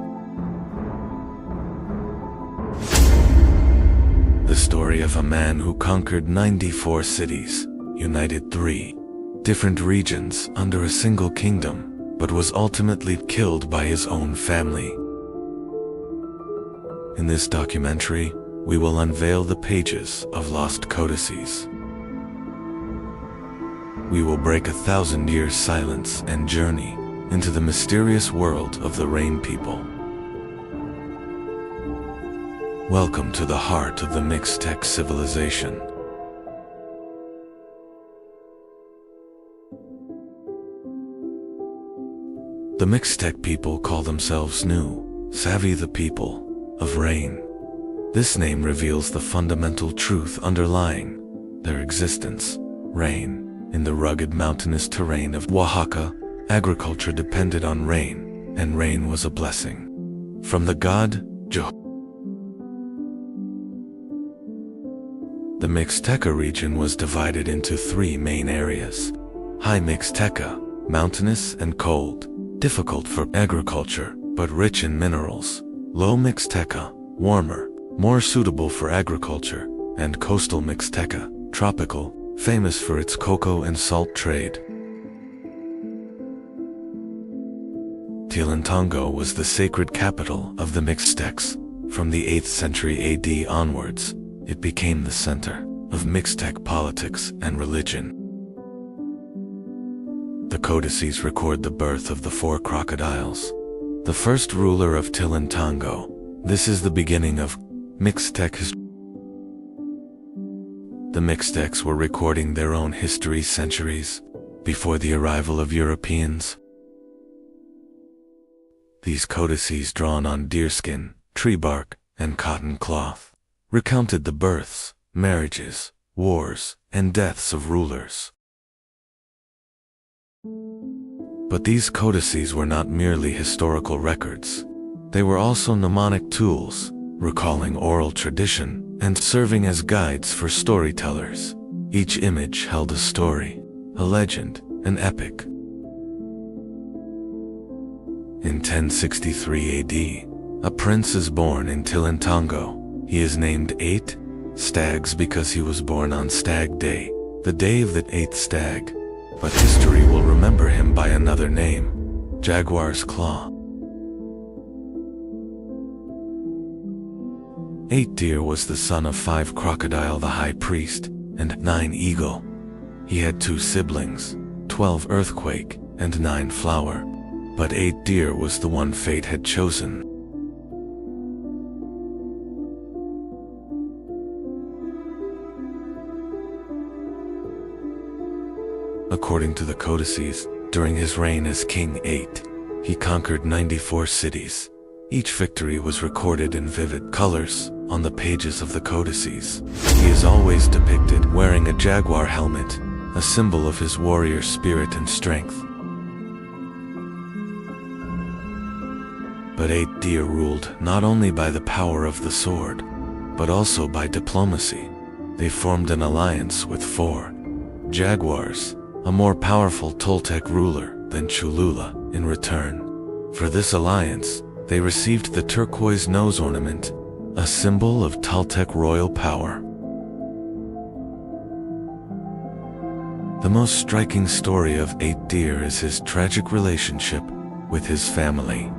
The story of a man who conquered 94 cities, united 3 different regions under a single kingdom, but was ultimately killed by his own family. In this documentary, we will unveil the pages of lost codices. We will break 1,000-year silence and journey into the mysterious world of the Rain People. Welcome to the heart of the Mixtec civilization. The Mixtec people call themselves New Savvy, the people of rain. This name reveals the fundamental truth underlying their existence: rain. In the rugged mountainous terrain of Oaxaca, agriculture depended on rain, and rain was a blessing from the god Jehovah. The Mixteca region was divided into three main areas: High Mixteca, mountainous and cold, difficult for agriculture, but rich in minerals; Low Mixteca, warmer, more suitable for agriculture; and Coastal Mixteca, tropical, famous for its cocoa and salt trade. Tilantongo was the sacred capital of the Mixtecs. From the 8th century AD onwards, it became the center of Mixtec politics and religion. The codices record the birth of the four crocodiles, the first ruler of Tilantongo. This is the beginning of Mixtec history. The Mixtecs were recording their own history centuries before the arrival of Europeans. These codices, drawn on deerskin, tree bark, and cotton cloth, recounted the births, marriages, wars, and deaths of rulers. But these codices were not merely historical records. They were also mnemonic tools, recalling oral tradition and serving as guides for storytellers. Each image held a story, a legend, an epic. In 1063 AD, a prince is born in Tilantongo. He is named 8 Stags because he was born on Stag Day, the day of the 8th stag. But history will remember him by another name: Jaguar's Claw. 8 Deer was the son of 5 Crocodile the high priest, and 9 Eagle. He had 2 siblings, 12 Earthquake, and 9 Flower. But 8 Deer was the one fate had chosen. According to the codices, during his reign as King 8, he conquered 94 cities. Each victory was recorded in vivid colors on the pages of the codices. He is always depicted wearing a jaguar helmet, a symbol of his warrior spirit and strength. But 8 Deer ruled not only by the power of the sword, but also by diplomacy. They formed an alliance with 4 Jaguars, a more powerful Toltec ruler than Cholula. In return for this alliance, they received the turquoise nose ornament, a symbol of Toltec royal power. The most striking story of 8 Deer is his tragic relationship with his family.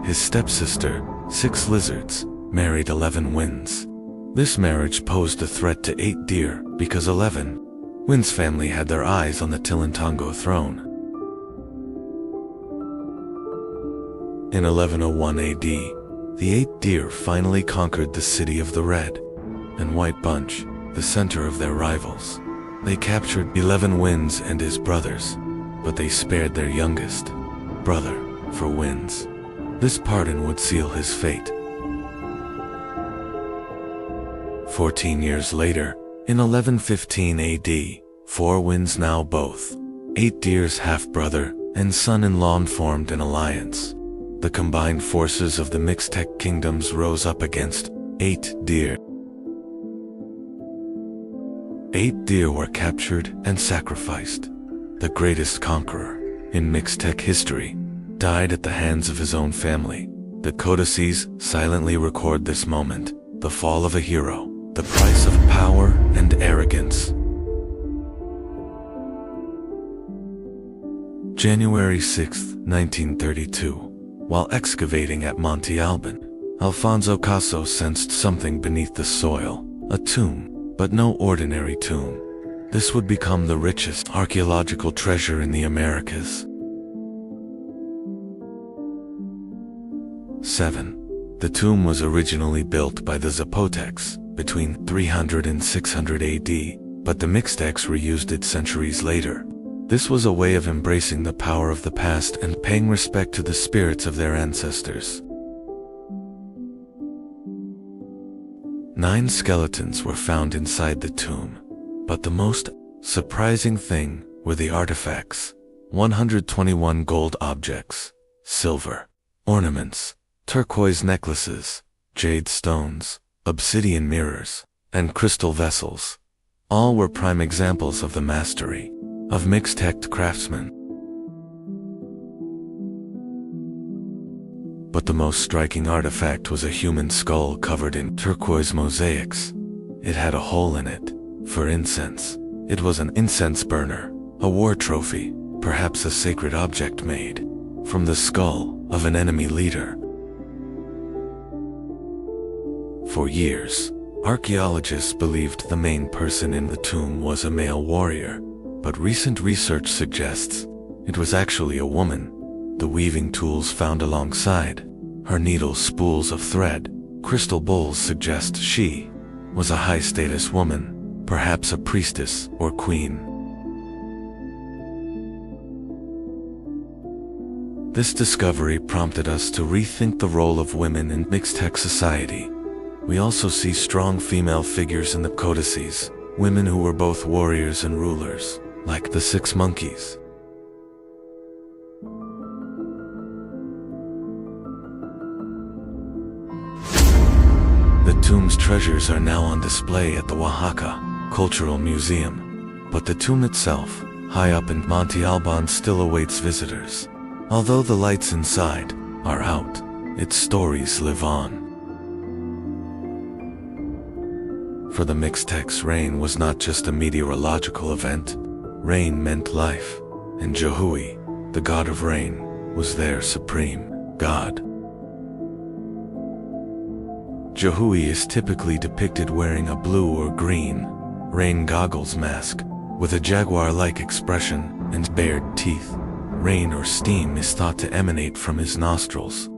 His stepsister, 6 Lizards, married 11 Winds. This marriage posed a threat to 8 Deer because 11 Wind's family had their eyes on the Tilantongo throne. In 1101 AD, the 8 Deer finally conquered the city of the Red and White Bunch, the center of their rivals. They captured 11 Winds and his brothers, but they spared their youngest brother for Winds. This pardon would seal his fate. 14 years later, in 1115 AD, 4 Winds, now both 8 Deer's half-brother and son-in-law, formed an alliance. The combined forces of the Mixtec kingdoms rose up against 8 Deer. 8 Deer were captured and sacrificed. The greatest conqueror in Mixtec history died at the hands of his own family. The codices silently record this moment, the fall of a hero, the price of power and arrogance. January 6, 1932. While excavating at Monte Alban, Alfonso Caso sensed something beneath the soil, a tomb, but no ordinary tomb. This would become the richest archaeological treasure in the Americas. 7. The tomb was originally built by the Zapotecs between 300 and 600 AD, but the Mixtecs reused it centuries later. This was a way of embracing the power of the past and paying respect to the spirits of their ancestors. 9 skeletons were found inside the tomb, but the most surprising thing were the artifacts: 121 gold objects, silver ornaments, turquoise necklaces, jade stones, obsidian mirrors, and crystal vessels. All were prime examples of the mastery of Mixtec craftsmen. But the most striking artifact was a human skull covered in turquoise mosaics. It had a hole in it for incense. It was an incense burner, a war trophy, perhaps a sacred object made from the skull of an enemy leader. For years, archaeologists believed the main person in the tomb was a male warrior, but recent research suggests it was actually a woman. The weaving tools found alongside her needle spools of thread, crystal bowls suggest she was a high-status woman, perhaps a priestess or queen. This discovery prompted us to rethink the role of women in Mixtec society. We also see strong female figures in the codices, women who were both warriors and rulers, like the 6 monkeys. The tomb's treasures are now on display at the Oaxaca Cultural Museum, but the tomb itself, high up in Monte Alban, still awaits visitors. Although the lights inside are out, its stories live on. For the Mixtecs, rain was not just a meteorological event. Rain meant life, and Jehui, the god of rain, was their supreme god. Jehui is typically depicted wearing a blue or green rain goggles mask with a jaguar-like expression and bared teeth. Rain or steam is thought to emanate from his nostrils.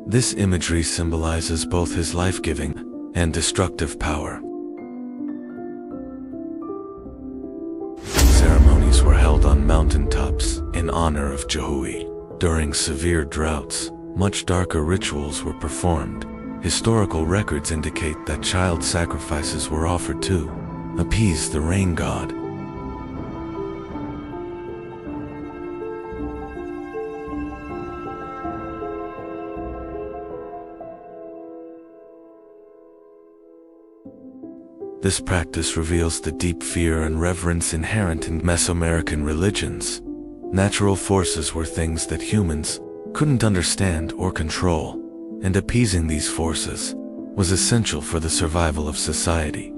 This imagery symbolizes both his life-giving and destructive power. Ceremonies were held on mountaintops in honor of Jehui. During severe droughts, much darker rituals were performed. Historical records indicate that child sacrifices were offered to appease the rain god. This practice reveals the deep fear and reverence inherent in Mesoamerican religions. Natural forces were things that humans couldn't understand or control, and appeasing these forces was essential for the survival of society.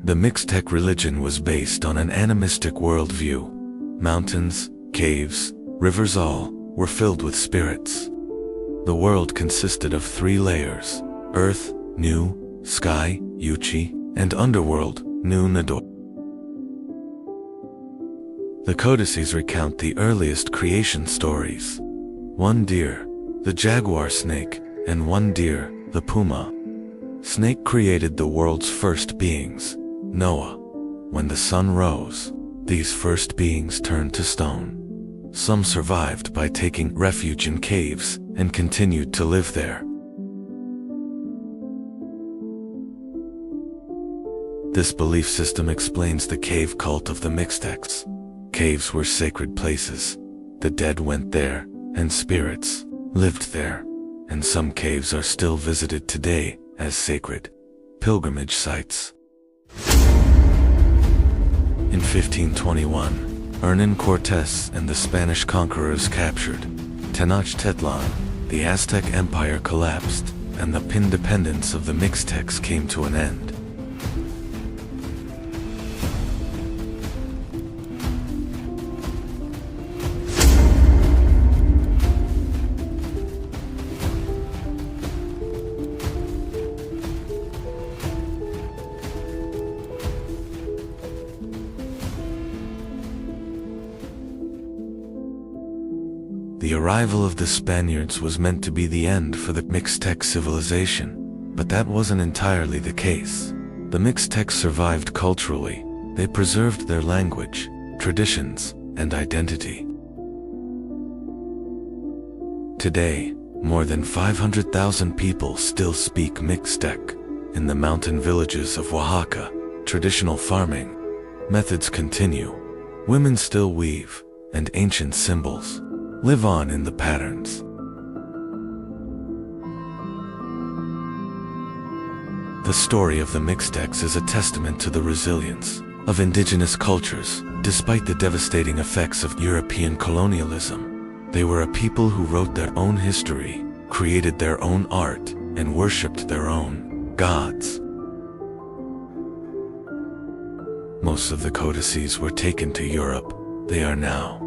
The Mixtec religion was based on an animistic worldview. Mountains, caves, rivers, all were filled with spirits. The world consisted of 3 layers: Earth, Nu, Sky, Yuchi, and Underworld, Nu Nador. The codices recount the earliest creation stories. 1 deer, the jaguar snake, and 1 deer, the puma. Snake created the world's first beings, Noah. When the sun rose, these first beings turned to stone. Some survived by taking refuge in caves and continued to live there. This belief system explains the cave cult of the Mixtecs. Caves were sacred places. The dead went there, and spirits lived there. And some caves are still visited today as sacred pilgrimage sites. In 1521, Hernan Cortés and the Spanish conquerors captured Tenochtitlan. The Aztec Empire collapsed, and the independence of the Mixtecs came to an end. The arrival of the Spaniards was meant to be the end for the Mixtec civilization, but that wasn't entirely the case. The Mixtecs survived culturally. They preserved their language, traditions, and identity. Today, More than 500,000 people still speak Mixtec. In the mountain villages of Oaxaca, traditional farming methods continue. Women still weave, and ancient symbols live on in the patterns. The story of the Mixtecs is a testament to the resilience of indigenous cultures. Despite the devastating effects of European colonialism, they were a people who wrote their own history, created their own art, and worshipped their own gods. Most of the codices were taken to Europe. They are now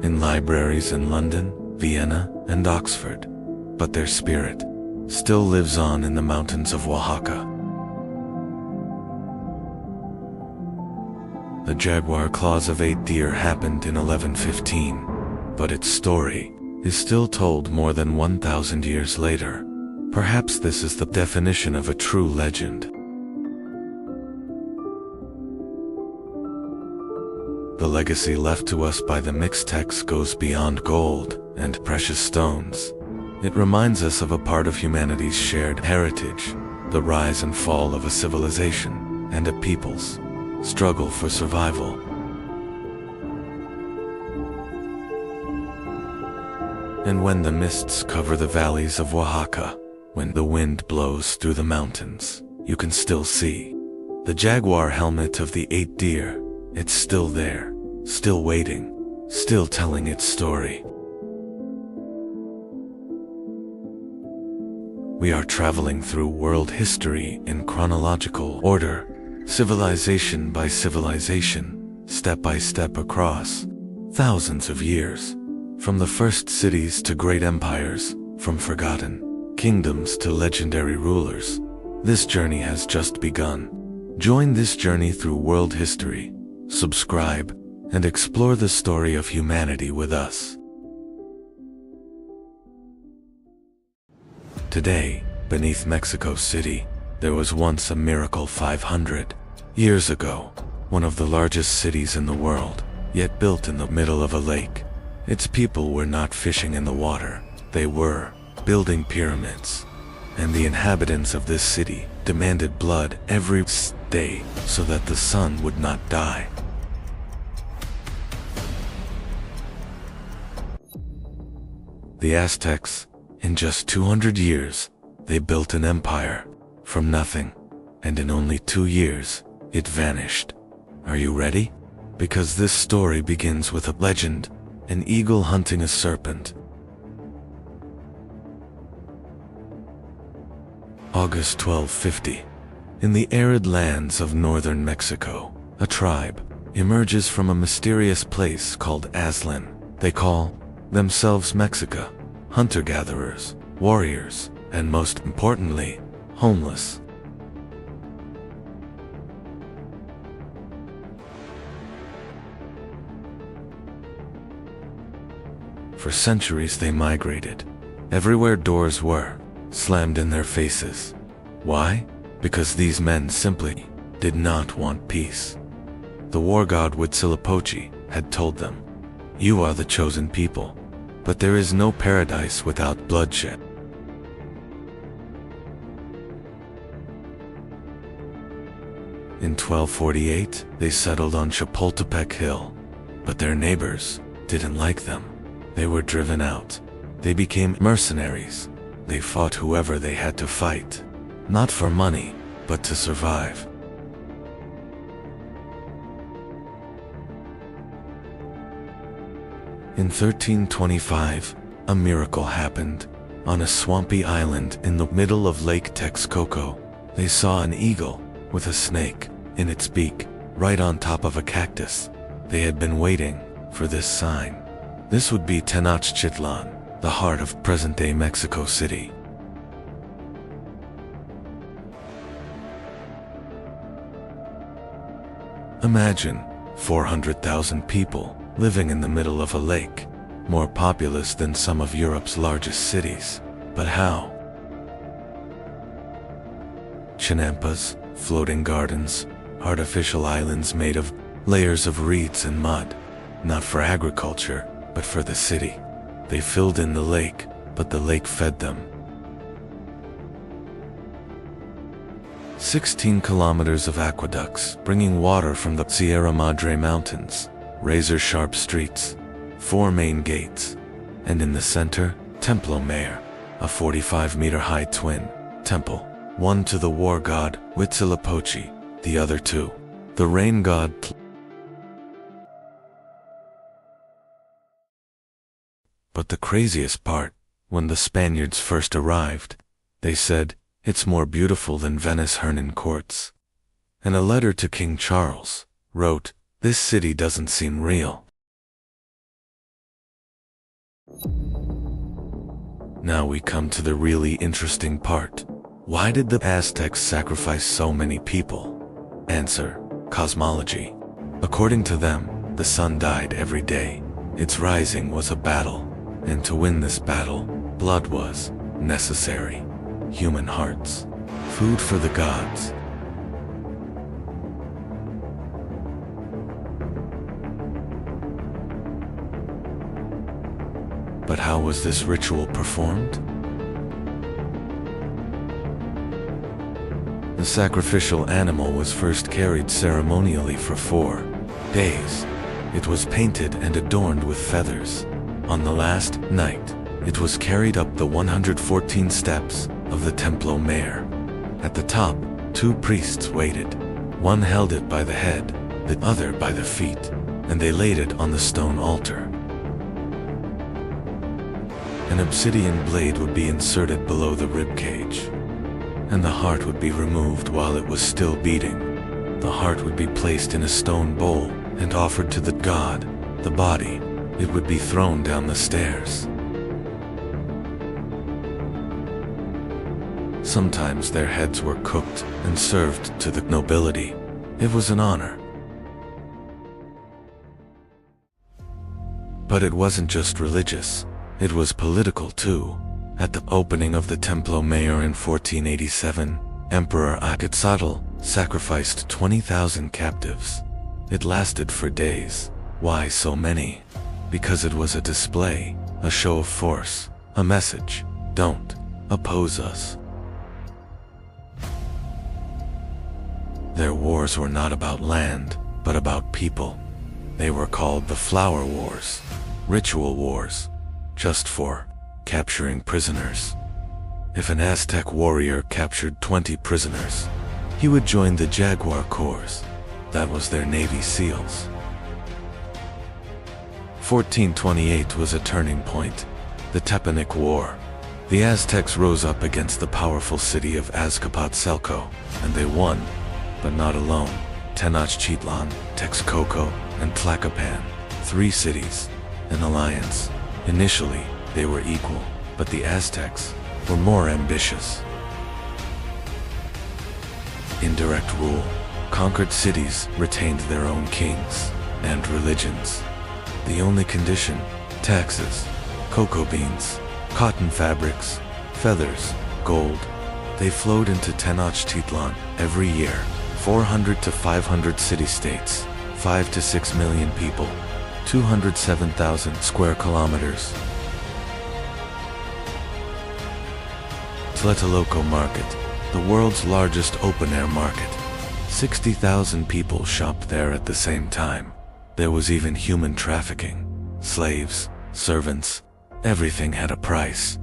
in libraries in London, Vienna, and Oxford, but their spirit still lives on in the mountains of Oaxaca. The jaguar claws of 8 deer happened in 1115, but its story is still told more than 1,000 years later. Perhaps this is the definition of a true legend. The legacy left to us by the Mixtecs goes beyond gold and precious stones. It reminds us of a part of humanity's shared heritage, the rise and fall of a civilization and a people's struggle for survival. And when the mists cover the valleys of Oaxaca, when the wind blows through the mountains, you can still see the jaguar helmet of the 8 deer. It's still there, still waiting, still telling its story. We are traveling through world history in chronological order, civilization by civilization, step by step across thousands of years, from the first cities to great empires, from forgotten kingdoms to legendary rulers. This journey has just begun. Join this journey through world history, subscribe, and explore the story of humanity with us. Today, beneath Mexico City, there was once a miracle 500 years ago, one of the largest cities in the world, yet built in the middle of a lake. Its people were not fishing in the water, they were building pyramids. And the inhabitants of this city demanded blood every day so that the sun would not die. The Aztecs, in just 200 years, they built an empire from nothing, and in only 2 years, it vanished. Are you ready? Because this story begins with a legend, an eagle hunting a serpent. August 1250. In the arid lands of northern Mexico, a tribe emerges from a mysterious place called Aztlán. They call themselves Mexica, hunter-gatherers, warriors, and most importantly, homeless. For centuries they migrated. Everywhere doors were slammed in their faces. Why? Because these men simply did not want peace. The war god Huitzilopochtli had told them, "You are the chosen people, but there is no paradise without bloodshed." In 1248, they settled on Chapultepec Hill, but their neighbors didn't like them. They were driven out. They became mercenaries. They fought whoever they had to fight, not for money, but to survive. In 1325, a miracle happened. On a swampy island in the middle of Lake Texcoco, they saw an eagle with a snake in its beak, right on top of a cactus. They had been waiting for this sign. This would be Tenochtitlan, the heart of present-day Mexico City. Imagine 400,000 people living in the middle of a lake, more populous than some of Europe's largest cities. But how? Chinampas, floating gardens, artificial islands made of layers of reeds and mud, not for agriculture, but for the city. They filled in the lake but the lake fed them. 16 kilometers of aqueducts, bringing water from the Sierra Madre Mountains, razor-sharp streets, 4 main gates, and in the center, Templo Mayor, a 45-meter-high twin temple, one to the war god Huitzilopochtli, the other to the rain god. But the craziest part, when the Spaniards first arrived, they said, "It's more beautiful than Venice Hernan courts." And a letter to King Charles wrote, "This city doesn't seem real." Now we come to the really interesting part. Why did the Aztecs sacrifice so many people? Answer: cosmology. According to them, the sun died every day. Its rising was a battle, and to win this battle, blood was necessary. Human hearts, food for the gods. But how was this ritual performed? The sacrificial animal was first carried ceremonially for 4 days. It was painted and adorned with feathers. On the last night, it was carried up the 114 steps of the Templo Mayor. At the top, 2 priests waited. One held it by the head, the other by the feet, and they laid it on the stone altar. An obsidian blade would be inserted below the rib cage, and the heart would be removed while it was still beating. The heart would be placed in a stone bowl and offered to the god. The body, it would be thrown down the stairs. Sometimes their heads were cooked and served to the nobility. It was an honor. But it wasn't just religious. It was political too. At the opening of the Templo Mayor in 1487, Emperor Quetzalcoatl sacrificed 20,000 captives. It lasted for days. Why so many? Because it was a display, a show of force, a message: don't oppose us. Their wars were not about land, but about people. They were called the Flower Wars, ritual wars, just for capturing prisoners. If an Aztec warrior captured 20 prisoners, he would join the Jaguar Corps. That was their Navy SEALs. 1428 was a turning point, the Tepanic War. The Aztecs rose up against the powerful city of Azcapotzalco, and they won, but not alone. Tenochtitlan, Texcoco, and Tlacopan, 3 cities, an alliance. Initially, they were equal, but the Aztecs were more ambitious. Indirect rule. Conquered cities retained their own kings and religions. The only condition: taxes, cocoa beans, cotton fabrics, feathers, gold. They flowed into Tenochtitlan every year. 400 to 500 city-states, 5 to 6 million people, 207,000 square kilometers. Tlatelolco Market, the world's largest open-air market. 60,000 people shopped there at the same time. There was even human trafficking. Slaves, servants, everything had a price.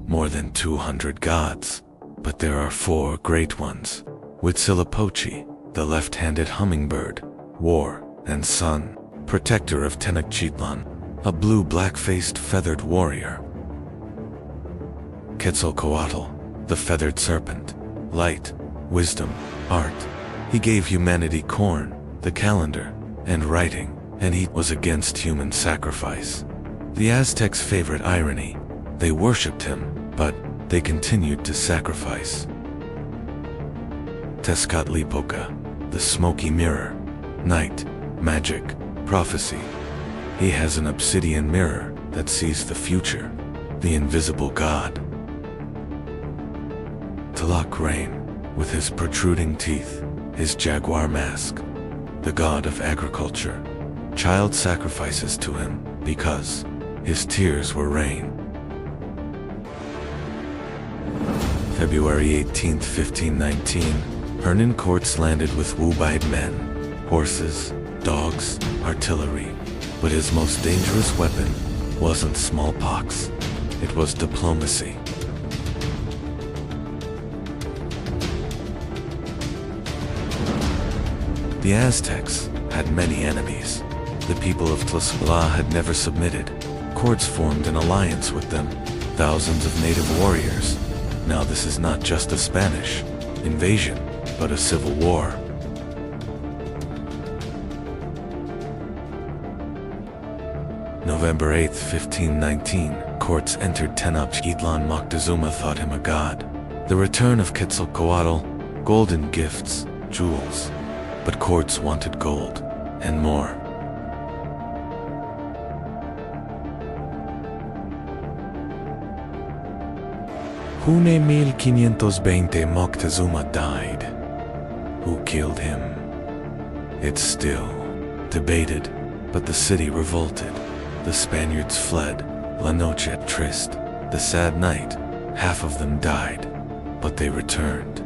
More than 200 gods, but there are 4 great ones. Huitzilopochtli, the left-handed hummingbird, war and sun, protector of Tenochtitlan, a blue black-faced feathered warrior. Quetzalcoatl, the feathered serpent, light, wisdom, art. He gave humanity corn, the calendar, and writing, and he was against human sacrifice. The Aztecs' favorite irony: they worshipped him, but they continued to sacrifice. Tezcatlipoca, the smoky mirror, night, magic, prophecy. He has an obsidian mirror that sees the future, the invisible god. Tlaloc Rain, with his protruding teeth, his jaguar mask, the god of agriculture. Child sacrifices to him because His tears were rain. February 18, 1519, Hernan courts landed with Wu-Bide men, horses, dogs, artillery. But his most dangerous weapon wasn't smallpox, it was diplomacy. The Aztecs had many enemies. The people of Tlaxcala had never submitted. Courts formed an alliance with them, thousands of native warriors. Now this is not just a Spanish invasion, but a civil war. November 8, 1519, courts entered Tenochtitlan. Moctezuma thought him a god. The return of Quetzalcoatl, golden gifts, jewels. But courts wanted gold, and more. June 1520, Moctezuma died. Who killed him? It's still debated, but the city revolted. The Spaniards fled. La Noche Triste, the sad night. Half of them died, but they returned.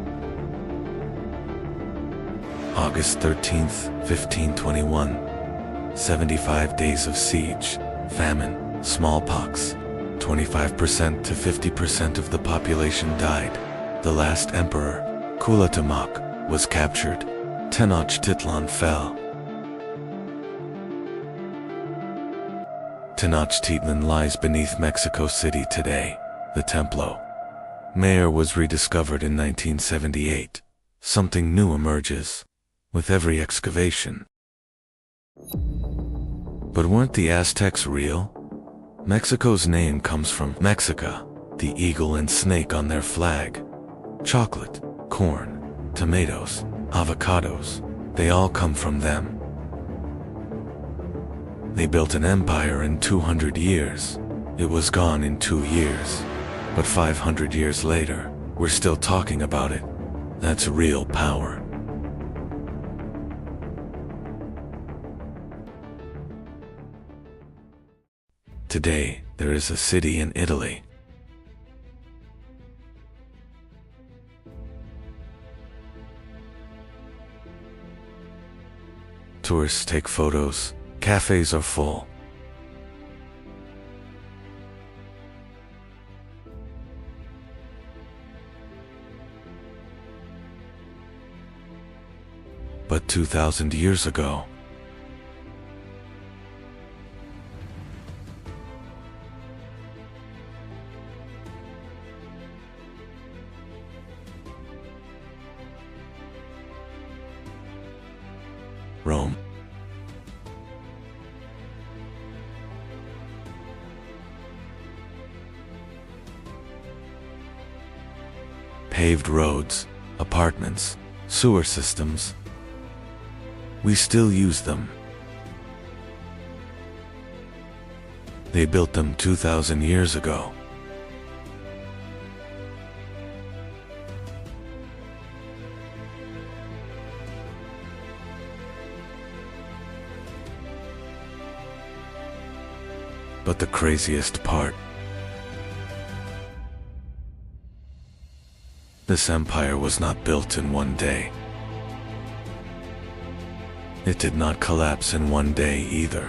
August 13th, 1521. 75 days of siege, famine, smallpox. 25% to 50% of the population died. The last emperor, Cuauhtémoc, was captured. Tenochtitlan fell. Tenochtitlan lies beneath Mexico City today. The Templo Mayor was rediscovered in 1978. Something new emerges with every excavation. But weren't the Aztecs real? Mexico's name comes from Mexica, the eagle and snake on their flag. Chocolate, corn, tomatoes, avocados, they all come from them. They built an empire in 200 years. It was gone in 2 years. But 500 years later, we're still talking about it. That's real power. Today, there is a city in Italy. Tourists take photos, cafes are full. But 2,000 years ago, Rome. Paved roads, apartments, sewer systems. We still use them. They built them 2,000 years ago. But the craziest part, this empire was not built in one day. It did not collapse in one day either.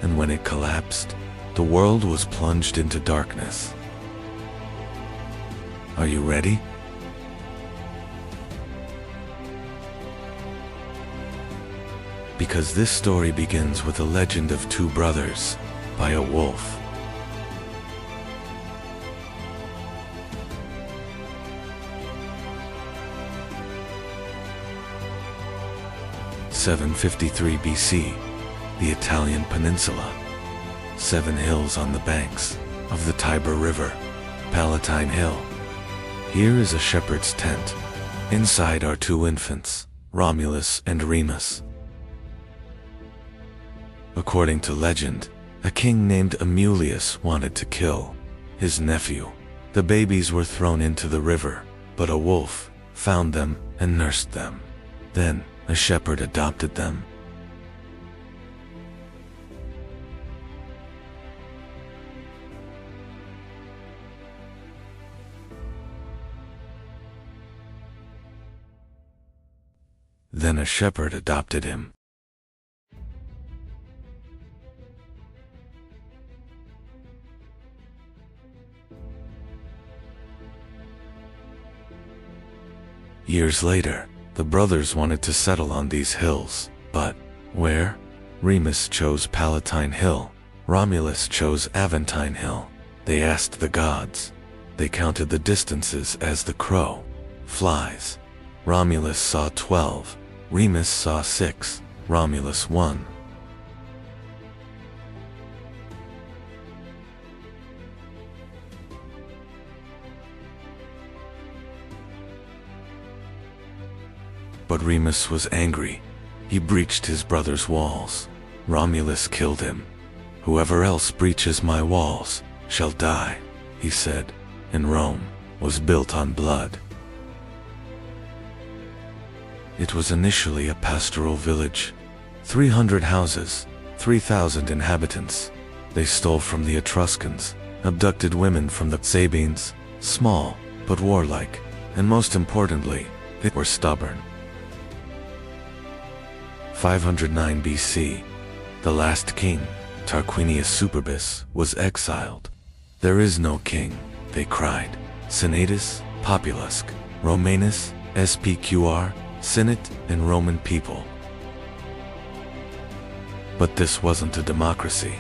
And when it collapsed, the world was plunged into darkness. Are you ready? Because this story begins with a legend of two brothers by a wolf. (753 BC), the Italian peninsula. 7 hills on the banks of the Tiber River, Palatine Hill. Here is a shepherd's tent. Inside are 2 infants, Romulus and Remus. According to legend, a king named Amulius wanted to kill his nephew. The babies were thrown into the river, but a wolf found them and nursed them. Then, a shepherd adopted them. Then a shepherd adopted him. Years later, the brothers wanted to settle on these hills, but where? Remus chose Palatine Hill. Romulus chose Aventine Hill. They asked the gods. They counted the distances as the crow flies. Romulus saw 12. Remus saw 6. Romulus won. But Remus was angry. He breached his brother's walls. Romulus killed him. "Whoever else breaches my walls shall die," he said, and Rome was built on blood. It was initially a pastoral village. 300 houses, 3,000 inhabitants. They stole from the Etruscans, abducted women from the Sabines, small but warlike, and most importantly, they were stubborn. 509 BC, the last king, Tarquinius Superbus, was exiled. "There is no king," they cried. "Senatus, Populusque, Romanus, SPQR, Senate, and Roman people." But this wasn't a democracy.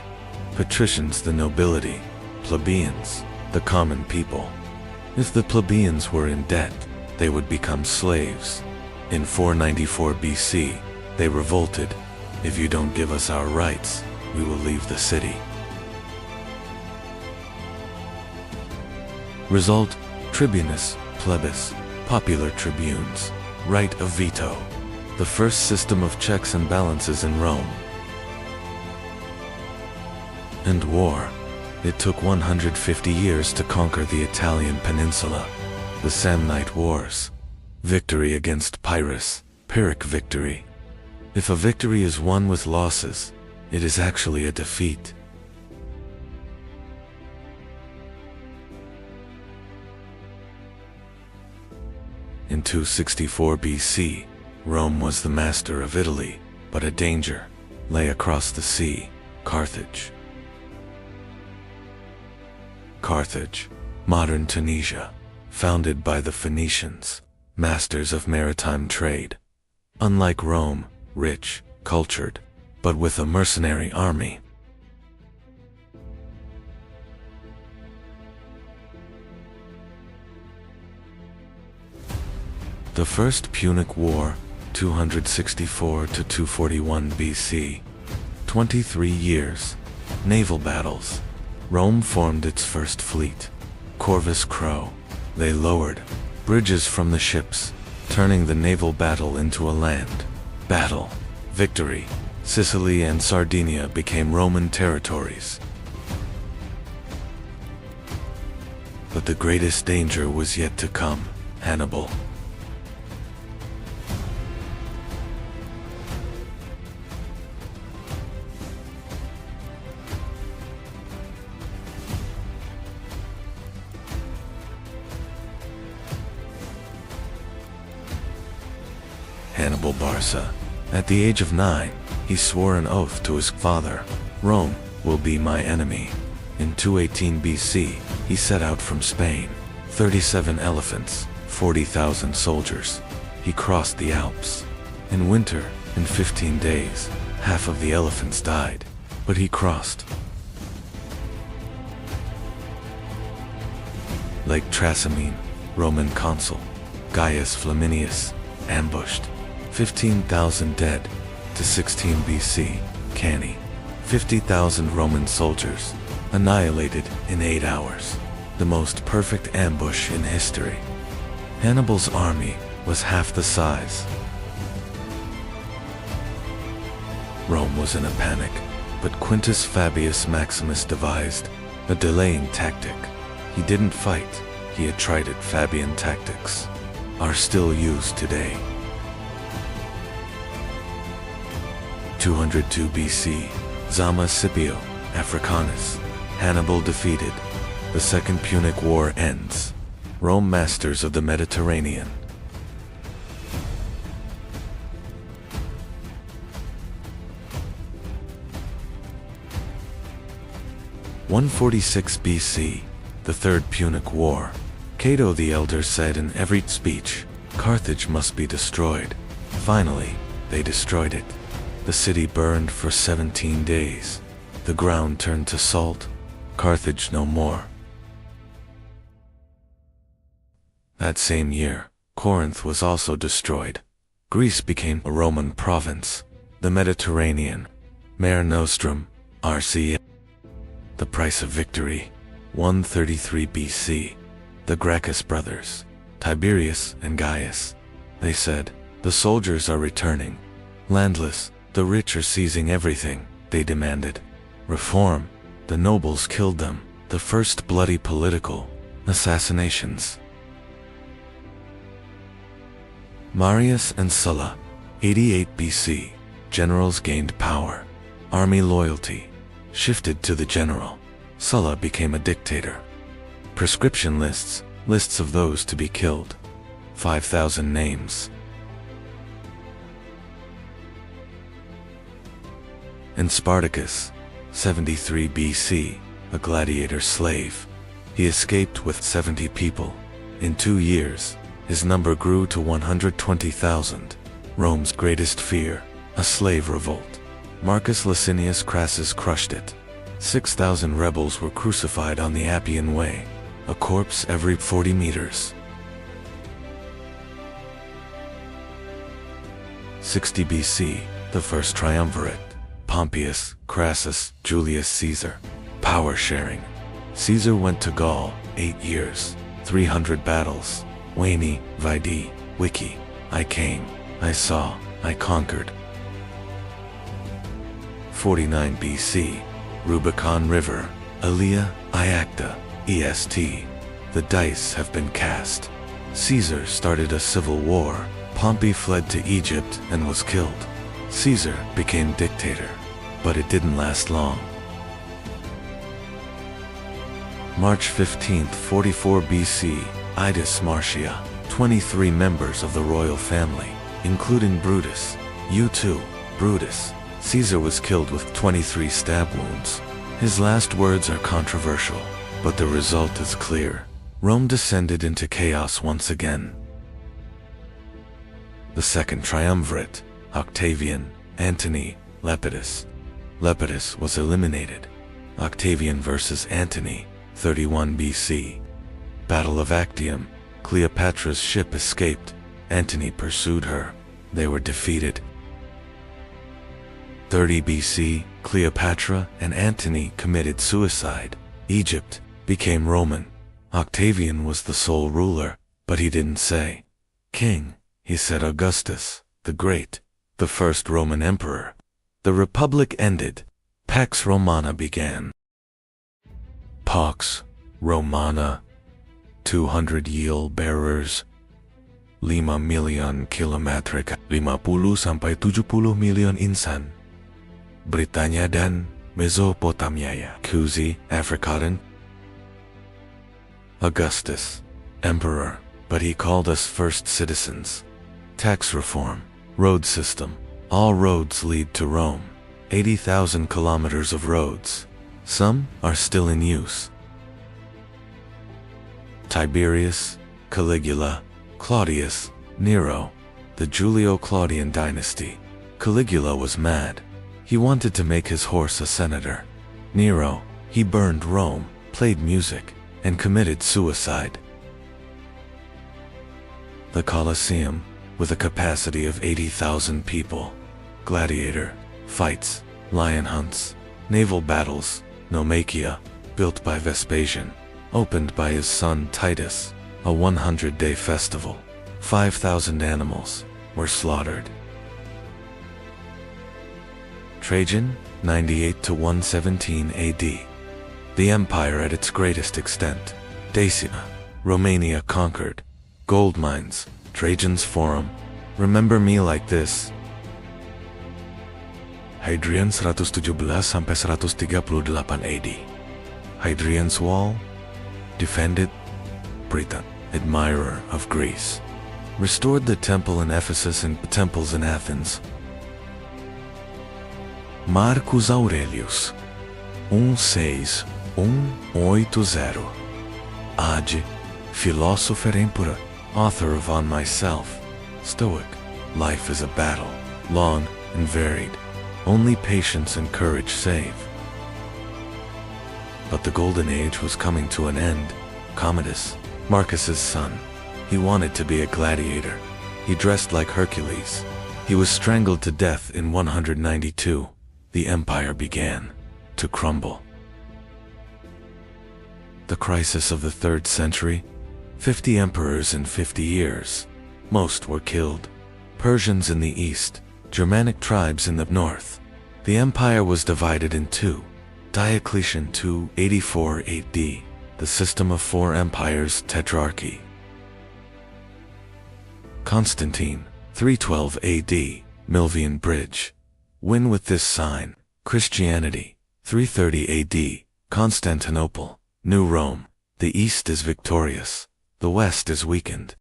Patricians, the nobility; plebeians, the common people. If the plebeians were in debt, they would become slaves. In 494 BC, they revolted. "If you don't give us our rights, we will leave the city." Result: tribunus, plebis, popular tribunes, right of veto. The first system of checks and balances in Rome. And war. It took 150 years to conquer the Italian peninsula. The Samnite Wars. Victory against Pyrrhus, Pyrrhic victory. If a victory is won with losses, it is actually a defeat. In 264 BC, Rome was the master of Italy, but a danger lay across the sea: Carthage. Carthage, modern Tunisia, founded by the Phoenicians, masters of maritime trade. Unlike Rome, rich, cultured, but with a mercenary army. The First Punic War, 264 to 241 BC. 23 years. Naval battles. Rome formed its first fleet. Corvus Crow. They lowered bridges from the ships, turning the naval battle into a land battle. Victory. Sicily and Sardinia became Roman territories. But the greatest danger was yet to come: Hannibal. Hannibal Barca. At the age of 9, he swore an oath to his father: "Rome will be my enemy." In 218 BC, he set out from Spain. 37 elephants, 40,000 soldiers. He crossed the Alps. In winter, in 15 days, half of the elephants died, but he crossed. Lake Trasimene, Roman consul Gaius Flaminius, ambushed. 15,000 dead. To 16 BC, Cannae. 50,000 Roman soldiers, annihilated in 8 hours. The most perfect ambush in history. Hannibal's army was half the size. Rome was in a panic, but Quintus Fabius Maximus devised a delaying tactic. He didn't fight, he had tried it. Fabian tactics are still used today. 202 BC, Zama Scipio, Africanus. Hannibal defeated. The Second Punic War ends. Rome masters of the Mediterranean. 146 BC, the Third Punic War. Cato the Elder said in every speech, Carthage must be destroyed. Finally, they destroyed it. The city burned for 17 days. The ground turned to salt. Carthage no more. That same year, Corinth was also destroyed. Greece became a Roman province. The Mediterranean, Mare Nostrum, RC. The price of victory, 133 BC. The Gracchus brothers, Tiberius and Gaius. They said, the soldiers are returning. Landless, the rich are seizing everything, they demanded. Reform, the nobles killed them. The first bloody political assassinations. Marius and Sulla, 88 BC. Generals gained power. Army loyalty shifted to the general. Sulla became a dictator. Prescription lists, lists of those to be killed. 5,000 names. And Spartacus, 73 BC, a gladiator slave. He escaped with 70 people. In 2 years, his number grew to 120,000. Rome's greatest fear, a slave revolt. Marcus Licinius Crassus crushed it. 6,000 rebels were crucified on the Appian Way, a corpse every 40 meters. 60 BC, the first triumvirate. Pompeius, Crassus, Julius Caesar. Power sharing. Caesar went to Gaul, 8 years, 300 battles. Veni, Vidi, Vici. I came, I saw, I conquered. 49 BC, Rubicon River, Aelia, Iacta, EST. The dice have been cast. Caesar started a civil war. Pompey fled to Egypt and was killed. Caesar became dictator, but it didn't last long. March 15th, 44 BC, Itus Marcia, 23 members of the royal family, including Brutus. You too, Brutus. Caesar was killed with 23 stab wounds. His last words are controversial, but the result is clear. Rome descended into chaos once again. The second triumvirate, Octavian, Antony, Lepidus. Lepidus was eliminated. Octavian versus Antony, 31 BC. Battle of Actium. Cleopatra's ship escaped. Antony pursued her. They were defeated. 30 BC, Cleopatra and Antony committed suicide. Egypt became Roman. Octavian was the sole ruler, but he didn't say king. He said Augustus, the Great, the first Roman emperor. The Republic ended. Pax Romana began. Pax Romana, 200 yield-bearers, 5 million kilometrik, 50 sampai 70 million insan. Britania dan Mesopotamia, Kuzi, Afrikadan. Augustus, emperor, but he called us first citizens. Tax reform, road system. All roads lead to Rome. 80,000 kilometers of roads. Some are still in use. Tiberius, Caligula, Claudius, Nero, the Julio-Claudian dynasty. Caligula was mad. He wanted to make his horse a senator. Nero, he burned Rome, played music, and committed suicide. The Colosseum, with a capacity of 80,000 people. Gladiator, fights, lion hunts, naval battles. Nomakia, built by Vespasian, opened by his son Titus, a 100-day festival. 5,000 animals were slaughtered. Trajan, 98 to 117 AD. The empire at its greatest extent. Dacia, Romania conquered. Gold mines, Trajan's Forum. Remember me like this. Hadrian 117 sampai 138 AD. Hadrian's Wall, defended. Britain, admirer of Greece, restored the temple in Ephesus and temples in Athens. Marcus Aurelius, 16 180. Age, Philosopher Empire, author of On Myself, Stoic. Life is a battle, long and varied. Only patience and courage save. But the golden age was coming to an end. Commodus, Marcus's son, he wanted to be a gladiator. He dressed like Hercules. He was strangled to death in 192. The empire began to crumble. The crisis of the 3rd century, 50 emperors in 50 years. Most were killed. Persians in the east, Germanic tribes in the north. The empire was divided in two. Diocletian 284 AD, the system of 4 empires tetrarchy. Constantine, 312 AD, Milvian Bridge. Win with this sign. Christianity, 330 AD, Constantinople, New Rome. The east is victorious, the west is weakened.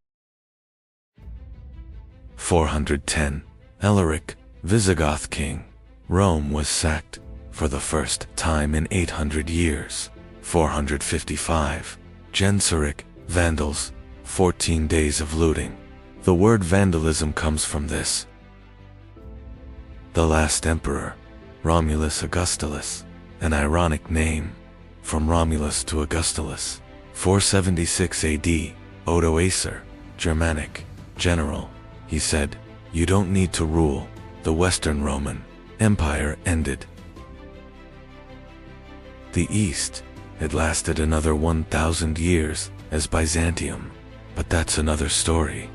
410, Alaric, Visigoth king. Rome was sacked, for the first time in 800 years. 455, Genseric, Vandals, 14 days of looting. The word vandalism comes from this. The last emperor, Romulus Augustulus, an ironic name, from Romulus to Augustulus. 476 AD, Odoacer, Germanic, general. He said, "You don't need to rule." The Western Roman Empire ended. The East, it lasted another 1,000 years as Byzantium, but that's another story.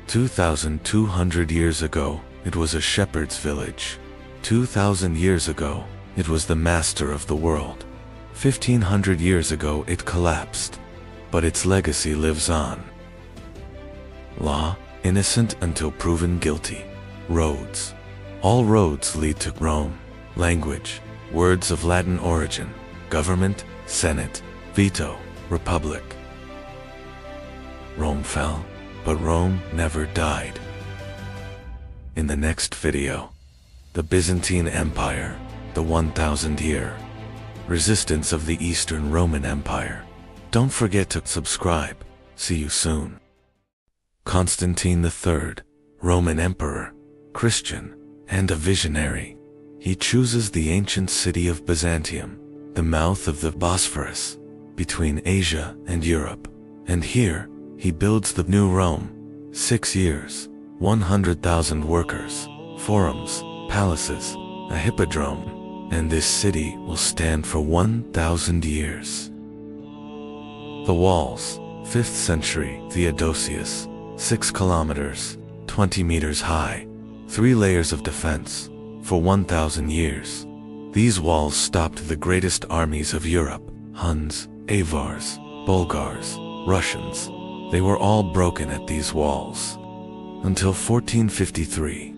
2,200 years ago, it was a shepherd's village. 2,000 years ago, it was the master of the world. 1,500 years ago, it collapsed, but its legacy lives on. Law, innocent until proven guilty. Roads. All roads lead to Rome. Language, words of Latin origin. Government, Senate, veto, republic. Rome fell, but Rome never died. In the next video, the Byzantine Empire, the 1,000-year resistance of the Eastern Roman Empire. Don't forget to subscribe. See you soon. Constantine III, Roman Emperor, Christian, and a visionary. He chooses the ancient city of Byzantium, the mouth of the Bosphorus, between Asia and Europe. And here, he builds the new Rome. 6 years, 100,000 workers, forums, palaces, a hippodrome, and this city will stand for 1,000 years. The walls, 5th century Theodosius, 6 kilometers, 20 meters high, 3 layers of defense, for 1,000 years. These walls stopped the greatest armies of Europe, Huns, Avars, Bulgars, Russians. They were all broken at these walls. Until 1453.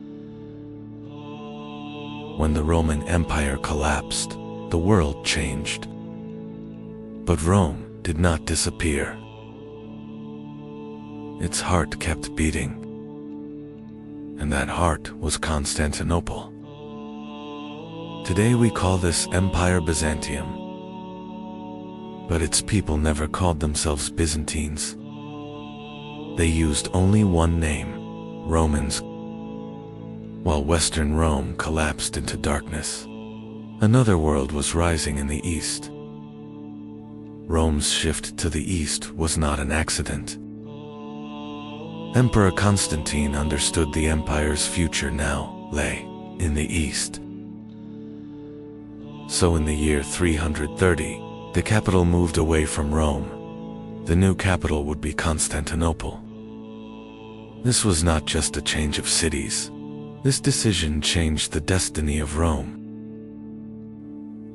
When the Roman Empire collapsed, the world changed. But Rome did not disappear. Its heart kept beating. And that heart was Constantinople. Today we call this Empire Byzantium. But its people never called themselves Byzantines. They used only one name, Romans. While Western Rome collapsed into darkness, another world was rising in the east. Rome's shift to the east was not an accident. Emperor Constantine understood the empire's future now lay in the east. So in the year 330, the capital moved away from Rome. The new capital would be Constantinople. This was not just a change of cities. This decision changed the destiny of Rome.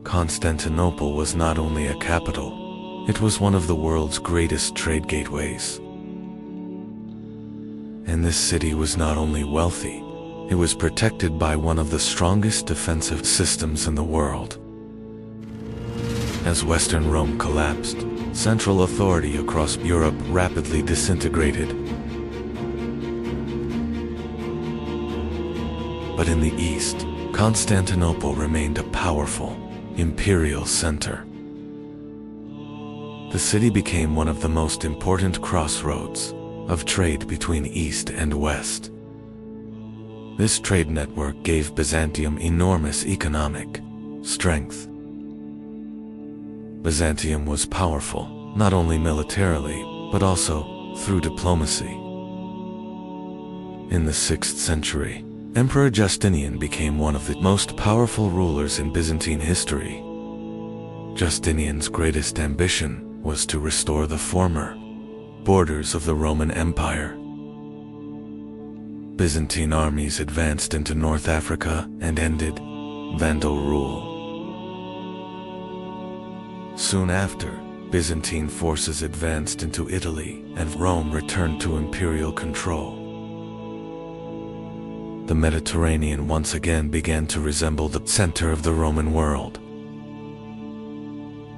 Constantinople was not only a capital, it was one of the world's greatest trade gateways. And this city was not only wealthy, it was protected by one of the strongest defensive systems in the world. As Western Rome collapsed, central authority across Europe rapidly disintegrated. But in the east, Constantinople remained a powerful, imperial center. The city became one of the most important crossroads of trade between East and West. This trade network gave Byzantium enormous economic strength. Byzantium was powerful, not only militarily, but also through diplomacy. In the 6th century, Emperor Justinian became one of the most powerful rulers in Byzantine history. Justinian's greatest ambition was to restore the former borders of the Roman Empire. Byzantine armies advanced into North Africa and ended Vandal rule. Soon after, Byzantine forces advanced into Italy and Rome returned to imperial control. The Mediterranean once again began to resemble the center of the Roman world.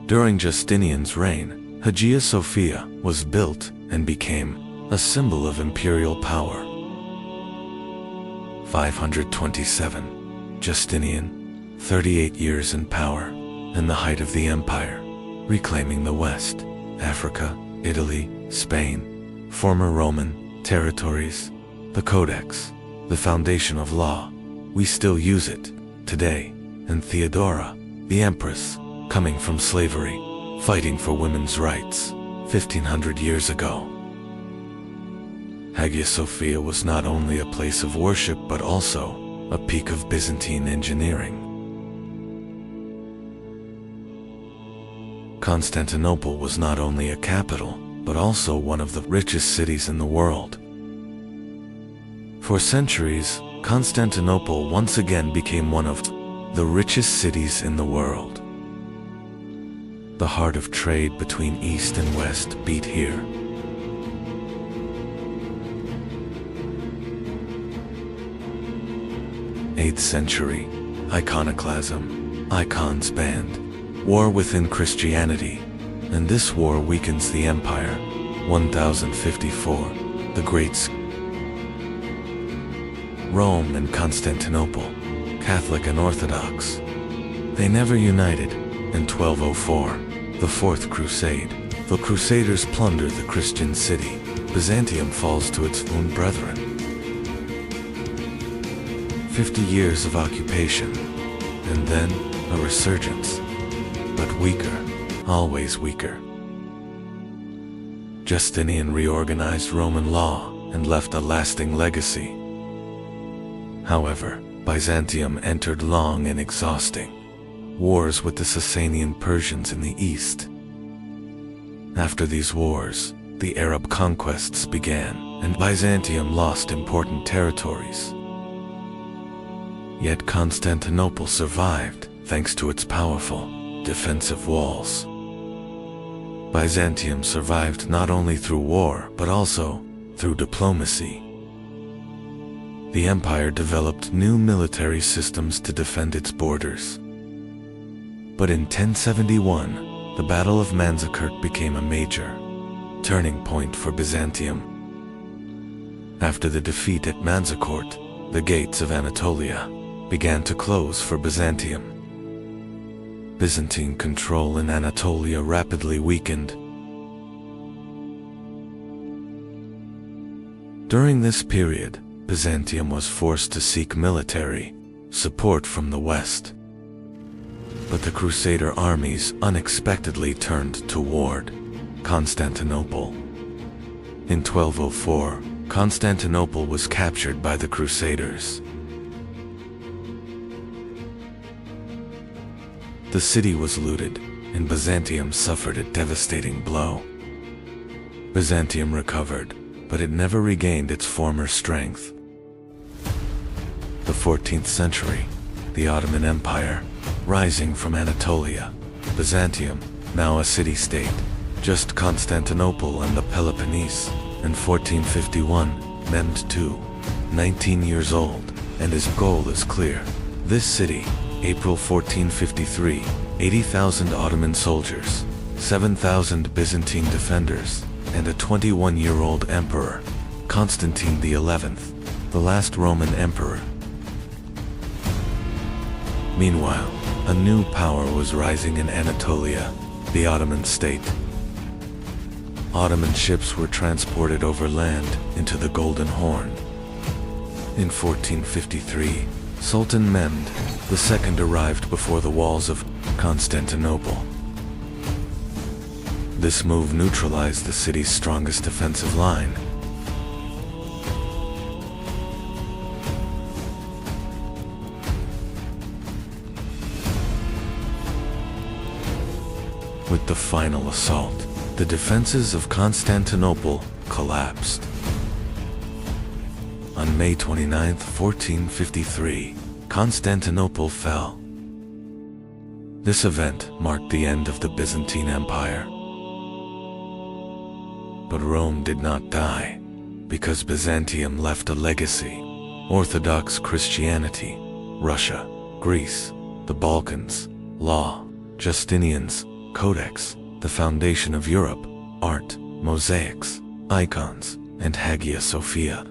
During Justinian's reign, Hagia Sophia was built and became a symbol of imperial power. 527. Justinian, 38 years in power, and the height of the empire, reclaiming the West, Africa, Italy, Spain, former Roman territories, the Codex, the foundation of law. We still use it today. And Theodora, the Empress, coming from slavery, fighting for women's rights, 1500 years ago. Hagia Sophia was not only a place of worship but also a peak of Byzantine engineering. Constantinople was not only a capital, but also one of the richest cities in the world. For centuries, Constantinople once again became one of the richest cities in the world. The heart of trade between East and West beat here. Eighth century, iconoclasm, icons banned, war within Christianity, and this war weakens the empire. 1054, the Great Rome and Constantinople, Catholic and Orthodox. They never united. In 1204, the Fourth Crusade, the Crusaders plunder the Christian city. Byzantium falls to its own brethren. 50 years of occupation, and then a resurgence, but weaker, always weaker. Justinian reorganized Roman law and left a lasting legacy. However, Byzantium entered long and exhausting wars with the Sasanian Persians in the east. After these wars, the Arab conquests began, and Byzantium lost important territories. Yet Constantinople survived thanks to its powerful defensive walls. Byzantium survived not only through war but also through diplomacy. The empire developed new military systems to defend its borders. But in 1071, the Battle of Manzikert became a major turning point for Byzantium. After the defeat at Manzikert, the gates of Anatolia began to close for Byzantium. Byzantine control in Anatolia rapidly weakened. During this period, Byzantium was forced to seek military support from the West. But the Crusader armies unexpectedly turned toward Constantinople. In 1204, Constantinople was captured by the Crusaders. The city was looted, and Byzantium suffered a devastating blow. Byzantium recovered, but it never regained its former strength. The 14th century, the Ottoman Empire, rising from Anatolia, Byzantium, now a city-state, just Constantinople and the Peloponnese, in 1451, Mehmed II, 19 years old, and his goal is clear. This city, April 1453, 80,000 Ottoman soldiers, 7,000 Byzantine defenders, and a 21-year-old emperor, Constantine XI, the last Roman emperor. Meanwhile, A new power was rising in Anatolia, the Ottoman state. Ottoman ships were transported over land into the Golden Horn. In 1453, Sultan Mehmed II arrived before the walls of Constantinople. This move neutralized the city's strongest defensive line. With the final assault, the defenses of Constantinople collapsed. On May 29, 1453, Constantinople fell. This event marked the end of the Byzantine Empire. But Rome did not die, because Byzantium left a legacy: Orthodox Christianity, Russia, Greece, the Balkans, law, Justinian's Codex, the foundation of Europe, art, mosaics, icons, and Hagia Sophia.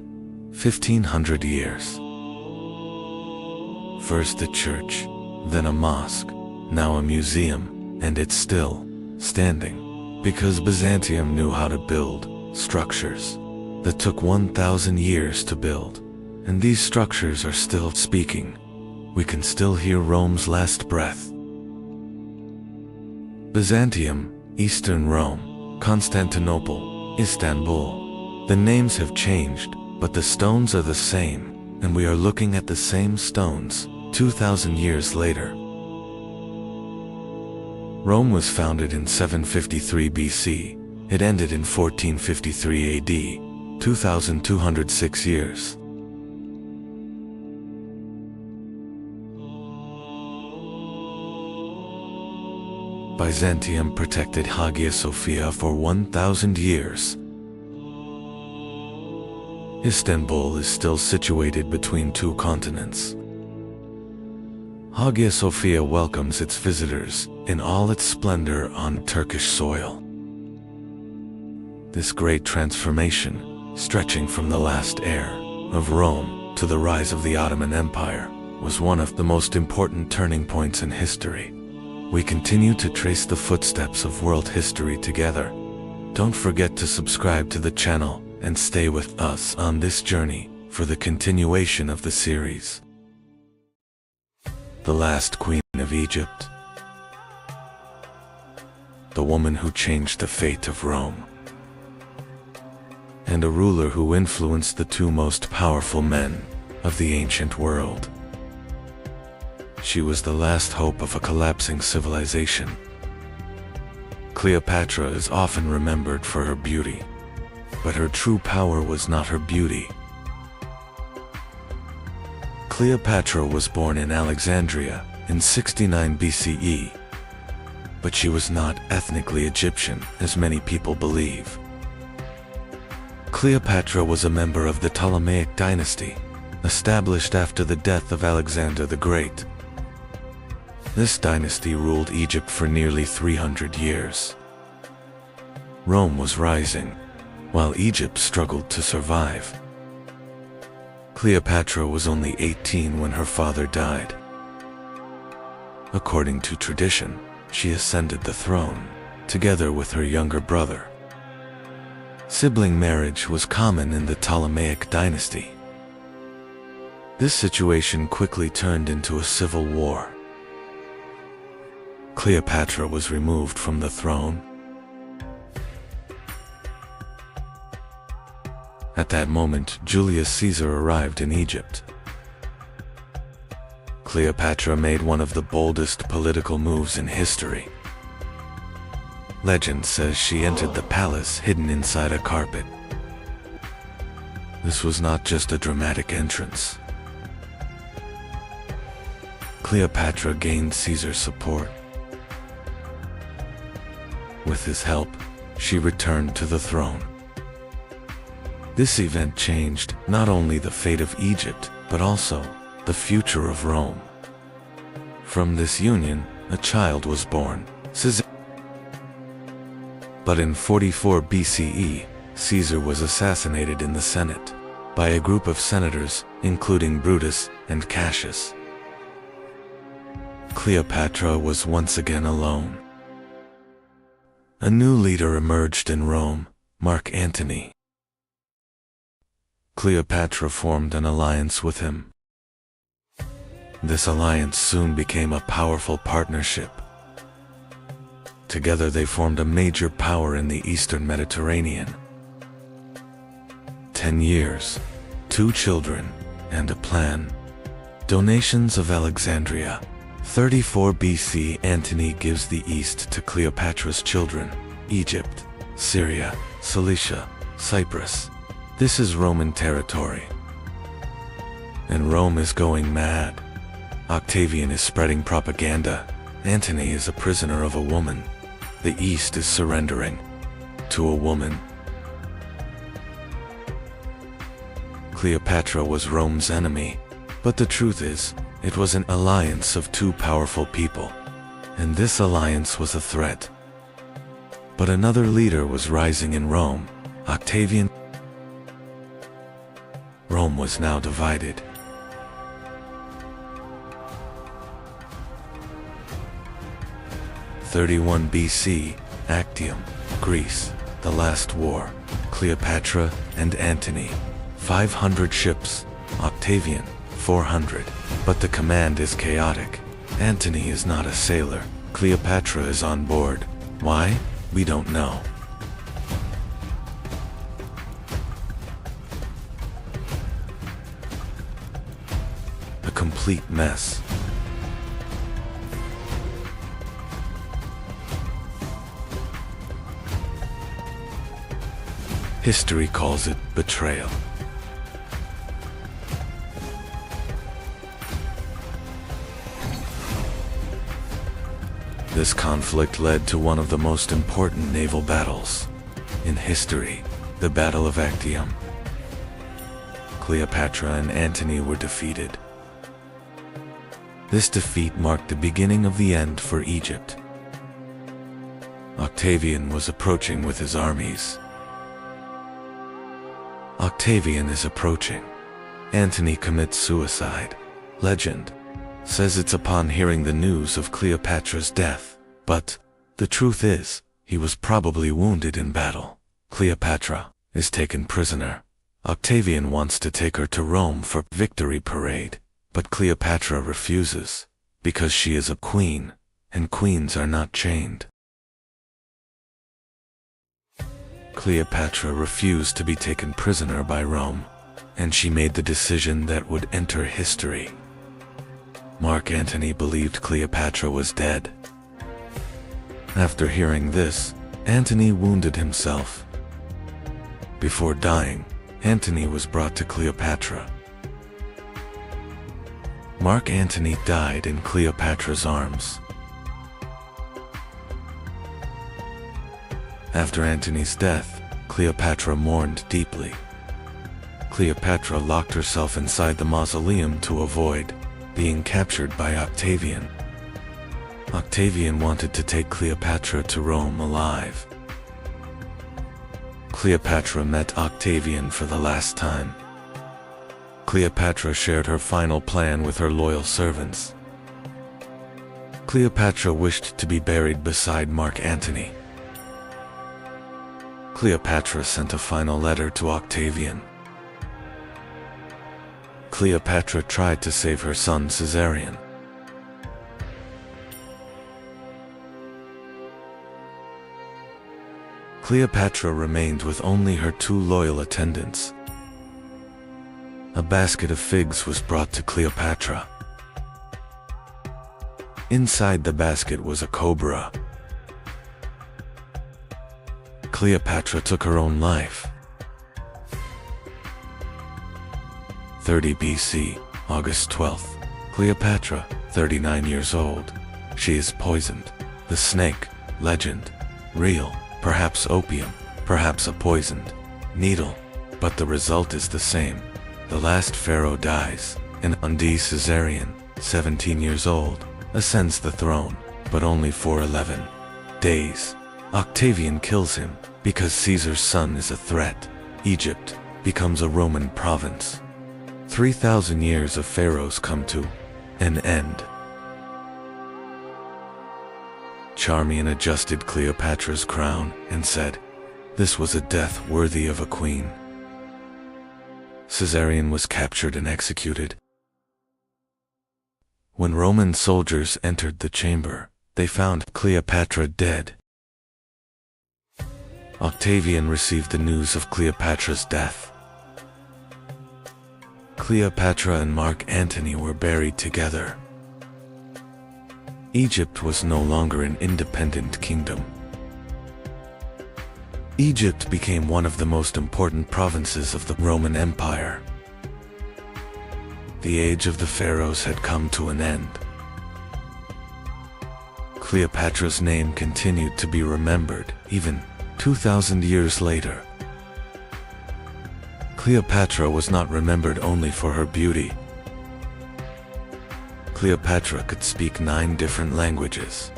1500 years. First a church, then a mosque, now a museum, and it's still standing, because Byzantium knew how to build structures that took 1,000 years to build, and these structures are still speaking. We can still hear Rome's last breath. Byzantium, Eastern Rome, Constantinople, Istanbul. The names have changed, but the stones are the same, and we are looking at the same stones 2,000 years later. Rome was founded in 753 BC. It ended in 1453 AD, 2,206 years. Byzantium protected Hagia Sophia for 1,000 years. Istanbul is still situated between two continents. Hagia Sophia welcomes its visitors in all its splendor on Turkish soil. This great transformation, stretching from the last heir of Rome to the rise of the Ottoman Empire, was one of the most important turning points in history. We continue to trace the footsteps of world history together. Don't forget to subscribe to the channel and stay with us on this journey for the continuation of the series. The last queen of Egypt. The woman who changed the fate of Rome. And a ruler who influenced the two most powerful men of the ancient world. She was the last hope of a collapsing civilization. Cleopatra is often remembered for her beauty, but her true power was not her beauty. Cleopatra was born in Alexandria in 69 BCE, but she was not ethnically Egyptian, as many people believe. Cleopatra was a member of the Ptolemaic dynasty, established after the death of Alexander the Great. This dynasty ruled Egypt for nearly 300 years. Rome was rising, while Egypt struggled to survive. Cleopatra was only 18 when her father died. According to tradition, she ascended the throne, together with her younger brother. Sibling marriage was common in the Ptolemaic dynasty. This situation quickly turned into a civil war. Cleopatra was removed from the throne. At that moment, Julius Caesar arrived in Egypt. Cleopatra made one of the boldest political moves in history. Legend says she entered the palace hidden inside a carpet. This was not just a dramatic entrance. Cleopatra gained Caesar's support. With his help, she returned to the throne. This event changed not only the fate of Egypt, but also the future of Rome. From this union, a child was born, Caesar. But in 44 BCE, Caesar was assassinated in the Senate by a group of senators, including Brutus and Cassius. Cleopatra was once again alone. A new leader emerged in Rome, Mark Antony. Cleopatra formed an alliance with him. This alliance soon became a powerful partnership. Together they formed a major power in the Eastern Mediterranean. 10 years, 2 children, and a plan. Donations of Alexandria. 34 BC, Antony gives the East to Cleopatra's children: Egypt, Syria, Cilicia, Cyprus. This is Roman territory. And Rome is going mad. Octavian is spreading propaganda. Antony is a prisoner of a woman. The East is surrendering to a woman. Cleopatra was Rome's enemy, but the truth is, it was an alliance of 2 powerful people, and this alliance was a threat. But another leader was rising in Rome, Octavian. Rome was now divided. '31 BC, Actium, Greece, the last war. Cleopatra and Antony. 500 ships, Octavian, 400. But the command is chaotic. Antony is not a sailor. Cleopatra is on board. Why? We don't know. A complete mess. History calls it betrayal. This conflict led to one of the most important naval battles in history, the Battle of Actium. Cleopatra and Antony were defeated. This defeat marked the beginning of the end for Egypt. Octavian was approaching with his armies. Octavian is approaching. Antony commits suicide. Legend says it's upon hearing the news of Cleopatra's death, but the truth is, he was probably wounded in battle. Cleopatra is taken prisoner. Octavian wants to take her to Rome for victory parade, but Cleopatra refuses, because she is a queen, and queens are not chained. Cleopatra refused to be taken prisoner by Rome, and she made the decision that would enter history. Mark Antony believed Cleopatra was dead. After hearing this, Antony wounded himself. Before dying, Antony was brought to Cleopatra. Mark Antony died in Cleopatra's arms. After Antony's death, Cleopatra mourned deeply. Cleopatra locked herself inside the mausoleum to avoid being captured by Octavian. Octavian wanted to take Cleopatra to Rome alive. Cleopatra met Octavian for the last time. Cleopatra shared her final plan with her loyal servants. Cleopatra wished to be buried beside Mark Antony. Cleopatra sent a final letter to Octavian. Cleopatra tried to save her son Caesarion. Cleopatra remained with only her 2 loyal attendants. A basket of figs was brought to Cleopatra. Inside the basket was a cobra. Cleopatra took her own life. 30 BC, August 12th. Cleopatra, 39 years old. She is poisoned. The snake, legend, real, perhaps opium, perhaps a poisoned needle, but the result is the same. The last pharaoh dies, and Undi Caesarion, 17 years old, ascends the throne, but only for 11 days. Octavian kills him, because Caesar's son is a threat. Egypt becomes a Roman province. 3,000 years of pharaohs come to an end. Charmian adjusted Cleopatra's crown and said, "This was a death worthy of a queen." Caesarion was captured and executed. When Roman soldiers entered the chamber, they found Cleopatra dead. Octavian received the news of Cleopatra's death. Cleopatra and Mark Antony were buried together. Egypt was no longer an independent kingdom. Egypt became one of the most important provinces of the Roman Empire. The age of the pharaohs had come to an end. Cleopatra's name continued to be remembered even 2,000 years later. Cleopatra was not remembered only for her beauty. Cleopatra could speak 9 different languages.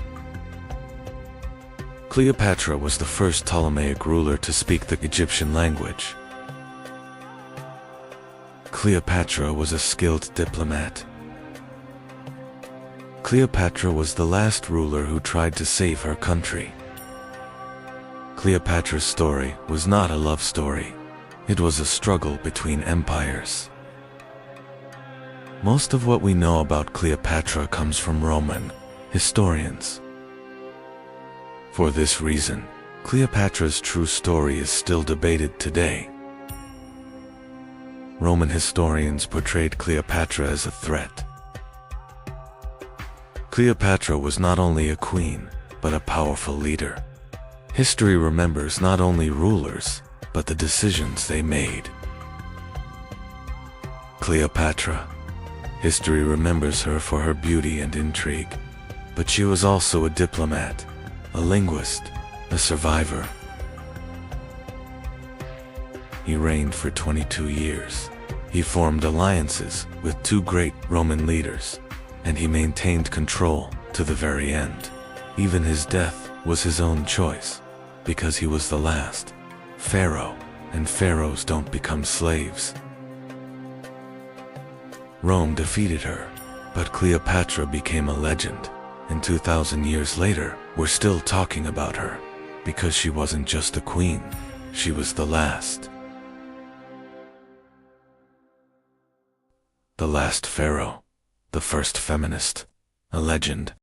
Cleopatra was the first Ptolemaic ruler to speak the Egyptian language. Cleopatra was a skilled diplomat. Cleopatra was the last ruler who tried to save her country. Cleopatra's story was not a love story. It was a struggle between empires. Most of what we know about Cleopatra comes from Roman historians. For this reason, Cleopatra's true story is still debated today. Roman historians portrayed Cleopatra as a threat. Cleopatra was not only a queen, but a powerful leader. History remembers not only rulers, but the decisions they made. Cleopatra. History remembers her for her beauty and intrigue, but she was also a diplomat, a linguist, a survivor. He reigned for 22 years. He formed alliances with 2 great Roman leaders, and he maintained control to the very end. Even his death was his own choice, because he was the last pharaoh, and pharaohs don't become slaves. Rome defeated her, but Cleopatra became a legend, and 2,000 years later, we're still talking about her, because she wasn't just a queen, she was the last. The last pharaoh, the first feminist, a legend.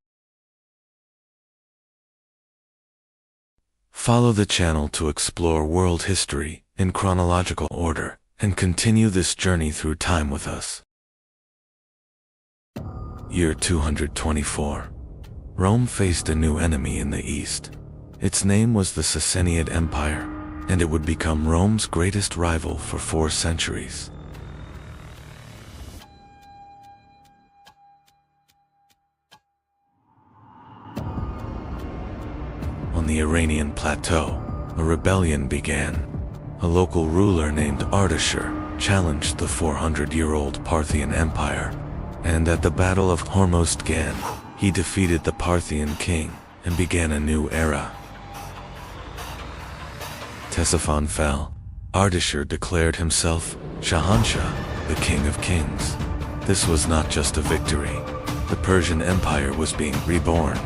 Follow the channel to explore world history in chronological order and continue this journey through time with us. Year 224. Rome faced a new enemy in the east. Its name was the Safavid Empire, and it would become Rome's greatest rival for 4 centuries. On the Iranian plateau, a rebellion began. A local ruler named Ardashir challenged the 400-year-old Parthian Empire, and at the Battle of Hormozgan, he defeated the Parthian king and began a new era. Ctesiphon fell. Ardashir declared himself Shahanshah, the King of Kings. This was not just a victory. The Persian Empire was being reborn.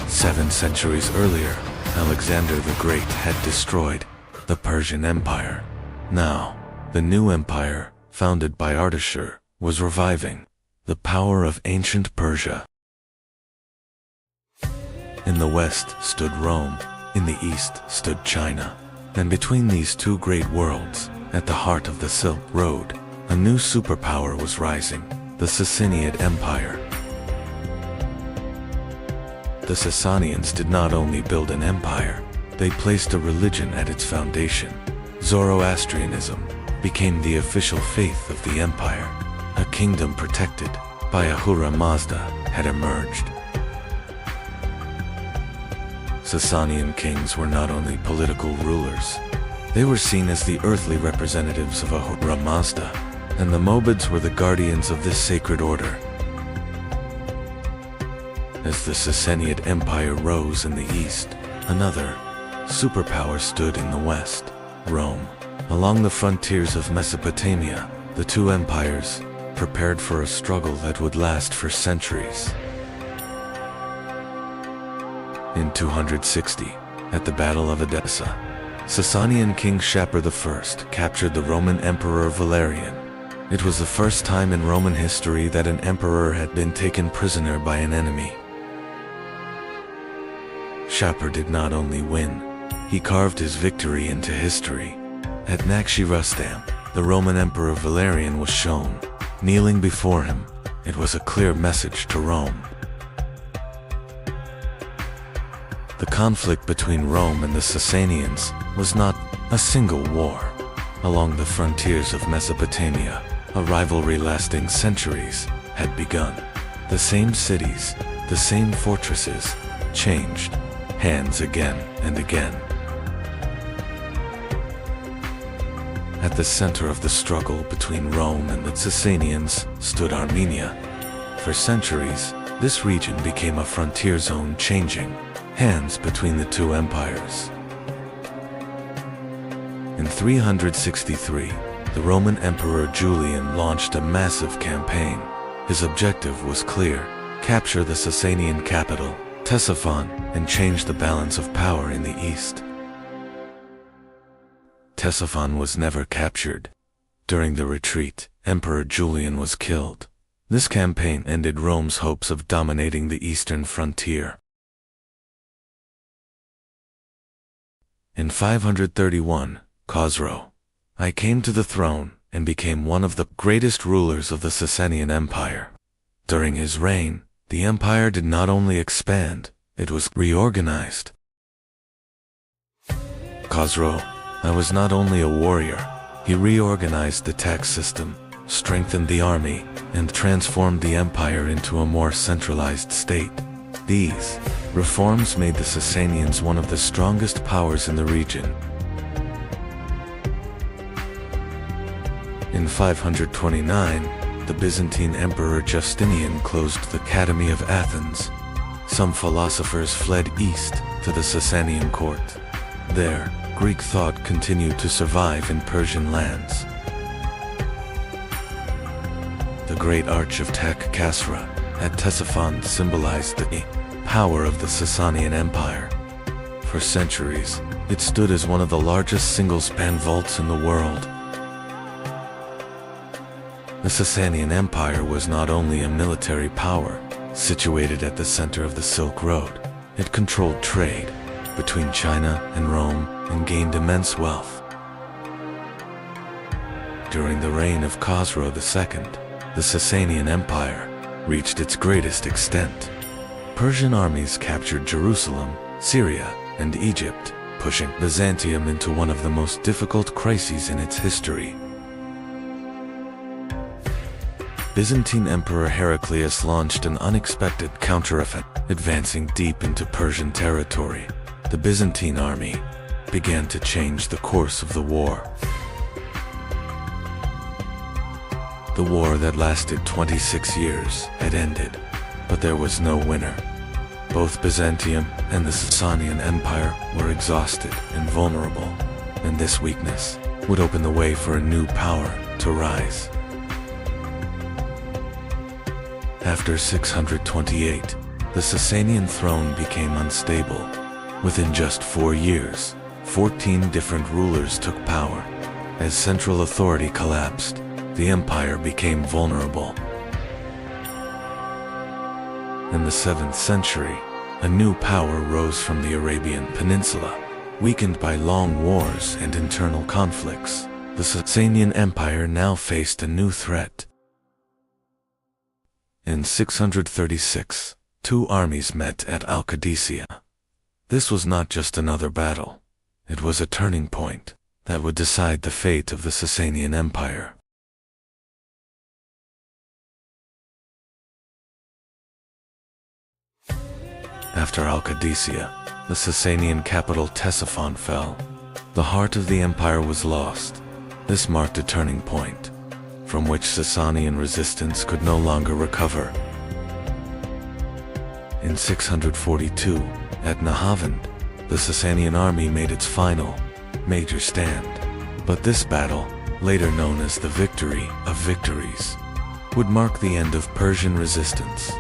7 centuries earlier, Alexander the Great had destroyed the Persian Empire. Now, the new empire, founded by Ardashir, was reviving the power of ancient Persia. In the west stood Rome, in the east stood China, and between these 2 great worlds, at the heart of the Silk Road, a new superpower was rising, the Safavid Empire. The Sasanians did not only build an empire, they placed a religion at its foundation. Zoroastrianism became the official faith of the empire. A kingdom protected by Ahura Mazda had emerged. Sasanian kings were not only political rulers, they were seen as the earthly representatives of Ahura Mazda, and the Mobids were the guardians of this sacred order. As the Safavid Empire rose in the east, another superpower stood in the west, Rome. Along the frontiers of Mesopotamia, the 2 empires prepared for a struggle that would last for centuries. In 260, at the Battle of Edessa, Sasanian King Shapur I captured the Roman Emperor Valerian. It was the first time in Roman history that an emperor had been taken prisoner by an enemy. Shapur did not only win, he carved his victory into history. At Nakshi Rustam, the Roman Emperor Valerian was shown. Kneeling before him, it was a clear message to Rome. The conflict between Rome and the Sasanians was not a single war. Along the frontiers of Mesopotamia, a rivalry lasting centuries had begun. The same cities, the same fortresses, changed hands again and again. At the center of the struggle between Rome and the Sasanians stood Armenia. For centuries, this region became a frontier zone, changing hands between the two empires. In 363, the Roman Emperor Julian launched a massive campaign. His objective was clear: capture the Sasanian capital, Ctesiphon, and change the balance of power in the east. Ctesiphon was never captured. During the retreat, Emperor Julian was killed. This campaign ended Rome's hopes of dominating the eastern frontier. In 531, Khosrow I came to the throne and became one of the greatest rulers of the Sasanian Empire. During his reign, the empire did not only expand, it was reorganized. Khosrow I was not only a warrior, he reorganized the tax system, strengthened the army, and transformed the empire into a more centralized state. These reforms made the Sasanians one of the strongest powers in the region. In 529, the Byzantine Emperor Justinian closed the Academy of Athens. Some philosophers fled east to the Sasanian court. There, Greek thought continued to survive in Persian lands. The Great Arch of Tak Kasra at Ctesiphon symbolized the power of the Sasanian Empire. For centuries, it stood as one of the largest single-span vaults in the world. The Sasanian Empire was not only a military power, situated at the center of the Silk Road. It controlled trade between China and Rome and gained immense wealth. During the reign of Khosrow II, the Sasanian Empire reached its greatest extent. Persian armies captured Jerusalem, Syria, and Egypt, pushing Byzantium into one of the most difficult crises in its history. Byzantine Emperor Heraclius launched an unexpected counteroffensive, advancing deep into Persian territory. The Byzantine army began to change the course of the war. The war that lasted 26 years had ended, but there was no winner. Both Byzantium and the Sasanian Empire were exhausted and vulnerable, and this weakness would open the way for a new power to rise. After 628, the Sasanian throne became unstable. Within just 4 years, 14 different rulers took power. As central authority collapsed, the empire became vulnerable. In the 7th century, a new power rose from the Arabian Peninsula. Weakened by long wars and internal conflicts, the Sasanian Empire now faced a new threat. In 636, two armies met at Al-Qadisiyah. This was not just another battle. It was a turning point that would decide the fate of the Sasanian Empire. After Al-Qadisiyah, the Sasanian capital Ctesiphon fell. The heart of the empire was lost. This marked a turning point, from which Sasanian resistance could no longer recover. In 642, at Nahavand, the Sasanian army made its final, major stand. But this battle, later known as the Victory of Victories, would mark the end of Persian resistance.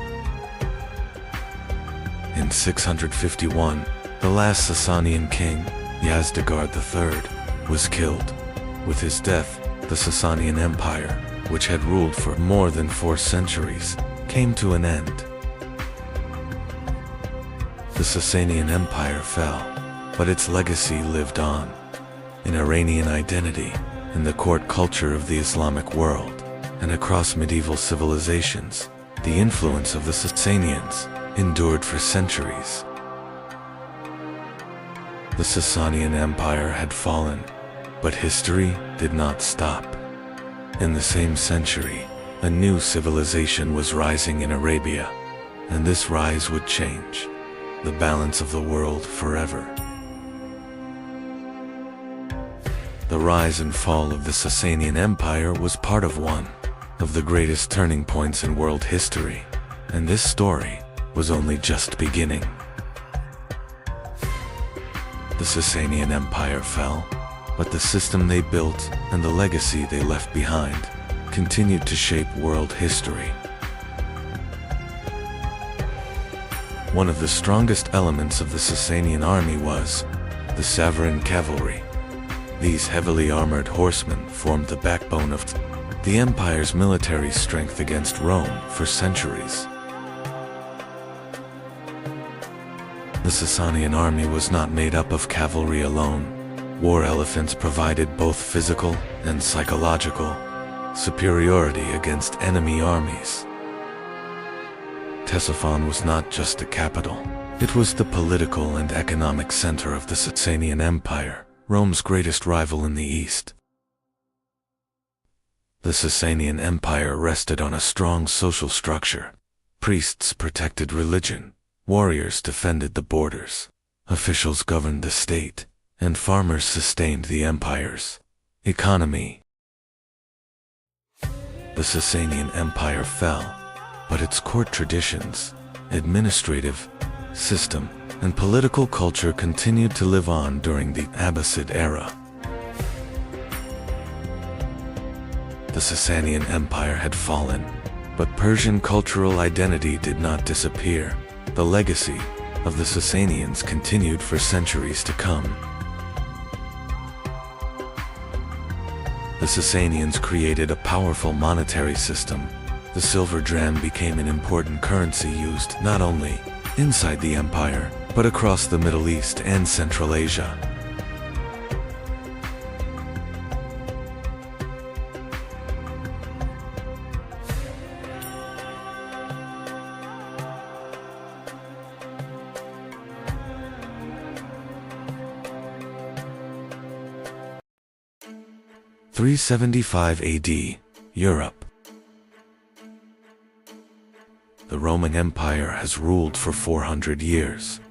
In 651, the last Sasanian king, Yazdegerd III, was killed. With his death, the Sasanian Empire, which had ruled for more than 4 centuries, came to an end. The Sasanian Empire fell, but its legacy lived on. In Iranian identity, in the court culture of the Islamic world, and across medieval civilizations, the influence of the Sasanians endured for centuries. The Sasanian Empire had fallen, but history did not stop. In the same century, a new civilization was rising in Arabia, and this rise would change the balance of the world forever. The rise and fall of the Sasanian Empire was part of one of the greatest turning points in world history, and this story was only just beginning. The Sasanian Empire fell, but the system they built and the legacy they left behind continued to shape world history. One of the strongest elements of the Sasanian army was the Safavid cavalry. These heavily armored horsemen formed the backbone of the empire's military strength against Rome for centuries. The Sasanian army was not made up of cavalry alone. War elephants provided both physical and psychological superiority against enemy armies. Ctesiphon was not just a capital. It was the political and economic center of the Sasanian Empire, Rome's greatest rival in the East. The Sasanian Empire rested on a strong social structure. Priests protected religion, warriors defended the borders, officials governed the state, and farmers sustained the empire's economy. The Sasanian Empire fell, but its court traditions, administrative system, and political culture continued to live on during the Abbasid era. The Sasanian Empire had fallen, but Persian cultural identity did not disappear. The legacy of the Sasanians continued for centuries to come. The Sasanians created a powerful monetary system. The silver dram became an important currency used not only inside the empire, but across the Middle East and Central Asia. In 375 AD, Europe. The Roman Empire has ruled for 400 years.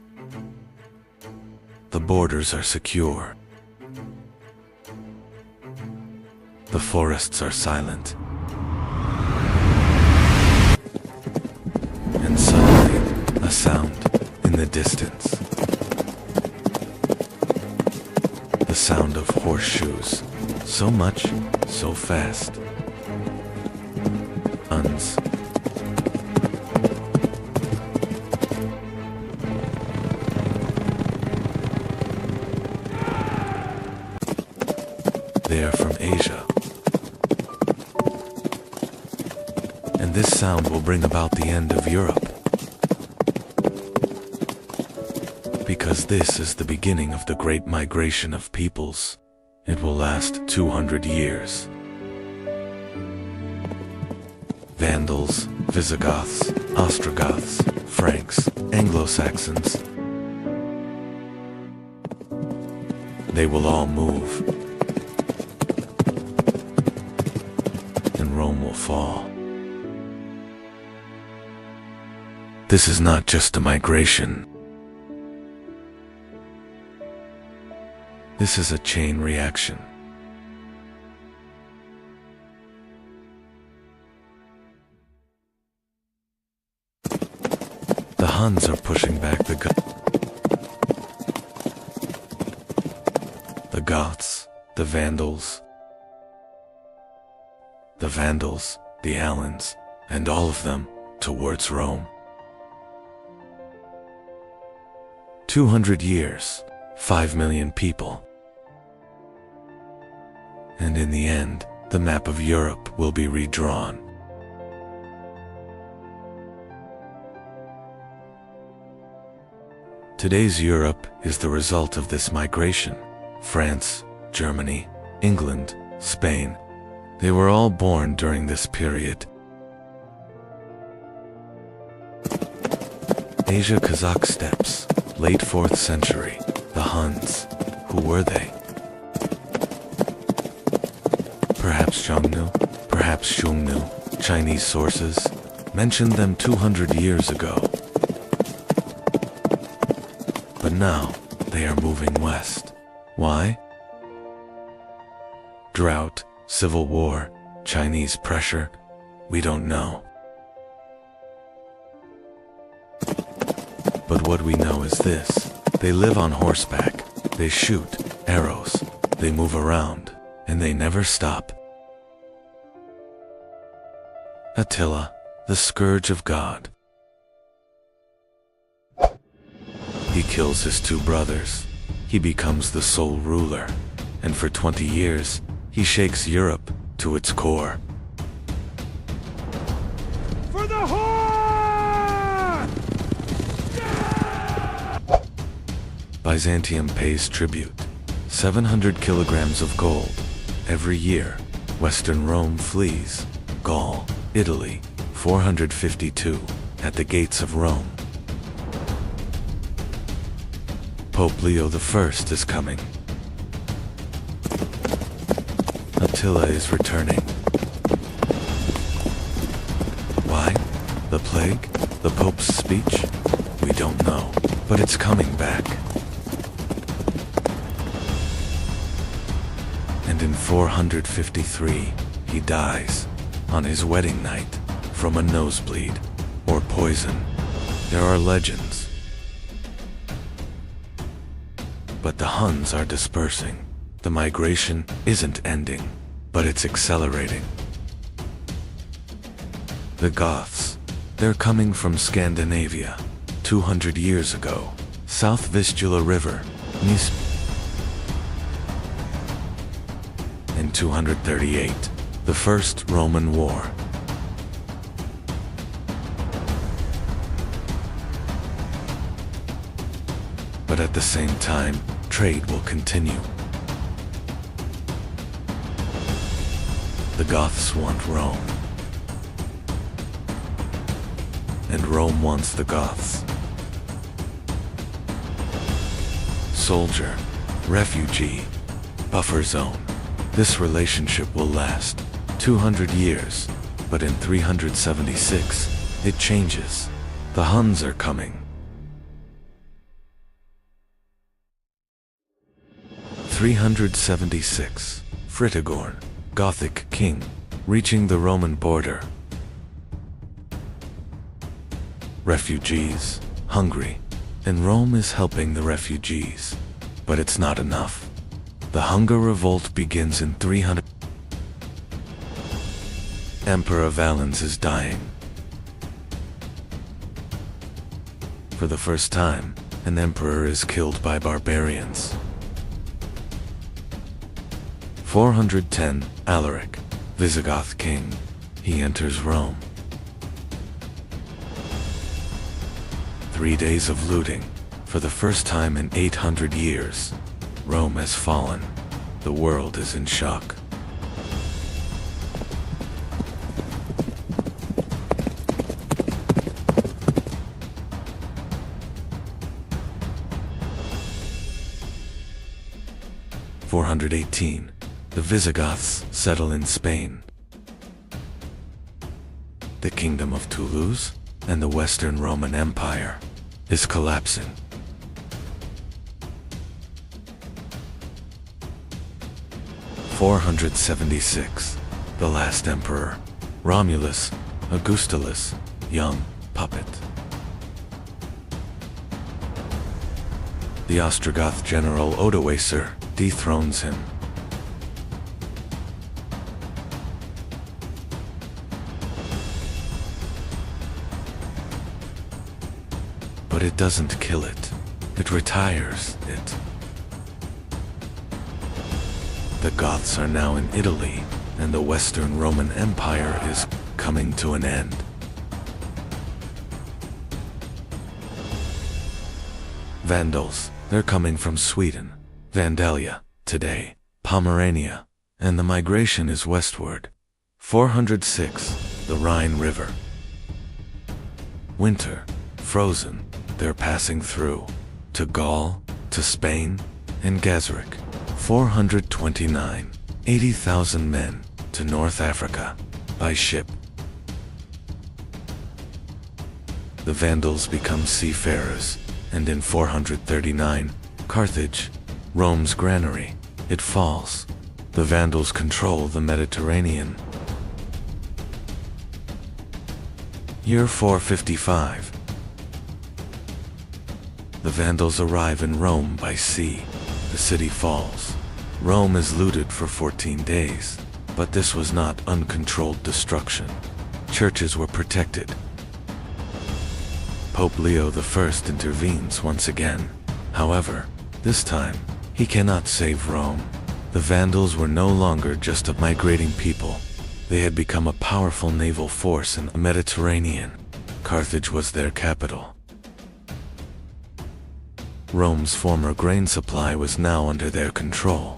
The borders are secure. The forests are silent. And suddenly, a sound in the distance. The sound of horseshoes. So much, so fast. Uns. They are from Asia. And this sound will bring about the end of Europe. Because this is the beginning of the great migration of peoples. It will last 200 years. Vandals, Visigoths, Ostrogoths, Franks, Anglo-Saxons. They will all move. And Rome will fall. This is not just a migration. This is a chain reaction. The Huns are pushing back the Goths, the Vandals, the Alans, and all of them towards Rome. 200 years, 5 million people. And in the end, the map of Europe will be redrawn. Today's Europe is the result of this migration. France, Germany, England, Spain, they were all born during this period. Asia Kazakh steppes, late 4th century. The Huns, who were they? Perhaps Xiongnu, perhaps Xiongnu. Chinese sources mentioned them 200 years ago. But now, they are moving west. Why? Drought, civil war, Chinese pressure, we don't know. But what we know is this: they live on horseback, they shoot arrows, they move around, and they never stop. Attila, the scourge of God. He kills his 2 brothers. He becomes the sole ruler, and for 20 years, he shakes Europe to its core. For the horse! Byzantium pays tribute, 700 kilograms of gold. Every year, Western Rome flees. Gaul, Italy, 452, at the gates of Rome. Pope Leo I is coming. Attila is returning. Why? The plague? The Pope's speech? We don't know, but it's coming back. And in 453, he dies, on his wedding night, from a nosebleed, or poison. There are legends. But the Huns are dispersing. The migration isn't ending, but it's accelerating. The Goths, they're coming from Scandinavia, 200 years ago, South Vistula River, Nis. In 238, the First Roman War. But at the same time, trade will continue. The Goths want Rome. And Rome wants the Goths. Soldier, refugee, buffer zone. This relationship will last 200 years, but in 376, it changes. The Huns are coming. 376, Fritigorn, Gothic king, reaching the Roman border. Refugees, hungry, and Rome is helping the refugees. But it's not enough. The hunger revolt begins in 300. Emperor Valens is dying. For the first time, an emperor is killed by barbarians. 410, Alaric, Visigoth king, he enters Rome. 3 days of looting. For the first time in 800 years, Rome has fallen. The world is in shock. (418) The Visigoths settle in Spain. The Kingdom of Toulouse and the Western Roman Empire is collapsing. 476, the last emperor, Romulus Augustulus, young puppet. The Ostrogoth general Odoacer dethrones him. But it doesn't kill it. it retires it. The Goths are now in Italy, and the Western Roman Empire is coming to an end. Vandals, they're coming from Sweden, Vandalia, today, Pomerania, and the migration is westward. 406, the Rhine River. Winter, frozen, they're passing through, to Gaul, to Spain, and Gazric. 429, 80,000 men, to North Africa, by ship. The Vandals become seafarers, and in 439, Carthage, Rome's granary, it falls. The Vandals control the Mediterranean. Year 455. The Vandals arrive in Rome by sea. The city falls. Rome is looted for 14 days, but this was not uncontrolled destruction. Churches were protected. Pope Leo I intervenes once again. However, this time, he cannot save Rome. The Vandals were no longer just a migrating people. They had become a powerful naval force in the Mediterranean. Carthage was their capital. Rome's former grain supply was now under their control.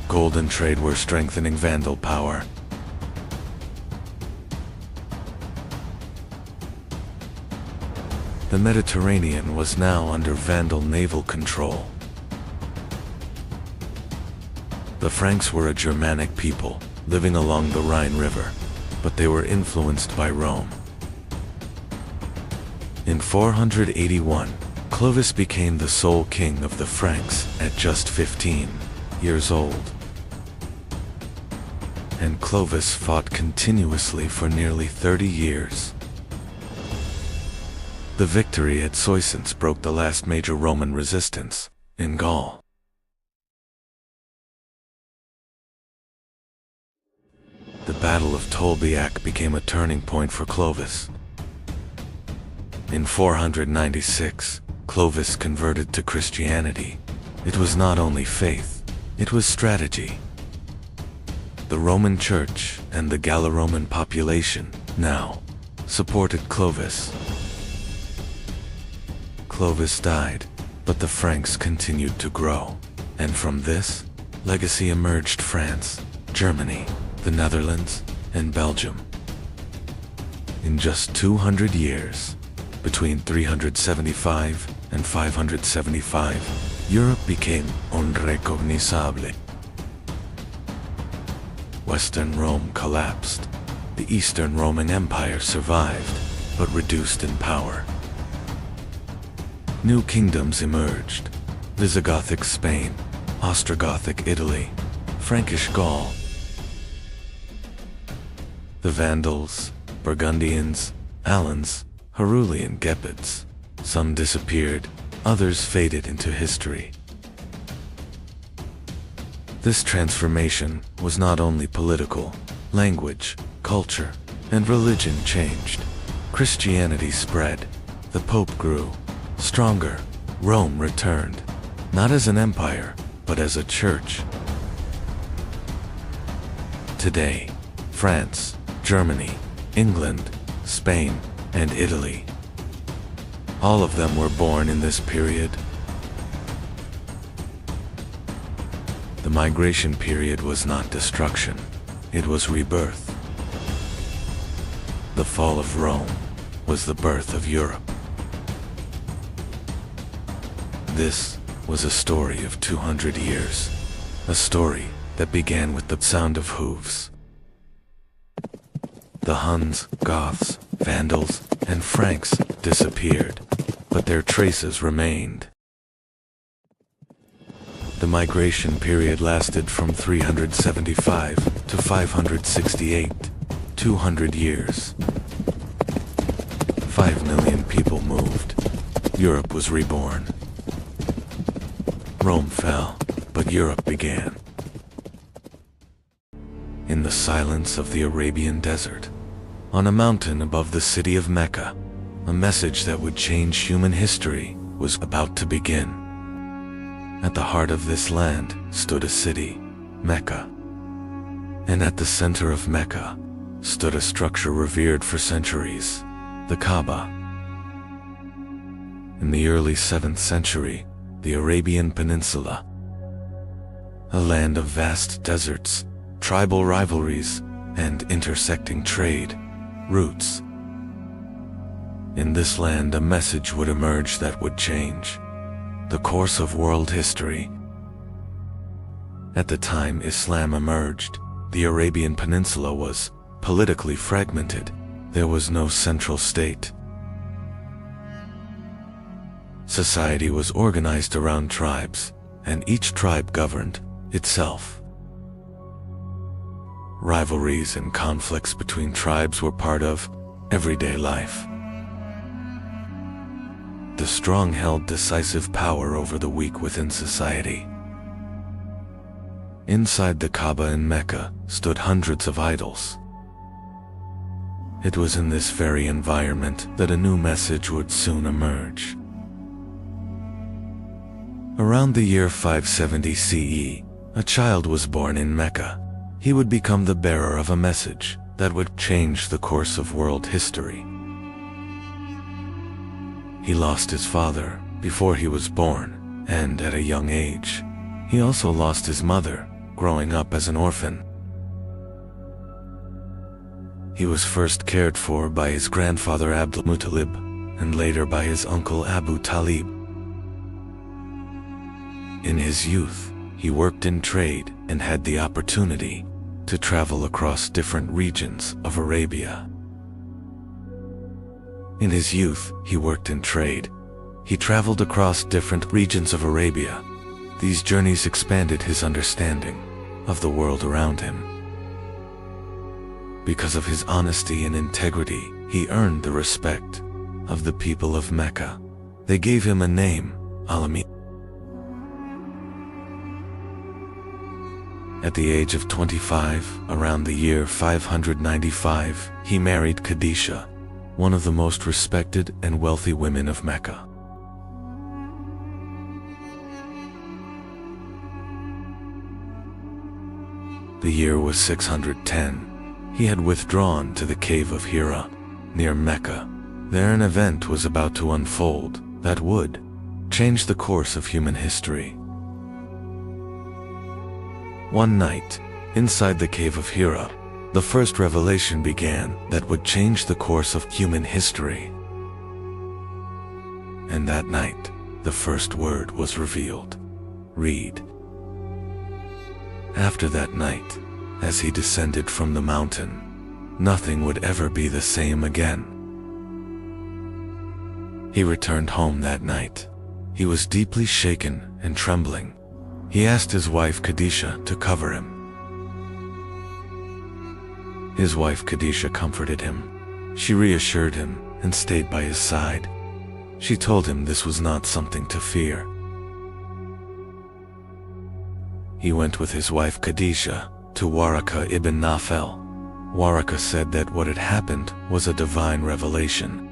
Gold and trade were strengthening Vandal power. The Mediterranean was now under Vandal naval control. The Franks were a Germanic people, living along the Rhine River, but they were influenced by Rome. In 481, Clovis became the sole king of the Franks at just 15 years old. And Clovis fought continuously for nearly 30 years. The victory at Soissons broke the last major Roman resistance in Gaul. The Battle of Tolbiac became a turning point for Clovis. In 496, Clovis converted to Christianity. It was not only faith, it was strategy. The Roman Church and the Gallo-Roman population now supported Clovis. Clovis died, but the Franks continued to grow, and from this legacy emerged France, Germany, the Netherlands, and Belgium. In just 200 years, between 375 and 575, Europe became unrecognizable. Western Rome collapsed. The Eastern Roman Empire survived, but reduced in power. New kingdoms emerged: Visigothic Spain, Ostrogothic Italy, Frankish Gaul. The Vandals, Burgundians, Alans, Herulian Gepids. Some disappeared, others faded into history. This transformation was not only political. Language, culture, and religion changed. Christianity spread. The Pope grew. Stronger, Rome returned. Not as an empire, but as a church. Today, France, Germany, England, Spain, and Italy. All of them were born in this period. The migration period was not destruction, it was rebirth. The fall of Rome was the birth of Europe. This was a story of 200 years, a story that began with the sound of hooves. The Huns, Goths, Vandals, and Franks disappeared, but their traces remained. The migration period lasted from 375 to 568, 200 years. 5 million people moved. Europe was reborn. Rome fell, but Europe began. In the silence of the Arabian desert, on a mountain above the city of Mecca, a message that would change human history was about to begin. At the heart of this land stood a city, Mecca. And at the center of Mecca stood a structure revered for centuries, the Kaaba. In the early 7th century, the Arabian Peninsula, a land of vast deserts, tribal rivalries, and intersecting trade routes. In this land, a message would emerge that would change the course of world history. At the time Islam emerged, the Arabian Peninsula was politically fragmented. There was no central state. Society was organized around tribes, and each tribe governed itself. Rivalries and conflicts between tribes were part of everyday life. The strong held decisive power over the weak within society. Inside the Kaaba in Mecca stood hundreds of idols. It was in this very environment that a new message would soon emerge. Around the year 570 CE, a child was born in Mecca. He would become the bearer of a message that would change the course of world history. He lost his father before he was born, and at a young age, he also lost his mother, growing up as an orphan. He was first cared for by his grandfather Abdul Muttalib, and later by his uncle Abu Talib. In his youth, he worked in trade and had the opportunity to travel across different regions of Arabia. In his youth, he worked in trade. He traveled across different regions of Arabia. These journeys expanded his understanding of the world around him. Because of his honesty and integrity, he earned the respect of the people of Mecca. They gave him a name, Al-Amin. At the age of 25, around the year 595, he married Khadijah, one of the most respected and wealthy women of Mecca. The year was 610. He had withdrawn to the cave of Hira, near Mecca. There an event was about to unfold that would change the course of human history. One night, inside the cave of Hira, the first revelation began that would change the course of human history. And that night, the first word was revealed. Read. After that night, as he descended from the mountain, nothing would ever be the same again. He returned home that night. He was deeply shaken and trembling. He asked his wife Khadijah to cover him. His wife Khadijah comforted him. She reassured him and stayed by his side. She told him this was not something to fear. He went with his wife Khadijah to Waraka ibn Nawfal. Waraka said that what had happened was a divine revelation.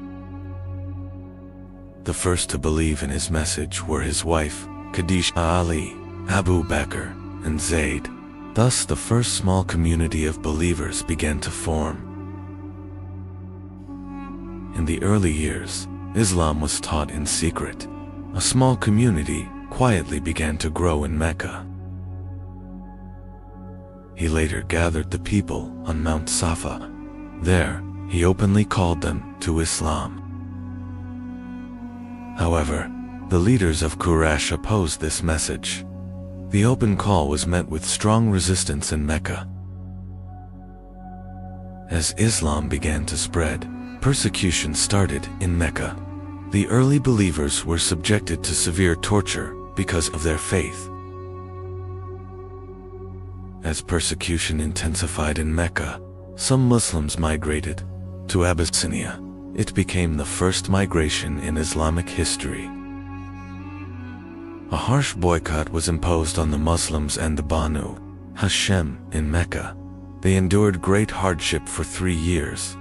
The first to believe in his message were his wife, Khadijah, Ali, Abu Bakr, and Zayd. Thus the first small community of believers began to form. In the early years, Islam was taught in secret. A small community quietly began to grow in Mecca. He later gathered the people on Mount Safa. There, he openly called them to Islam. However, the leaders of Quraysh opposed this message. The open call was met with strong resistance in Mecca. As Islam began to spread, persecution started in Mecca. The early believers were subjected to severe torture because of their faith. As persecution intensified in Mecca, some Muslims migrated to Abyssinia. It became the first migration in Islamic history. A harsh boycott was imposed on the Muslims and the Banu Hashem in Mecca. They endured great hardship for 3 years.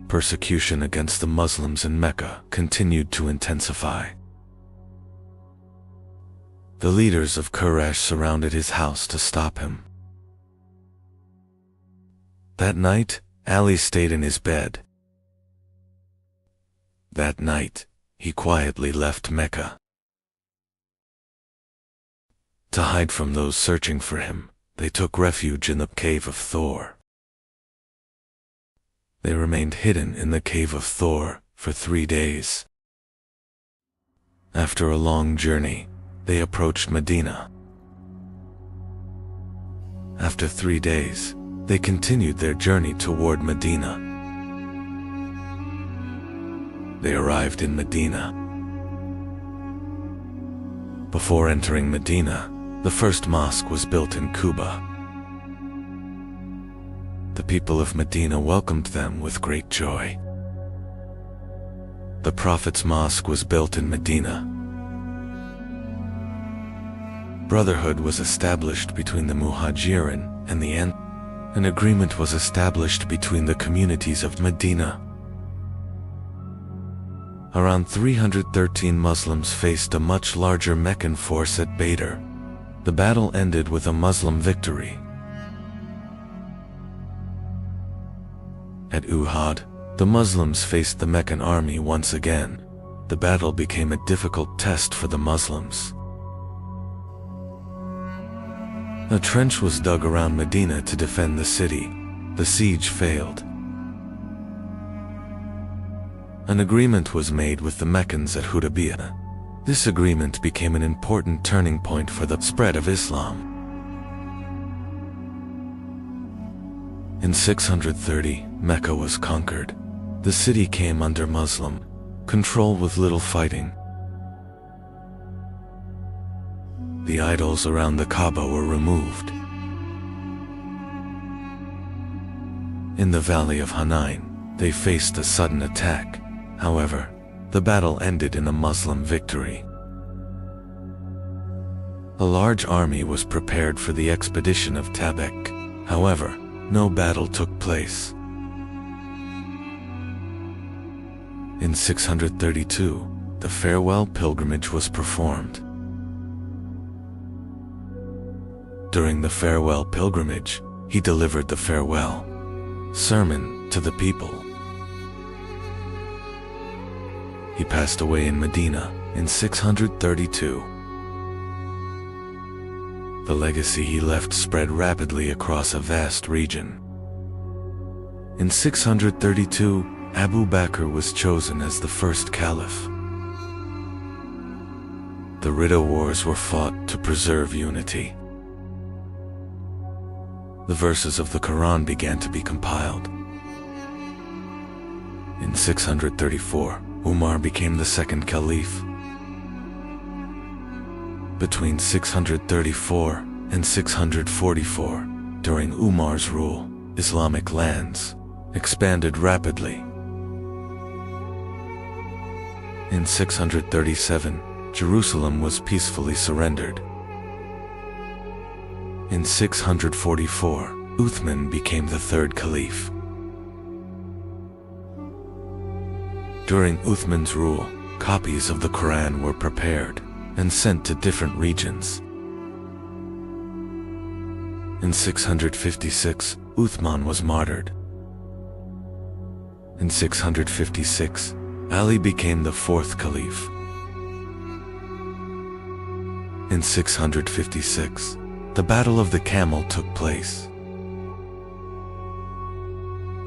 Persecution against the Muslims in Mecca continued to intensify. The leaders of Quraysh surrounded his house to stop him. That night, Ali stayed in his bed. That night, he quietly left Mecca. To hide from those searching for him, they took refuge in the cave of Thor. They remained hidden in the cave of Thor for 3 days. After a long journey, they approached Medina. After 3 days, they continued their journey toward Medina. They arrived in Medina. Before entering Medina, the first mosque was built in Quba. The people of Medina welcomed them with great joy. The Prophet's mosque was built in Medina. Brotherhood was established between the Muhajirin and the Ansar. An agreement was established between the communities of Medina. Around 313 Muslims faced a much larger Meccan force at Badr. The battle ended with a Muslim victory. At Uhud, the Muslims faced the Meccan army once again. The battle became a difficult test for the Muslims. A trench was dug around Medina to defend the city. The siege failed. An agreement was made with the Meccans at Hudaybiyah. This agreement became an important turning point for the spread of Islam. In 630, Mecca was conquered. The city came under Muslim control with little fighting. The idols around the Kaaba were removed. In the valley of Hunain, they faced a sudden attack. However, the battle ended in a Muslim victory. A large army was prepared for the expedition of Tabuk. However, no battle took place. In 632, the farewell pilgrimage was performed. During the farewell pilgrimage, he delivered the farewell sermon to the people. He passed away in Medina in 632. The legacy he left spread rapidly across a vast region. In 632, Abu Bakr was chosen as the first caliph. The Ridda Wars were fought to preserve unity. The verses of the Quran began to be compiled. In 634, Umar became the second caliph. Between 634 and 644, during Umar's rule, Islamic lands expanded rapidly. In 637, Jerusalem was peacefully surrendered. In 644, Uthman became the third caliph. During Uthman's rule, copies of the Quran were prepared and sent to different regions. In 656, Uthman was martyred. In 656, Ali became the fourth caliph. In 656, the Battle of the Camel took place.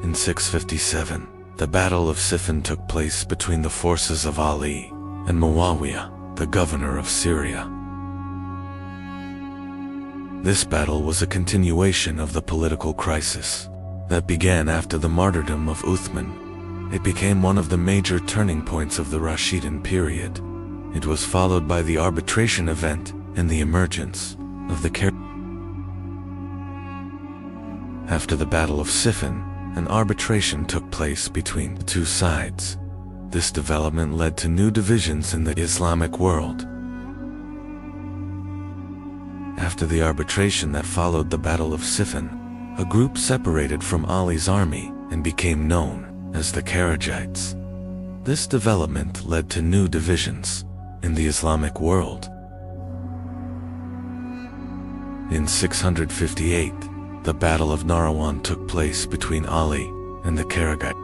In 657, the Battle of Siffin took place between the forces of Ali and Muawiyah, the governor of Syria. This battle was a continuation of the political crisis that began after the martyrdom of Uthman. It became one of the major turning points of the Rashidun period. It was followed by the arbitration event and the emergence of the After the Battle of Siffin, an arbitration took place between the two sides. This development led to new divisions in the Islamic world. After the arbitration that followed the Battle of Siffin, a group separated from Ali's army and became known as the Kharijites. This development led to new divisions in the Islamic world. In 658, the Battle of Nahrawan took place between Ali and the Kharijites.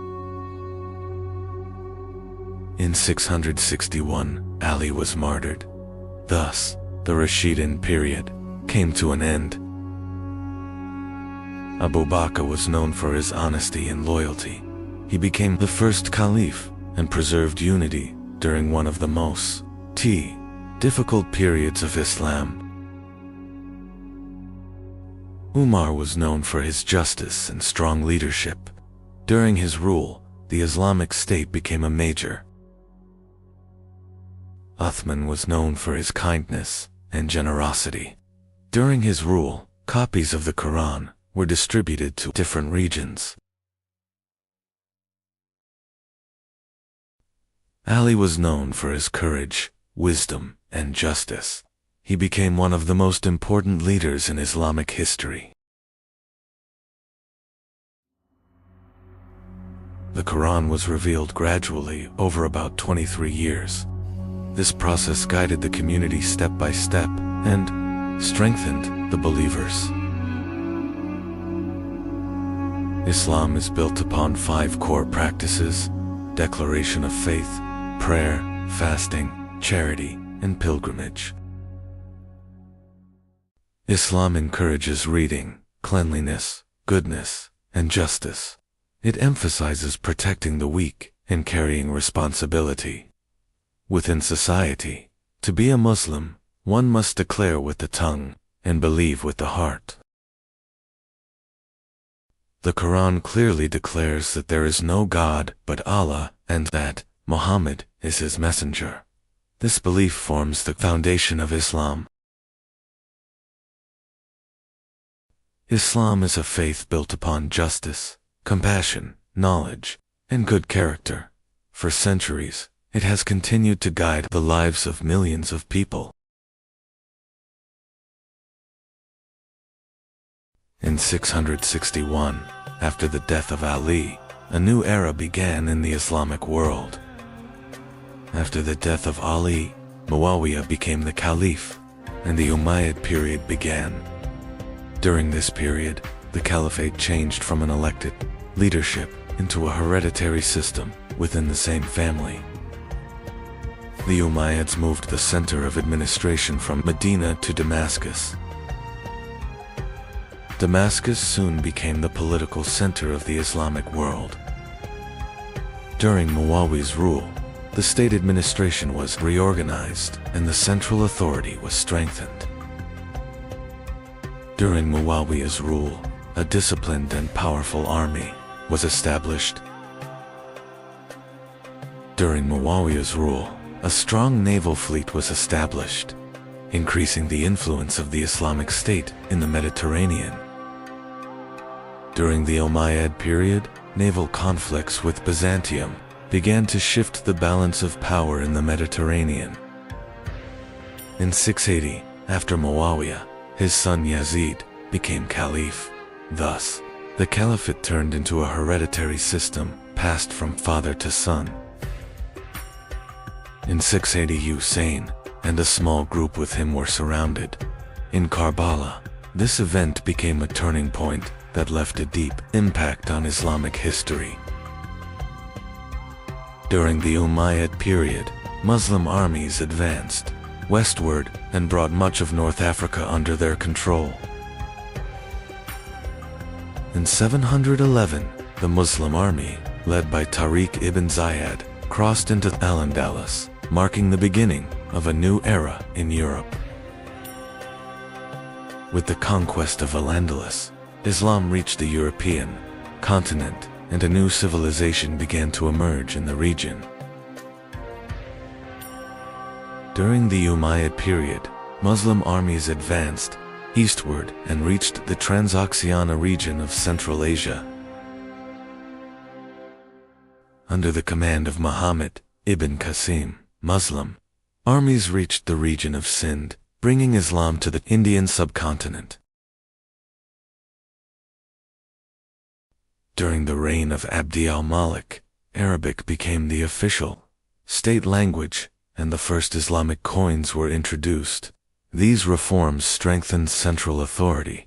In 661, Ali was martyred. Thus, the Rashidun period came to an end. Abu Bakr was known for his honesty and loyalty. He became the first caliph and preserved unity during one of the most difficult periods of Islam. Umar was known for his justice and strong leadership. During his rule, the Islamic State became a major. Uthman was known for his kindness and generosity. During his rule, copies of the Quran were distributed to different regions. Ali was known for his courage, wisdom, and justice. He became one of the most important leaders in Islamic history. The Quran was revealed gradually over about 23 years. This process guided the community step by step and strengthened the believers. Islam is built upon 5 core practices: declaration of faith, prayer, fasting, charity, and pilgrimage. Islam encourages reading, cleanliness, goodness, and justice. It emphasizes protecting the weak and carrying responsibility. Within society, to be a Muslim, one must declare with the tongue and believe with the heart. The Quran clearly declares that there is no God but Allah and that Muhammad is his messenger. This belief forms the foundation of Islam. Islam is a faith built upon justice, compassion, knowledge, and good character. For centuries, it has continued to guide the lives of millions of people. In 661, after the death of Ali, a new era began in the Islamic world. After the death of Ali, Muawiyah became the caliph, and the Umayyad period began. During this period, the caliphate changed from an elected leadership into a hereditary system within the same family. The Umayyads moved the center of administration from Medina to Damascus. Damascus soon became the political center of the Islamic world. During Muawiyah's rule, the state administration was reorganized and the central authority was strengthened. During Muawiyah's rule, a disciplined and powerful army was established. During Muawiyah's rule, a strong naval fleet was established, increasing the influence of the Islamic State in the Mediterranean. During the Umayyad period, naval conflicts with Byzantium began to shift the balance of power in the Mediterranean. In 680, after Muawiyah, his son Yazid became caliph. Thus, the caliphate turned into a hereditary system passed from father to son. In 680, Hussein and a small group with him were surrounded. In Karbala, this event became a turning point that left a deep impact on Islamic history. During the Umayyad period, Muslim armies advanced westward and brought much of North Africa under their control. In 711, the Muslim army, led by Tariq ibn Ziyad, crossed into Al-Andalus, marking the beginning of a new era in Europe. With the conquest of Al-Andalus, Islam reached the European continent, and a new civilization began to emerge in the region. During the Umayyad period, Muslim armies advanced eastward and reached the Transoxiana region of Central Asia. Under the command of Muhammad ibn Qasim, Muslim armies reached the region of Sind, bringing Islam to the Indian subcontinent. During the reign of Abd al-Malik, Arabic became the official state language, and the first Islamic coins were introduced. These reforms strengthened central authority.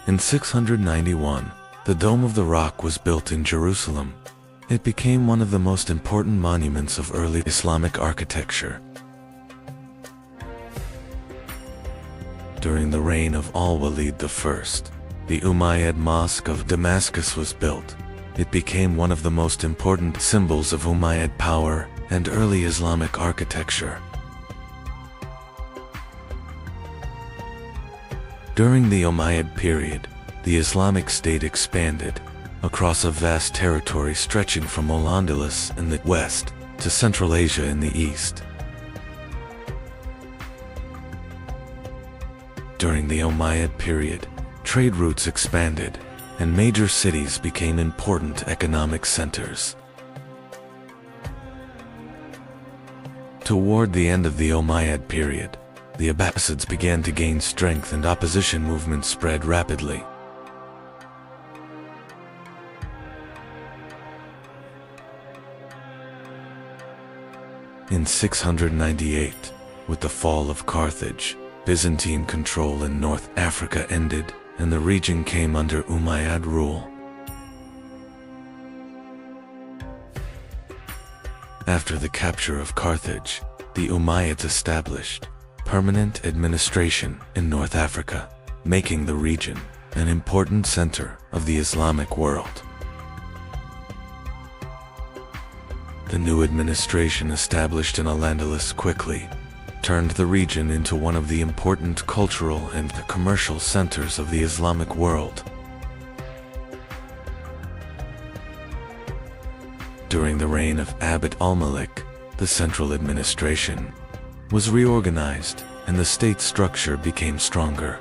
In 691, the Dome of the Rock was built in Jerusalem. It became one of the most important monuments of early Islamic architecture. During the reign of Al-Walid I, the Umayyad Mosque of Damascus was built. It became one of the most important symbols of Umayyad power and early Islamic architecture. During the Umayyad period, the Islamic State expanded across a vast territory stretching from Al-Andalus in the west to Central Asia in the east. During the Umayyad period, trade routes expanded, and major cities became important economic centers. Toward the end of the Umayyad period, the Abbasids began to gain strength and opposition movements spread rapidly. In 698, with the fall of Carthage, Byzantine control in North Africa ended, and the region came under Umayyad rule. After the capture of Carthage, the Umayyads established permanent administration in North Africa, making the region an important center of the Islamic world. The new administration established in Al-Andalus quickly turned the region into one of the important cultural and commercial centers of the Islamic world. During the reign of Abd al-Malik, the central administration was reorganized and the state structure became stronger.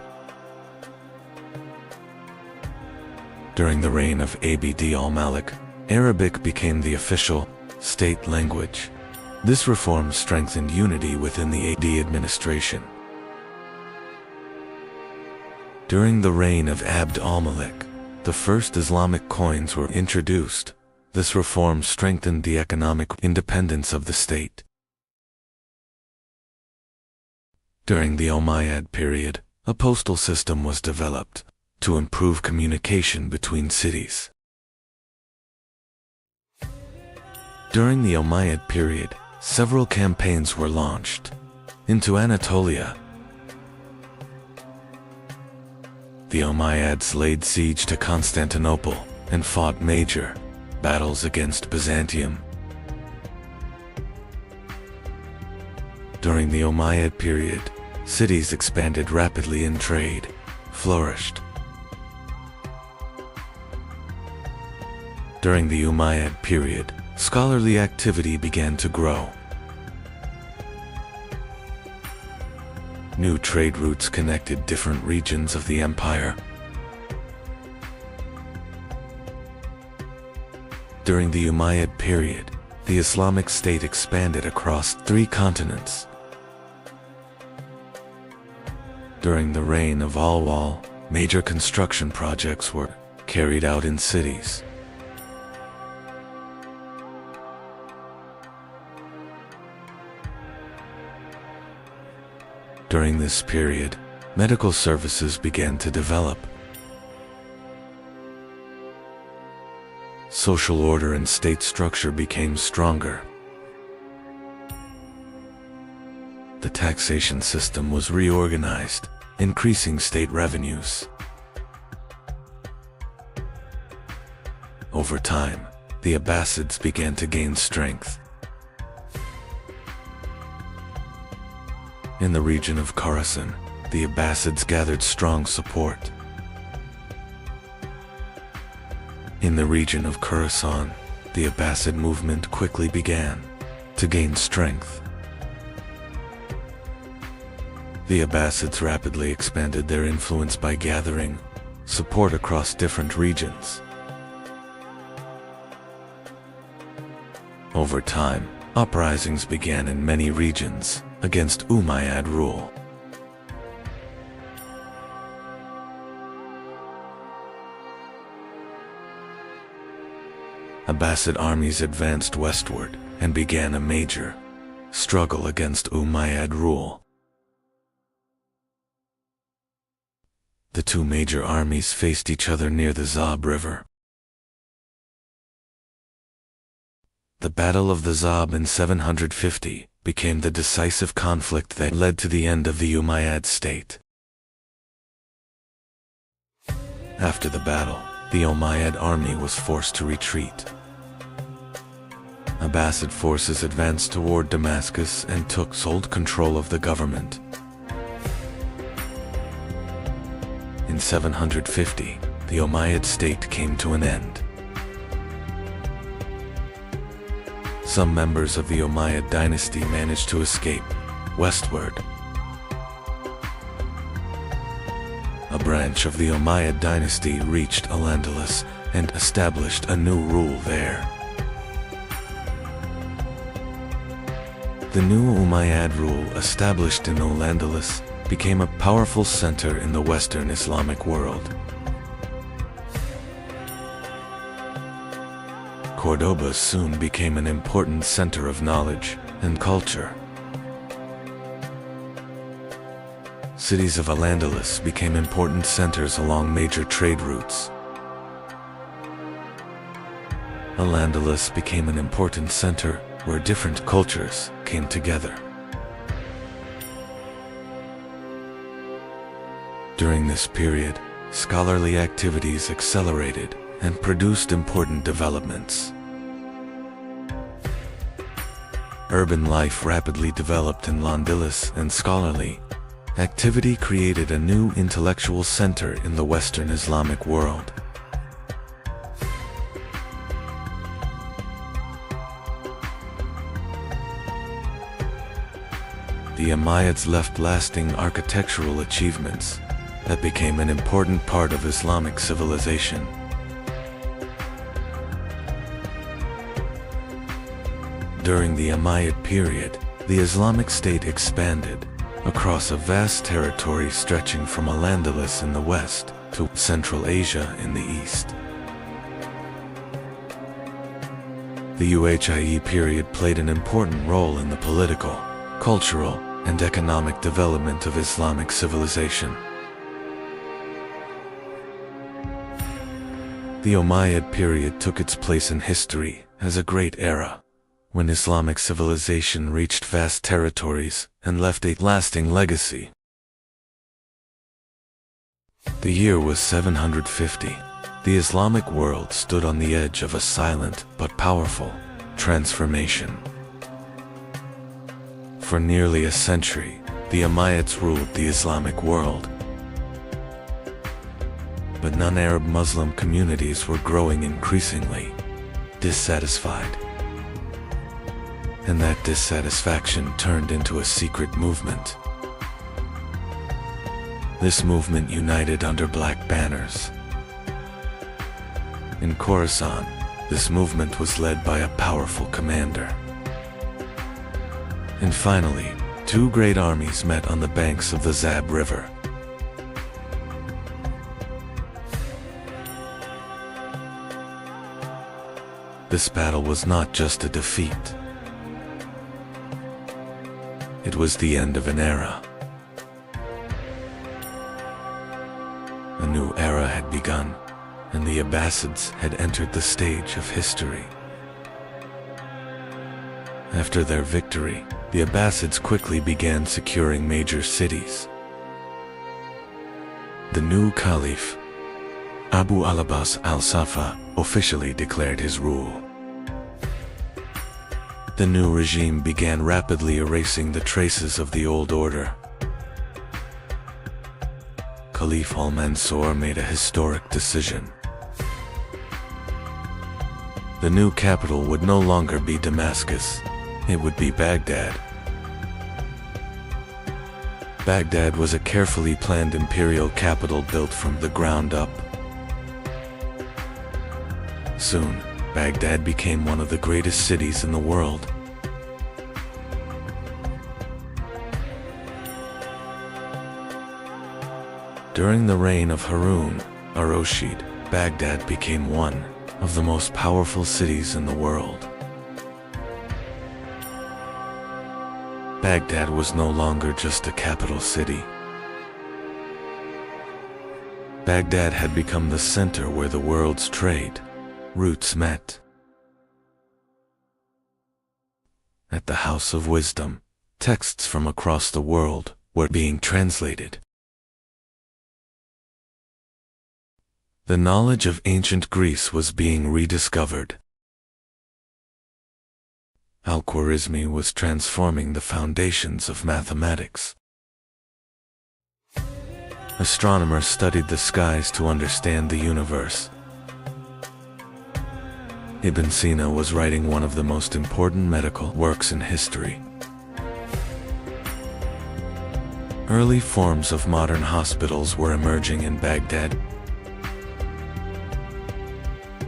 During the reign of Abd al-Malik, Arabic became the official state language. This reform strengthened unity within the AD administration. During the reign of Abd al-Malik, the first Islamic coins were introduced. This reform strengthened the economic independence of the state. During the Umayyad period, a postal system was developed to improve communication between cities. During the Umayyad period, several campaigns were launched into Anatolia. The Umayyads laid siege to Constantinople and fought major battles against Byzantium. During the Umayyad period, cities expanded rapidly and trade flourished. During the Umayyad period, scholarly activity began to grow. New trade routes connected different regions of the empire. During the Umayyad period, the Islamic State expanded across 3 continents. During the reign of Al-Wal, major construction projects were carried out in cities. During this period, medical services began to develop. Social order and state structure became stronger. The taxation system was reorganized, increasing state revenues. Over time, the Abbasids began to gain strength. In the region of Khorasan, the Abbasids gathered strong support. In the region of Khorasan, the Abbasid movement quickly began to gain strength. The Abbasids rapidly expanded their influence by gathering support across different regions. Over time, Uprisings began in many regions against Umayyad rule. Abbasid armies advanced westward and began a major struggle against Umayyad rule. The two major armies faced each other near the Zab River. The Battle of the Zab in 750 became the decisive conflict that led to the end of the Umayyad state. After the battle, the Umayyad army was forced to retreat. Abbasid forces advanced toward Damascus and took sole control of the government. In 750, the Umayyad state came to an end. Some members of the Umayyad dynasty managed to escape westward. A branch of the Umayyad dynasty reached Al-Andalus and established a new rule there. The new Umayyad rule established in Al-Andalus became a powerful center in the Western Islamic world. Cordoba soon became an important center of knowledge and culture. Cities of Al-Andalus became important centers along major trade routes. Al-Andalus became an important center where different cultures came together. During this period, scholarly activities accelerated and produced important developments. Urban life rapidly developed in Al-Andalus, and scholarly activity created a new intellectual center in the Western Islamic world. The Umayyads left lasting architectural achievements that became an important part of Islamic civilization. During the Umayyad period, the Islamic State expanded across a vast territory stretching from Al-Andalus in the west to Central Asia in the east. The Uayyid period played an important role in the political, cultural, and economic development of Islamic civilization. The Umayyad period took its place in history as a great era, when Islamic civilization reached vast territories and left a lasting legacy. The year was 750. The Islamic world stood on the edge of a silent but powerful transformation. For nearly a century, the Umayyads ruled the Islamic world. But non-Arab Muslim communities were growing increasingly dissatisfied. And that dissatisfaction turned into a secret movement. This movement united under black banners. In Khorasan, this movement was led by a powerful commander. And finally, two great armies met on the banks of the Zab River. This battle was not just a defeat. It was the end of an era. A new era had begun, and the Abbasids had entered the stage of history. After their victory, the Abbasids quickly began securing major cities. The new Caliph, Abu al-Abbas al-Safa, officially declared his rule. The new regime began rapidly erasing the traces of the old order. Caliph al-Mansur made a historic decision. The new capital would no longer be Damascus, it would be Baghdad. Baghdad was a carefully planned imperial capital built from the ground up. Soon, Baghdad became one of the greatest cities in the world. During the reign of Harun al-Rashid, Baghdad became one of the most powerful cities in the world. Baghdad was no longer just a capital city. Baghdad had become the center where the world's trade routes met. At the House of Wisdom, texts from across the world were being translated. The knowledge of ancient Greece was being rediscovered. Al-Khwarizmi was transforming the foundations of mathematics. Astronomers studied the skies to understand the universe. Ibn Sina was writing one of the most important medical works in history. Early forms of modern hospitals were emerging in Baghdad.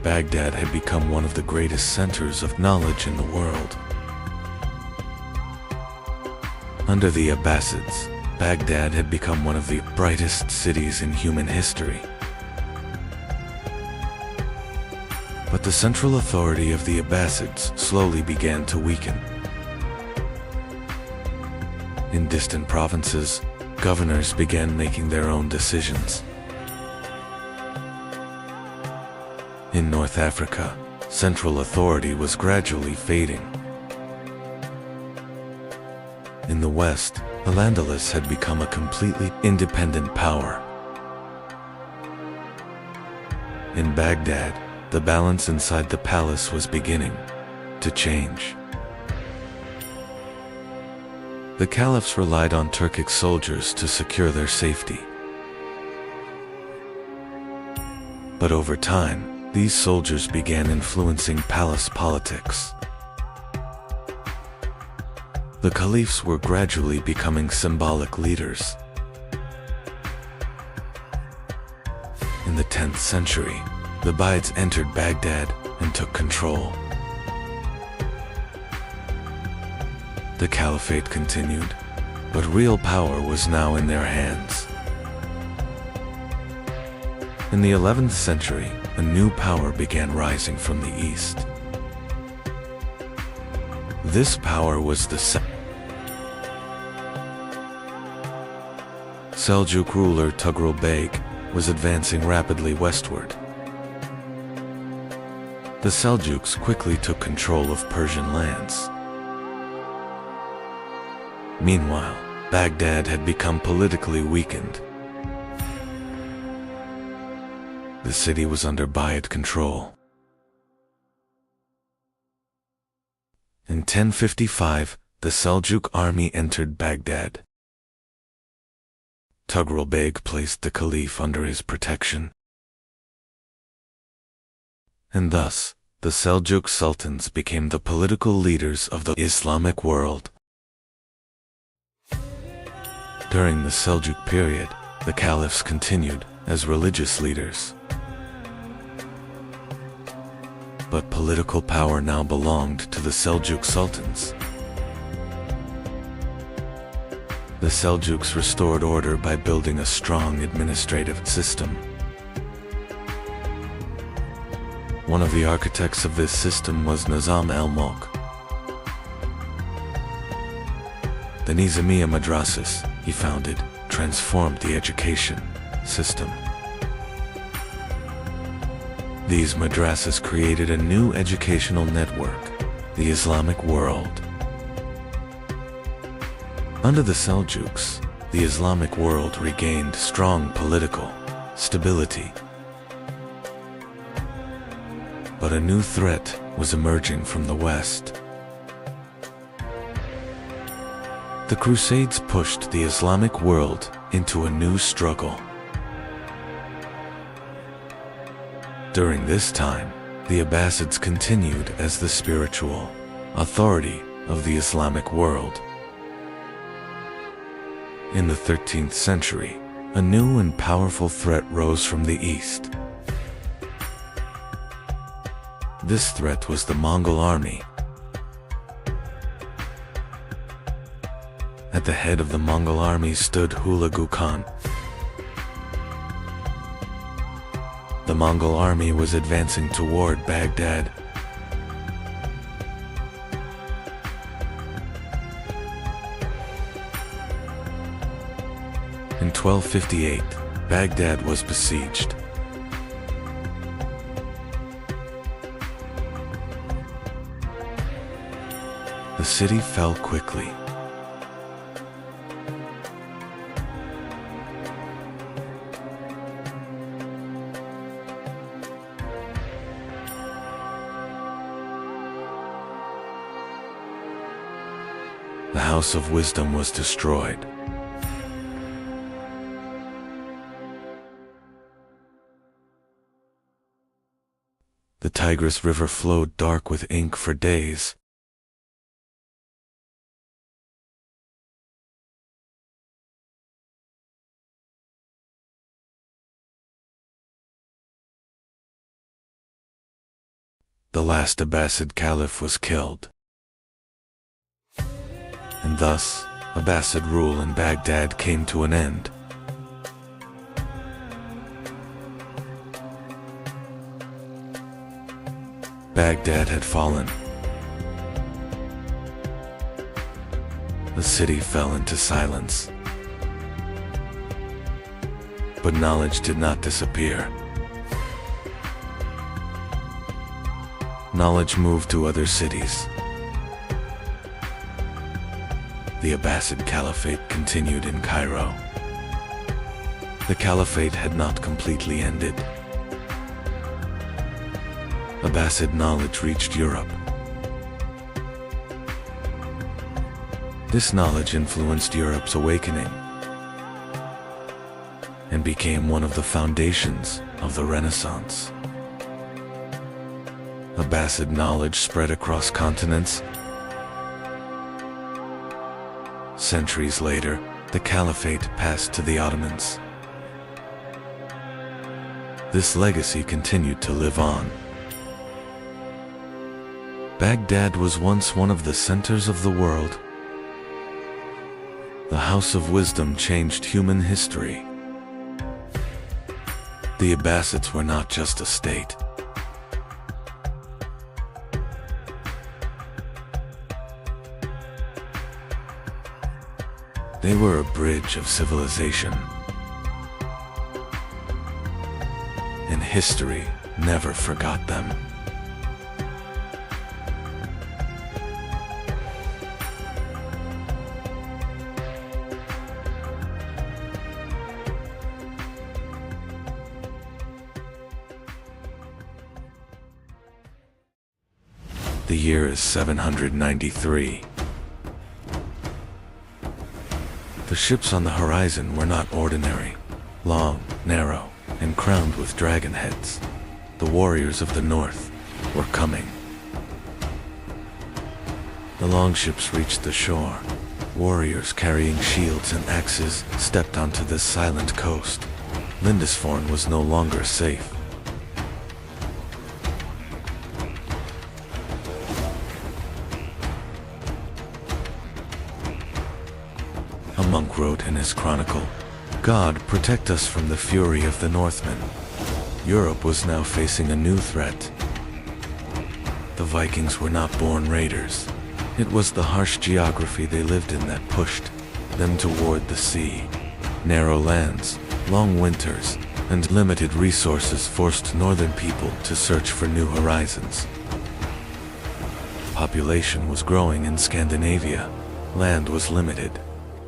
Baghdad had become one of the greatest centers of knowledge in the world. Under the Abbasids, Baghdad had become one of the brightest cities in human history. But the central authority of the Abbasids slowly began to weaken. In distant provinces, governors began making their own decisions. In North Africa, central authority was gradually fading. In the West, Al-Andalus had become a completely independent power. In Baghdad, the balance inside the palace was beginning to change. The caliphs relied on Turkic soldiers to secure their safety. But over time, these soldiers began influencing palace politics. The caliphs were gradually becoming symbolic leaders. In the 10th century, the Ubayyids entered Baghdad and took control. The caliphate continued, but real power was now in their hands. In the 11th century, a new power began rising from the east. This power was the Seljuk ruler Tughril Beg was advancing rapidly westward. The Seljuks quickly took control of Persian lands. Meanwhile, Baghdad had become politically weakened. The city was under Ubayyid control. In 1055, the Seljuk army entered Baghdad. Tughril Beg placed the caliph under his protection. And thus, the Seljuk sultans became the political leaders of the Islamic world. During the Seljuk period, the caliphs continued as religious leaders. But political power now belonged to the Seljuk sultans. The Seljuks restored order by building a strong administrative system. One of the architects of this system was Nizam al-Mulk. The Nizamiya madrasas he founded transformed the education system. These madrasas created a new educational network, the Islamic world. Under the Seljuks, the Islamic world regained strong political stability. But a new threat was emerging from the West. The Crusades pushed the Islamic world into a new struggle. During this time, the Abbasids continued as the spiritual authority of the Islamic world. In the 13th century, a new and powerful threat rose from the east. This threat was the Mongol army. At the head of the Mongol army stood Hulagu Khan. The Mongol army was advancing toward Baghdad. In 1258, Baghdad was besieged. The city fell quickly. The House of Wisdom was destroyed. The Tigris River flowed dark with ink for days. The last Abbasid caliph was killed. And thus, Abbasid rule in Baghdad came to an end. Baghdad had fallen. The city fell into silence. But knowledge did not disappear. Knowledge moved to other cities. The Abbasid Caliphate continued in Cairo. The Caliphate had not completely ended. Abbasid knowledge reached Europe. This knowledge influenced Europe's awakening and became one of the foundations of the Renaissance. Abbasid knowledge spread across continents. Centuries later, the Caliphate passed to the Ottomans. This legacy continued to live on. Baghdad was once one of the centers of the world. The House of Wisdom changed human history. The Abbasids were not just a state. They were a bridge of civilization. And history never forgot them. The year is 793. The ships on the horizon were not ordinary. Long, narrow, and crowned with dragon heads. The warriors of the north were coming. The longships reached the shore. Warriors carrying shields and axes stepped onto this silent coast. Lindisfarne was no longer safe. A monk wrote in his chronicle, "God protect us from the fury of the Northmen." Europe was now facing a new threat. The Vikings were not born raiders. It was the harsh geography they lived in that pushed them toward the sea. Narrow lands, long winters, and limited resources forced northern people to search for new horizons. Population was growing in Scandinavia. Land was limited.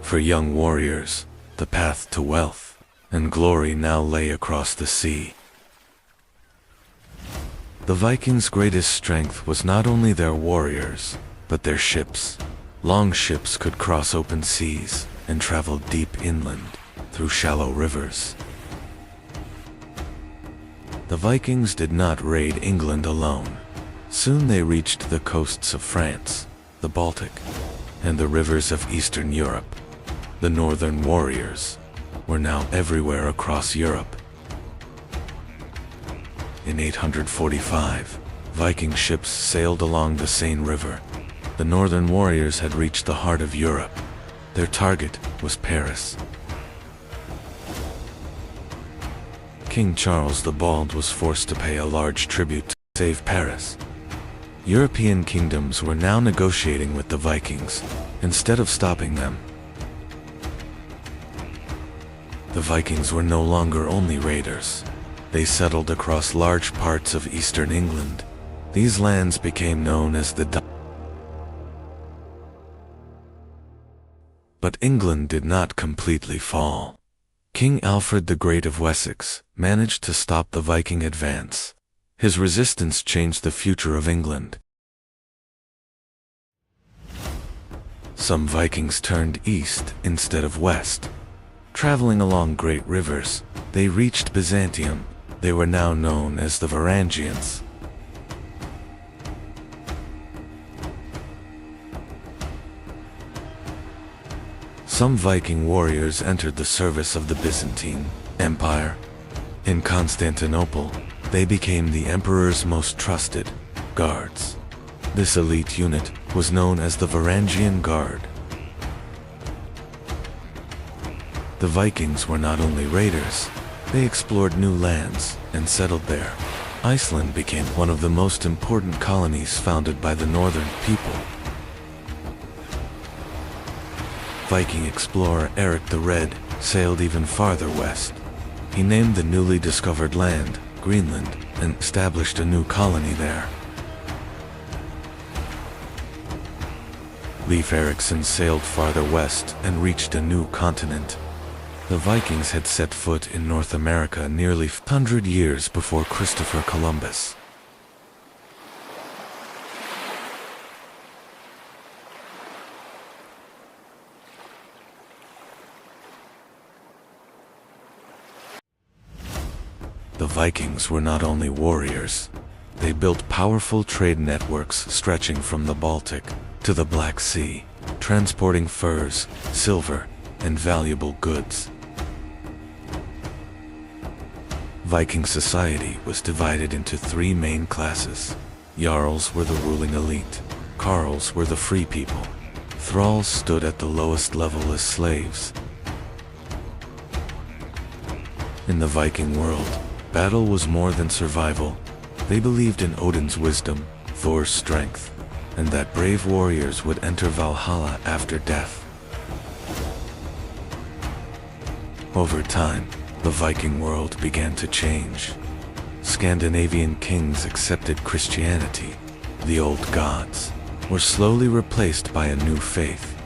For young warriors, the path to wealth and glory now lay across the sea. The Vikings' greatest strength was not only their warriors, but their ships. Long ships could cross open seas and travel deep inland through shallow rivers. The Vikings did not raid England alone. Soon they reached the coasts of France, the Baltic, and the rivers of Eastern Europe. The northern warriors were now everywhere across Europe. In 845, Viking ships sailed along the Seine River. The northern warriors had reached the heart of Europe. Their target was Paris. King Charles the Bald was forced to pay a large tribute to save Paris. European kingdoms were now negotiating with the Vikings, instead of stopping them. The Vikings were no longer only raiders. They settled across large parts of eastern England. These lands became known as the But England did not completely fall. King Alfred the Great of Wessex managed to stop the Viking advance. His resistance changed the future of England. Some Vikings turned east instead of west. Traveling along great rivers, they reached Byzantium. They were now known as the Varangians. Some Viking warriors entered the service of the Byzantine Empire. In Constantinople, they became the emperor's most trusted guards. This elite unit was known as the Varangian Guard. The Vikings were not only raiders, they explored new lands and settled there. Iceland became one of the most important colonies founded by the northern people. Viking explorer Eric the Red sailed even farther west. He named the newly discovered land Greenland and established a new colony there. Leif Erikson sailed farther west and reached a new continent. The Vikings had set foot in North America nearly 100 years before Christopher Columbus. The Vikings were not only warriors. They built powerful trade networks stretching from the Baltic to the Black Sea, transporting furs, silver, and valuable goods. Viking society was divided into three main classes. Jarls were the ruling elite. Carls were the free people. Thralls stood at the lowest level as slaves. In the Viking world, battle was more than survival. They believed in Odin's wisdom, Thor's strength, and that brave warriors would enter Valhalla after death. Over time, the Viking world began to change. Scandinavian kings accepted Christianity. The old gods were slowly replaced by a new faith.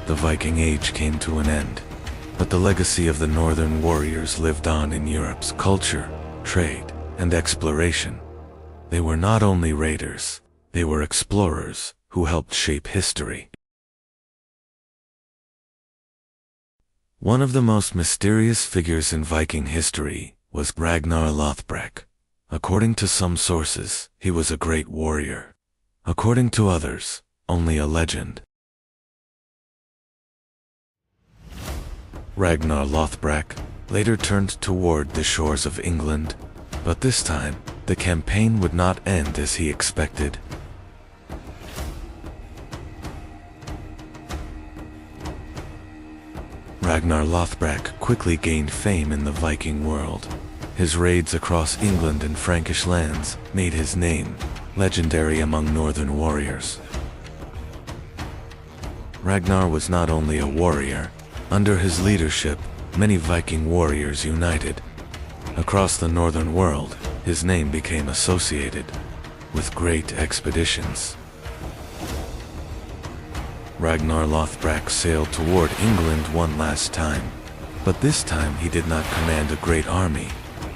The Viking Age came to an end, but the legacy of the northern warriors lived on in Europe's culture, trade, and exploration. They were not only raiders, they were explorers who helped shape history. One of the most mysterious figures in Viking history was Ragnar Lothbrok. According to some sources, he was a great warrior. According to others, only a legend. Ragnar Lothbrok later turned toward the shores of England, but this time, the campaign would not end as he expected. Ragnar Lothbrok quickly gained fame in the Viking world. His raids across England and Frankish lands made his name legendary among northern warriors. Ragnar was not only a warrior. Under his leadership, many Viking warriors united. Across the northern world, his name became associated with great expeditions. Ragnar Lothbrok sailed toward England one last time, but this time he did not command a great army.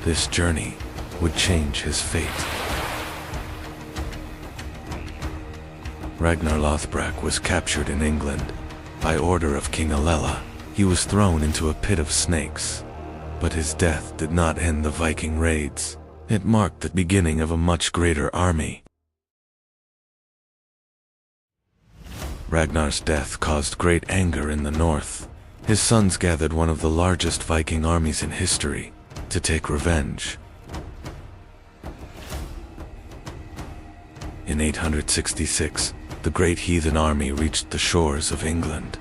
This journey would change his fate. Ragnar Lothbrok was captured in England. By order of King Alella, he was thrown into a pit of snakes. But his death did not end the Viking raids. It marked the beginning of a much greater army. Ragnar's death caused great anger in the north. His sons gathered one of the largest Viking armies in history to take revenge. In 866, the great heathen army reached the shores of England.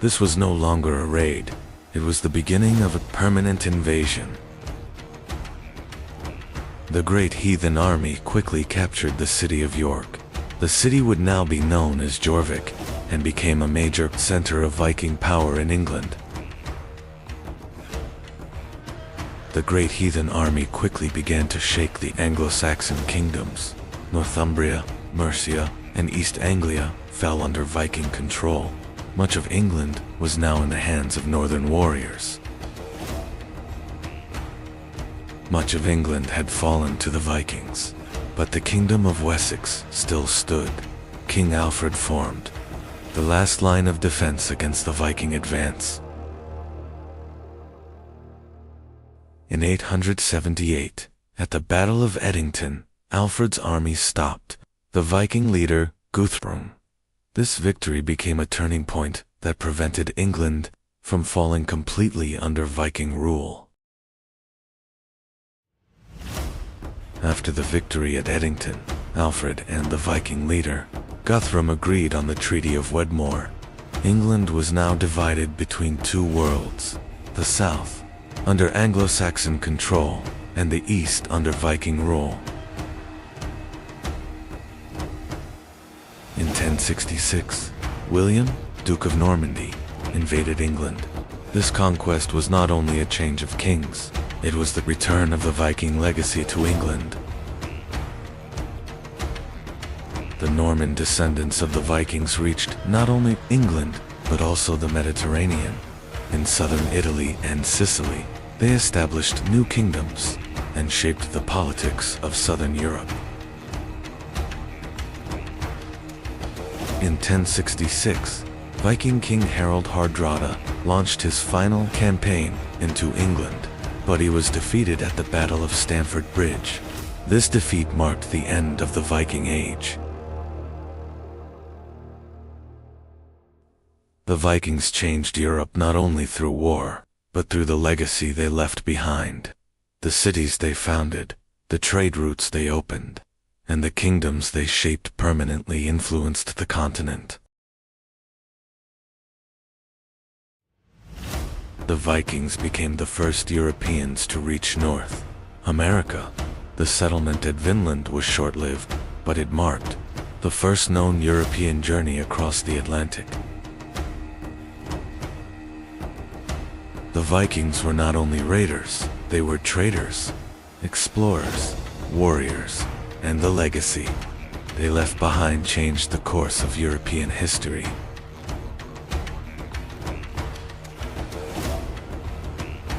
This was no longer a raid. It was the beginning of a permanent invasion. The great heathen army quickly captured the city of York. The city would now be known as Jorvik and became a major center of Viking power in England. The great heathen army quickly began to shake the Anglo-Saxon kingdoms. Northumbria, Mercia, and East Anglia fell under Viking control. Much of England was now in the hands of northern warriors. Much of England had fallen to the Vikings, but the kingdom of Wessex still stood. King Alfred formed the last line of defense against the Viking advance. In 878, at the Battle of Edington, Alfred's army stopped the Viking leader Guthrum. This victory became a turning point that prevented England from falling completely under Viking rule. After the victory at Edington, Alfred and the Viking leader Guthrum agreed on the Treaty of Wedmore. England was now divided between two worlds: the south, under Anglo-Saxon control, and the east under Viking rule. In 1066, William, Duke of Normandy, invaded England. This conquest was not only a change of kings, it was the return of the Viking legacy to England. The Norman descendants of the Vikings reached not only England, but also the Mediterranean. In southern Italy and Sicily, they established new kingdoms and shaped the politics of southern Europe. In 1066, Viking King Harald Hardrada launched his final campaign into England, but he was defeated at the Battle of Stamford Bridge. This defeat marked the end of the Viking Age. The Vikings changed Europe not only through war, but through the legacy they left behind. The cities they founded, the trade routes they opened, and the kingdoms they shaped permanently influenced the continent. The Vikings became the first Europeans to reach North America. The settlement at Vinland was short-lived, but it marked the first known European journey across the Atlantic. The Vikings were not only raiders, they were traders, explorers, warriors, and the legacy they left behind changed the course of European history.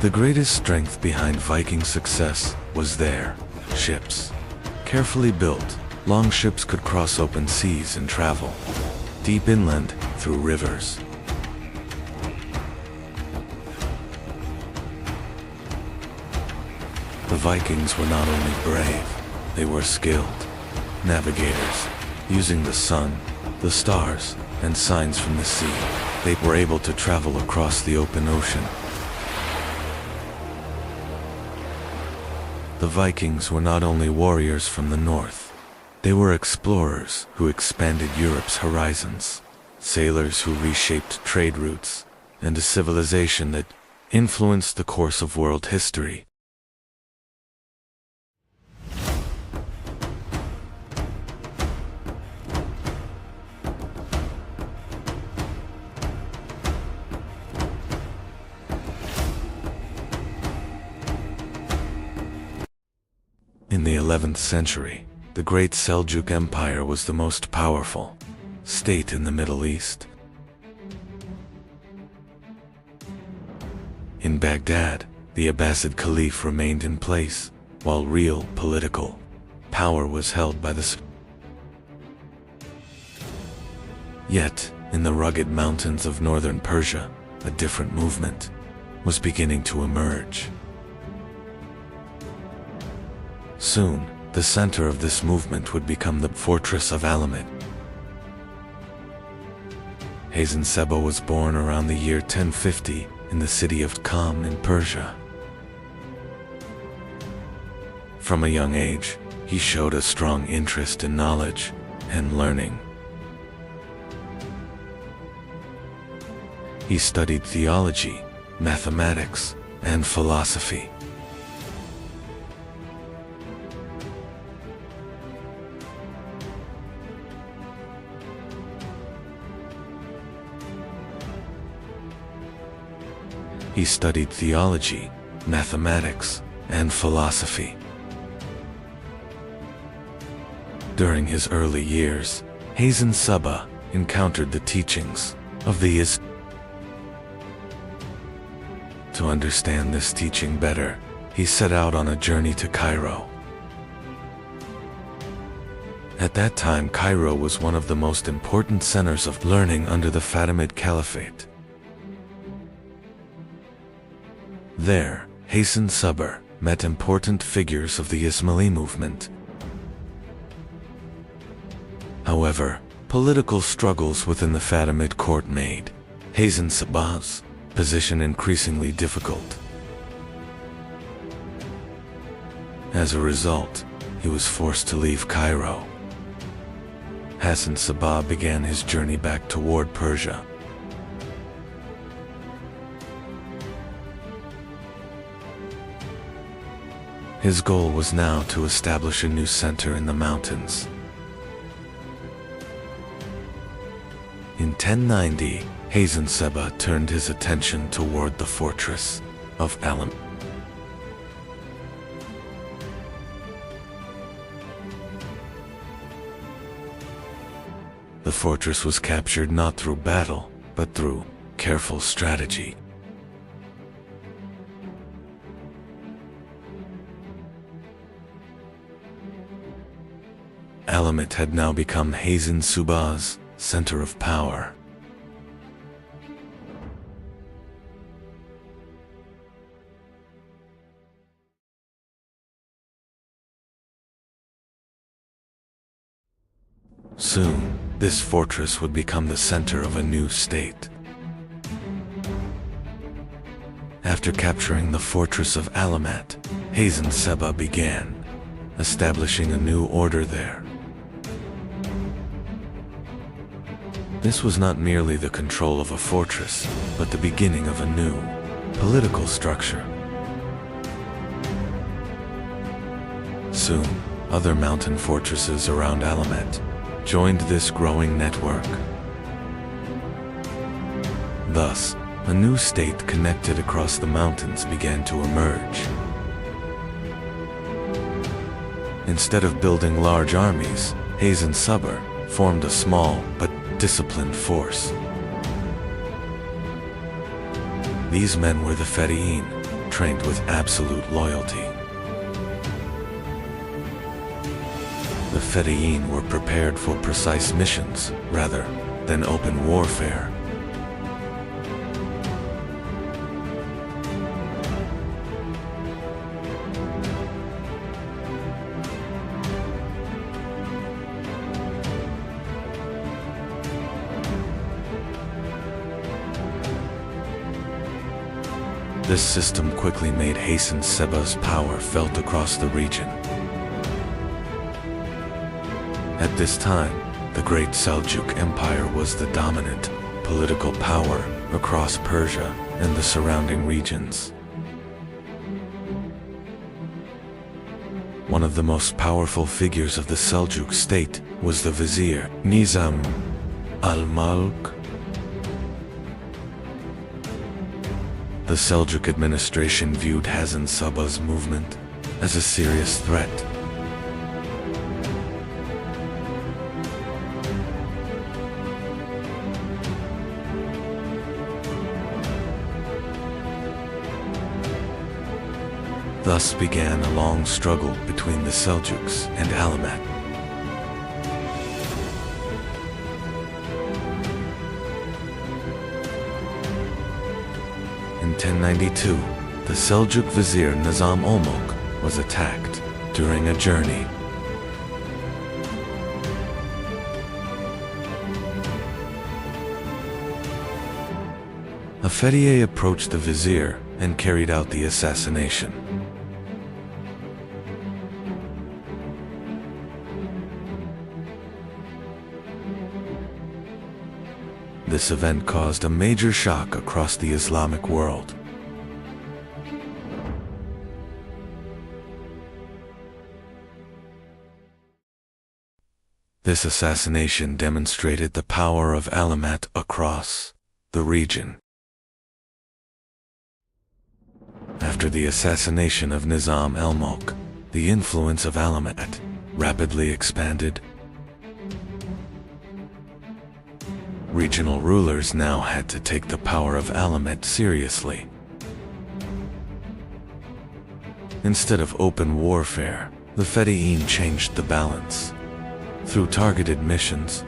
The greatest strength behind Viking success was their ships. Carefully built, long ships could cross open seas and travel deep inland through rivers. The Vikings were not only brave, they were skilled navigators. Using the sun, the stars, and signs from the sea, they were able to travel across the open ocean. The Vikings were not only warriors from the north, they were explorers who expanded Europe's horizons, sailors who reshaped trade routes, and a civilization that influenced the course of world history. In the 11th century, the Great Seljuk Empire was the most powerful state in the Middle East. In Baghdad, the Abbasid Caliph remained in place, while real political power was held by the Yet, in the rugged mountains of northern Persia, a different movement was beginning to emerge. Soon, the center of this movement would become the fortress of Alamut. Hasan Seba was born around the year 1050 in the city of Qam in Persia. From a young age, he showed a strong interest in knowledge and learning. He studied theology, mathematics, and philosophy. He studied theology, mathematics, and philosophy. During his early years, Hasan Subba encountered the teachings of the Islam. To understand this teaching better, he set out on a journey to Cairo. At that time, Cairo was one of the most important centers of learning under the Fatimid Caliphate. There, Hasan Subba met important figures of the Ismaili movement. However, political struggles within the Fatimid court made Hasan Subba's position increasingly difficult. As a result, he was forced to leave Cairo. Hasan Subba began his journey back toward Persia. His goal was now to establish a new center in the mountains. In 1090, Hasan Subba turned his attention toward the fortress of Alam. The fortress was captured not through battle, but through careful strategy. Alamut had now become Hasan Subba's center of power. Soon, this fortress would become the center of a new state. After capturing the fortress of Alamut, Hasan Subba began establishing a new order there. This was not merely the control of a fortress, but the beginning of a new political structure. Soon, other mountain fortresses around Alamut joined this growing network. Thus, a new state connected across the mountains began to emerge. Instead of building large armies, Hasan Subba formed a small but disciplined force. These men were the Fedayeen, trained with absolute loyalty. The Fedayeen were prepared for precise missions rather than open warfare. This system quickly made Hasan Subba's power felt across the region. At this time, the Great Seljuk Empire was the dominant political power across Persia and the surrounding regions. One of the most powerful figures of the Seljuk state was the vizier Nizam al-Mulk. The Seljuk administration viewed Hasan Subba's movement as a serious threat. Thus began a long struggle between the Seljuks and Alamut. In 1092, the Seljuk vizier Nizam al-Mulk was attacked during a journey. A Fedayeen approached the vizier and carried out the assassination. This event caused a major shock across the Islamic world. This assassination demonstrated the power of Alamat across the region. After the assassination of Nizam al-Mulk, the influence of Alamat rapidly expanded. Regional rulers now had to take the power of Alamat seriously. Instead of open warfare, the Fedayeen changed the balance through targeted missions.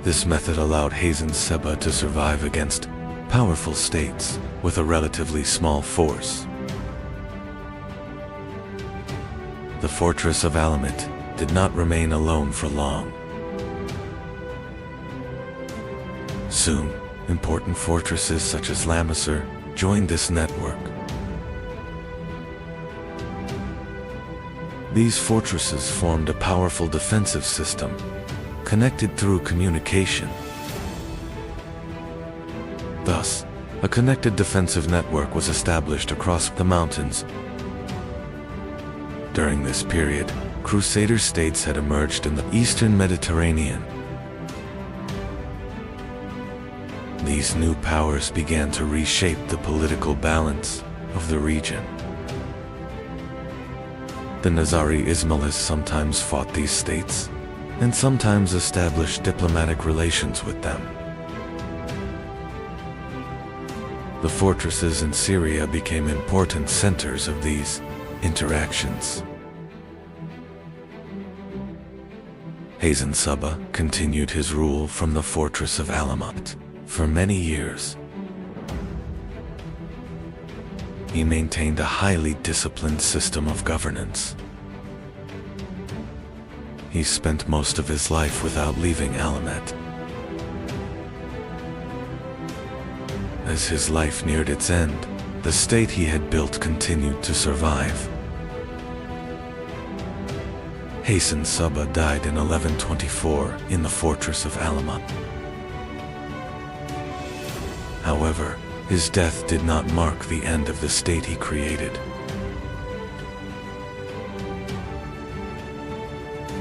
This method allowed Hazen Seba to survive against powerful states with a relatively small force. The fortress of Alamat did not remain alone for long. Soon, important fortresses such as Lamisar joined this network. These fortresses formed a powerful defensive system, connected through communication. Thus, a connected defensive network was established across the mountains. During this period, Crusader states had emerged in the eastern Mediterranean. These new powers began to reshape the political balance of the region. The Nizari Ismailis sometimes fought these states, and sometimes established diplomatic relations with them. The fortresses in Syria became important centers of these interactions. Hazen Seba continued his rule from the fortress of Alamat for many years. He maintained a highly disciplined system of governance. He spent most of his life without leaving Alamat. As his life neared its end, the state he had built continued to survive. Hazen Seba died in 1124 in the fortress of Alamat. However, his death did not mark the end of the state he created.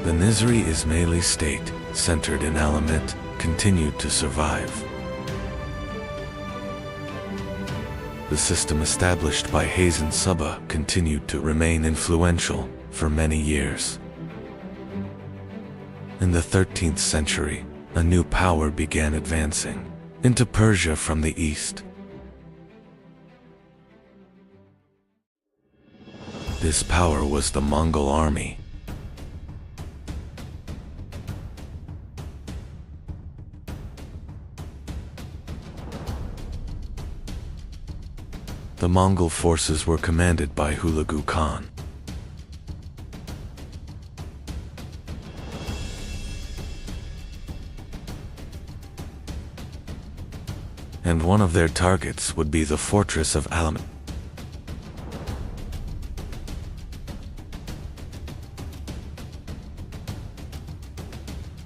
The Nizri Ismaili state, centered in Alamat, continued to survive. The system established by Hazen Seba continued to remain influential for many years. In the 13th century, a new power began advancing into Persia from the east. This power was the Mongol army. The Mongol forces were commanded by Hulagu Khan. And one of their targets would be the fortress of Alamat.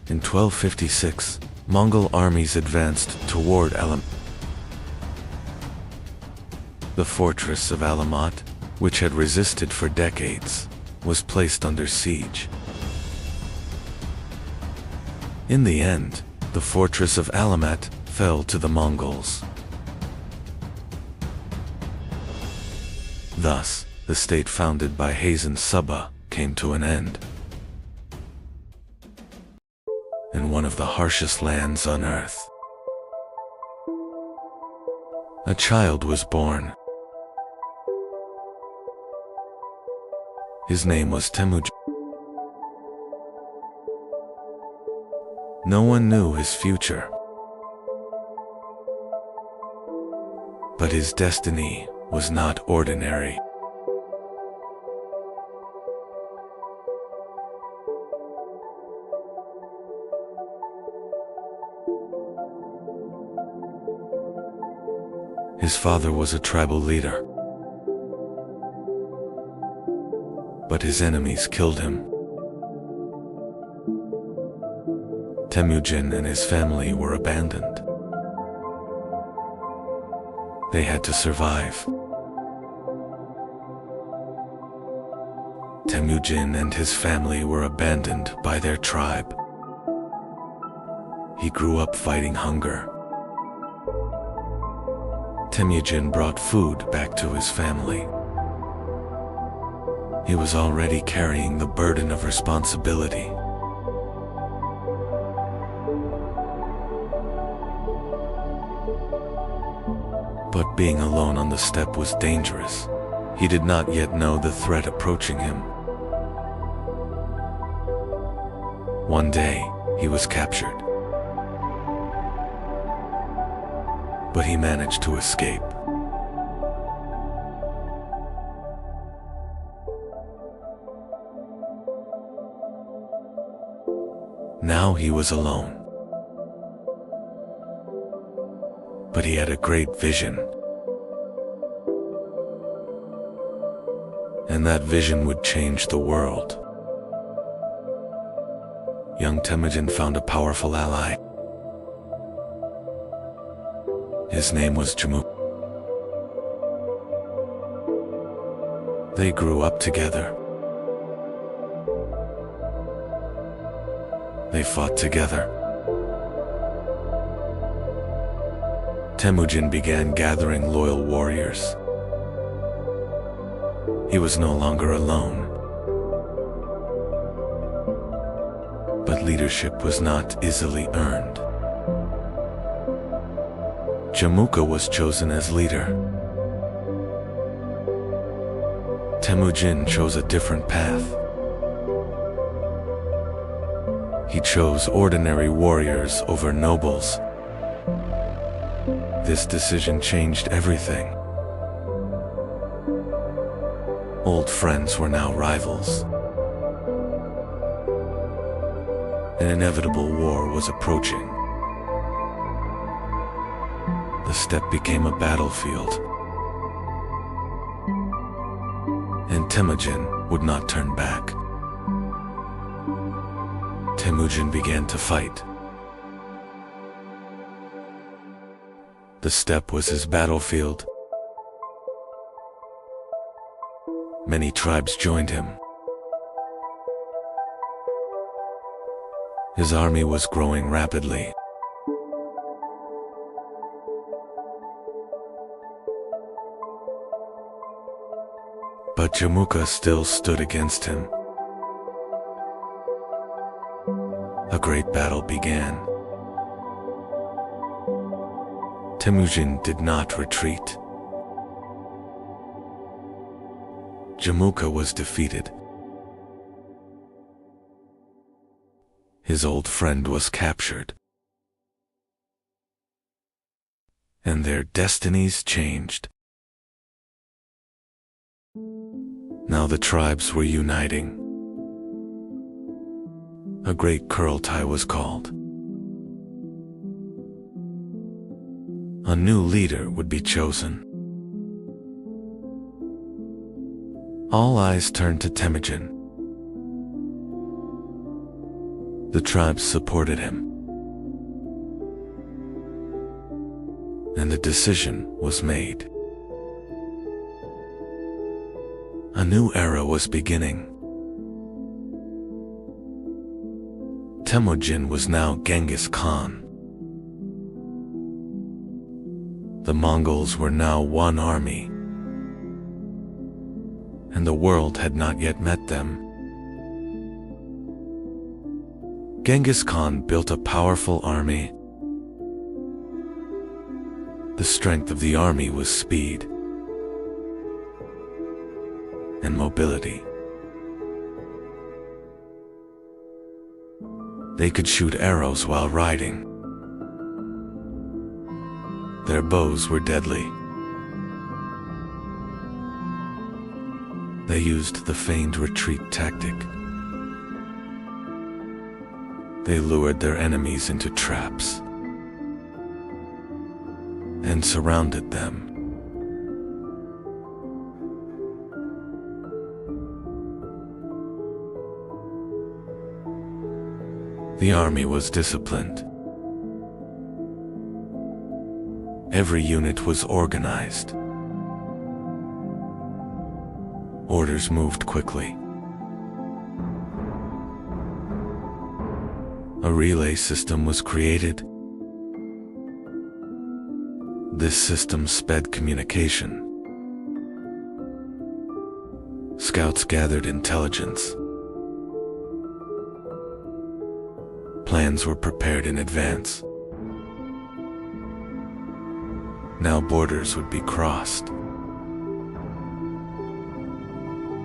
In 1256, Mongol armies advanced toward Alamat. The fortress of Alamat, which had resisted for decades, was placed under siege. In the end, the fortress of Alamat fell to the Mongols. Thus, the state founded by Hazen Seba came to an end. In one of the harshest lands on earth, a child was born. His name was Temujin. No one knew his future, but his destiny was not ordinary. His father was a tribal leader, but his enemies killed him. Temujin and his family were abandoned. They had to survive. Temujin and his family were abandoned by their tribe. He grew up fighting hunger. Temujin brought food back to his family. He was already carrying the burden of responsibility. But being alone on the steppe was dangerous. He did not yet know the threat approaching him. One day, he was captured. But he managed to escape. Now he was alone. But he had a great vision. And that vision would change the world. Young Temujin found a powerful ally. His name was Jamuka. They grew up together. They fought together. Temujin began gathering loyal warriors. He was no longer alone. But leadership was not easily earned. Jamuka was chosen as leader. Temujin chose a different path. He chose ordinary warriors over nobles. This decision changed everything. Old friends were now rivals. An inevitable war was approaching. The steppe became a battlefield. And Temujin would not turn back. Temujin began to fight. The steppe was his battlefield. Many tribes joined him. His army was growing rapidly. But Jamuka still stood against him. A great battle began. Temujin did not retreat. Jamuka was defeated. His old friend was captured. And their destinies changed. Now the tribes were uniting. A great Kurultai was called. A new leader would be chosen. All eyes turned to Temujin. The tribes supported him. And a decision was made. A new era was beginning. Temujin was now Genghis Khan. The Mongols were now one army. And the world had not yet met them. Genghis Khan built a powerful army. The strength of the army was speed and mobility. They could shoot arrows while riding. Their bows were deadly. They used the feigned retreat tactic. They lured their enemies into traps and surrounded them. The army was disciplined. Every unit was organized. Orders moved quickly. A relay system was created. This system sped communication. Scouts gathered intelligence. Plans were prepared in advance. Now borders would be crossed.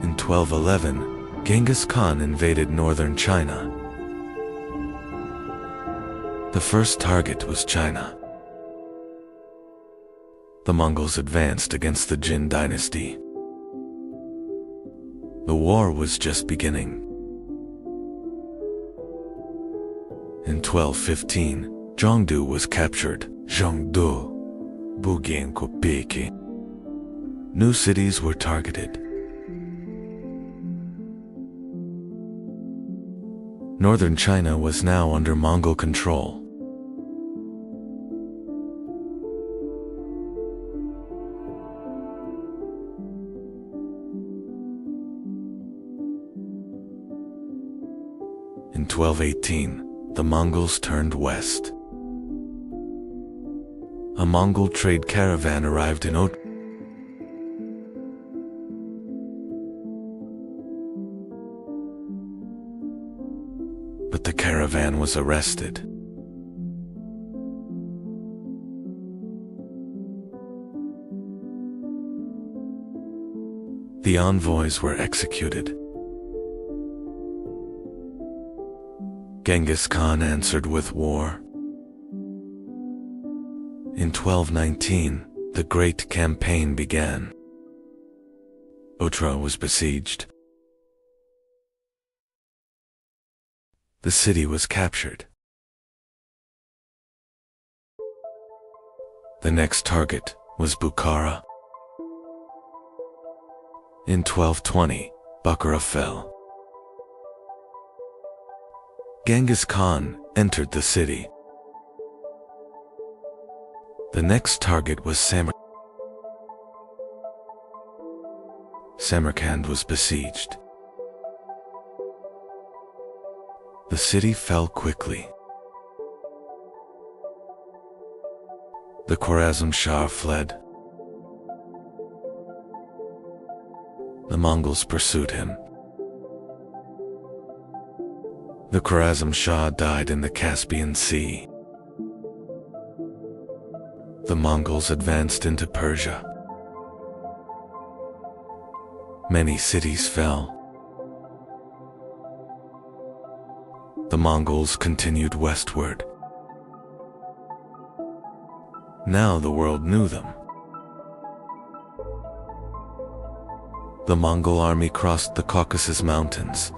In 1211, Genghis Khan invaded northern China. The first target was China. The Mongols advanced against the Jin dynasty. The war was just beginning. In 1215, Zhongdu was captured. Zhongdu, Bugian Kopeki. New cities were targeted. Northern China was now under Mongol control. In 1218, the Mongols turned west. A Mongol trade caravan arrived in Ot. But the caravan was arrested. The envoys were executed. Genghis Khan answered with war. In 1219, the Great Campaign began. Otra was besieged. The city was captured. The next target was Bukhara. In 1220, Bukhara fell. Genghis Khan entered the city. The next target was Samarkand was besieged. The city fell quickly. The Khwarezm Shah fled. The Mongols pursued him. The Khwarezm Shah died in the Caspian Sea. The Mongols advanced into Persia. Many cities fell. The Mongols continued westward. Now the world knew them. The Mongol army crossed the Caucasus Mountains.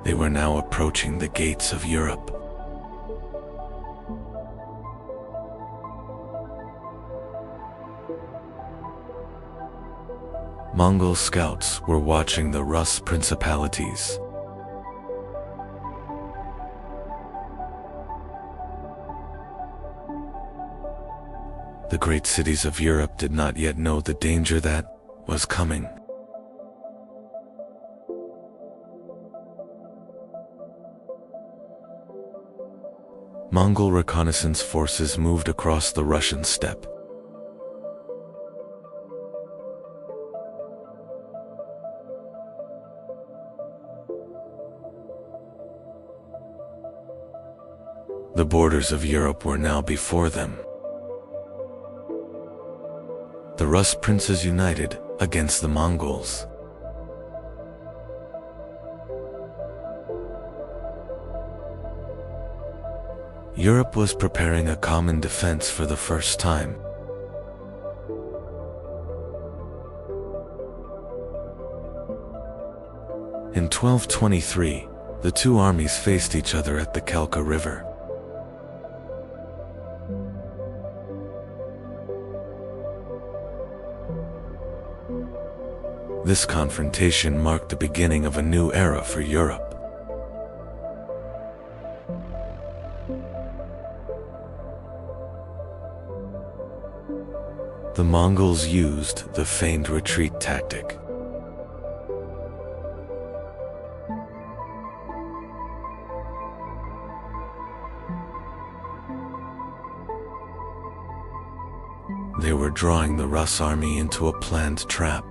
They were now approaching the gates of Europe. Mongol scouts were watching the Rus principalities. The great cities of Europe did not yet know the danger that was coming. Mongol reconnaissance forces moved across the Russian steppe. The borders of Europe were now before them. The Rus princes united against the Mongols. Europe was preparing a common defense for the first time. In 1223, the two armies faced each other at the Kelka River. This confrontation marked the beginning of a new era for Europe. The Mongols used the feigned retreat tactic. They were drawing the Rus army into a planned trap.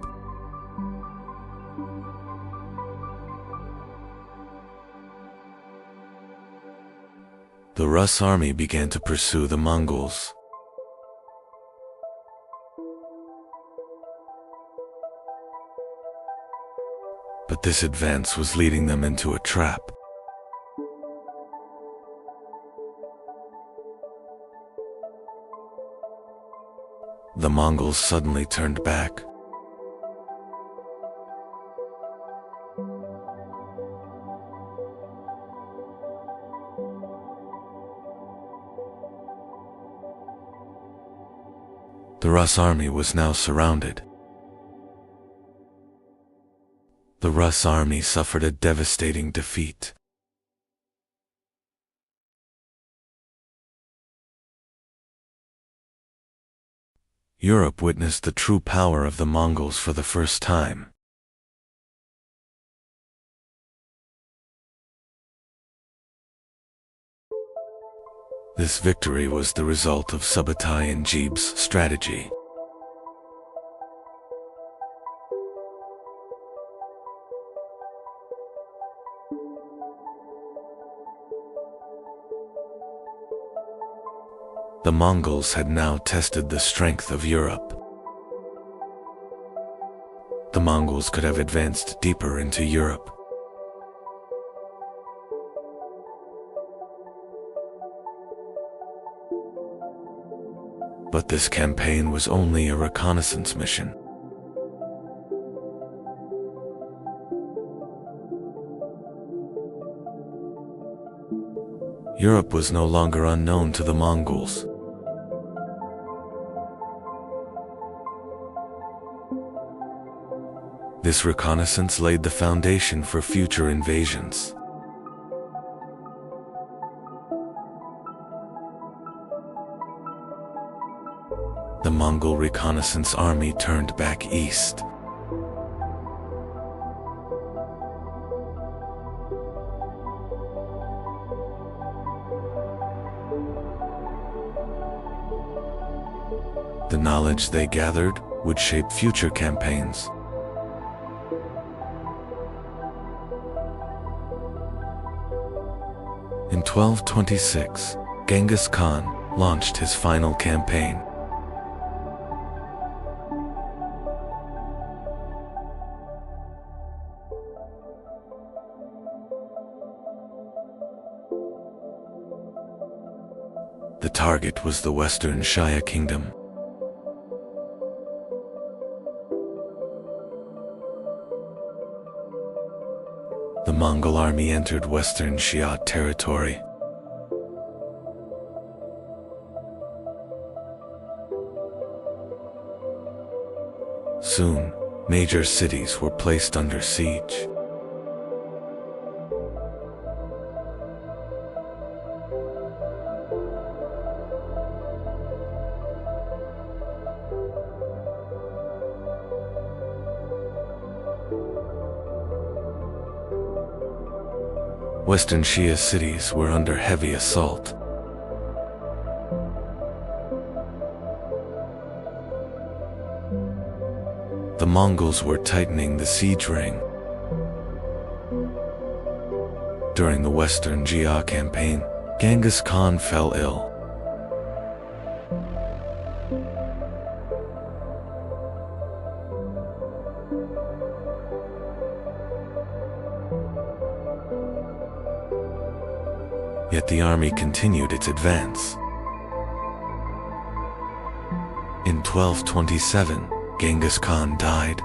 The Rus army began to pursue the Mongols. But this advance was leading them into a trap. The Mongols suddenly turned back. The Rus army was now surrounded. The Rus army suffered a devastating defeat. Europe witnessed the true power of the Mongols for the first time. This victory was the result of Subutai and Jeeb's strategy. The Mongols had now tested the strength of Europe. The Mongols could have advanced deeper into Europe. But this campaign was only a reconnaissance mission. Europe was no longer unknown to the Mongols. This reconnaissance laid the foundation for future invasions. The Mongol reconnaissance army turned back east. The knowledge they gathered would shape future campaigns. In 1226, Genghis Khan launched his final campaign. The target was the Western Shaya Kingdom. The Mongol army entered Western Xia territory. Soon, major cities were placed under siege. Western Xia cities were under heavy assault. The Mongols were tightening the siege ring. During the Western Xia campaign, Genghis Khan fell ill. Yet the army continued its advance. In 1227, Genghis Khan died.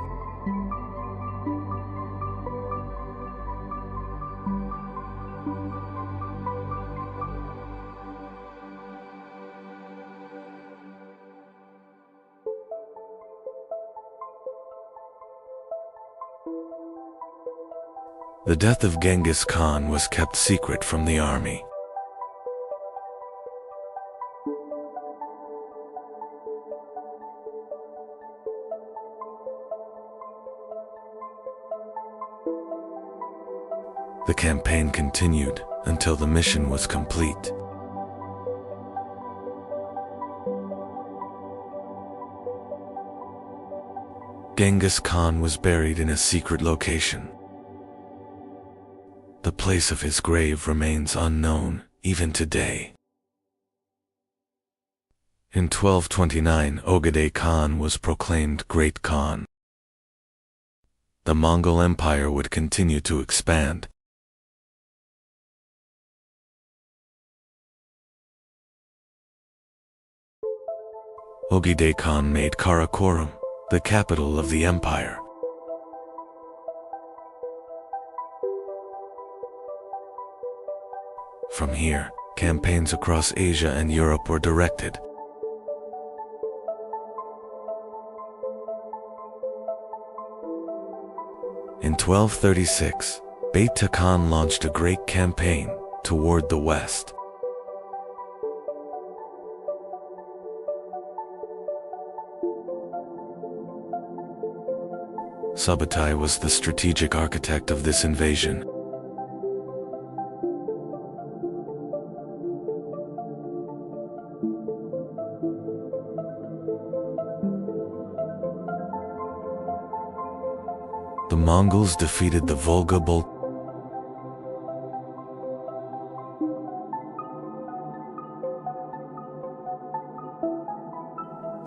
The death of Genghis Khan was kept secret from the army. The campaign continued until the mission was complete. Genghis Khan was buried in a secret location. The place of his grave remains unknown, even today. In 1229, Ogedei Khan was proclaimed Great Khan. The Mongol Empire would continue to expand. Ogedei Khan made Karakorum the capital of the empire. From here, campaigns across Asia and Europe were directed. In 1236, Beta Khan launched a great campaign toward the west. Subutai was the strategic architect of this invasion. The Mongols defeated the Volga Bulk.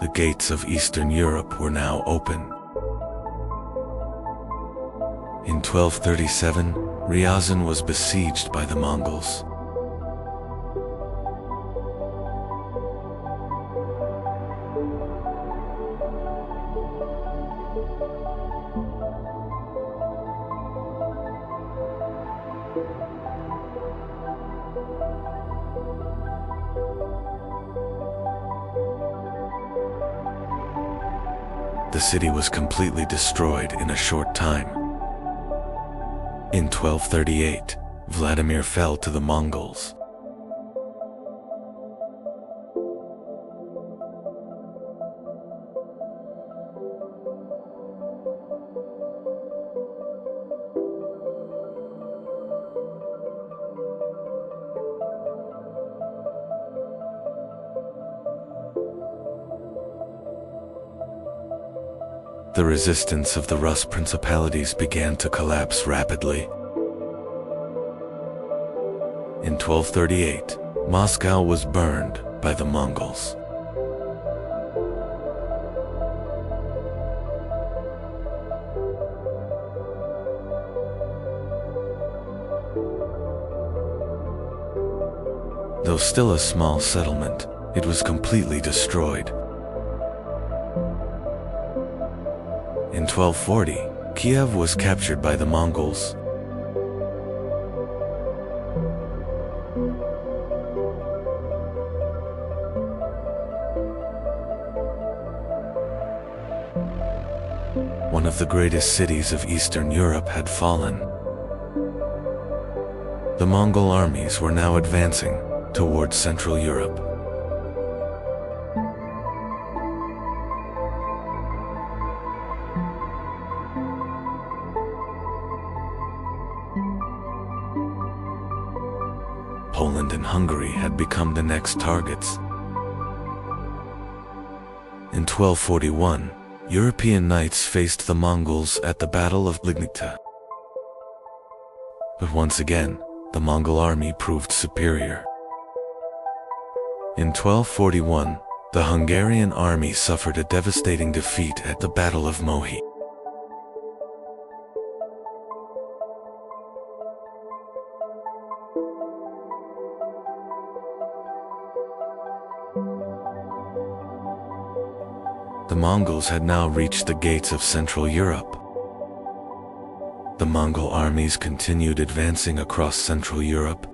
The gates of Eastern Europe were now open. In 1237, Ryazan was besieged by the Mongols. The city was completely destroyed in a short time. In 1238, Vladimir fell to the Mongols. The resistance of the Rus principalities began to collapse rapidly. In 1238, Moscow was burned by the Mongols. Though still a small settlement, it was completely destroyed. In 1240, Kiev was captured by the Mongols. One of the greatest cities of Eastern Europe had fallen. The Mongol armies were now advancing towards Central Europe. Poland and Hungary had become the next targets. In 1241, European knights faced the Mongols at the Battle of Lignita. But once again, the Mongol army proved superior. In 1241, the Hungarian army suffered a devastating defeat at the Battle of Mohi. The Mongols had now reached the gates of Central Europe. The Mongol armies continued advancing across Central Europe.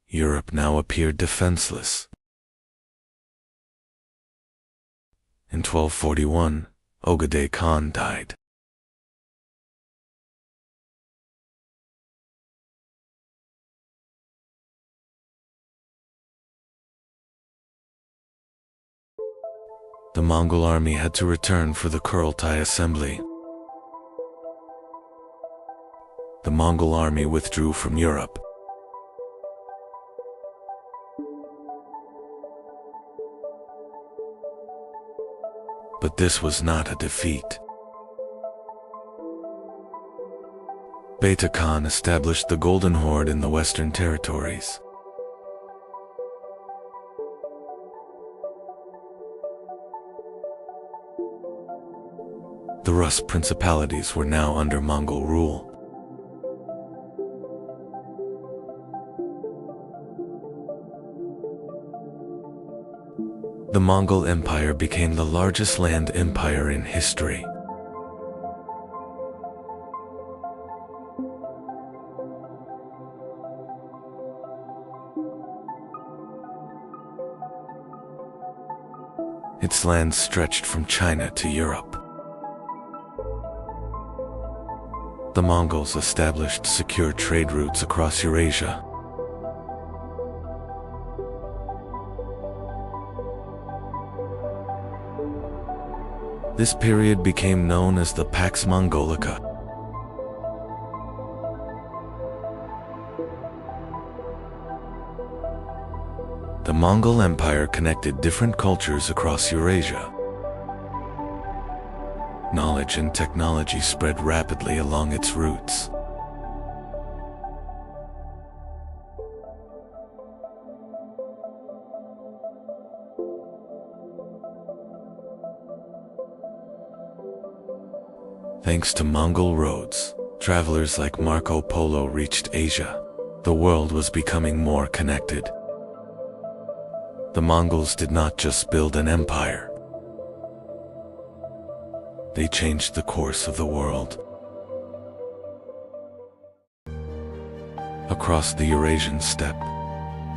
Europe now appeared defenseless. In 1241, Ogedei Khan died. The Mongol army had to return for the Kurultai assembly. The Mongol army withdrew from Europe. But this was not a defeat. Beta Khan established the Golden Horde in the Western Territories. The Rus principalities were now under Mongol rule. The Mongol Empire became the largest land empire in history. Its land stretched from China to Europe. The Mongols established secure trade routes across Eurasia. This period became known as the Pax Mongolica. The Mongol Empire connected different cultures across Eurasia. Knowledge and technology spread rapidly along its routes. Thanks to Mongol roads, travelers like Marco Polo reached Asia. The world was becoming more connected. The Mongols did not just build an empire. They changed the course of the world. Across the Eurasian steppe,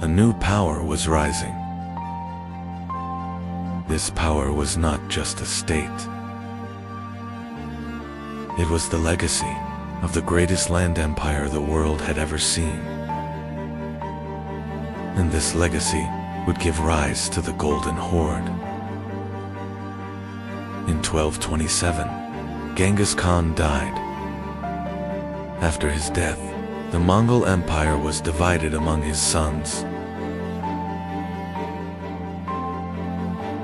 a new power was rising. This power was not just a state. It was the legacy of the greatest land empire the world had ever seen. And this legacy would give rise to the Golden Horde. In 1227, Genghis Khan died. After his death, the Mongol Empire was divided among his sons.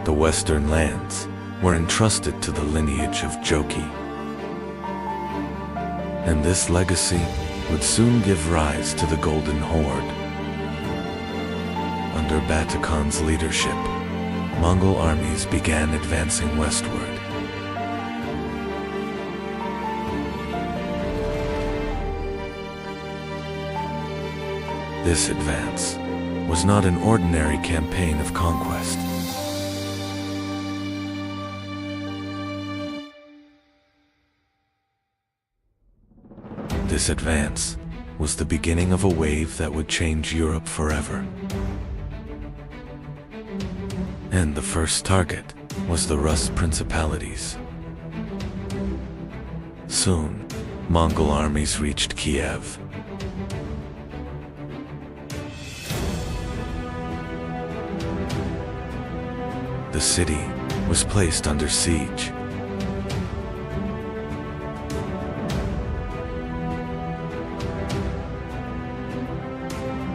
The western lands were entrusted to the lineage of Jochi. And this legacy would soon give rise to the Golden Horde. Under Bata Khan's leadership, Mongol armies began advancing westward. This advance was not an ordinary campaign of conquest. This advance was the beginning of a wave that would change Europe forever. And the first target was the Rus principalities. Soon, Mongol armies reached Kiev. The city was placed under siege.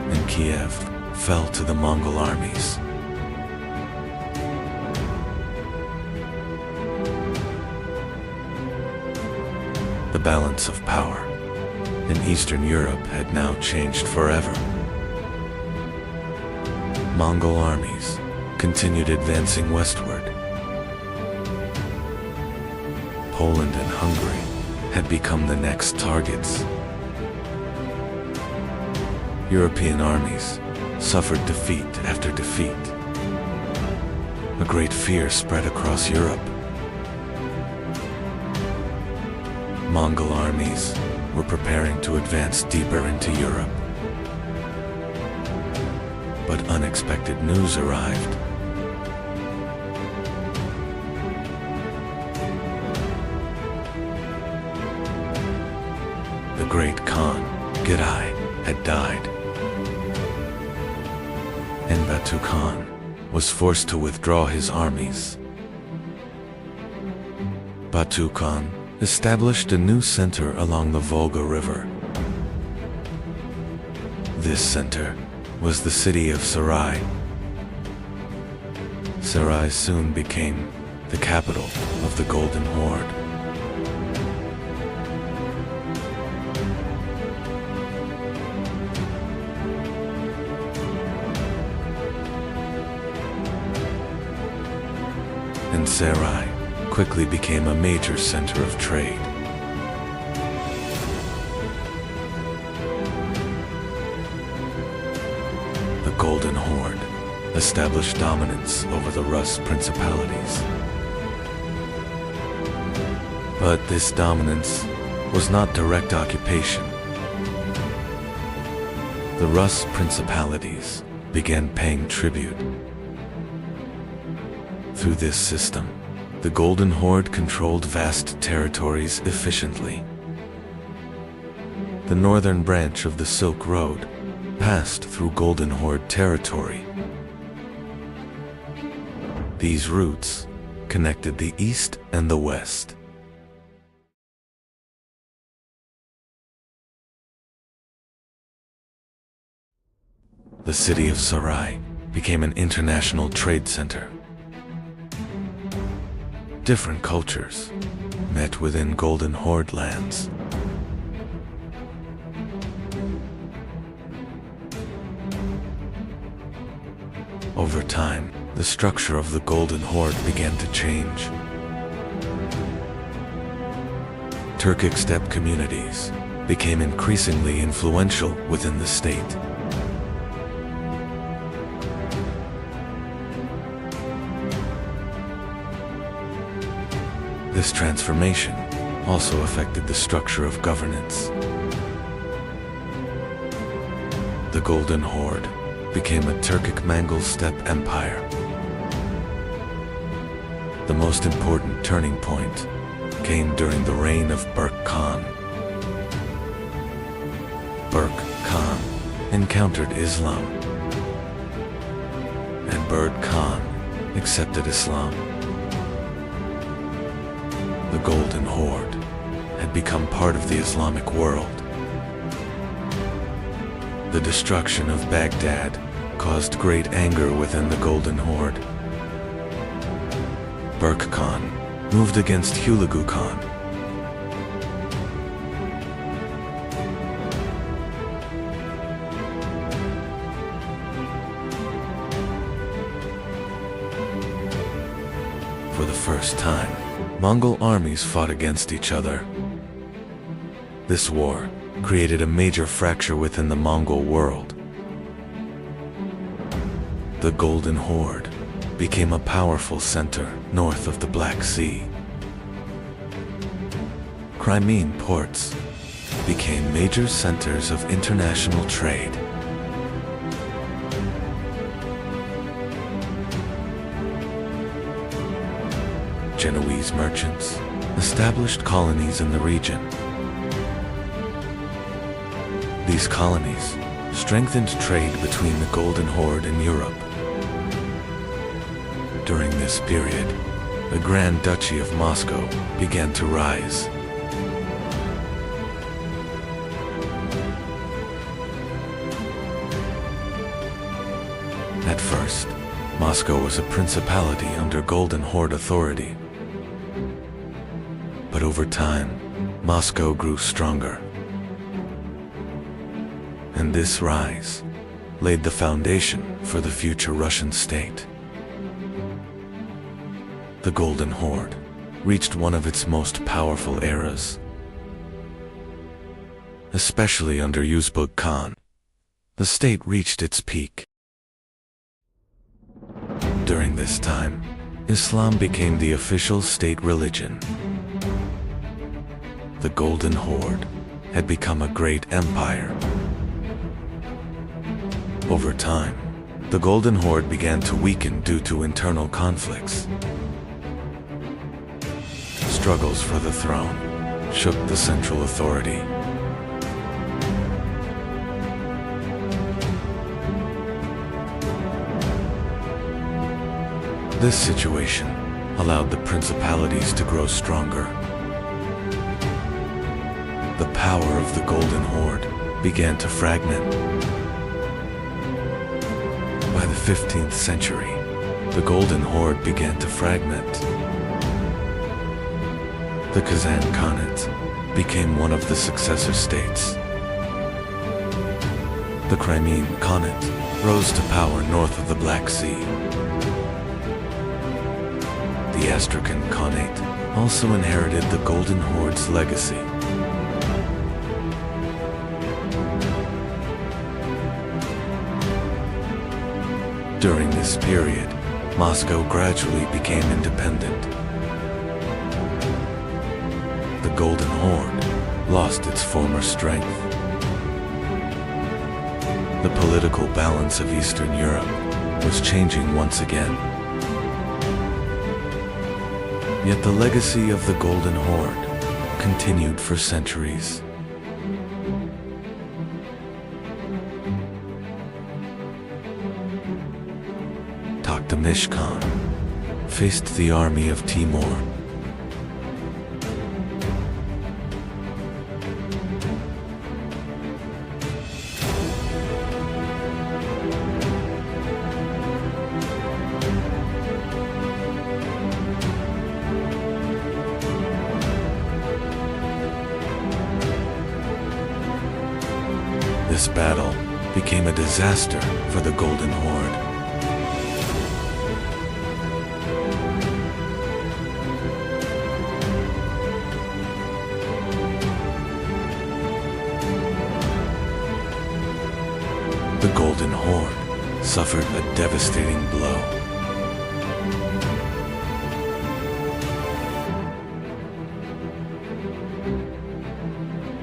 And Kiev fell to the Mongol armies. The balance of power in Eastern Europe had now changed forever. Mongol armies continued advancing westward. Poland and Hungary had become the next targets. European armies suffered defeat after defeat. A great fear spread across Europe. Mongol armies were preparing to advance deeper into Europe. But unexpected news arrived. The great Khan, Girai, had died. And Batu Khan was forced to withdraw his armies. Batu Khan established a new center along the Volga River. This center was the city of Sarai. Sarai soon became the capital of the Golden Horde. And Sarai quickly became a major center of trade. The Golden Horde established dominance over the Rus principalities. But this dominance was not direct occupation. The Rus principalities began paying tribute. Through this system, the Golden Horde controlled vast territories efficiently. The northern branch of the Silk Road passed through Golden Horde territory. These routes connected the east and the west. The city of Sarai became an international trade center. Different cultures met within Golden Horde lands. Over time, the structure of the Golden Horde began to change. Turkic steppe communities became increasingly influential within the state. This transformation also affected the structure of governance. The Golden Horde became a Turkic steppe empire. The most important turning point came during the reign of Berk Khan. Berk Khan encountered Islam, and Berk Khan accepted Islam. The Golden Horde had become part of the Islamic world. The destruction of Baghdad caused great anger within the Golden Horde. Berk Khan moved against Hulagu Khan. For the first time, Mongol armies fought against each other. This war created a major fracture within the Mongol world. The Golden Horde became a powerful center north of the Black Sea. Crimean ports became major centers of international trade. Genoese merchants established colonies in the region. These colonies strengthened trade between the Golden Horde and Europe. During this period, the Grand Duchy of Moscow began to rise. At first, Moscow was a principality under Golden Horde authority. But over time, Moscow grew stronger. And this rise laid the foundation for the future Russian state. The Golden Horde reached one of its most powerful eras. Especially under Uzbek Khan, the state reached its peak. During this time, Islam became the official state religion. The Golden Horde had become a great empire. Over time, the Golden Horde began to weaken due to internal conflicts. Struggles for the throne shook the central authority. This situation allowed the principalities to grow stronger. The power of the Golden Horde began to fragment. By the 15th century, the Golden Horde began to fragment. The Kazan Khanate became one of the successor states. The Crimean Khanate rose to power north of the Black Sea. The Astrakhan Khanate also inherited the Golden Horde's legacy. During this period, Moscow gradually became independent. The Golden Horde lost its former strength. The political balance of Eastern Europe was changing once again. Yet the legacy of the Golden Horde continued for centuries. Toktamish Khan faced the army of Timur. This battle became a disaster for the Golden Horde. The Golden Horde suffered a devastating blow.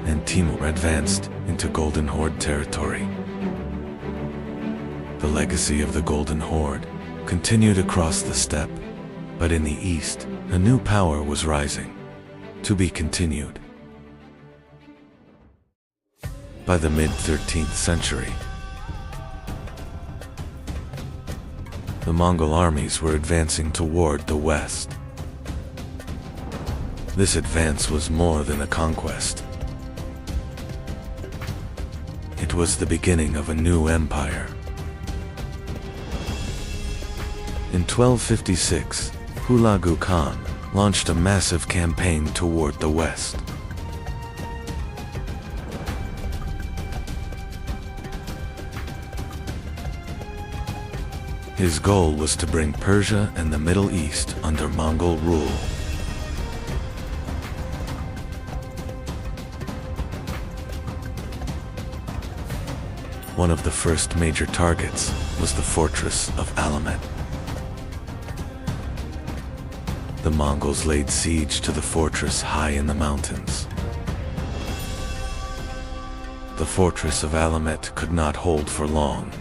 And Timur advanced into Golden Horde territory. The legacy of the Golden Horde continued across the steppe, but in the east, a new power was rising, to be continued. By the mid-13th century, the Mongol armies were advancing toward the west. This advance was more than a conquest. It was the beginning of a new empire. In 1256, Hulagu Khan launched a massive campaign toward the west. His goal was to bring Persia and the Middle East under Mongol rule. One of the first major targets was the fortress of Alamet. The Mongols laid siege to the fortress high in the mountains. The fortress of Alamet could not hold for long.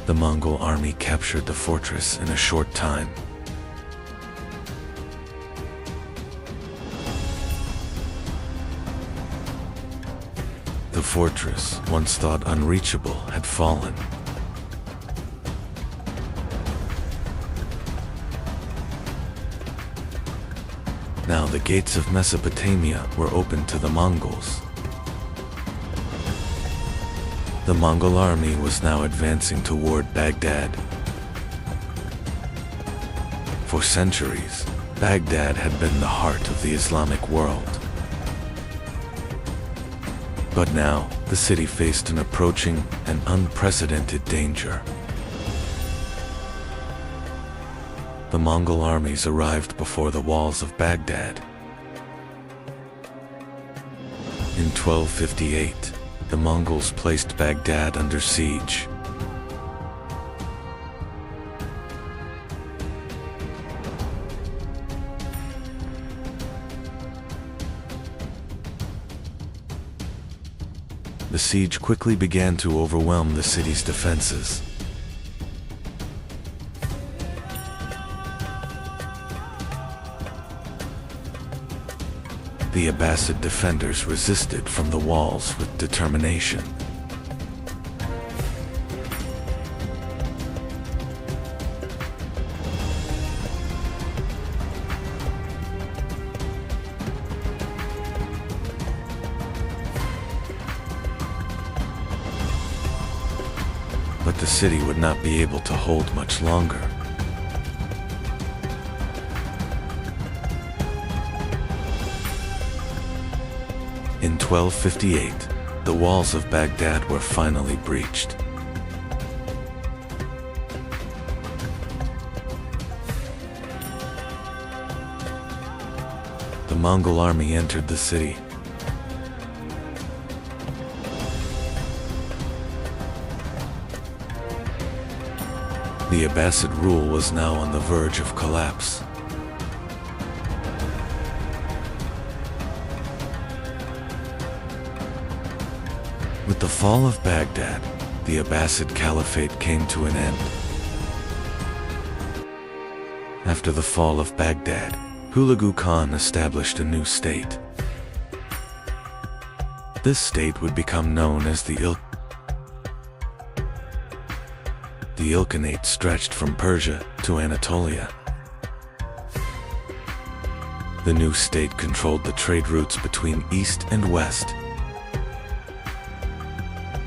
The Mongol army captured the fortress in a short time. The fortress, once thought unreachable, had fallen. Now the gates of Mesopotamia were open to the Mongols. The Mongol army was now advancing toward Baghdad. For centuries, Baghdad had been the heart of the Islamic world. But now, the city faced an approaching and unprecedented danger. The Mongol armies arrived before the walls of Baghdad. In 1258, the Mongols placed Baghdad under siege. The siege quickly began to overwhelm the city's defenses. The Abbasid defenders resisted from the walls with determination. But the city would not be able to hold much longer. In 1258, the walls of Baghdad were finally breached. The Mongol army entered the city. The Abbasid rule was now on the verge of collapse. With the fall of Baghdad, the Abbasid Caliphate came to an end. After the fall of Baghdad, Hulagu Khan established a new state. This state would become known as the Ilkhanate stretched from Persia to Anatolia. The new state controlled the trade routes between East and West.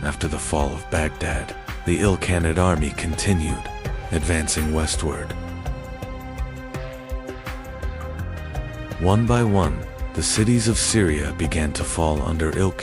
After the fall of Baghdad, the Ilkhanate army continued, advancing westward. One by one, the cities of Syria began to fall under Ilkhanate